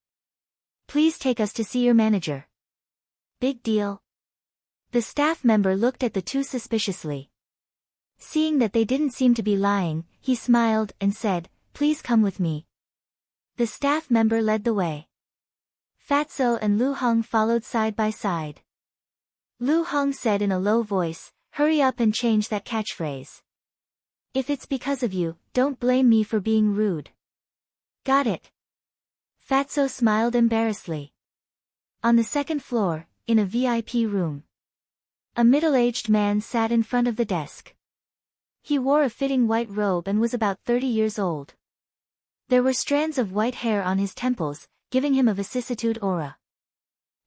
Please take us to see your manager." "Big deal?" The staff member looked at the two suspiciously. Seeing that they didn't seem to be lying, he smiled and said, "Please come with me." The staff member led the way. Fatso and Lu Hong followed side by side. Lu Hong said in a low voice, "Hurry up and change that catchphrase. If it's because of you, don't blame me for being rude." "Got it." Fatso smiled embarrassedly. On the second floor, in a VIP room, a middle-aged man sat in front of the desk. He wore a fitting white robe and was about 30 years old. There were strands of white hair on his temples, giving him a vicissitude aura.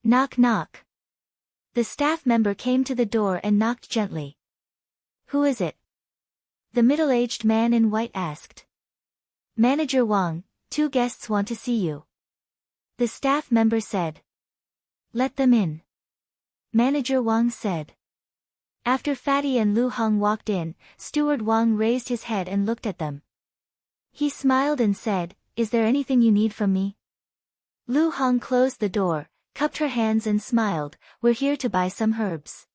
Knock knock. The staff member came to the door and knocked gently. "Who is it?" the middle-aged man in white asked. "Manager Wang, 2 guests want to see you," the staff member said. "Let them in," Manager Wang said. After Fatty and Lu Hong walked in, Steward Wang raised his head and looked at them. He smiled and said, "Is there anything you need from me?" Lu Hong closed the door, cupped her hands and smiled, "We're here to buy some herbs."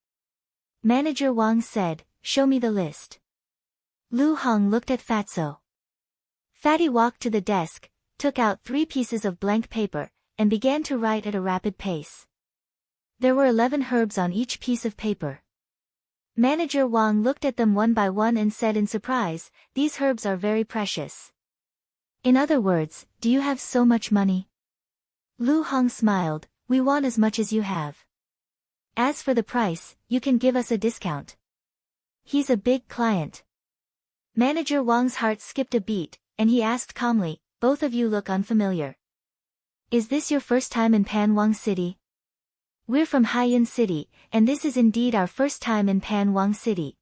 Manager Wang said, "Show me the list." Lu Hong looked at Fatso. Fatty walked to the desk, took out 3 pieces of blank paper, and began to write at a rapid pace. There were 11 herbs on each piece of paper. Manager Wang looked at them one by one and said in surprise, "These herbs are very precious." In other words, "Do you have so much money?" Lu Hong smiled, "We want as much as you have. As for the price, you can give us a discount. He's a big client." Manager Wang's heart skipped a beat, and he asked calmly, "Both of you look unfamiliar. Is this your first time in Panwang City?" "We're from Haiyan City, and this is indeed our first time in Panwang City."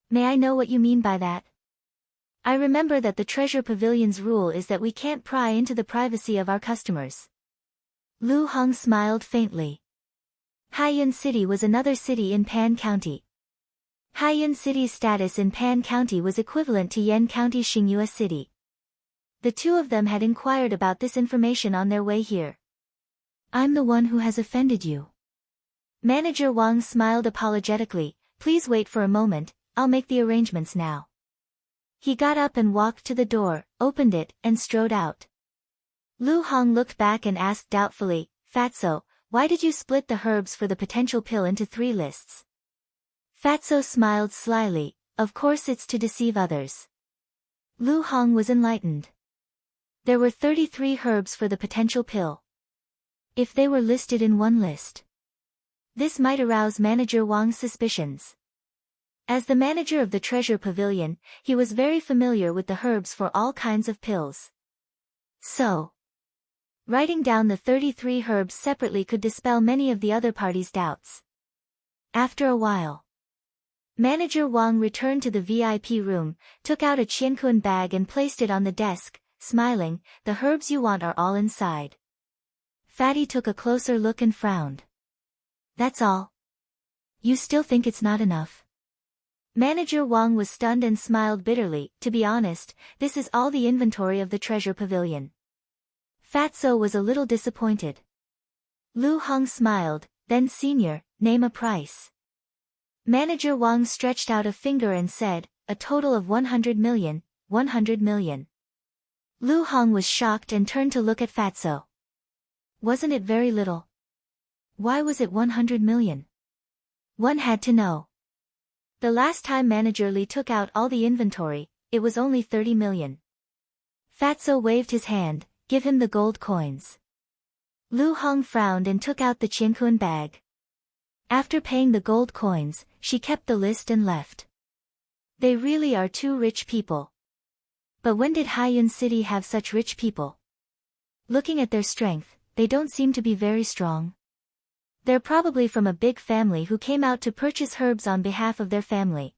"May I know what you mean by that?" "I remember that the Treasure Pavilion's rule is that we can't pry into the privacy of our customers." Lu Hong smiled faintly. Haiyan City was another city in Pan County. Haiyan City's status in Pan County was equivalent to Yen County's Xingyue City. The two of them had inquired about this information on their way here. "I'm the one who has offended you." Manager Wang smiled apologetically, "Please wait for a moment, I'll make the arrangements now." He got up and walked to the door, opened it, and strode out. Lu Hong looked back and asked doubtfully, "Fatso, why did you split the herbs for the potential pill into 3 lists?" Fatso smiled slyly, "Of course it's to deceive others." Lu Hong was enlightened. There were 33 herbs for the potential pill. If they were listed in one list, this might arouse Manager Wang's suspicions. As the manager of the Treasure Pavilion, he was very familiar with the herbs for all kinds of pills. So, writing down the 33 herbs separately could dispel many of the other party's doubts. After a while, Manager Wang returned to the VIP room, took out a qiankun bag and placed it on the desk, smiling, "The herbs you want are all inside." Fatty took a closer look and frowned. "That's all? You still think it's not enough?" Manager Wang was stunned and smiled bitterly. "To be honest, this is all the inventory of the treasure pavilion." Fatso was a little disappointed. Lu Hong smiled, "Then senior, name a price." Manager Wang stretched out a finger and said, "A total of 100 million, 100 million. Lu Hong was shocked and turned to look at Fatso. "Wasn't it very little? Why was it 100 million? One had to know. The last time Manager Li took out all the inventory, it was only 30 million. Fatso waved his hand, "Give him the gold coins." Lu Hong frowned and took out the qiankun bag. After paying the gold coins, she kept the list and left. They really are two rich people. But when did Haiyun City have such rich people? Looking at their strength, they don't seem to be very strong. They're probably from a big family who came out to purchase herbs on behalf of their family.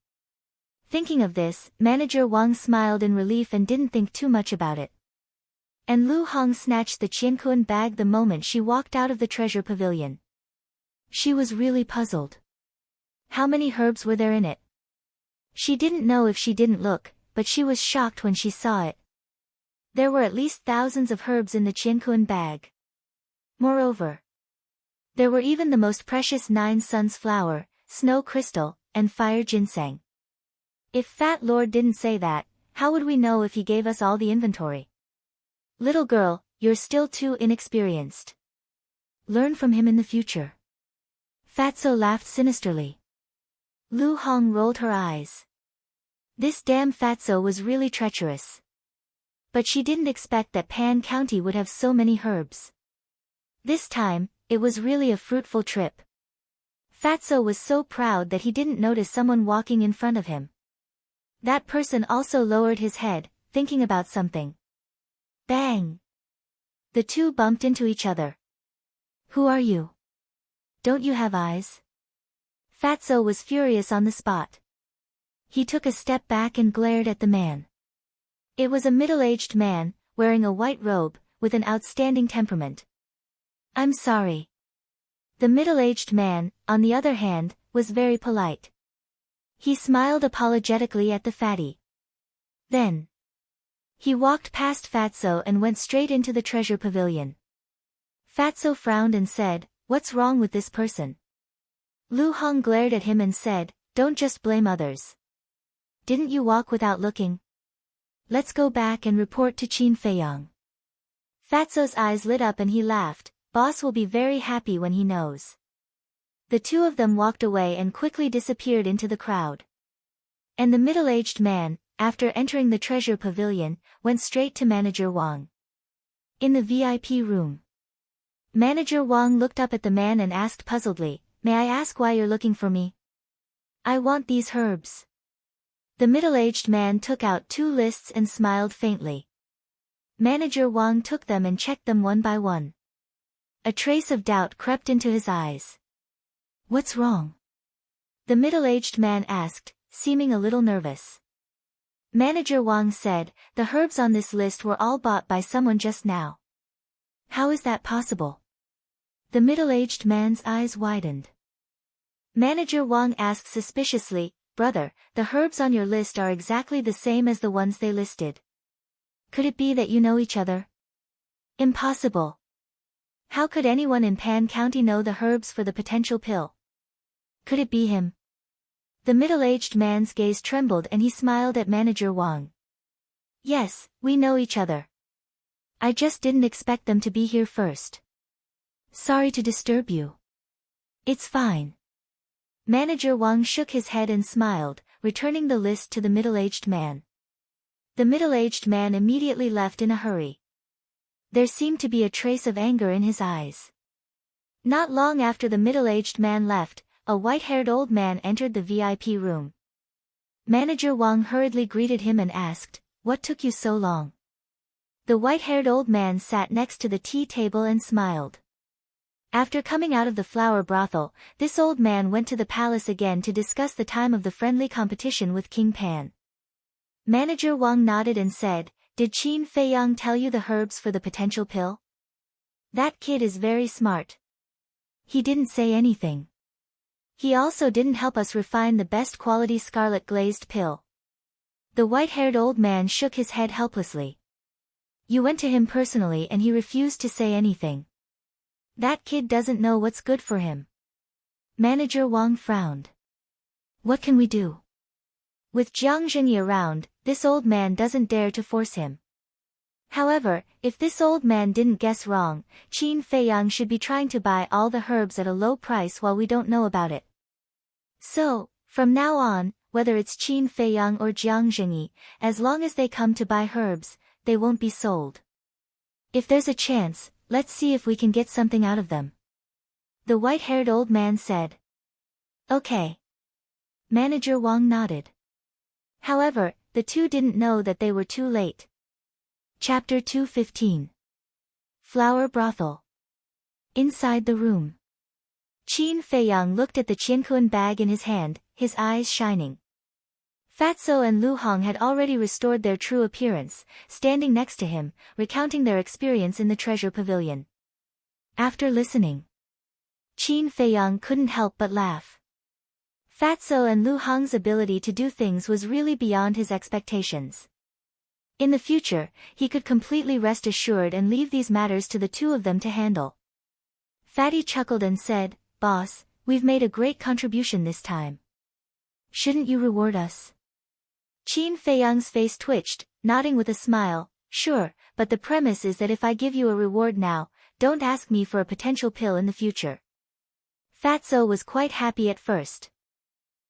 Thinking of this, Manager Wang smiled in relief and didn't think too much about it. And Lu Hong snatched the qiankun bag the moment she walked out of the treasure pavilion. She was really puzzled. How many herbs were there in it? She didn't know if she didn't look, but she was shocked when she saw it. There were at least thousands of herbs in the qiankun bag. Moreover, there were even the most precious 9 suns flower, snow crystal, and fire ginseng. If Fat Lord didn't say that, how would we know if he gave us all the inventory? "Little girl, you're still too inexperienced. Learn from him in the future." Fatso laughed sinisterly. Lu Hong rolled her eyes. This damn Fatso was really treacherous. But she didn't expect that Pan County would have so many herbs. This time, it was really a fruitful trip. Fatso was so proud that he didn't notice someone walking in front of him. That person also lowered his head, thinking about something. Bang! The two bumped into each other. "Who are you? Don't you have eyes?" Fatso was furious on the spot. He took a step back and glared at the man. It was a middle-aged man, wearing a white robe, with an outstanding temperament. "I'm sorry." The middle-aged man, on the other hand, was very polite. He smiled apologetically at the fatty. Then, he walked past Fatso and went straight into the treasure pavilion. Fatso frowned and said, "What's wrong with this person?" Lu Hong glared at him and said, "Don't just blame others. Didn't you walk without looking? Let's go back and report to Qin Feiyang." Fatso's eyes lit up and he laughed, "Boss will be very happy when he knows." The two of them walked away and quickly disappeared into the crowd. And the middle-aged man, after entering the treasure pavilion, went straight to Manager Wang. In the VIP room, Manager Wang looked up at the man and asked puzzledly, "May I ask why you're looking for me?" "I want these herbs." The middle-aged man took out 2 lists and smiled faintly. Manager Wang took them and checked them one by one. A trace of doubt crept into his eyes. "What's wrong?" the middle-aged man asked, seeming a little nervous. Manager Wang said, "The herbs on this list were all bought by someone just now." "How is that possible?" The middle-aged man's eyes widened. Manager Wang asked suspiciously, "Brother, the herbs on your list are exactly the same as the ones they listed. Could it be that you know each other?" "Impossible. How could anyone in Pan County know the herbs for the potential pill? Could it be him?" The middle-aged man's gaze trembled and he smiled at Manager Wang. "Yes, we know each other. I just didn't expect them to be here first. Sorry to disturb you." "It's fine." Manager Wang shook his head and smiled, returning the list to the middle-aged man. The middle-aged man immediately left in a hurry. There seemed to be a trace of anger in his eyes. Not long after the middle-aged man left, a white-haired old man entered the VIP room. Manager Wang hurriedly greeted him and asked, "What took you so long?" The white-haired old man sat next to the tea table and smiled. After coming out of the flower brothel, this old man went to the palace again to discuss the time of the friendly competition with King Pan. Manager Wang nodded and said, "Did Qin Feiyang tell you the herbs for the potential pill?" "That kid is very smart. He didn't say anything. He also didn't help us refine the best quality scarlet glazed pill." The white-haired old man shook his head helplessly. "You went to him personally and he refused to say anything. That kid doesn't know what's good for him." Manager Wang frowned. "What can we do?" With Jiang Zhengyi around, this old man doesn't dare to force him. However, if this old man didn't guess wrong, Qin Feiyang should be trying to buy all the herbs at a low price while we don't know about it. So, from now on, whether it's Qin Feiyang or Jiang Zhengyi, as long as they come to buy herbs, they won't be sold. If there's a chance, let's see if we can get something out of them. The white-haired old man said. Okay. Manager Wang nodded. However, the two didn't know that they were too late. Chapter 215. Flower Brothel. Inside the room. Qin Feiyang looked at the Qiankuan bag in his hand, his eyes shining. Fatso and Lu Hong had already restored their true appearance, standing next to him, recounting their experience in the treasure pavilion. After listening, Qin Feiyang couldn't help but laugh. Fatso and Lu Hong's ability to do things was really beyond his expectations. In the future, he could completely rest assured and leave these matters to the two of them to handle. Fatty chuckled and said, "Boss, we've made a great contribution this time. Shouldn't you reward us?" Qin Feiyang's face twitched, nodding with a smile, "Sure, but the premise is that if I give you a reward now, don't ask me for a potential pill in the future." Fatso was quite happy at first.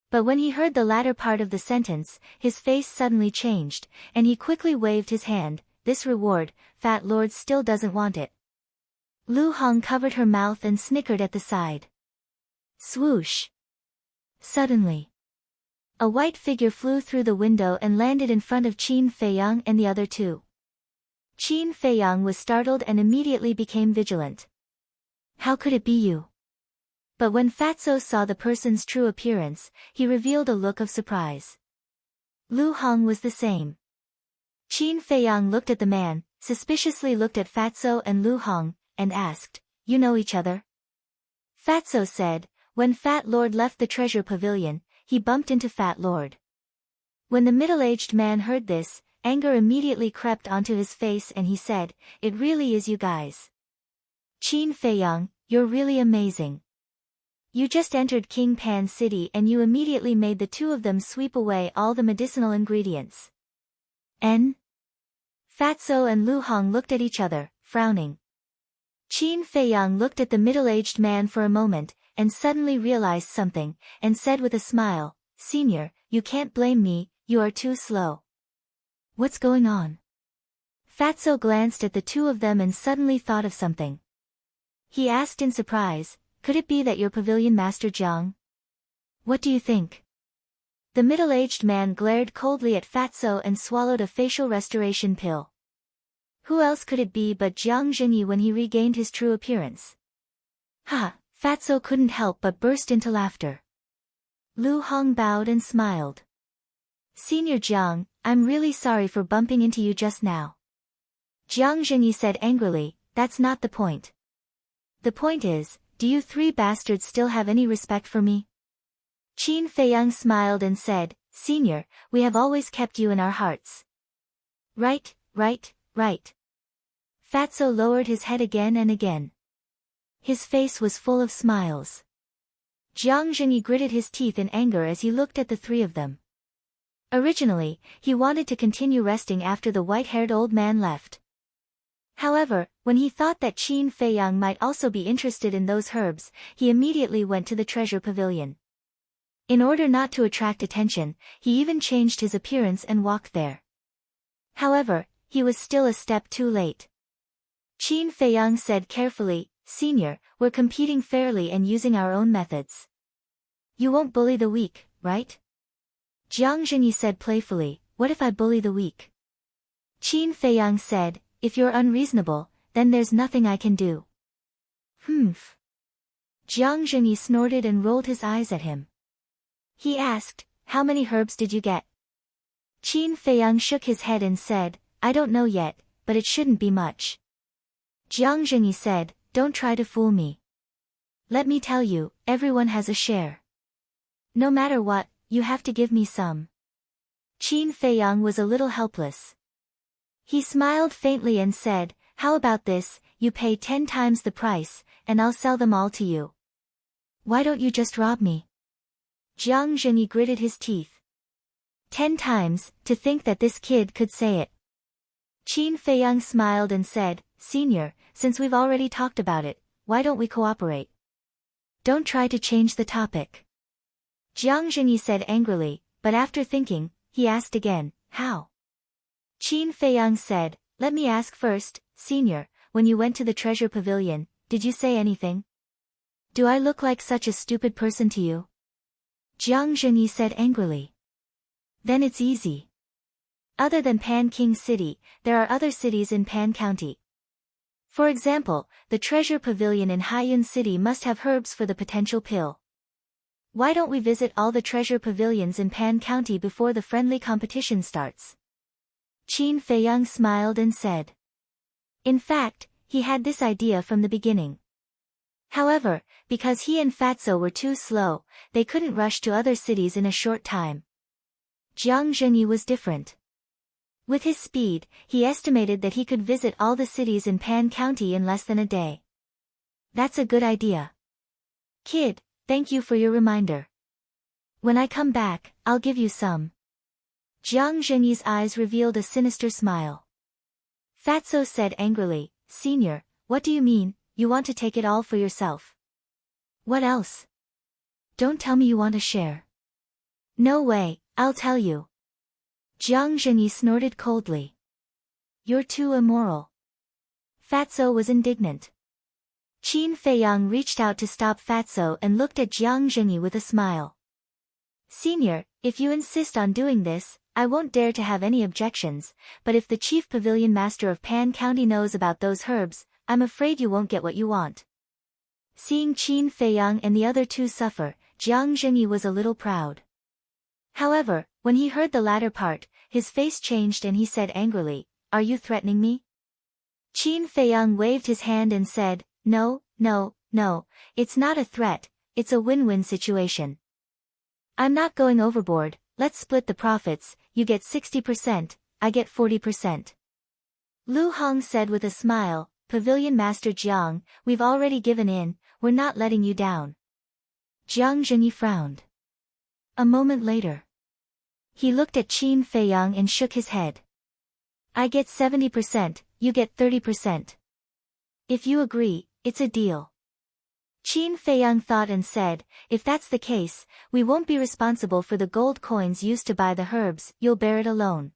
But when he heard the latter part of the sentence, his face suddenly changed, and he quickly waved his hand. "This reward, Fat Lord still doesn't want it." Lu Hong covered her mouth and snickered at the side. Swoosh! Suddenly, a white figure flew through the window and landed in front of Qin Feiyang and the other two. Qin Feiyang was startled and immediately became vigilant. "How could it be you?" But when Fatso saw the person's true appearance, he revealed a look of surprise. Lu Hong was the same. Qin Feiyang looked at the man, suspiciously looked at Fatso and Lu Hong, and asked, "You know each other?" Fatso said, "When Fat Lord left the treasure pavilion, he bumped into Fat Lord." When the middle-aged man heard this, anger immediately crept onto his face and he said, "It really is you guys. Qin Feiyang, you're really amazing. You just entered King Pan City and you immediately made the two of them sweep away all the medicinal ingredients." Fatso and Lu Hong looked at each other, frowning. Qin Feiyang looked at the middle-aged man for a moment, and suddenly realized something, and said with a smile, "Senior, you can't blame me, you are too slow." "What's going on?" Fatso glanced at the two of them and suddenly thought of something. He asked in surprise, "Could it be that you're Pavilion Master Jiang? What do you think?" The middle-aged man glared coldly at Fatso and swallowed a facial restoration pill. Who else could it be but Jiang Zhengyi when he regained his true appearance? "Ha!" Fatso couldn't help but burst into laughter. Lu Hong bowed and smiled. "Senior Jiang, I'm really sorry for bumping into you just now." Jiang Zhengyi said angrily, "That's not the point. The point is, do you three bastards still have any respect for me?" Qin Feiyang smiled and said, "Senior, we have always kept you in our hearts." Right. Fatso lowered his head again and again. His face was full of smiles. Jiang Zhengyi gritted his teeth in anger as he looked at the three of them. Originally, he wanted to continue resting after the white-haired old man left. However, when he thought that Qin Feiyang might also be interested in those herbs, he immediately went to the treasure pavilion. In order not to attract attention, he even changed his appearance and walked there. However, he was still a step too late. Qin Feiyang said carefully, "Senior, we're competing fairly and using our own methods. You won't bully the weak, right?" Jiang Zhengyi said playfully, "What if I bully the weak?" Qin Feiyang said, "If you're unreasonable, then there's nothing I can do." Jiang Zhenyi snorted and rolled his eyes at him. He asked, how many herbs did you get? Qin Feiyang shook his head and said, I don't know yet, but it shouldn't be much. Jiang Zhenyi said, don't try to fool me. Let me tell you, everyone has a share. No matter what, you have to give me some. Qin Feiyang was a little helpless. He smiled faintly and said, how about this, you pay 10 times the price, and I'll sell them all to you. Why don't you just rob me? Jiang Zhenyi gritted his teeth. 10 times, to think that this kid could say it. Qin Feiyang smiled and said, Senior, since we've already talked about it, why don't we cooperate? Don't try to change the topic. Jiang Zhenyi said angrily, but after thinking, he asked again, how? Qin Feiyang said, let me ask first, Senior, when you went to the treasure pavilion, did you say anything? Do I look like such a stupid person to you? Jiang Zhenyi said angrily. Then it's easy. Other than Pan King City, there are other cities in Pan County. For example, the treasure pavilion in Haiyun City must have herbs for the potential pill. Why don't we visit all the treasure pavilions in Pan County before the friendly competition starts? Qin Feiyang smiled and said. In fact, he had this idea from the beginning. However, because he and Fatso were too slow, they couldn't rush to other cities in a short time. Jiang Zhenyi was different. With his speed, he estimated that he could visit all the cities in Pan County in less than a day. That's a good idea. Kid, thank you for your reminder. When I come back, I'll give you some. Jiang Zhenyi's eyes revealed a sinister smile. Fatso said angrily, Senior, what do you mean, you want to take it all for yourself? What else? Don't tell me you want to share. No way, I'll tell you. Jiang Zhenyi snorted coldly. You're too immoral. Fatso was indignant. Qin Feiyang reached out to stop Fatso and looked at Jiang Zhenyi with a smile. Senior, if you insist on doing this, I won't dare to have any objections, but if the chief pavilion master of Pan County knows about those herbs, I'm afraid you won't get what you want. Seeing Qin Feiyang and the other two suffer, Jiang Zhenyi was a little proud. However, when he heard the latter part, his face changed and he said angrily, Are you threatening me? Qin Feiyang waved his hand and said, No, it's not a threat, it's a win-win situation. I'm not going overboard, let's split the profits, you get 60%, I get 40%. Lu Hong said with a smile, Pavilion Master Jiang, we've already given in, we're not letting you down. Jiang Zhenyi frowned. A moment later. He looked at Qin Feiyang and shook his head. I get 70%, you get 30%. If you agree, it's a deal. Qin Feiyang thought and said, if that's the case, we won't be responsible for the gold coins used to buy the herbs, you'll bear it alone.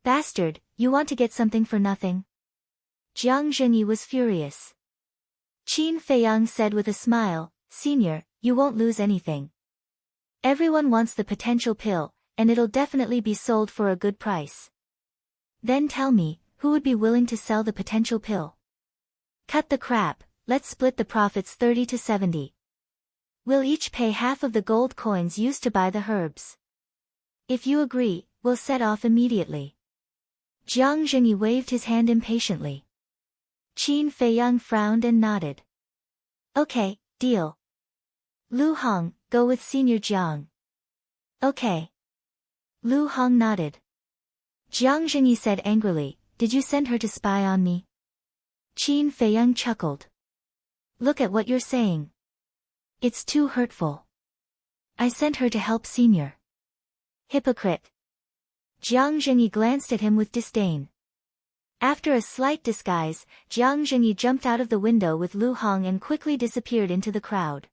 Bastard, you want to get something for nothing? Jiang Zhenyi was furious. Qin Feiyang said with a smile, Senior, you won't lose anything. Everyone wants the potential pill, and it'll definitely be sold for a good price. Then tell me, who would be willing to sell the potential pill? Cut the crap. Let's split the profits 30 to 70. We'll each pay half of the gold coins used to buy the herbs. If you agree, we'll set off immediately. Jiang Zhenyi waved his hand impatiently. Qin Feiyang frowned and nodded. Okay, deal. Lu Hong, go with Senior Jiang. Okay. Lu Hong nodded. Jiang Zhenyi said angrily, Did you send her to spy on me? Qin Feiyang chuckled. Look at what you're saying. It's too hurtful. I sent her to help Senior. Hypocrite. Jiang Zhenyi glanced at him with disdain. After a slight disguise, Jiang Zhenyi jumped out of the window with Lu Hong and quickly disappeared into the crowd.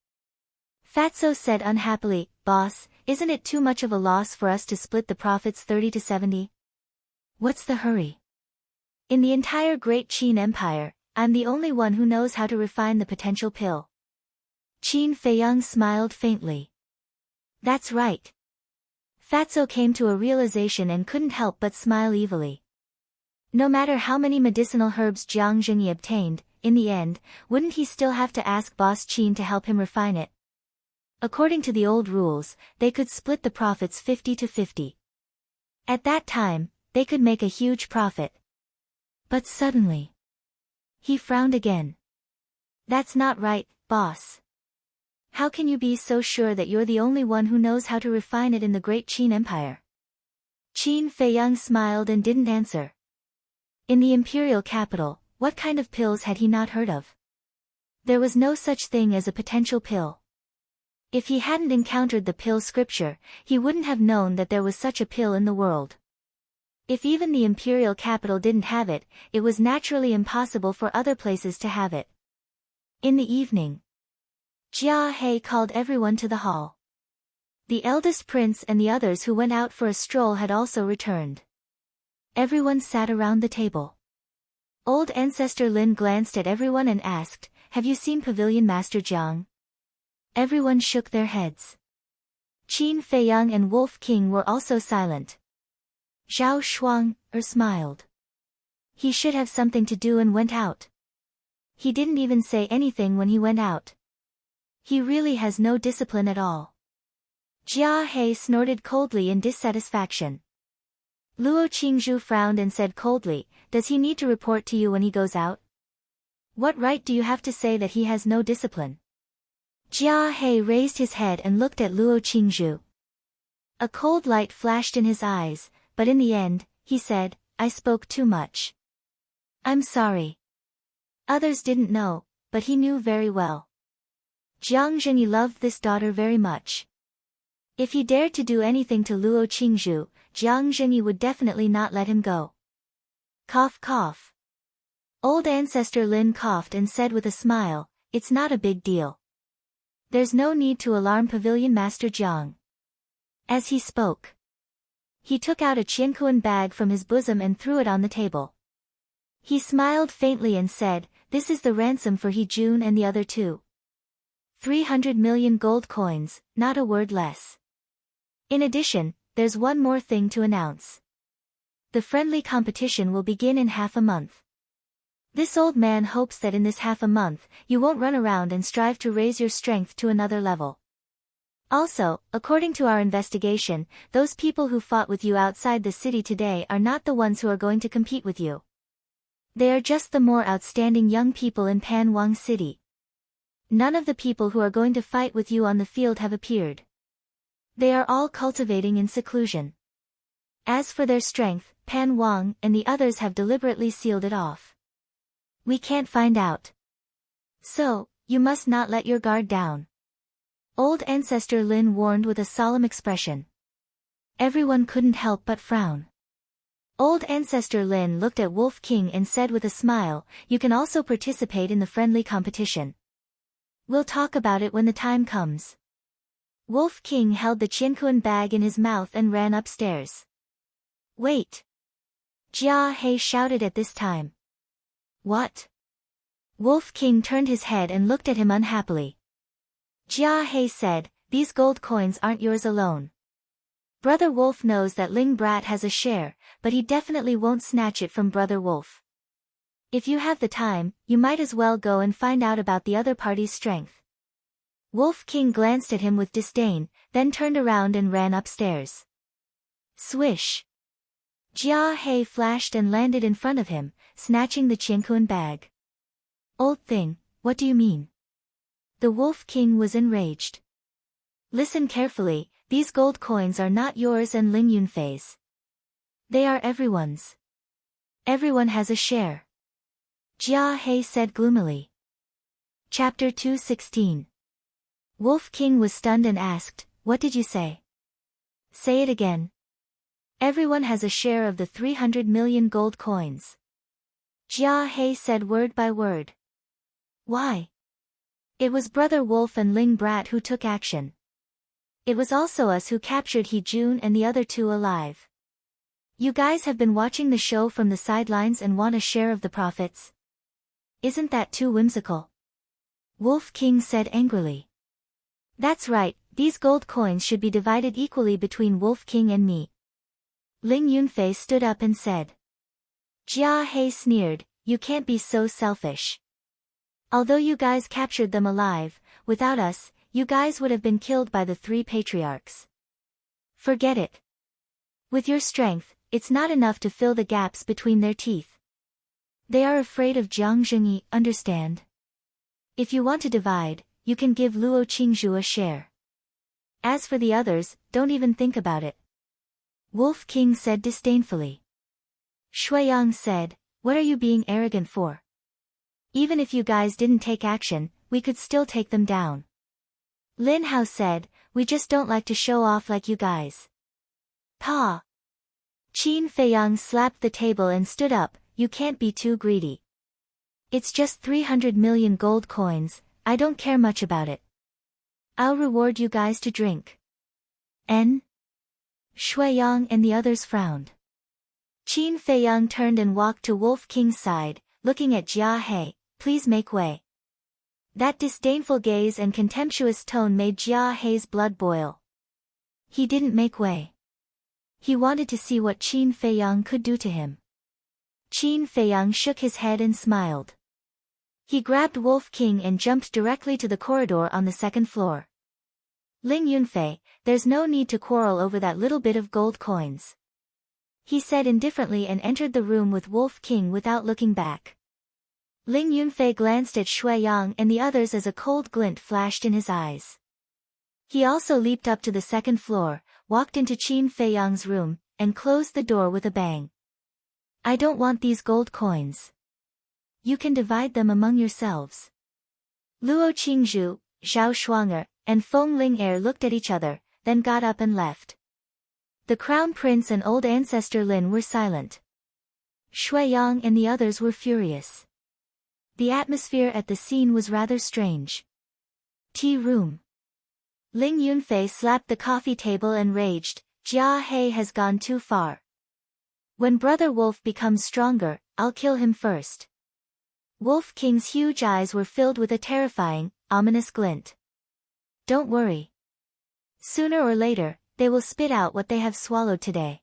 Fatso said unhappily, Boss, isn't it too much of a loss for us to split the profits 30 to 70? What's the hurry? In the entire Great Qin Empire, I'm the only one who knows how to refine the potential pill. Qin Feiyang smiled faintly. That's right. Fatso came to a realization and couldn't help but smile evilly. No matter how many medicinal herbs Jiang Zhenyi obtained, in the end, wouldn't he still have to ask Boss Qin to help him refine it? According to the old rules, they could split the profits 50 to 50. At that time, they could make a huge profit. But suddenly, he frowned again. That's not right, boss. How can you be so sure that you're the only one who knows how to refine it in the great Qin Empire? Qin Feiyang smiled and didn't answer. In the imperial capital, what kind of pills had he not heard of? There was no such thing as a potential pill. If he hadn't encountered the pill scripture, he wouldn't have known that there was such a pill in the world. If even the imperial capital didn't have it, it was naturally impossible for other places to have it. In the evening, Jia He called everyone to the hall. The eldest prince and the others who went out for a stroll had also returned. Everyone sat around the table. Old Ancestor Lin glanced at everyone and asked, "Have you seen Pavilion Master Jiang?" Everyone shook their heads. Qin Feiyang and Wolf King were also silent. Zhao Shuang smiled. He should have something to do and went out. He didn't even say anything when he went out. He really has no discipline at all. Jia He snorted coldly in dissatisfaction. Luo Qingzhu frowned and said coldly, "Does he need to report to you when he goes out? What right do you have to say that he has no discipline?" Jia He raised his head and looked at Luo Qingzhu. A cold light flashed in his eyes, but in the end, he said, "I spoke too much. I'm sorry." Others didn't know, but he knew very well. Jiang Zhenyi loved this daughter very much. If he dared to do anything to Luo Qingzhu, Jiang Zhenyi would definitely not let him go. Cough cough. Old Ancestor Lin coughed and said with a smile, "It's not a big deal. There's no need to alarm Pavilion Master Jiang." As he spoke, he took out a Qiankuan bag from his bosom and threw it on the table. He smiled faintly and said, "This is the ransom for He Jun and the other two. 300 million gold coins, not a word less. In addition, there's one more thing to announce. The friendly competition will begin in half a month. This old man hopes that in this half a month, you won't run around and strive to raise your strength to another level. Also, according to our investigation, those people who fought with you outside the city today are not the ones who are going to compete with you. They are just the more outstanding young people in Pan Wang City. None of the people who are going to fight with you on the field have appeared. They are all cultivating in seclusion. As for their strength, Pan Wang and the others have deliberately sealed it off. We can't find out. So, you must not let your guard down." Old Ancestor Lin warned with a solemn expression. Everyone couldn't help but frown. Old Ancestor Lin looked at Wolf King and said with a smile, "You can also participate in the friendly competition. We'll talk about it when the time comes." Wolf King held the Qiankuan bag in his mouth and ran upstairs. "Wait!" Jia He shouted at this time. "What?" Wolf King turned his head and looked at him unhappily. Jia He said, "These gold coins aren't yours alone. Brother Wolf knows that Ling Brat has a share, but he definitely won't snatch it from Brother Wolf. If you have the time, you might as well go and find out about the other party's strength." Wolf King glanced at him with disdain, then turned around and ran upstairs. Swish! Jia He flashed and landed in front of him, snatching the Qiankuan bag. "Old thing, what do you mean?" The Wolf King was enraged. "Listen carefully, these gold coins are not yours and Ling Yunfei's. They are everyone's. Everyone has a share." Jia He said gloomily. Chapter 216. Wolf King was stunned and asked, "What did you say?" "Say it again." "Everyone has a share of the 300 million gold coins." Jia He said word by word. "Why?" "It was Brother Wolf and Ling Brat who took action. It was also us who captured He Jun and the other two alive. You guys have been watching the show from the sidelines and want a share of the profits? Isn't that too whimsical?" Wolf King said angrily. "That's right, these gold coins should be divided equally between Wolf King and me." Ling Yunfei stood up and said. Jia He sneered, "You can't be so selfish. Although you guys captured them alive, without us, you guys would have been killed by the 3 patriarchs. Forget it. With your strength, it's not enough to fill the gaps between their teeth. They are afraid of Jiang Zhengyi, understand? If you want to divide, you can give Luo Qingzhu a share. As for the others, don't even think about it. Wolf King said disdainfully. Shuiyang said, what are you being arrogant for? Even if you guys didn't take action, we could still take them down. Lin Hao said, we just don't like to show off like you guys. Pa! Qin Feiyang slapped the table and stood up, you can't be too greedy. It's just 300 million gold coins, I don't care much about it. I'll reward you guys to drink. N? Shuiyang and the others frowned. Qin Feiyang turned and walked to Wolf King's side, looking at Jia He, please make way. That disdainful gaze and contemptuous tone made Jia He's blood boil. He didn't make way. He wanted to see what Qin Feiyang could do to him. Qin Feiyang shook his head and smiled. He grabbed Wolf King and jumped directly to the corridor on the 2nd floor. Ling Yunfei, there's no need to quarrel over that little bit of gold coins. He said indifferently and entered the room with Wolf King without looking back. Ling Yunfei glanced at Shuiyang and the others as a cold glint flashed in his eyes. He also leaped up to the 2nd floor, walked into Qin Feiyang's room, and closed the door with a bang. I don't want these gold coins. You can divide them among yourselves. Luo Qingzhu, Zhao Shuanger, and Feng Ling'er looked at each other, then got up and left. The Crown Prince and old ancestor Lin were silent. Shuiyang and the others were furious. The atmosphere at the scene was rather strange. Tea room. Ling Yunfei slapped the coffee table and raged, Jia He has gone too far. When Brother Wolf becomes stronger, I'll kill him first. Wolf King's huge eyes were filled with a terrifying, ominous glint. Don't worry. Sooner or later, they will spit out what they have swallowed today.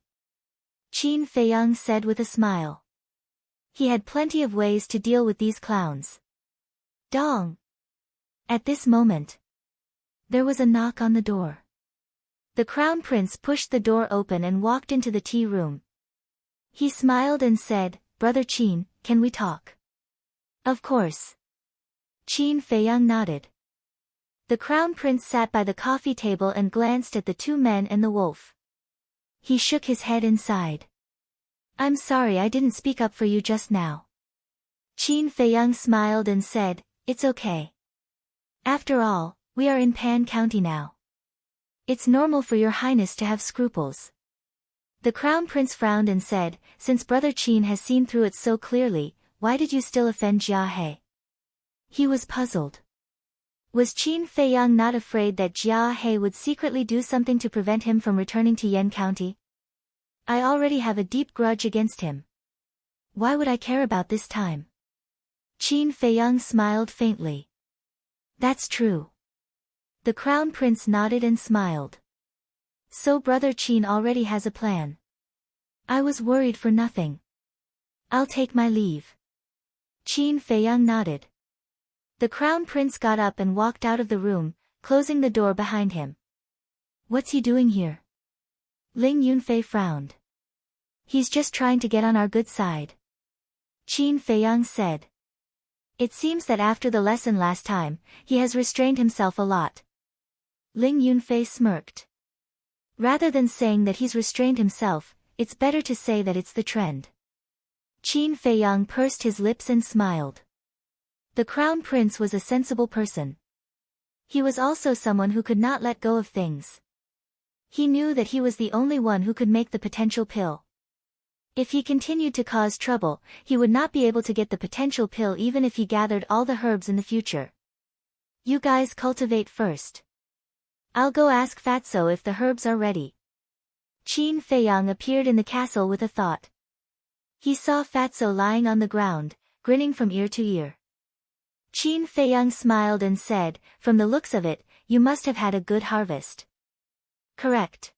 Qin Feiyang said with a smile. He had plenty of ways to deal with these clowns. Dong! At this moment, there was a knock on the door. The Crown Prince pushed the door open and walked into the tea room. He smiled and said, Brother Qin, can we talk? Of course. Qin Feiyang nodded. The Crown Prince sat by the coffee table and glanced at the 2 men and the wolf. He shook his head and sighed. I'm sorry I didn't speak up for you just now. Qin Feiyang smiled and said, it's okay. After all, we are in Pan County now. It's normal for your highness to have scruples. The Crown Prince frowned and said, since Brother Qin has seen through it so clearly, why did you still offend Jia He? He was puzzled. Was Qin Feiyang not afraid that Jia He would secretly do something to prevent him from returning to Yan County? I already have a deep grudge against him. Why would I care about this time? Qin Feiyang smiled faintly. That's true. The Crown Prince nodded and smiled. So Brother Qin already has a plan. I was worried for nothing. I'll take my leave. Qin Feiyang nodded. The Crown Prince got up and walked out of the room, closing the door behind him. What's he doing here? Ling Yunfei frowned. He's just trying to get on our good side. Qin Feiyang said. It seems that after the lesson last time, he has restrained himself a lot. Ling Yunfei smirked. Rather than saying that he's restrained himself, it's better to say that it's the trend. Qin Feiyang pursed his lips and smiled. The Crown Prince was a sensible person. He was also someone who could not let go of things. He knew that he was the only one who could make the potential pill. If he continued to cause trouble, he would not be able to get the potential pill even if he gathered all the herbs in the future. You guys cultivate first. I'll go ask Fatso if the herbs are ready. Qin Feiyang appeared in the castle with a thought. He saw Fatso lying on the ground, grinning from ear to ear. Qin Feiyang smiled and said, from the looks of it, you must have had a good harvest. Correct.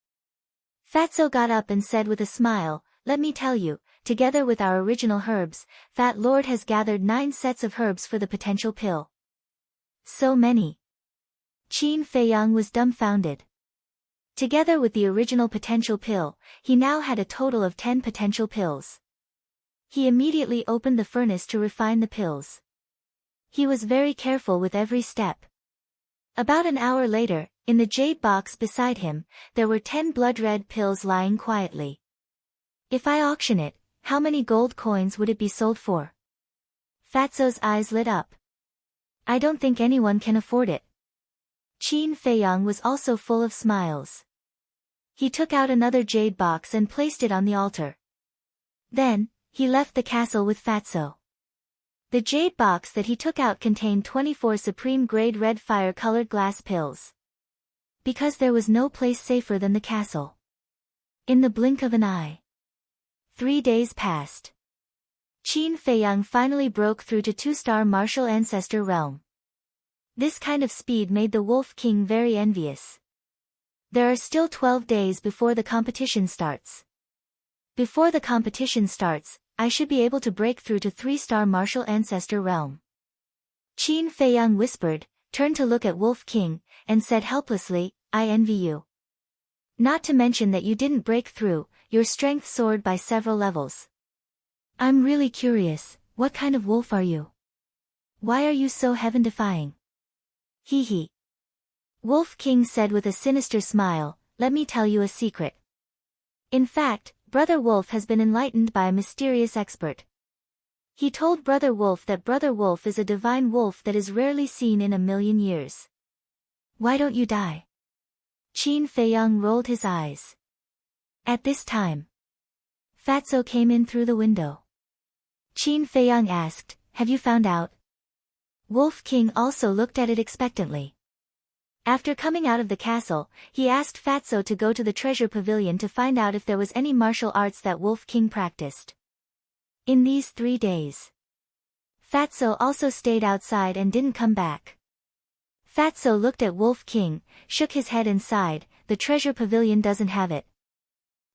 Fatso got up and said with a smile, let me tell you, together with our original herbs, Fat Lord has gathered 9 sets of herbs for the potential pill. So many. Qin Feiyang was dumbfounded. Together with the original potential pill, he now had a total of 10 potential pills. He immediately opened the furnace to refine the pills. He was very careful with every step. About an hour later, in the jade box beside him, there were 10 blood-red pills lying quietly. If I auction it, how many gold coins would it be sold for? Fatso's eyes lit up. I don't think anyone can afford it. Qin Feiyang was also full of smiles. He took out another jade box and placed it on the altar. Then, he left the castle with Fatso. The jade box that he took out contained 24 supreme-grade red fire-colored glass pills. Because there was no place safer than the castle. In the blink of an eye. 3 days passed. Qin Feiyang finally broke through to 2-star martial ancestor realm. This kind of speed made the Wolf King very envious. There are still 12 days before the competition starts. Before the competition starts, I should be able to break through to 3-star martial ancestor realm. Qin Feiyang whispered, turned to look at Wolf King, and said helplessly, I envy you. Not to mention that you didn't break through, your strength soared by several levels. I'm really curious, what kind of wolf are you? Why are you so heaven-defying? Hee hee. Wolf King said with a sinister smile, let me tell you a secret. In fact, Brother Wolf has been enlightened by a mysterious expert. He told Brother Wolf that Brother Wolf is a divine wolf that is rarely seen in a million years. Why don't you die? Qin Feiyang rolled his eyes. At this time, Fatso came in through the window. Qin Feiyang asked, have you found out? Wolf King also looked at it expectantly. After coming out of the castle, he asked Fatso to go to the treasure pavilion to find out if there was any martial arts that Wolf King practiced. In these 3 days, Fatso also stayed outside and didn't come back. Fatso looked at Wolf King, shook his head and sighed, the treasure pavilion doesn't have it.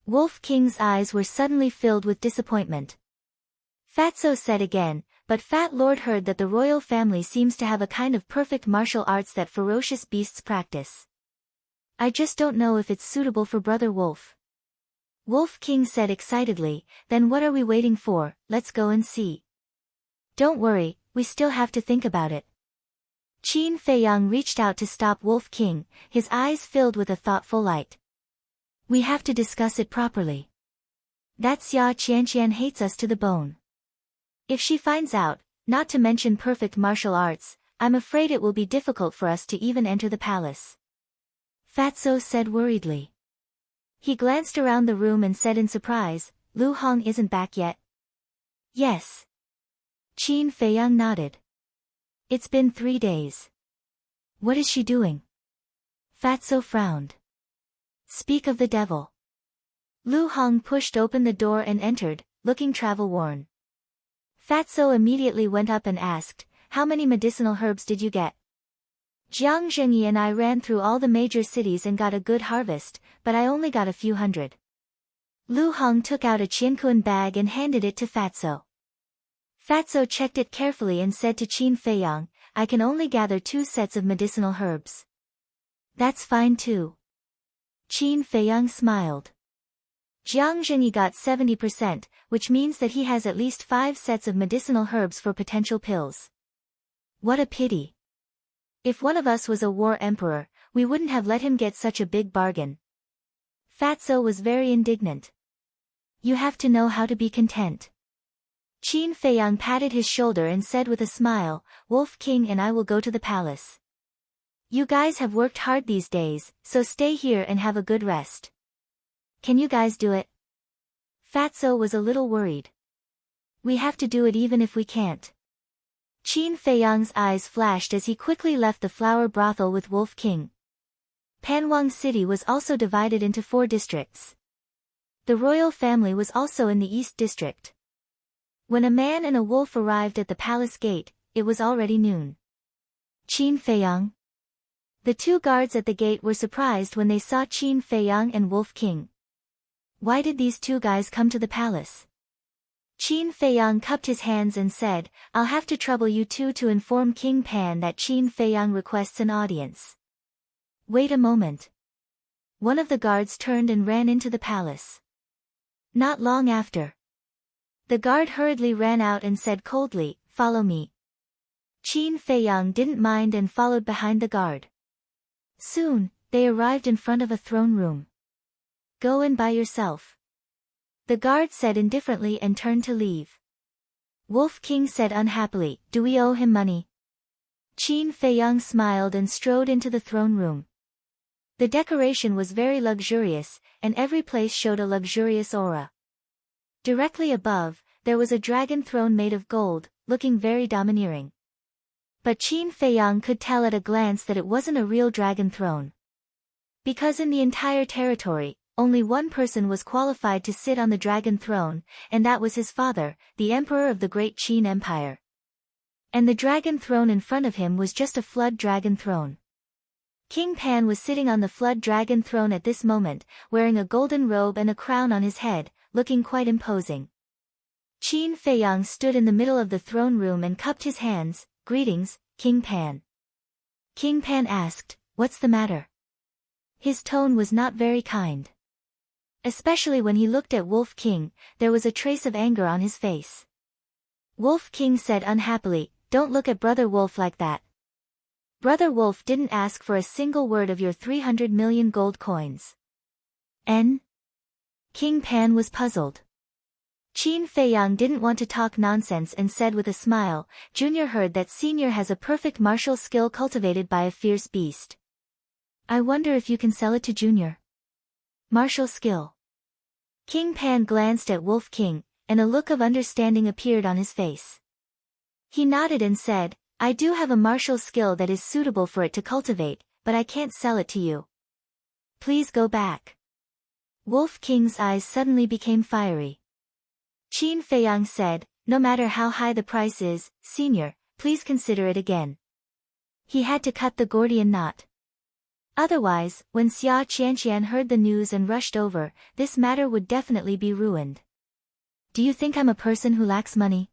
Wolf King's eyes were suddenly filled with disappointment. Fatso said again, but Fat Lord heard that the royal family seems to have a kind of perfect martial arts that ferocious beasts practice. I just don't know if it's suitable for Brother Wolf. Wolf King said excitedly, then what are we waiting for, let's go and see. Don't worry, we still have to think about it. Qin Feiyang reached out to stop Wolf King, his eyes filled with a thoughtful light. We have to discuss it properly. That Xia Qianqian hates us to the bone. If she finds out, not to mention perfect martial arts, I'm afraid it will be difficult for us to even enter the palace. Fatso said worriedly. He glanced around the room and said in surprise, Lu Hong isn't back yet? Yes. Qin Feiyang nodded. It's been 3 days. What is she doing? Fatso frowned. Speak of the devil. Lu Hong pushed open the door and entered, looking travel-worn. Fatso immediately went up and asked, how many medicinal herbs did you get? Jiang Zhengyi and I ran through all the major cities and got a good harvest, but I only got a few hundred. Lu Hong took out a Qiankuan bag and handed it to Fatso. Fatso checked it carefully and said to Qin Feiyang, I can only gather 2 sets of medicinal herbs. That's fine too. Qin Feiyang smiled. Jiang Zhengyi got 70%, which means that he has at least 5 sets of medicinal herbs for potential pills. What a pity. If one of us was a war emperor, we wouldn't have let him get such a big bargain. Fatso was very indignant. You have to know how to be content. Qin Feiyang patted his shoulder and said with a smile, Wolf King and I will go to the palace. You guys have worked hard these days, so stay here and have a good rest. Can you guys do it? Fatso was a little worried. We have to do it even if we can't. Qin Feiyang's eyes flashed as he quickly left the flower brothel with Wolf King. Panwang City was also divided into 4 districts. The royal family was also in the East District. When a man and a wolf arrived at the palace gate, it was already noon. Qin Feiyang. The 2 guards at the gate were surprised when they saw Qin Feiyang and Wolf King. Why did these 2 guys come to the palace? Qin Feiyang cupped his hands and said, I'll have to trouble you two to inform King Pan that Qin Feiyang requests an audience. Wait a moment. One of the guards turned and ran into the palace. Not long after, the guard hurriedly ran out and said coldly, Follow me. Qin Feiyang didn't mind and followed behind the guard. Soon, they arrived in front of a throne room. Go in by yourself, the guard said indifferently and turned to leave. Wolf King said unhappily, Do we owe him money? Qin Feiyang smiled and strode into the throne room. The decoration was very luxurious, and every place showed a luxurious aura. Directly above, there was a dragon throne made of gold, looking very domineering. But Qin Feiyang could tell at a glance that it wasn't a real dragon throne. Because in the entire territory, only one person was qualified to sit on the dragon throne, and that was his father, the emperor of the great Qin Empire. And the dragon throne in front of him was just a flood dragon throne. King Pan was sitting on the flood dragon throne at this moment, wearing a golden robe and a crown on his head, looking quite imposing. Qin Feiyang stood in the middle of the throne room and cupped his hands. Greetings, King Pan. King Pan asked, What's the matter? His tone was not very kind. Especially when he looked at Wolf King, there was a trace of anger on his face. Wolf King said unhappily, Don't look at Brother Wolf like that. Brother Wolf didn't ask for a single word of your 300 million gold coins. King Pan was puzzled. Qin Feiyang didn't want to talk nonsense and said with a smile, Junior heard that Senior has a perfect martial skill cultivated by a fierce beast. I wonder if you can sell it to Junior. Martial skill. King Pan glanced at Wolf King, and a look of understanding appeared on his face. He nodded and said, I do have a martial skill that is suitable for it to cultivate, but I can't sell it to you. Please go back. Wolf King's eyes suddenly became fiery. Qin Feiyang said, No matter how high the price is, Senior, please consider it again. He had to cut the Gordian knot. Otherwise, when Xia Qianqian heard the news and rushed over, this matter would definitely be ruined. Do you think I'm a person who lacks money?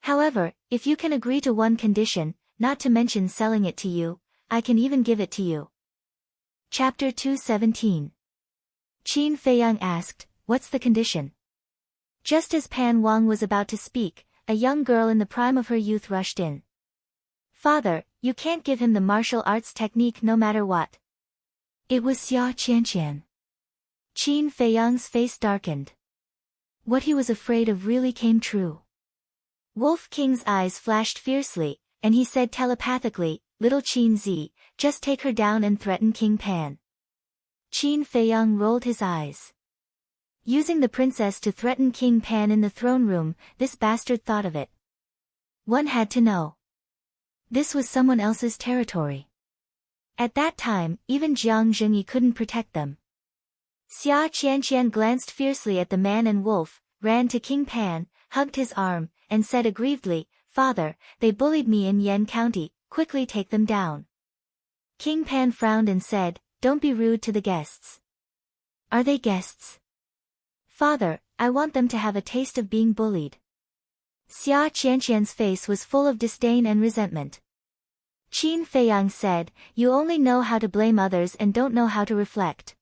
However, if you can agree to one condition, not to mention selling it to you, I can even give it to you. Chapter 217. Qin Feiyang asked, What's the condition? Just as Pan Wang was about to speak, a young girl in the prime of her youth rushed in. Father, you can't give him the martial arts technique no matter what. It was Xia Qianqian. Qin Feiyang's face darkened. What he was afraid of really came true. Wolf King's eyes flashed fiercely, and he said telepathically, Little Qin Zi, just take her down and threaten King Pan. Qin Feiyang rolled his eyes. Using the princess to threaten King Pan in the throne room, this bastard thought of it. One had to know. This was someone else's territory. At that time, even Jiang Zhengyi couldn't protect them. Xia Qianqian glanced fiercely at the man and wolf, ran to King Pan, hugged his arm, and said aggrievedly, Father, they bullied me in Yan County, quickly take them down. King Pan frowned and said, Don't be rude to the guests. Are they guests? Father, I want them to have a taste of being bullied. Xia Qianqian's face was full of disdain and resentment. Qin Feiyang said, You only know how to blame others and don't know how to reflect.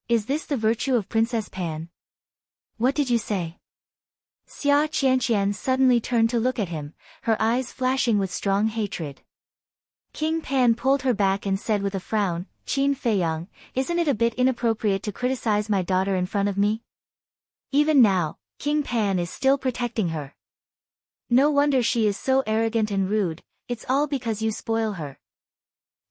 Is this the virtue of Princess Pan? What did you say? Xia Qianqian suddenly turned to look at him, her eyes flashing with strong hatred. King Pan pulled her back and said with a frown, Qin Feiyang, isn't it a bit inappropriate to criticize my daughter in front of me? Even now, King Pan is still protecting her. No wonder she is so arrogant and rude, it's all because you spoil her.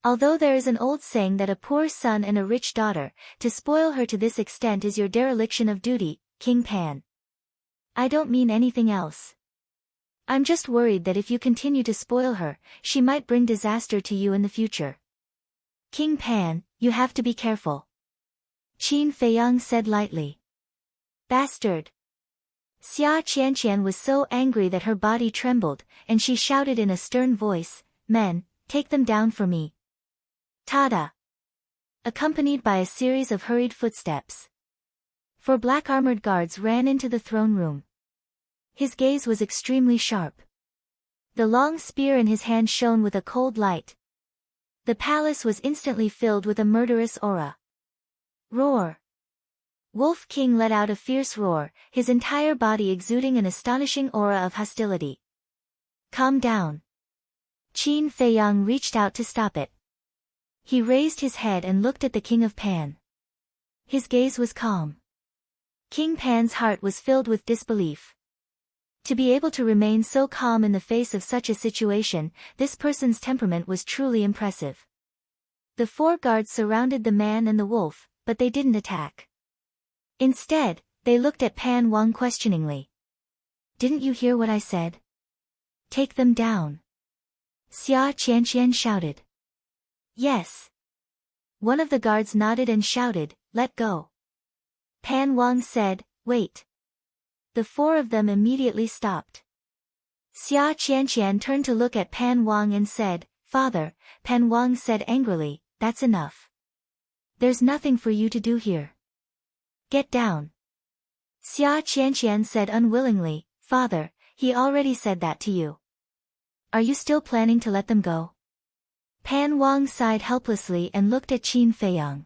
Although there is an old saying that a poor son and a rich daughter, to spoil her to this extent is your dereliction of duty, King Pan. I don't mean anything else. I'm just worried that if you continue to spoil her, she might bring disaster to you in the future. King Pan, you have to be careful. Qin Feiyang said lightly. Bastard. Xia Qianqian was so angry that her body trembled, and she shouted in a stern voice, Men, take them down for me. Tada! Accompanied by a series of hurried footsteps. 4 black-armored guards ran into the throne room. His gaze was extremely sharp. The long spear in his hand shone with a cold light. The palace was instantly filled with a murderous aura. Roar! Wolf King let out a fierce roar, his entire body exuding an astonishing aura of hostility. Calm down. Qin Feiyang reached out to stop it. He raised his head and looked at the King of Pan. His gaze was calm. King Pan's heart was filled with disbelief. To be able to remain so calm in the face of such a situation, this person's temperament was truly impressive. The 4 guards surrounded the man and the wolf, but they didn't attack. Instead, they looked at Pan Wang questioningly. Didn't you hear what I said? Take them down. Xia Qianqian shouted. Yes. One of the guards nodded and shouted, let go. Pan Wang said, wait. The 4 of them immediately stopped. Xia Qianqian turned to look at Pan Wang and said, Father, Pan Wang said angrily, that's enough. There's nothing for you to do here. Get down. Xia Qianqian said unwillingly, Father, he already said that to you. Are you still planning to let them go? Pan Wang sighed helplessly and looked at Qin Feiyang.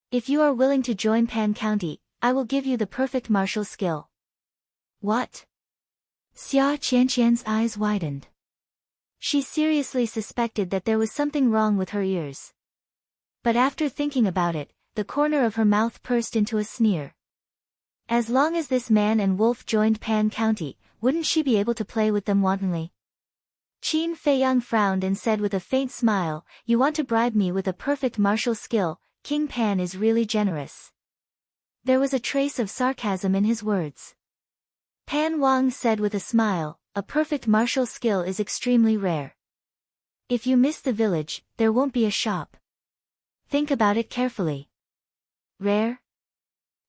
If you are willing to join Pan County, I will give you the perfect martial skill. What? Xia Qianqian's eyes widened. She seriously suspected that there was something wrong with her ears. But after thinking about it, the corner of her mouth pursed into a sneer. As long as this man and wolf joined Pan County, wouldn't she be able to play with them wantonly? Qin Feiyang frowned and said with a faint smile, you want to bribe me with a perfect martial skill, King Pan is really generous. There was a trace of sarcasm in his words. Pan Wang said with a smile, a perfect martial skill is extremely rare. If you miss the village, there won't be a shop. Think about it carefully. Rare?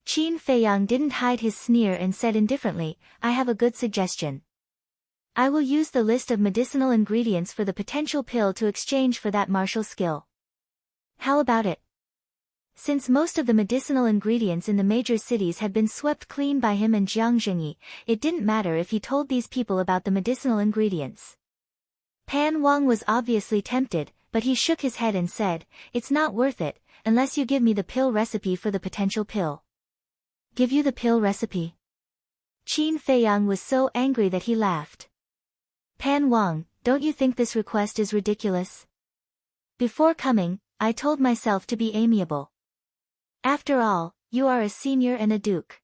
Qin Feiyang didn't hide his sneer and said indifferently, I have a good suggestion. I will use the list of medicinal ingredients for the potential pill to exchange for that martial skill. How about it? Since most of the medicinal ingredients in the major cities had been swept clean by him and Jiang Zhengyi, it didn't matter if he told these people about the medicinal ingredients. Pan Wang was obviously tempted, but he shook his head and said, it's not worth it, unless you give me the pill recipe for the potential pill. Give you the pill recipe? Qin Feiyang was so angry that he laughed. Pan Wang, don't you think this request is ridiculous? Before coming, I told myself to be amiable. After all, you are a senior and a duke.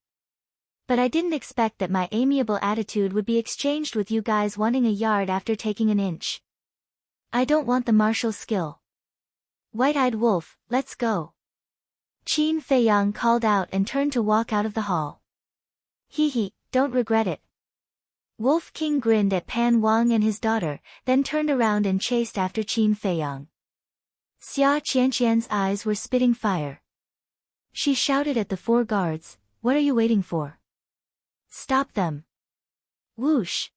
But I didn't expect that my amiable attitude would be exchanged with you guys wanting a yard after taking an inch. I don't want the martial skill. White-eyed wolf, let's go. Qin Feiyang called out and turned to walk out of the hall. Hee, don't regret it. Wolf King grinned at Pan Wang and his daughter, then turned around and chased after Qin Feiyang. Xia Qianqian's eyes were spitting fire. She shouted at the 4 guards, what are you waiting for? Stop them. Whoosh.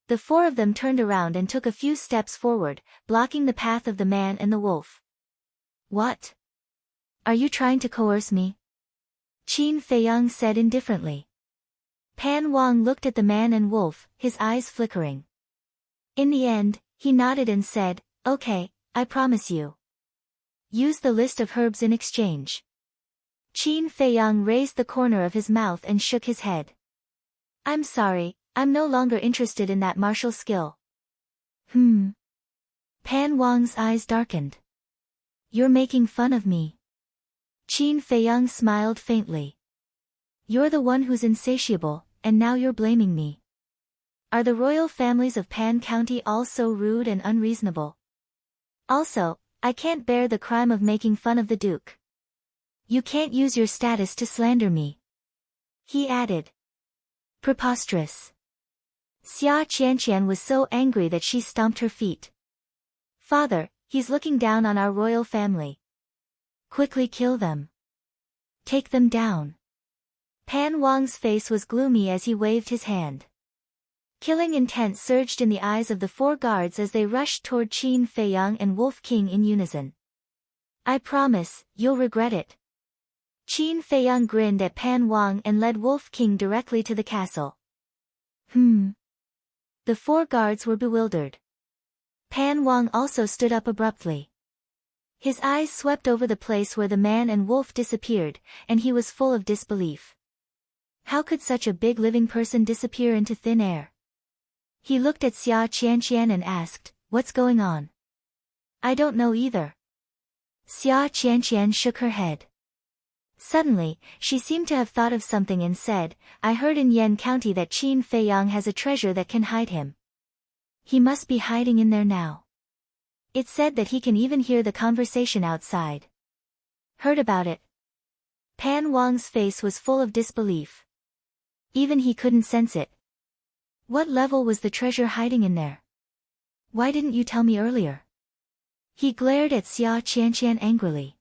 The 4 of them turned around and took a few steps forward, blocking the path of the man and the wolf. What? Are you trying to coerce me? Qin Feiyang said indifferently. Pan Wang looked at the man and wolf, his eyes flickering. In the end, he nodded and said, okay, I promise you. Use the list of herbs in exchange. Qin Feiyang raised the corner of his mouth and shook his head. I'm sorry, I'm no longer interested in that martial skill. Pan Wang's eyes darkened. You're making fun of me. Qin Feiyang smiled faintly. You're the one who's insatiable, and now you're blaming me. Are the royal families of Pan County all so rude and unreasonable? Also, I can't bear the crime of making fun of the Duke. You can't use your status to slander me. He added. Preposterous. Xia Qianqian was so angry that she stomped her feet. Father, he's looking down on our royal family. Quickly kill them. Take them down. Pan Wang's face was gloomy as he waved his hand. Killing intent surged in the eyes of the 4 guards as they rushed toward Qin Feiyang and Wolf King in unison. I promise, you'll regret it. Qin Feiyang grinned at Pan Wang and led Wolf King directly to the castle. The 4 guards were bewildered. Pan Wang also stood up abruptly. His eyes swept over the place where the man and wolf disappeared, and he was full of disbelief. How could such a big living person disappear into thin air? He looked at Xia Qianqian and asked, "What's going on?" "I don't know either." Xia Qianqian shook her head. Suddenly, she seemed to have thought of something and said, "I heard in Yan County that Qin Feiyang has a treasure that can hide him. He must be hiding in there now. It's said that he can even hear the conversation outside." "Heard about it?" Pan Wang's face was full of disbelief. Even he couldn't sense it. What level was the treasure hiding in there? Why didn't you tell me earlier? He glared at Xia Qianqian angrily.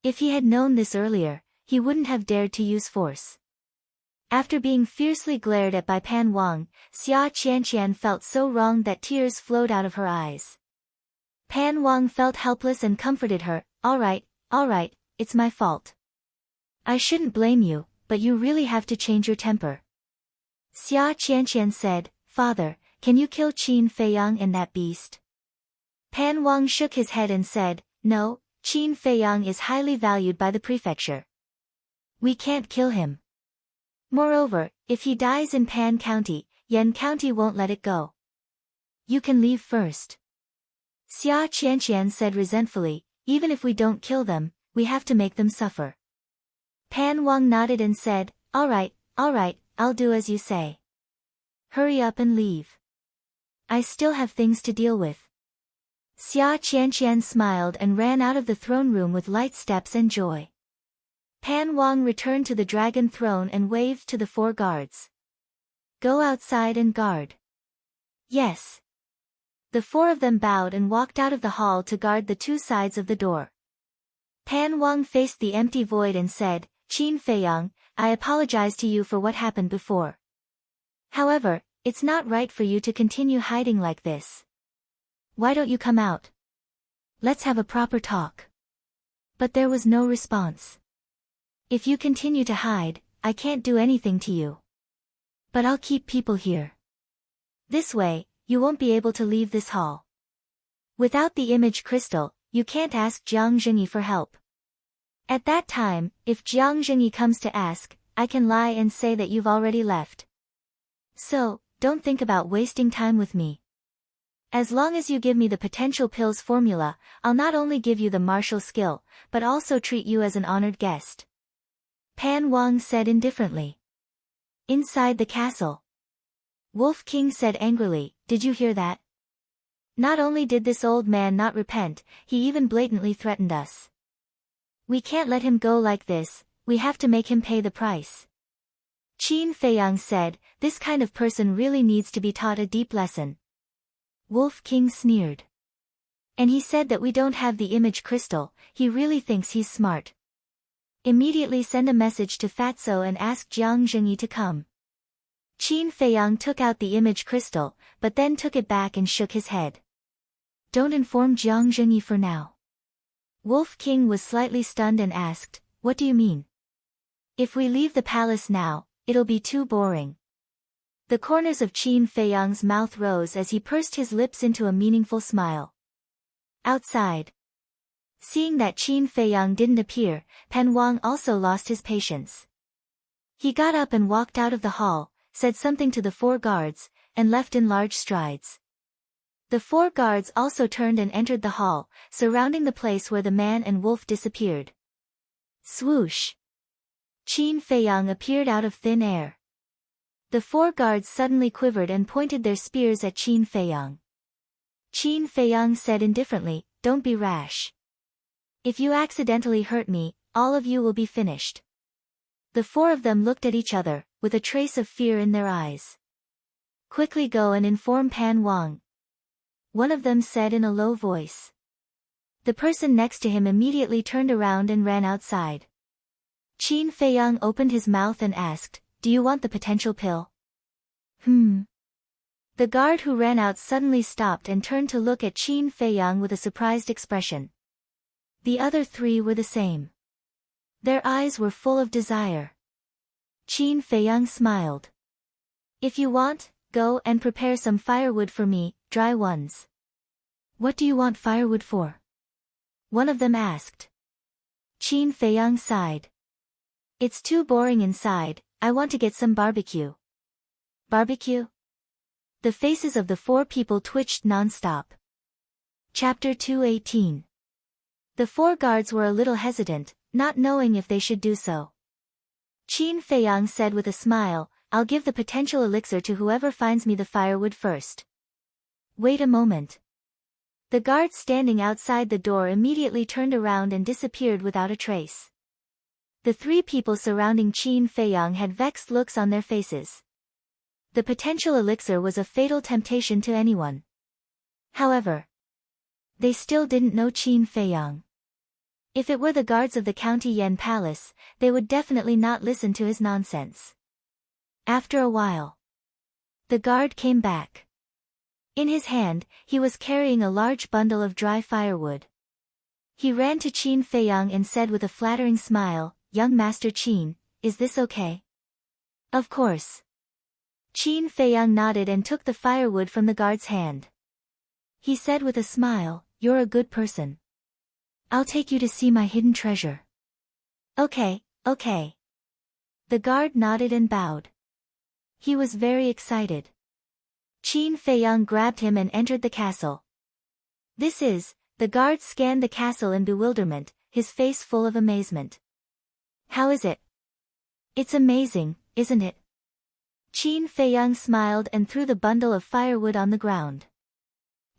If he had known this earlier, he wouldn't have dared to use force. After being fiercely glared at by Pan Wang, Xia Qianqian felt so wronged that tears flowed out of her eyes. Pan Wang felt helpless and comforted her. All right, it's my fault. I shouldn't blame you, but you really have to change your temper." Xia Qianqian said, "Father, can you kill Qin Feiyang and that beast?" Pan Wang shook his head and said, "No, Qin Feiyang is highly valued by the prefecture. We can't kill him. Moreover, if he dies in Pan County, Yan County won't let it go. You can leave first." Xia Qianqian said resentfully, "Even if we don't kill them, we have to make them suffer." Pan Wang nodded and said, all right, I'll do as you say. Hurry up and leave. I still have things to deal with." Xia Qianqian smiled and ran out of the throne room with light steps and joy. Pan Wang returned to the dragon throne and waved to the 4 guards. "Go outside and guard." "Yes." The 4 of them bowed and walked out of the hall to guard the 2 sides of the door. Pan Wang faced the empty void and said, "Qin Feiyang, I apologize to you for what happened before. However, it's not right for you to continue hiding like this. Why don't you come out? Let's have a proper talk." But there was no response. "If you continue to hide, I can't do anything to you. But I'll keep people here. This way, you won't be able to leave this hall. Without the image crystal, you can't ask Jiang Zhengyi for help. At that time, if Jiang Zhengyi comes to ask, I can lie and say that you've already left. So, don't think about wasting time with me. As long as you give me the potential pills formula, I'll not only give you the martial skill, but also treat you as an honored guest." Pan Wang said indifferently. Inside the castle, Wolf King said angrily, "Did you hear that? Not only did this old man not repent, he even blatantly threatened us. We can't let him go like this, we have to make him pay the price." Qin Feiyang said, "This kind of person really needs to be taught a deep lesson." Wolf King sneered. "And he said that we don't have the image crystal, he really thinks he's smart. Immediately send a message to Fatso and ask Jiang Zhengyi to come." Qin Feiyang took out the image crystal, but then took it back and shook his head. "Don't inform Jiang Zhengyi for now." Wolf King was slightly stunned and asked, "What do you mean? If we leave the palace now, it'll be too boring." The corners of Qin Feiyang's mouth rose as he pursed his lips into a meaningful smile. Outside, seeing that Qin Feiyang didn't appear, Pan Wang also lost his patience. He got up and walked out of the hall, said something to the 4 guards, and left in large strides. The 4 guards also turned and entered the hall, surrounding the place where the man and wolf disappeared. Swoosh! Qin Feiyang appeared out of thin air. The 4 guards suddenly quivered and pointed their spears at Qin Feiyang. Qin Feiyang said indifferently, "Don't be rash. If you accidentally hurt me, all of you will be finished." The 4 of them looked at each other, with a trace of fear in their eyes. "Quickly go and inform Pan Wang," one of them said in a low voice. The person next to him immediately turned around and ran outside. Qin Feiyang opened his mouth and asked, "Do you want the potential pill?" The guard who ran out suddenly stopped and turned to look at Qin Feiyang with a surprised expression. The other 3 were the same. Their eyes were full of desire. Qin Feiyang smiled. If you want, go and prepare some firewood for me, dry ones. What do you want firewood for? One of them asked. Qin Feiyang sighed. It's too boring inside, I want to get some barbecue. Barbecue? The faces of the four people twitched non-stop. Chapter 218. The four guards were a little hesitant, not knowing if they should do so. Qin Feiyang said with a smile, I'll give the potential elixir to whoever finds me the firewood first. Wait a moment. The guard standing outside the door immediately turned around and disappeared without a trace. The three people surrounding Qin Feiyang had vexed looks on their faces. The potential elixir was a fatal temptation to anyone. However, they still didn't know Qin Feiyang. If it were the guards of the County Yen Palace, they would definitely not listen to his nonsense. After a while, the guard came back. In his hand, he was carrying a large bundle of dry firewood. He ran to Qin Feiyang and said with a flattering smile, Young Master Qin, is this okay? Of course. Qin Feiyang nodded and took the firewood from the guard's hand. He said with a smile, You're a good person. I'll take you to see my hidden treasure. Okay. The guard nodded and bowed. He was very excited. Qin Feiyang grabbed him and entered the castle. The guard scanned the castle in bewilderment, his face full of amazement. How is it? It's amazing, isn't it? Qin Feiyang smiled and threw the bundle of firewood on the ground.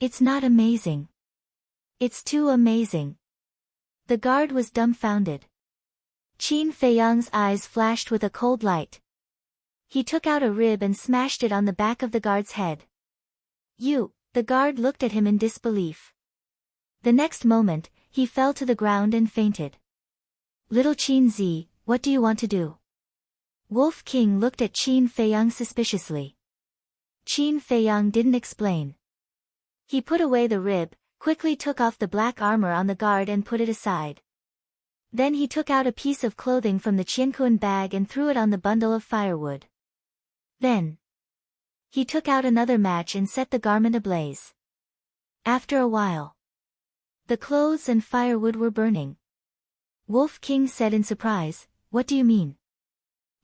It's not amazing. It's too amazing. The guard was dumbfounded. Qin Feiyang's eyes flashed with a cold light. He took out a rib and smashed it on the back of the guard's head. The guard looked at him in disbelief. The next moment, he fell to the ground and fainted. Little Qin Zi, what do you want to do? Wolf King looked at Qin Feiyang suspiciously. Qin Feiyang didn't explain. He put away the rib, quickly took off the black armor on the guard and put it aside. Then he took out a piece of clothing from the Qiankuan bag and threw it on the bundle of firewood. Then, he took out another match and set the garment ablaze. After a while, the clothes and firewood were burning. Wolf King said in surprise, What do you mean?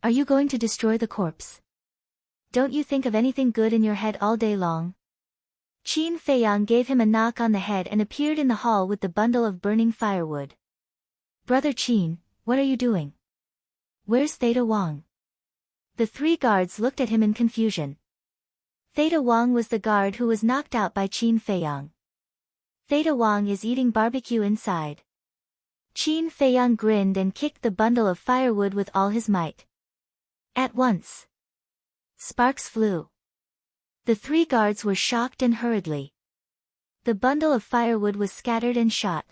Are you going to destroy the corpse? Don't you think of anything good in your head all day long? Qin Feiyang gave him a knock on the head and appeared in the hall with the bundle of burning firewood. Brother Qin, what are you doing? Where's Theta Wang? The three guards looked at him in confusion. Theta Wang was the guard who was knocked out by Qin Feiyang. Theta Wang is eating barbecue inside. Qin Feiyang grinned and kicked the bundle of firewood with all his might. At once, sparks flew. The three guards were shocked and hurriedly. The bundle of firewood was scattered and shot.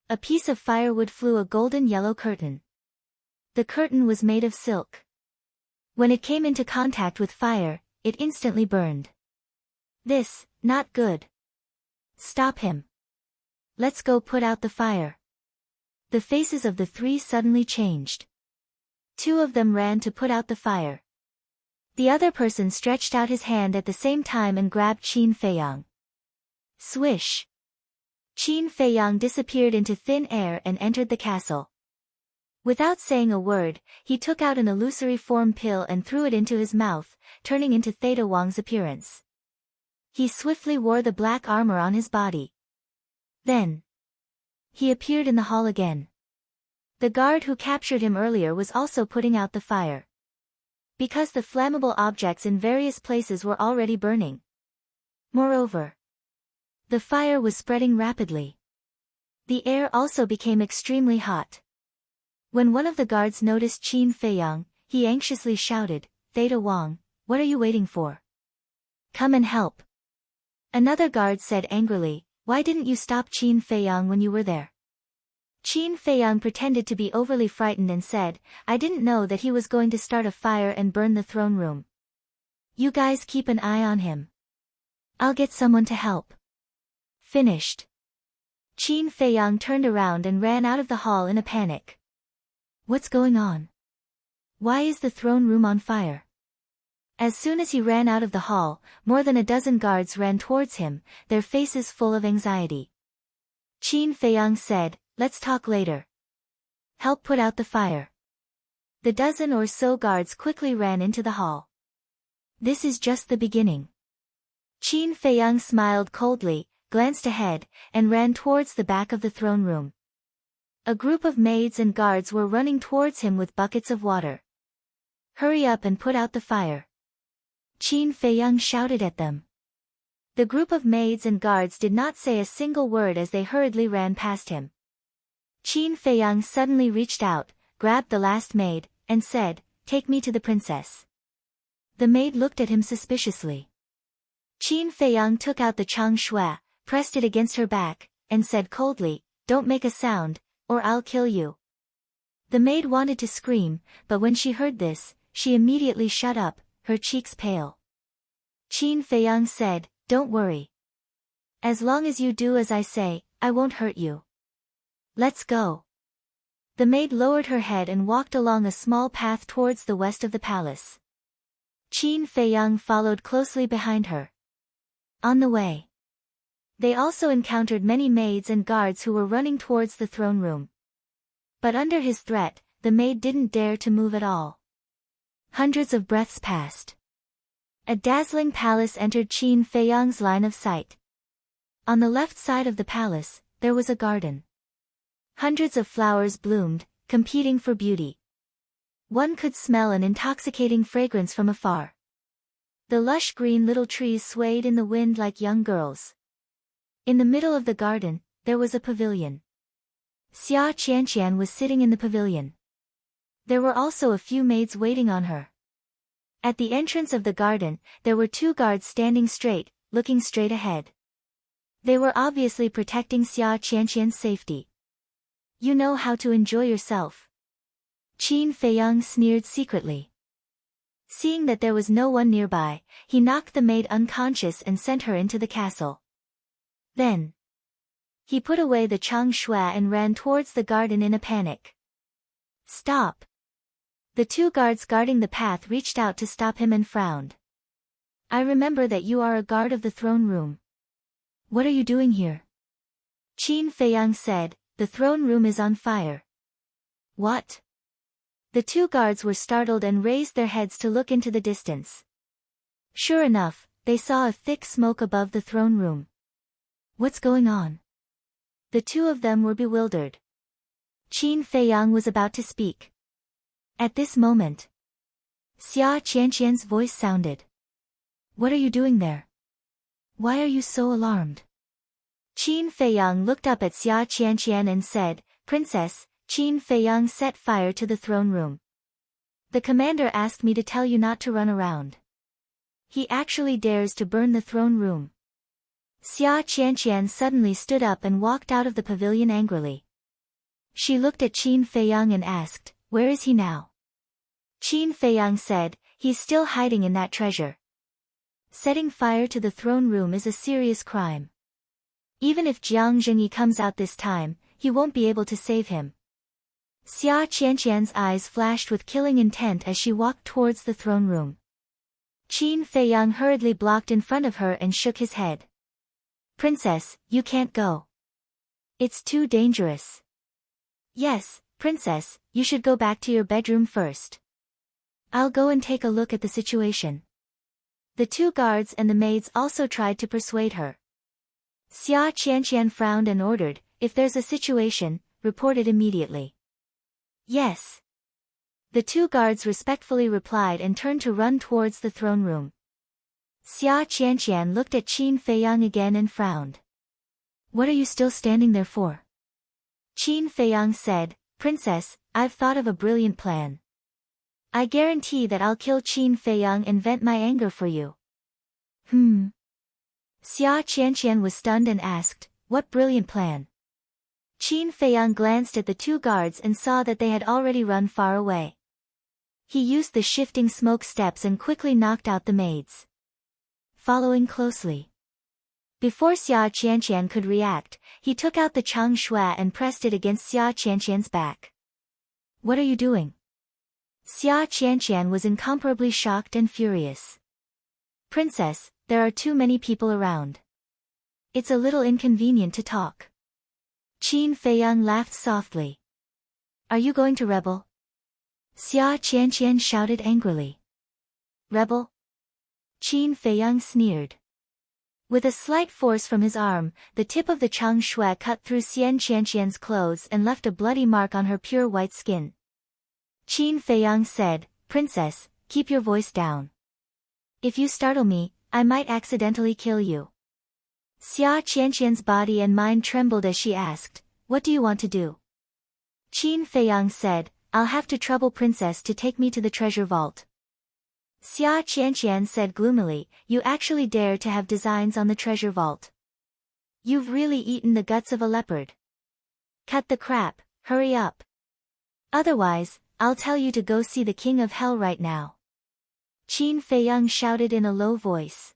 A piece of firewood flew a golden yellow curtain. The curtain was made of silk. When it came into contact with fire, it instantly burned. This, not good. Stop him. Let's go put out the fire. The faces of the three suddenly changed. Two of them ran to put out the fire. The other person stretched out his hand at the same time and grabbed Qin Feiyang. Swish! Qin Feiyang disappeared into thin air and entered the castle. Without saying a word, he took out an illusory form pill and threw it into his mouth, turning into Theta Wang's appearance. He swiftly wore the black armor on his body. Then, he appeared in the hall again. The guard who captured him earlier was also putting out the fire. Because the flammable objects in various places were already burning. Moreover, the fire was spreading rapidly. The air also became extremely hot. When one of the guards noticed Qin Feiyang, he anxiously shouted, Theta Wang, what are you waiting for? Come and help. Another guard said angrily, why didn't you stop Qin Feiyang when you were there? Qin Feiyang pretended to be overly frightened and said, I didn't know that he was going to start a fire and burn the throne room. You guys keep an eye on him. I'll get someone to help. Finished. Qin Feiyang turned around and ran out of the hall in a panic. What's going on? Why is the throne room on fire? As soon as he ran out of the hall, more than a dozen guards ran towards him, their faces full of anxiety. Qin Feiyang said, "Let's talk later. Help put out the fire." The dozen or so guards quickly ran into the hall. This is just the beginning. Qin Feiyang smiled coldly, glanced ahead, and ran towards the back of the throne room. A group of maids and guards were running towards him with buckets of water. "Hurry up and put out the fire," Qin Feiyang shouted at them. The group of maids and guards did not say a single word as they hurriedly ran past him. Qin Feiyang suddenly reached out, grabbed the last maid, and said, "Take me to the princess." The maid looked at him suspiciously. Qin Feiyang took out the chang shui, pressed it against her back, and said coldly, "Don't make a sound, or I'll kill you." The maid wanted to scream, but when she heard this, she immediately shut up, her cheeks pale. Qin Feiyang said, "Don't worry. As long as you do as I say, I won't hurt you. Let's go." The maid lowered her head and walked along a small path towards the west of the palace. Qin Feiyang followed closely behind her. On the way, they also encountered many maids and guards who were running towards the throne room. But under his threat, the maid didn't dare to move at all. Hundreds of breaths passed. A dazzling palace entered Qin Feiyang's line of sight. On the left side of the palace, there was a garden. Hundreds of flowers bloomed, competing for beauty. One could smell an intoxicating fragrance from afar. The lush green little trees swayed in the wind like young girls. In the middle of the garden, there was a pavilion. Xia Qianqian was sitting in the pavilion. There were also a few maids waiting on her. At the entrance of the garden, there were two guards standing straight, looking straight ahead. They were obviously protecting Xia Qianqian's safety. "You know how to enjoy yourself," Qin Feiyang sneered secretly. Seeing that there was no one nearby, he knocked the maid unconscious and sent her into the castle. Then, he put away the chang shui and ran towards the garden in a panic. "Stop!" The two guards guarding the path reached out to stop him and frowned. "I remember that you are a guard of the throne room. What are you doing here?" Qin Feiyang said, "The throne room is on fire." "What?" The two guards were startled and raised their heads to look into the distance. Sure enough, they saw a thick smoke above the throne room. "What's going on?" The two of them were bewildered. Qin Feiyang was about to speak. At this moment, Xia Qianqian's voice sounded. "What are you doing there? Why are you so alarmed?" Qin Feiyang looked up at Xia Qianqian and said, "Princess." Qin Feiyang set fire to the throne room. "The commander asked me to tell you not to run around. He actually dares to burn the throne room." Xia Qianqian suddenly stood up and walked out of the pavilion angrily. She looked at Qin Feiyang and asked, "Where is he now?" Qin Feiyang said, "He's still hiding in that treasure." Setting fire to the throne room is a serious crime. Even if Jiang Zhengyi comes out this time, he won't be able to save him. Xia Qianqian's eyes flashed with killing intent as she walked towards the throne room. Qin Feiyang hurriedly blocked in front of her and shook his head. "Princess, you can't go. It's too dangerous." "Yes, Princess, you should go back to your bedroom first. I'll go and take a look at the situation." The two guards and the maids also tried to persuade her. Xia Qianqian frowned and ordered, "If there's a situation, report it immediately." "Yes." The two guards respectfully replied and turned to run towards the throne room. Xia Qianqian looked at Qin Feiyang again and frowned. "What are you still standing there for?" Qin Feiyang said, "Princess, I've thought of a brilliant plan. I guarantee that I'll kill Qin Feiyang and vent my anger for you." Xia Qianqian was stunned and asked, "What brilliant plan?" Qin Feiyang glanced at the two guards and saw that they had already run far away. He used the shifting smoke steps and quickly knocked out the maids. Following closely. Before Xia Qianqian could react, he took out the chang shui and pressed it against Xia Qianqian's back. "What are you doing?" Xia Qianqian was incomparably shocked and furious. Princess, there are too many people around. It's a little inconvenient to talk. Qin Feiyang laughed softly. Are you going to rebel? Xia Qianqian shouted angrily. Rebel? Qin Feiyang sneered. With a slight force from his arm, the tip of the Chang Shui cut through Xian Qianqian's clothes and left a bloody mark on her pure white skin. Qin Feiyang said, Princess, keep your voice down. If you startle me, I might accidentally kill you. Xia Qianqian's body and mind trembled as she asked, What do you want to do? Qin Feiyang said, I'll have to trouble Princess to take me to the treasure vault. Xia Qianqian said gloomily, You actually dare to have designs on the treasure vault. You've really eaten the guts of a leopard. Cut the crap, hurry up. Otherwise, I'll tell you to go see the King of Hell right now. Qin Feiyang shouted in a low voice.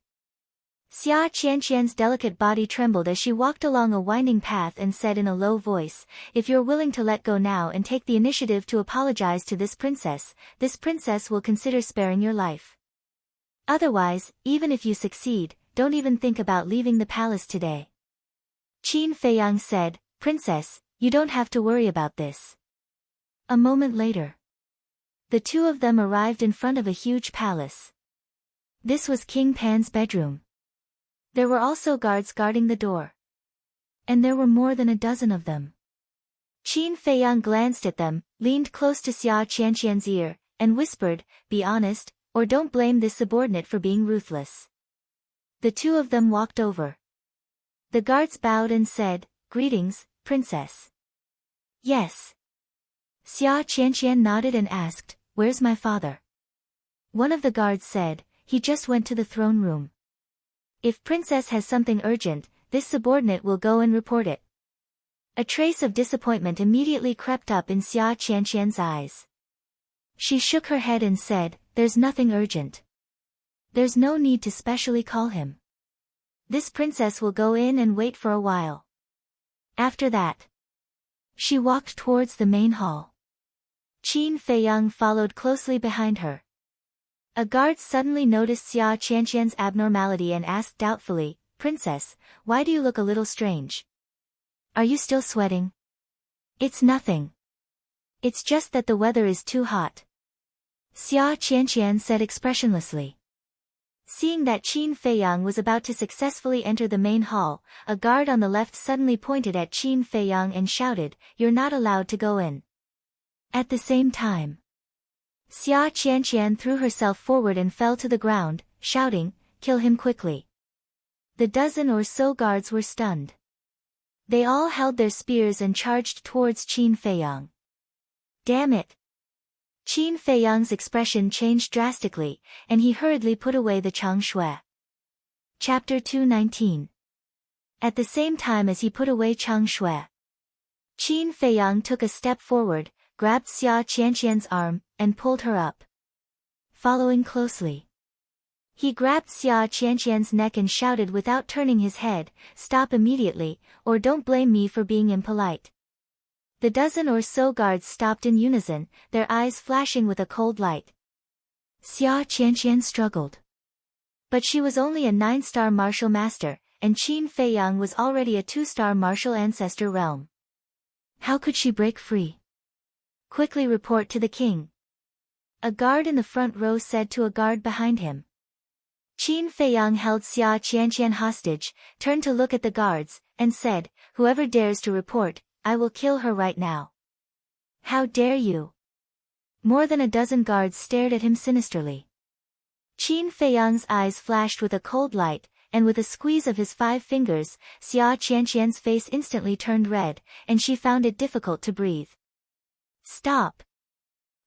Xia Qianqian's delicate body trembled as she walked along a winding path and said in a low voice, If you're willing to let go now and take the initiative to apologize to this princess will consider sparing your life. Otherwise, even if you succeed, don't even think about leaving the palace today. Qin Feiyang said, Princess, you don't have to worry about this. A moment later, the two of them arrived in front of a huge palace. This was King Pan's bedroom. There were also guards guarding the door. And there were more than a dozen of them. Qin Feiyang glanced at them, leaned close to Xia Qianqian's ear, and whispered, Be honest, or don't blame this subordinate for being ruthless. The two of them walked over. The guards bowed and said, Greetings, Princess. Yes. Xia Qianqian nodded and asked, Where's my father? One of the guards said, He just went to the throne room. If Princess has something urgent, this subordinate will go and report it. A trace of disappointment immediately crept up in Xia Qianqian's eyes. She shook her head and said, There's nothing urgent. There's no need to specially call him. This princess will go in and wait for a while. After that, she walked towards the main hall. Qin Feiyang followed closely behind her. A guard suddenly noticed Xia Qianqian's abnormality and asked doubtfully, Princess, why do you look a little strange? Are you still sweating? It's nothing. It's just that the weather is too hot. Xia Qianqian said expressionlessly. Seeing that Qin Feiyang was about to successfully enter the main hall, a guard on the left suddenly pointed at Qin Feiyang and shouted, You're not allowed to go in. At the same time, Xia Qianqian threw herself forward and fell to the ground, shouting, Kill him quickly. The dozen or so guards were stunned. They all held their spears and charged towards Qin Feiyang. Damn it! Qin Feiyang's expression changed drastically, and he hurriedly put away the Chang Shui. Chapter 219. At the same time as he put away Chang Shui, Qin Feiyang took a step forward, grabbed Xia Qianqian's arm, and pulled her up. Following closely, he grabbed Xia Qianqian's neck and shouted without turning his head, Stop immediately, or don't blame me for being impolite. The dozen or so guards stopped in unison, their eyes flashing with a cold light. Xia Qianqian struggled. But she was only a 9-star martial master, and Qin Feiyang was already a 2-star martial ancestor realm. How could she break free? Quickly report to the king. A guard in the front row said to a guard behind him. Qin Feiyang held Xia Qianqian hostage, turned to look at the guards, and said, Whoever dares to report, I will kill her right now. How dare you? More than a dozen guards stared at him sinisterly. Qin Feiyang's eyes flashed with a cold light, and with a squeeze of his 5 fingers, Xia Qianqian's face instantly turned red, and she found it difficult to breathe. Stop!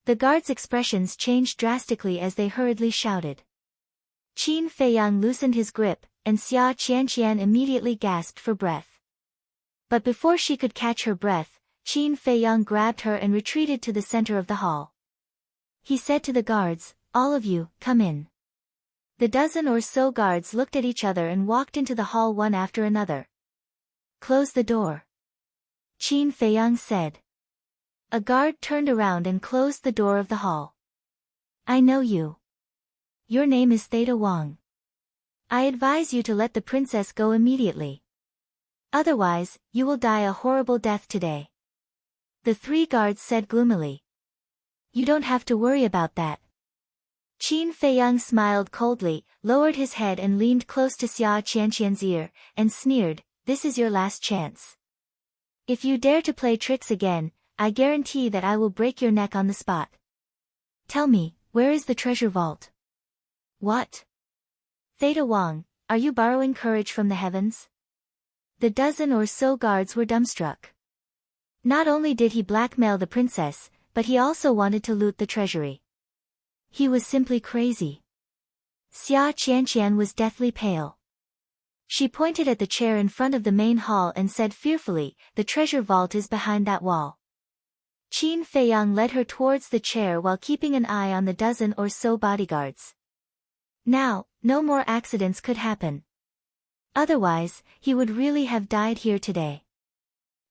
The guards' expressions changed drastically as they hurriedly shouted. Qin Feiyang loosened his grip, and Xia Qianqian immediately gasped for breath. But before she could catch her breath, Qin Feiyang grabbed her and retreated to the center of the hall. He said to the guards, All of you, come in. The dozen or so guards looked at each other and walked into the hall one after another. Close the door. Qin Feiyang said. A guard turned around and closed the door of the hall. I know you. Your name is Theta Wang. I advise you to let the princess go immediately. Otherwise, you will die a horrible death today. The 3 guards said gloomily. You don't have to worry about that. Qin Feiyang smiled coldly, lowered his head and leaned close to Xia Qianqian's ear, and sneered, this is your last chance. If you dare to play tricks again, I guarantee that I will break your neck on the spot. Tell me, where is the treasure vault? What? Theta Wang, are you borrowing courage from the heavens? The dozen or so guards were dumbstruck. Not only did he blackmail the princess, but he also wanted to loot the treasury. He was simply crazy. Xia Qianqian was deathly pale. She pointed at the chair in front of the main hall and said fearfully, the treasure vault is behind that wall. Qin Feiyang led her towards the chair while keeping an eye on the dozen or so bodyguards. Now, no more accidents could happen. Otherwise, he would really have died here today.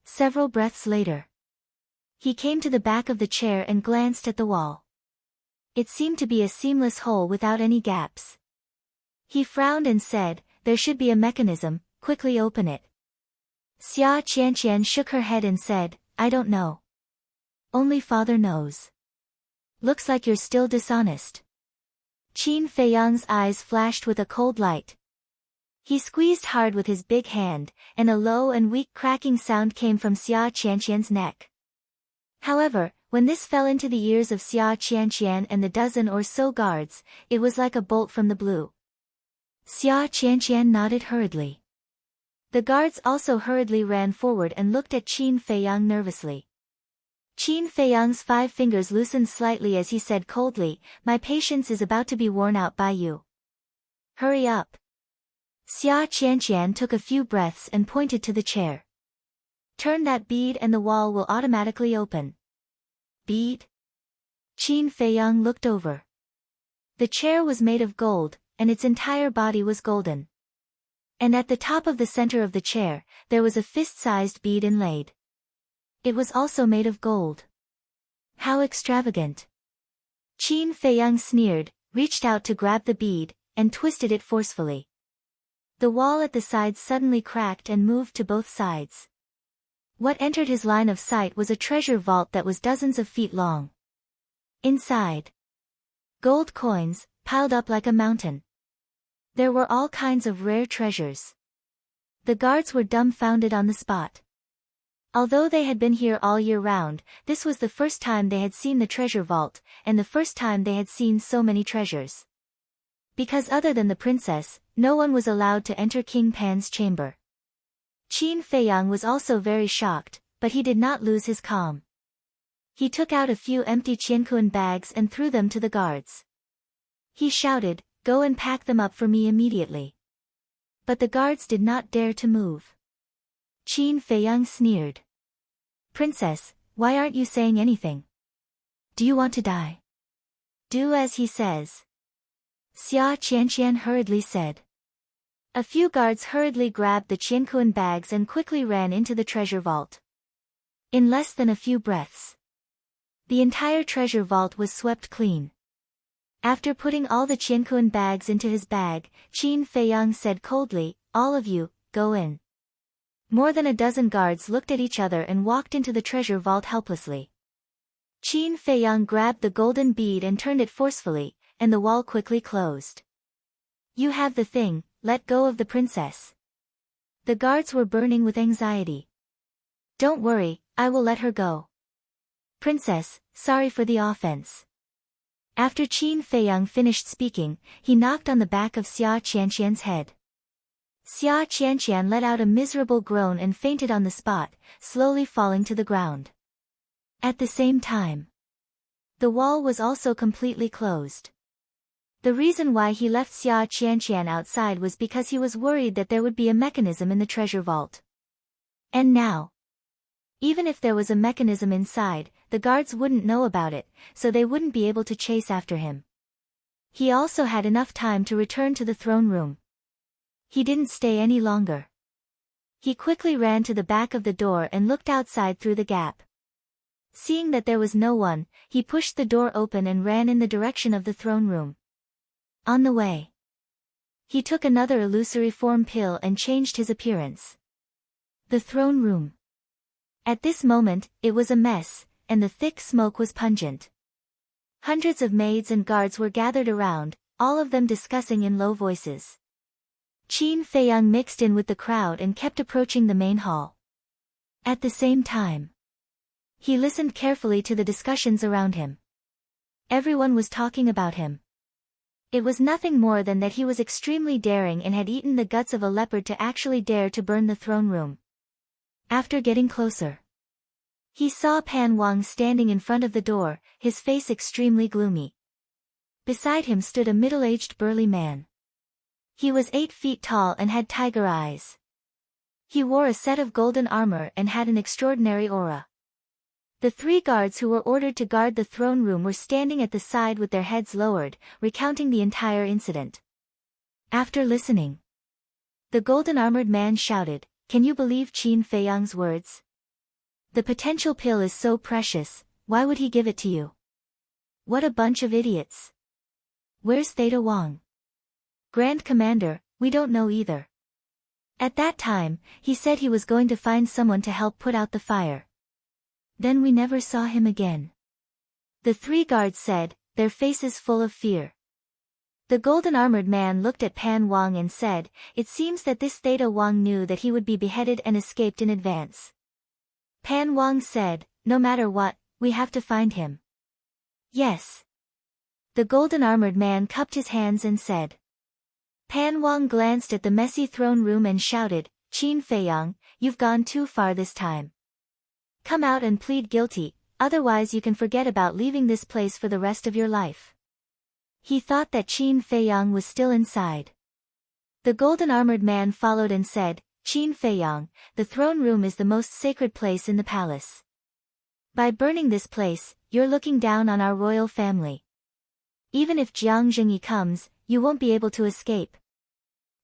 Several breaths later, he came to the back of the chair and glanced at the wall. It seemed to be a seamless hole without any gaps. He frowned and said, there should be a mechanism, quickly open it. Xia Qianqian shook her head and said, I don't know. Only Father knows. Looks like you're still dishonest. Qin Feiyang's eyes flashed with a cold light. He squeezed hard with his big hand, and a low and weak cracking sound came from Xia Qianqian's neck. However, when this fell into the ears of Xia Qianqian and the dozen or so guards, it was like a bolt from the blue. Xia Qianqian nodded hurriedly. The guards also hurriedly ran forward and looked at Qin Feiyang nervously. Qin Feiyang's 5 fingers loosened slightly as he said coldly, my patience is about to be worn out by you. Hurry up. Xia Qianqian took a few breaths and pointed to the chair. Turn that bead and the wall will automatically open. Bead? Qin Feiyang looked over. The chair was made of gold, and its entire body was golden. And at the top of the center of the chair, there was a fist-sized bead inlaid. It was also made of gold. How extravagant. Qin Feiyang sneered, reached out to grab the bead, and twisted it forcefully. The wall at the sides suddenly cracked and moved to both sides. What entered his line of sight was a treasure vault that was dozens of feet long. Inside, gold coins, piled up like a mountain. There were all kinds of rare treasures. The guards were dumbfounded on the spot. Although they had been here all year round, this was the first time they had seen the treasure vault, and the first time they had seen so many treasures. Because other than the princess, no one was allowed to enter King Pan's chamber. Qin Feiyang was also very shocked, but he did not lose his calm. He took out a few empty qiankuan bags and threw them to the guards. He shouted, go and pack them up for me immediately. But the guards did not dare to move. Qin Feiyang sneered. Princess, why aren't you saying anything? Do you want to die? Do as he says. Xia Qianqian hurriedly said. A few guards hurriedly grabbed the qiankuan bags and quickly ran into the treasure vault. In less than a few breaths, the entire treasure vault was swept clean. After putting all the qiankuan bags into his bag, Qin Feiyang said coldly, all of you, go in. More than a dozen guards looked at each other and walked into the treasure vault helplessly. Qin Feiyang grabbed the golden bead and turned it forcefully, and the wall quickly closed. You have the thing, let go of the princess. The guards were burning with anxiety. Don't worry, I will let her go. Princess, sorry for the offense. After Qin Feiyang finished speaking, he knocked on the back of Xia Qianqian's head. Xia Qianqian let out a miserable groan and fainted on the spot, slowly falling to the ground. At the same time, the wall was also completely closed. The reason why he left Xia Qianqian outside was because he was worried that there would be a mechanism in the treasure vault. And now, even if there was a mechanism inside, the guards wouldn't know about it, so they wouldn't be able to chase after him. He also had enough time to return to the throne room. He didn't stay any longer. He quickly ran to the back of the door and looked outside through the gap. Seeing that there was no one, he pushed the door open and ran in the direction of the throne room. On the way, he took another illusory form pill and changed his appearance. The throne room. At this moment, it was a mess, and the thick smoke was pungent. Hundreds of maids and guards were gathered around, all of them discussing in low voices. Qin Feiyang mixed in with the crowd and kept approaching the main hall. At the same time, he listened carefully to the discussions around him. Everyone was talking about him. It was nothing more than that he was extremely daring and had eaten the guts of a leopard to actually dare to burn the throne room. After getting closer, he saw Pan Wang standing in front of the door, his face extremely gloomy. Beside him stood a middle-aged burly man. He was 8 feet tall and had tiger eyes. He wore a set of golden armor and had an extraordinary aura. The 3 guards who were ordered to guard the throne room were standing at the side with their heads lowered, recounting the entire incident. After listening, the golden-armored man shouted, "Can you believe Qin Feiyang's words? The potential pill is so precious, why would he give it to you? What a bunch of idiots. Where's Theta Wang?" "Grand Commander, we don't know either. At that time, he said he was going to find someone to help put out the fire. Then we never saw him again," the 3 guards said, their faces full of fear. The golden-armored man looked at Pan Wang and said, "It seems that this Theta Wang knew that he would be beheaded and escaped in advance." Pan Wang said, "No matter what, we have to find him." "Yes." The golden-armored man cupped his hands and said. Pan Wang glanced at the messy throne room and shouted, "Qin Feiyang, you've gone too far this time. Come out and plead guilty, otherwise you can forget about leaving this place for the rest of your life." He thought that Qin Feiyang was still inside. The golden-armored man followed and said, "Qin Feiyang, the throne room is the most sacred place in the palace. By burning this place, you're looking down on our royal family. Even if Jiang Zhengyi comes, you won't be able to escape."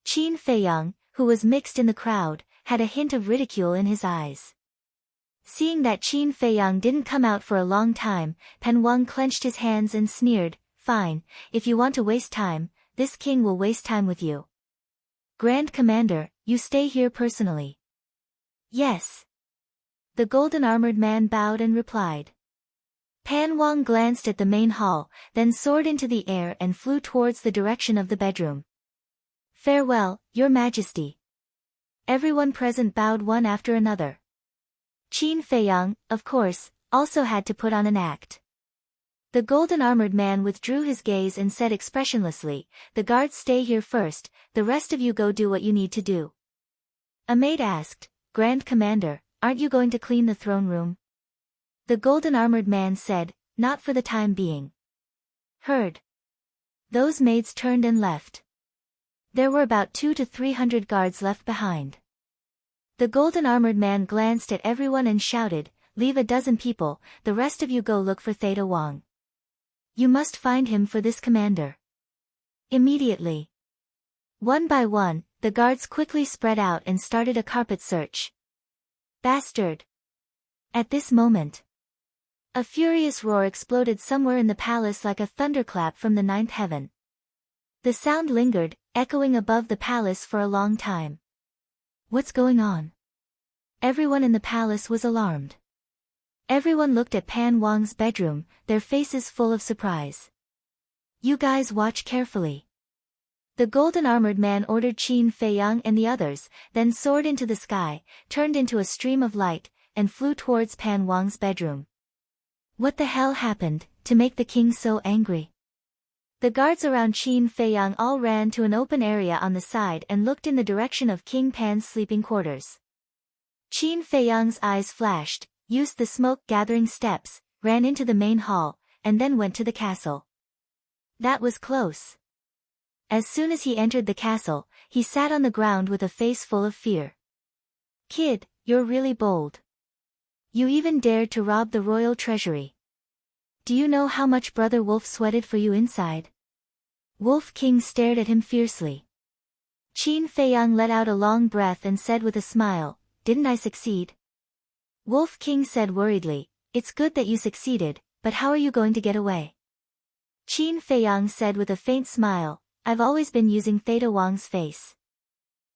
Qin Feiyang, who was mixed in the crowd, had a hint of ridicule in his eyes. Seeing that Qin Feiyang didn't come out for a long time, Pan Wang clenched his hands and sneered, "Fine, if you want to waste time, this king will waste time with you. Grand Commander, you stay here personally." "Yes." The golden-armored man bowed and replied. Pan Wang glanced at the main hall, then soared into the air and flew towards the direction of the bedroom. "Farewell, Your Majesty." Everyone present bowed one after another. Qin Feiyang, of course, also had to put on an act. The golden-armored man withdrew his gaze and said expressionlessly, "The guards stay here first, the rest of you go do what you need to do." A maid asked, "Grand Commander, aren't you going to clean the throne room?" The golden-armored man said, "Not for the time being." Heard. Those maids turned and left. There were about 200 to 300 guards left behind. The golden-armored man glanced at everyone and shouted, "Leave a dozen people, the rest of you go look for Theta Wang. You must find him for this commander." Immediately. One by one, the guards quickly spread out and started a carpet search. "Bastard!" At this moment, a furious roar exploded somewhere in the palace like a thunderclap from the 9th heaven. The sound lingered, echoing above the palace for a long time. "What's going on?" Everyone in the palace was alarmed. Everyone looked at Pan Wang's bedroom, their faces full of surprise. "You guys watch carefully." The golden-armored man ordered Qin Feiyang and the others, then soared into the sky, turned into a stream of light, and flew towards Pan Wang's bedroom. What the hell happened to make the king so angry? The guards around Qin Feiyang all ran to an open area on the side and looked in the direction of King Pan's sleeping quarters. Qin Feiyang's eyes flashed, used the smoke-gathering steps, ran into the main hall, and then went to the castle. That was close. As soon as he entered the castle, he sat on the ground with a face full of fear. "Kid, you're really bold. You even dared to rob the royal treasury. Do you know how much Brother Wolf sweated for you inside?" Wolf King stared at him fiercely. Qin Feiyang let out a long breath and said with a smile, "Didn't I succeed?" Wolf King said worriedly, It's good that you succeeded, but how are you going to get away? Qin Feiyang said with a faint smile, I've always been using Theta Wang's face.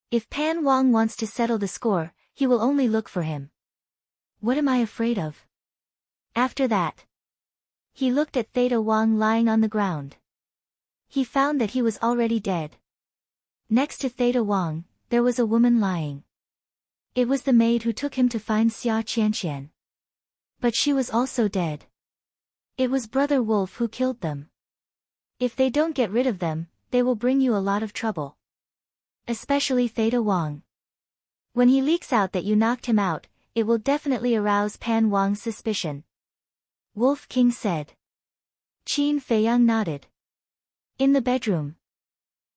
If Pan Wang wants to settle the score, he will only look for him. What am I afraid of? After that, he looked at Theta Wang lying on the ground. He found that he was already dead. Next to Theta Wang, there was a woman lying. It was the maid who took him to find Xia Qianqian. But she was also dead. It was Brother Wolf who killed them. If they don't get rid of them, they will bring you a lot of trouble. Especially Theta Wang. When he leaks out that you knocked him out, it will definitely arouse Pan Wang's suspicion. Wolf King said. Qin Feiyang nodded. In the bedroom,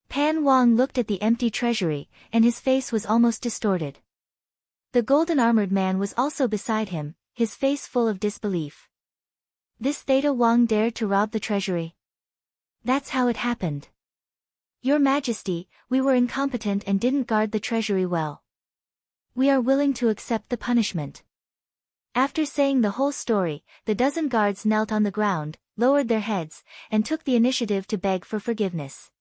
Pan Wang looked at the empty treasury, and his face was almost distorted. The golden-armored man was also beside him, his face full of disbelief. This Theta Wang dared to rob the treasury? That's how it happened. Your Majesty, we were incompetent and didn't guard the treasury well. We are willing to accept the punishment. After saying the whole story, the dozen guards knelt on the ground, lowered their heads, and took the initiative to beg for forgiveness.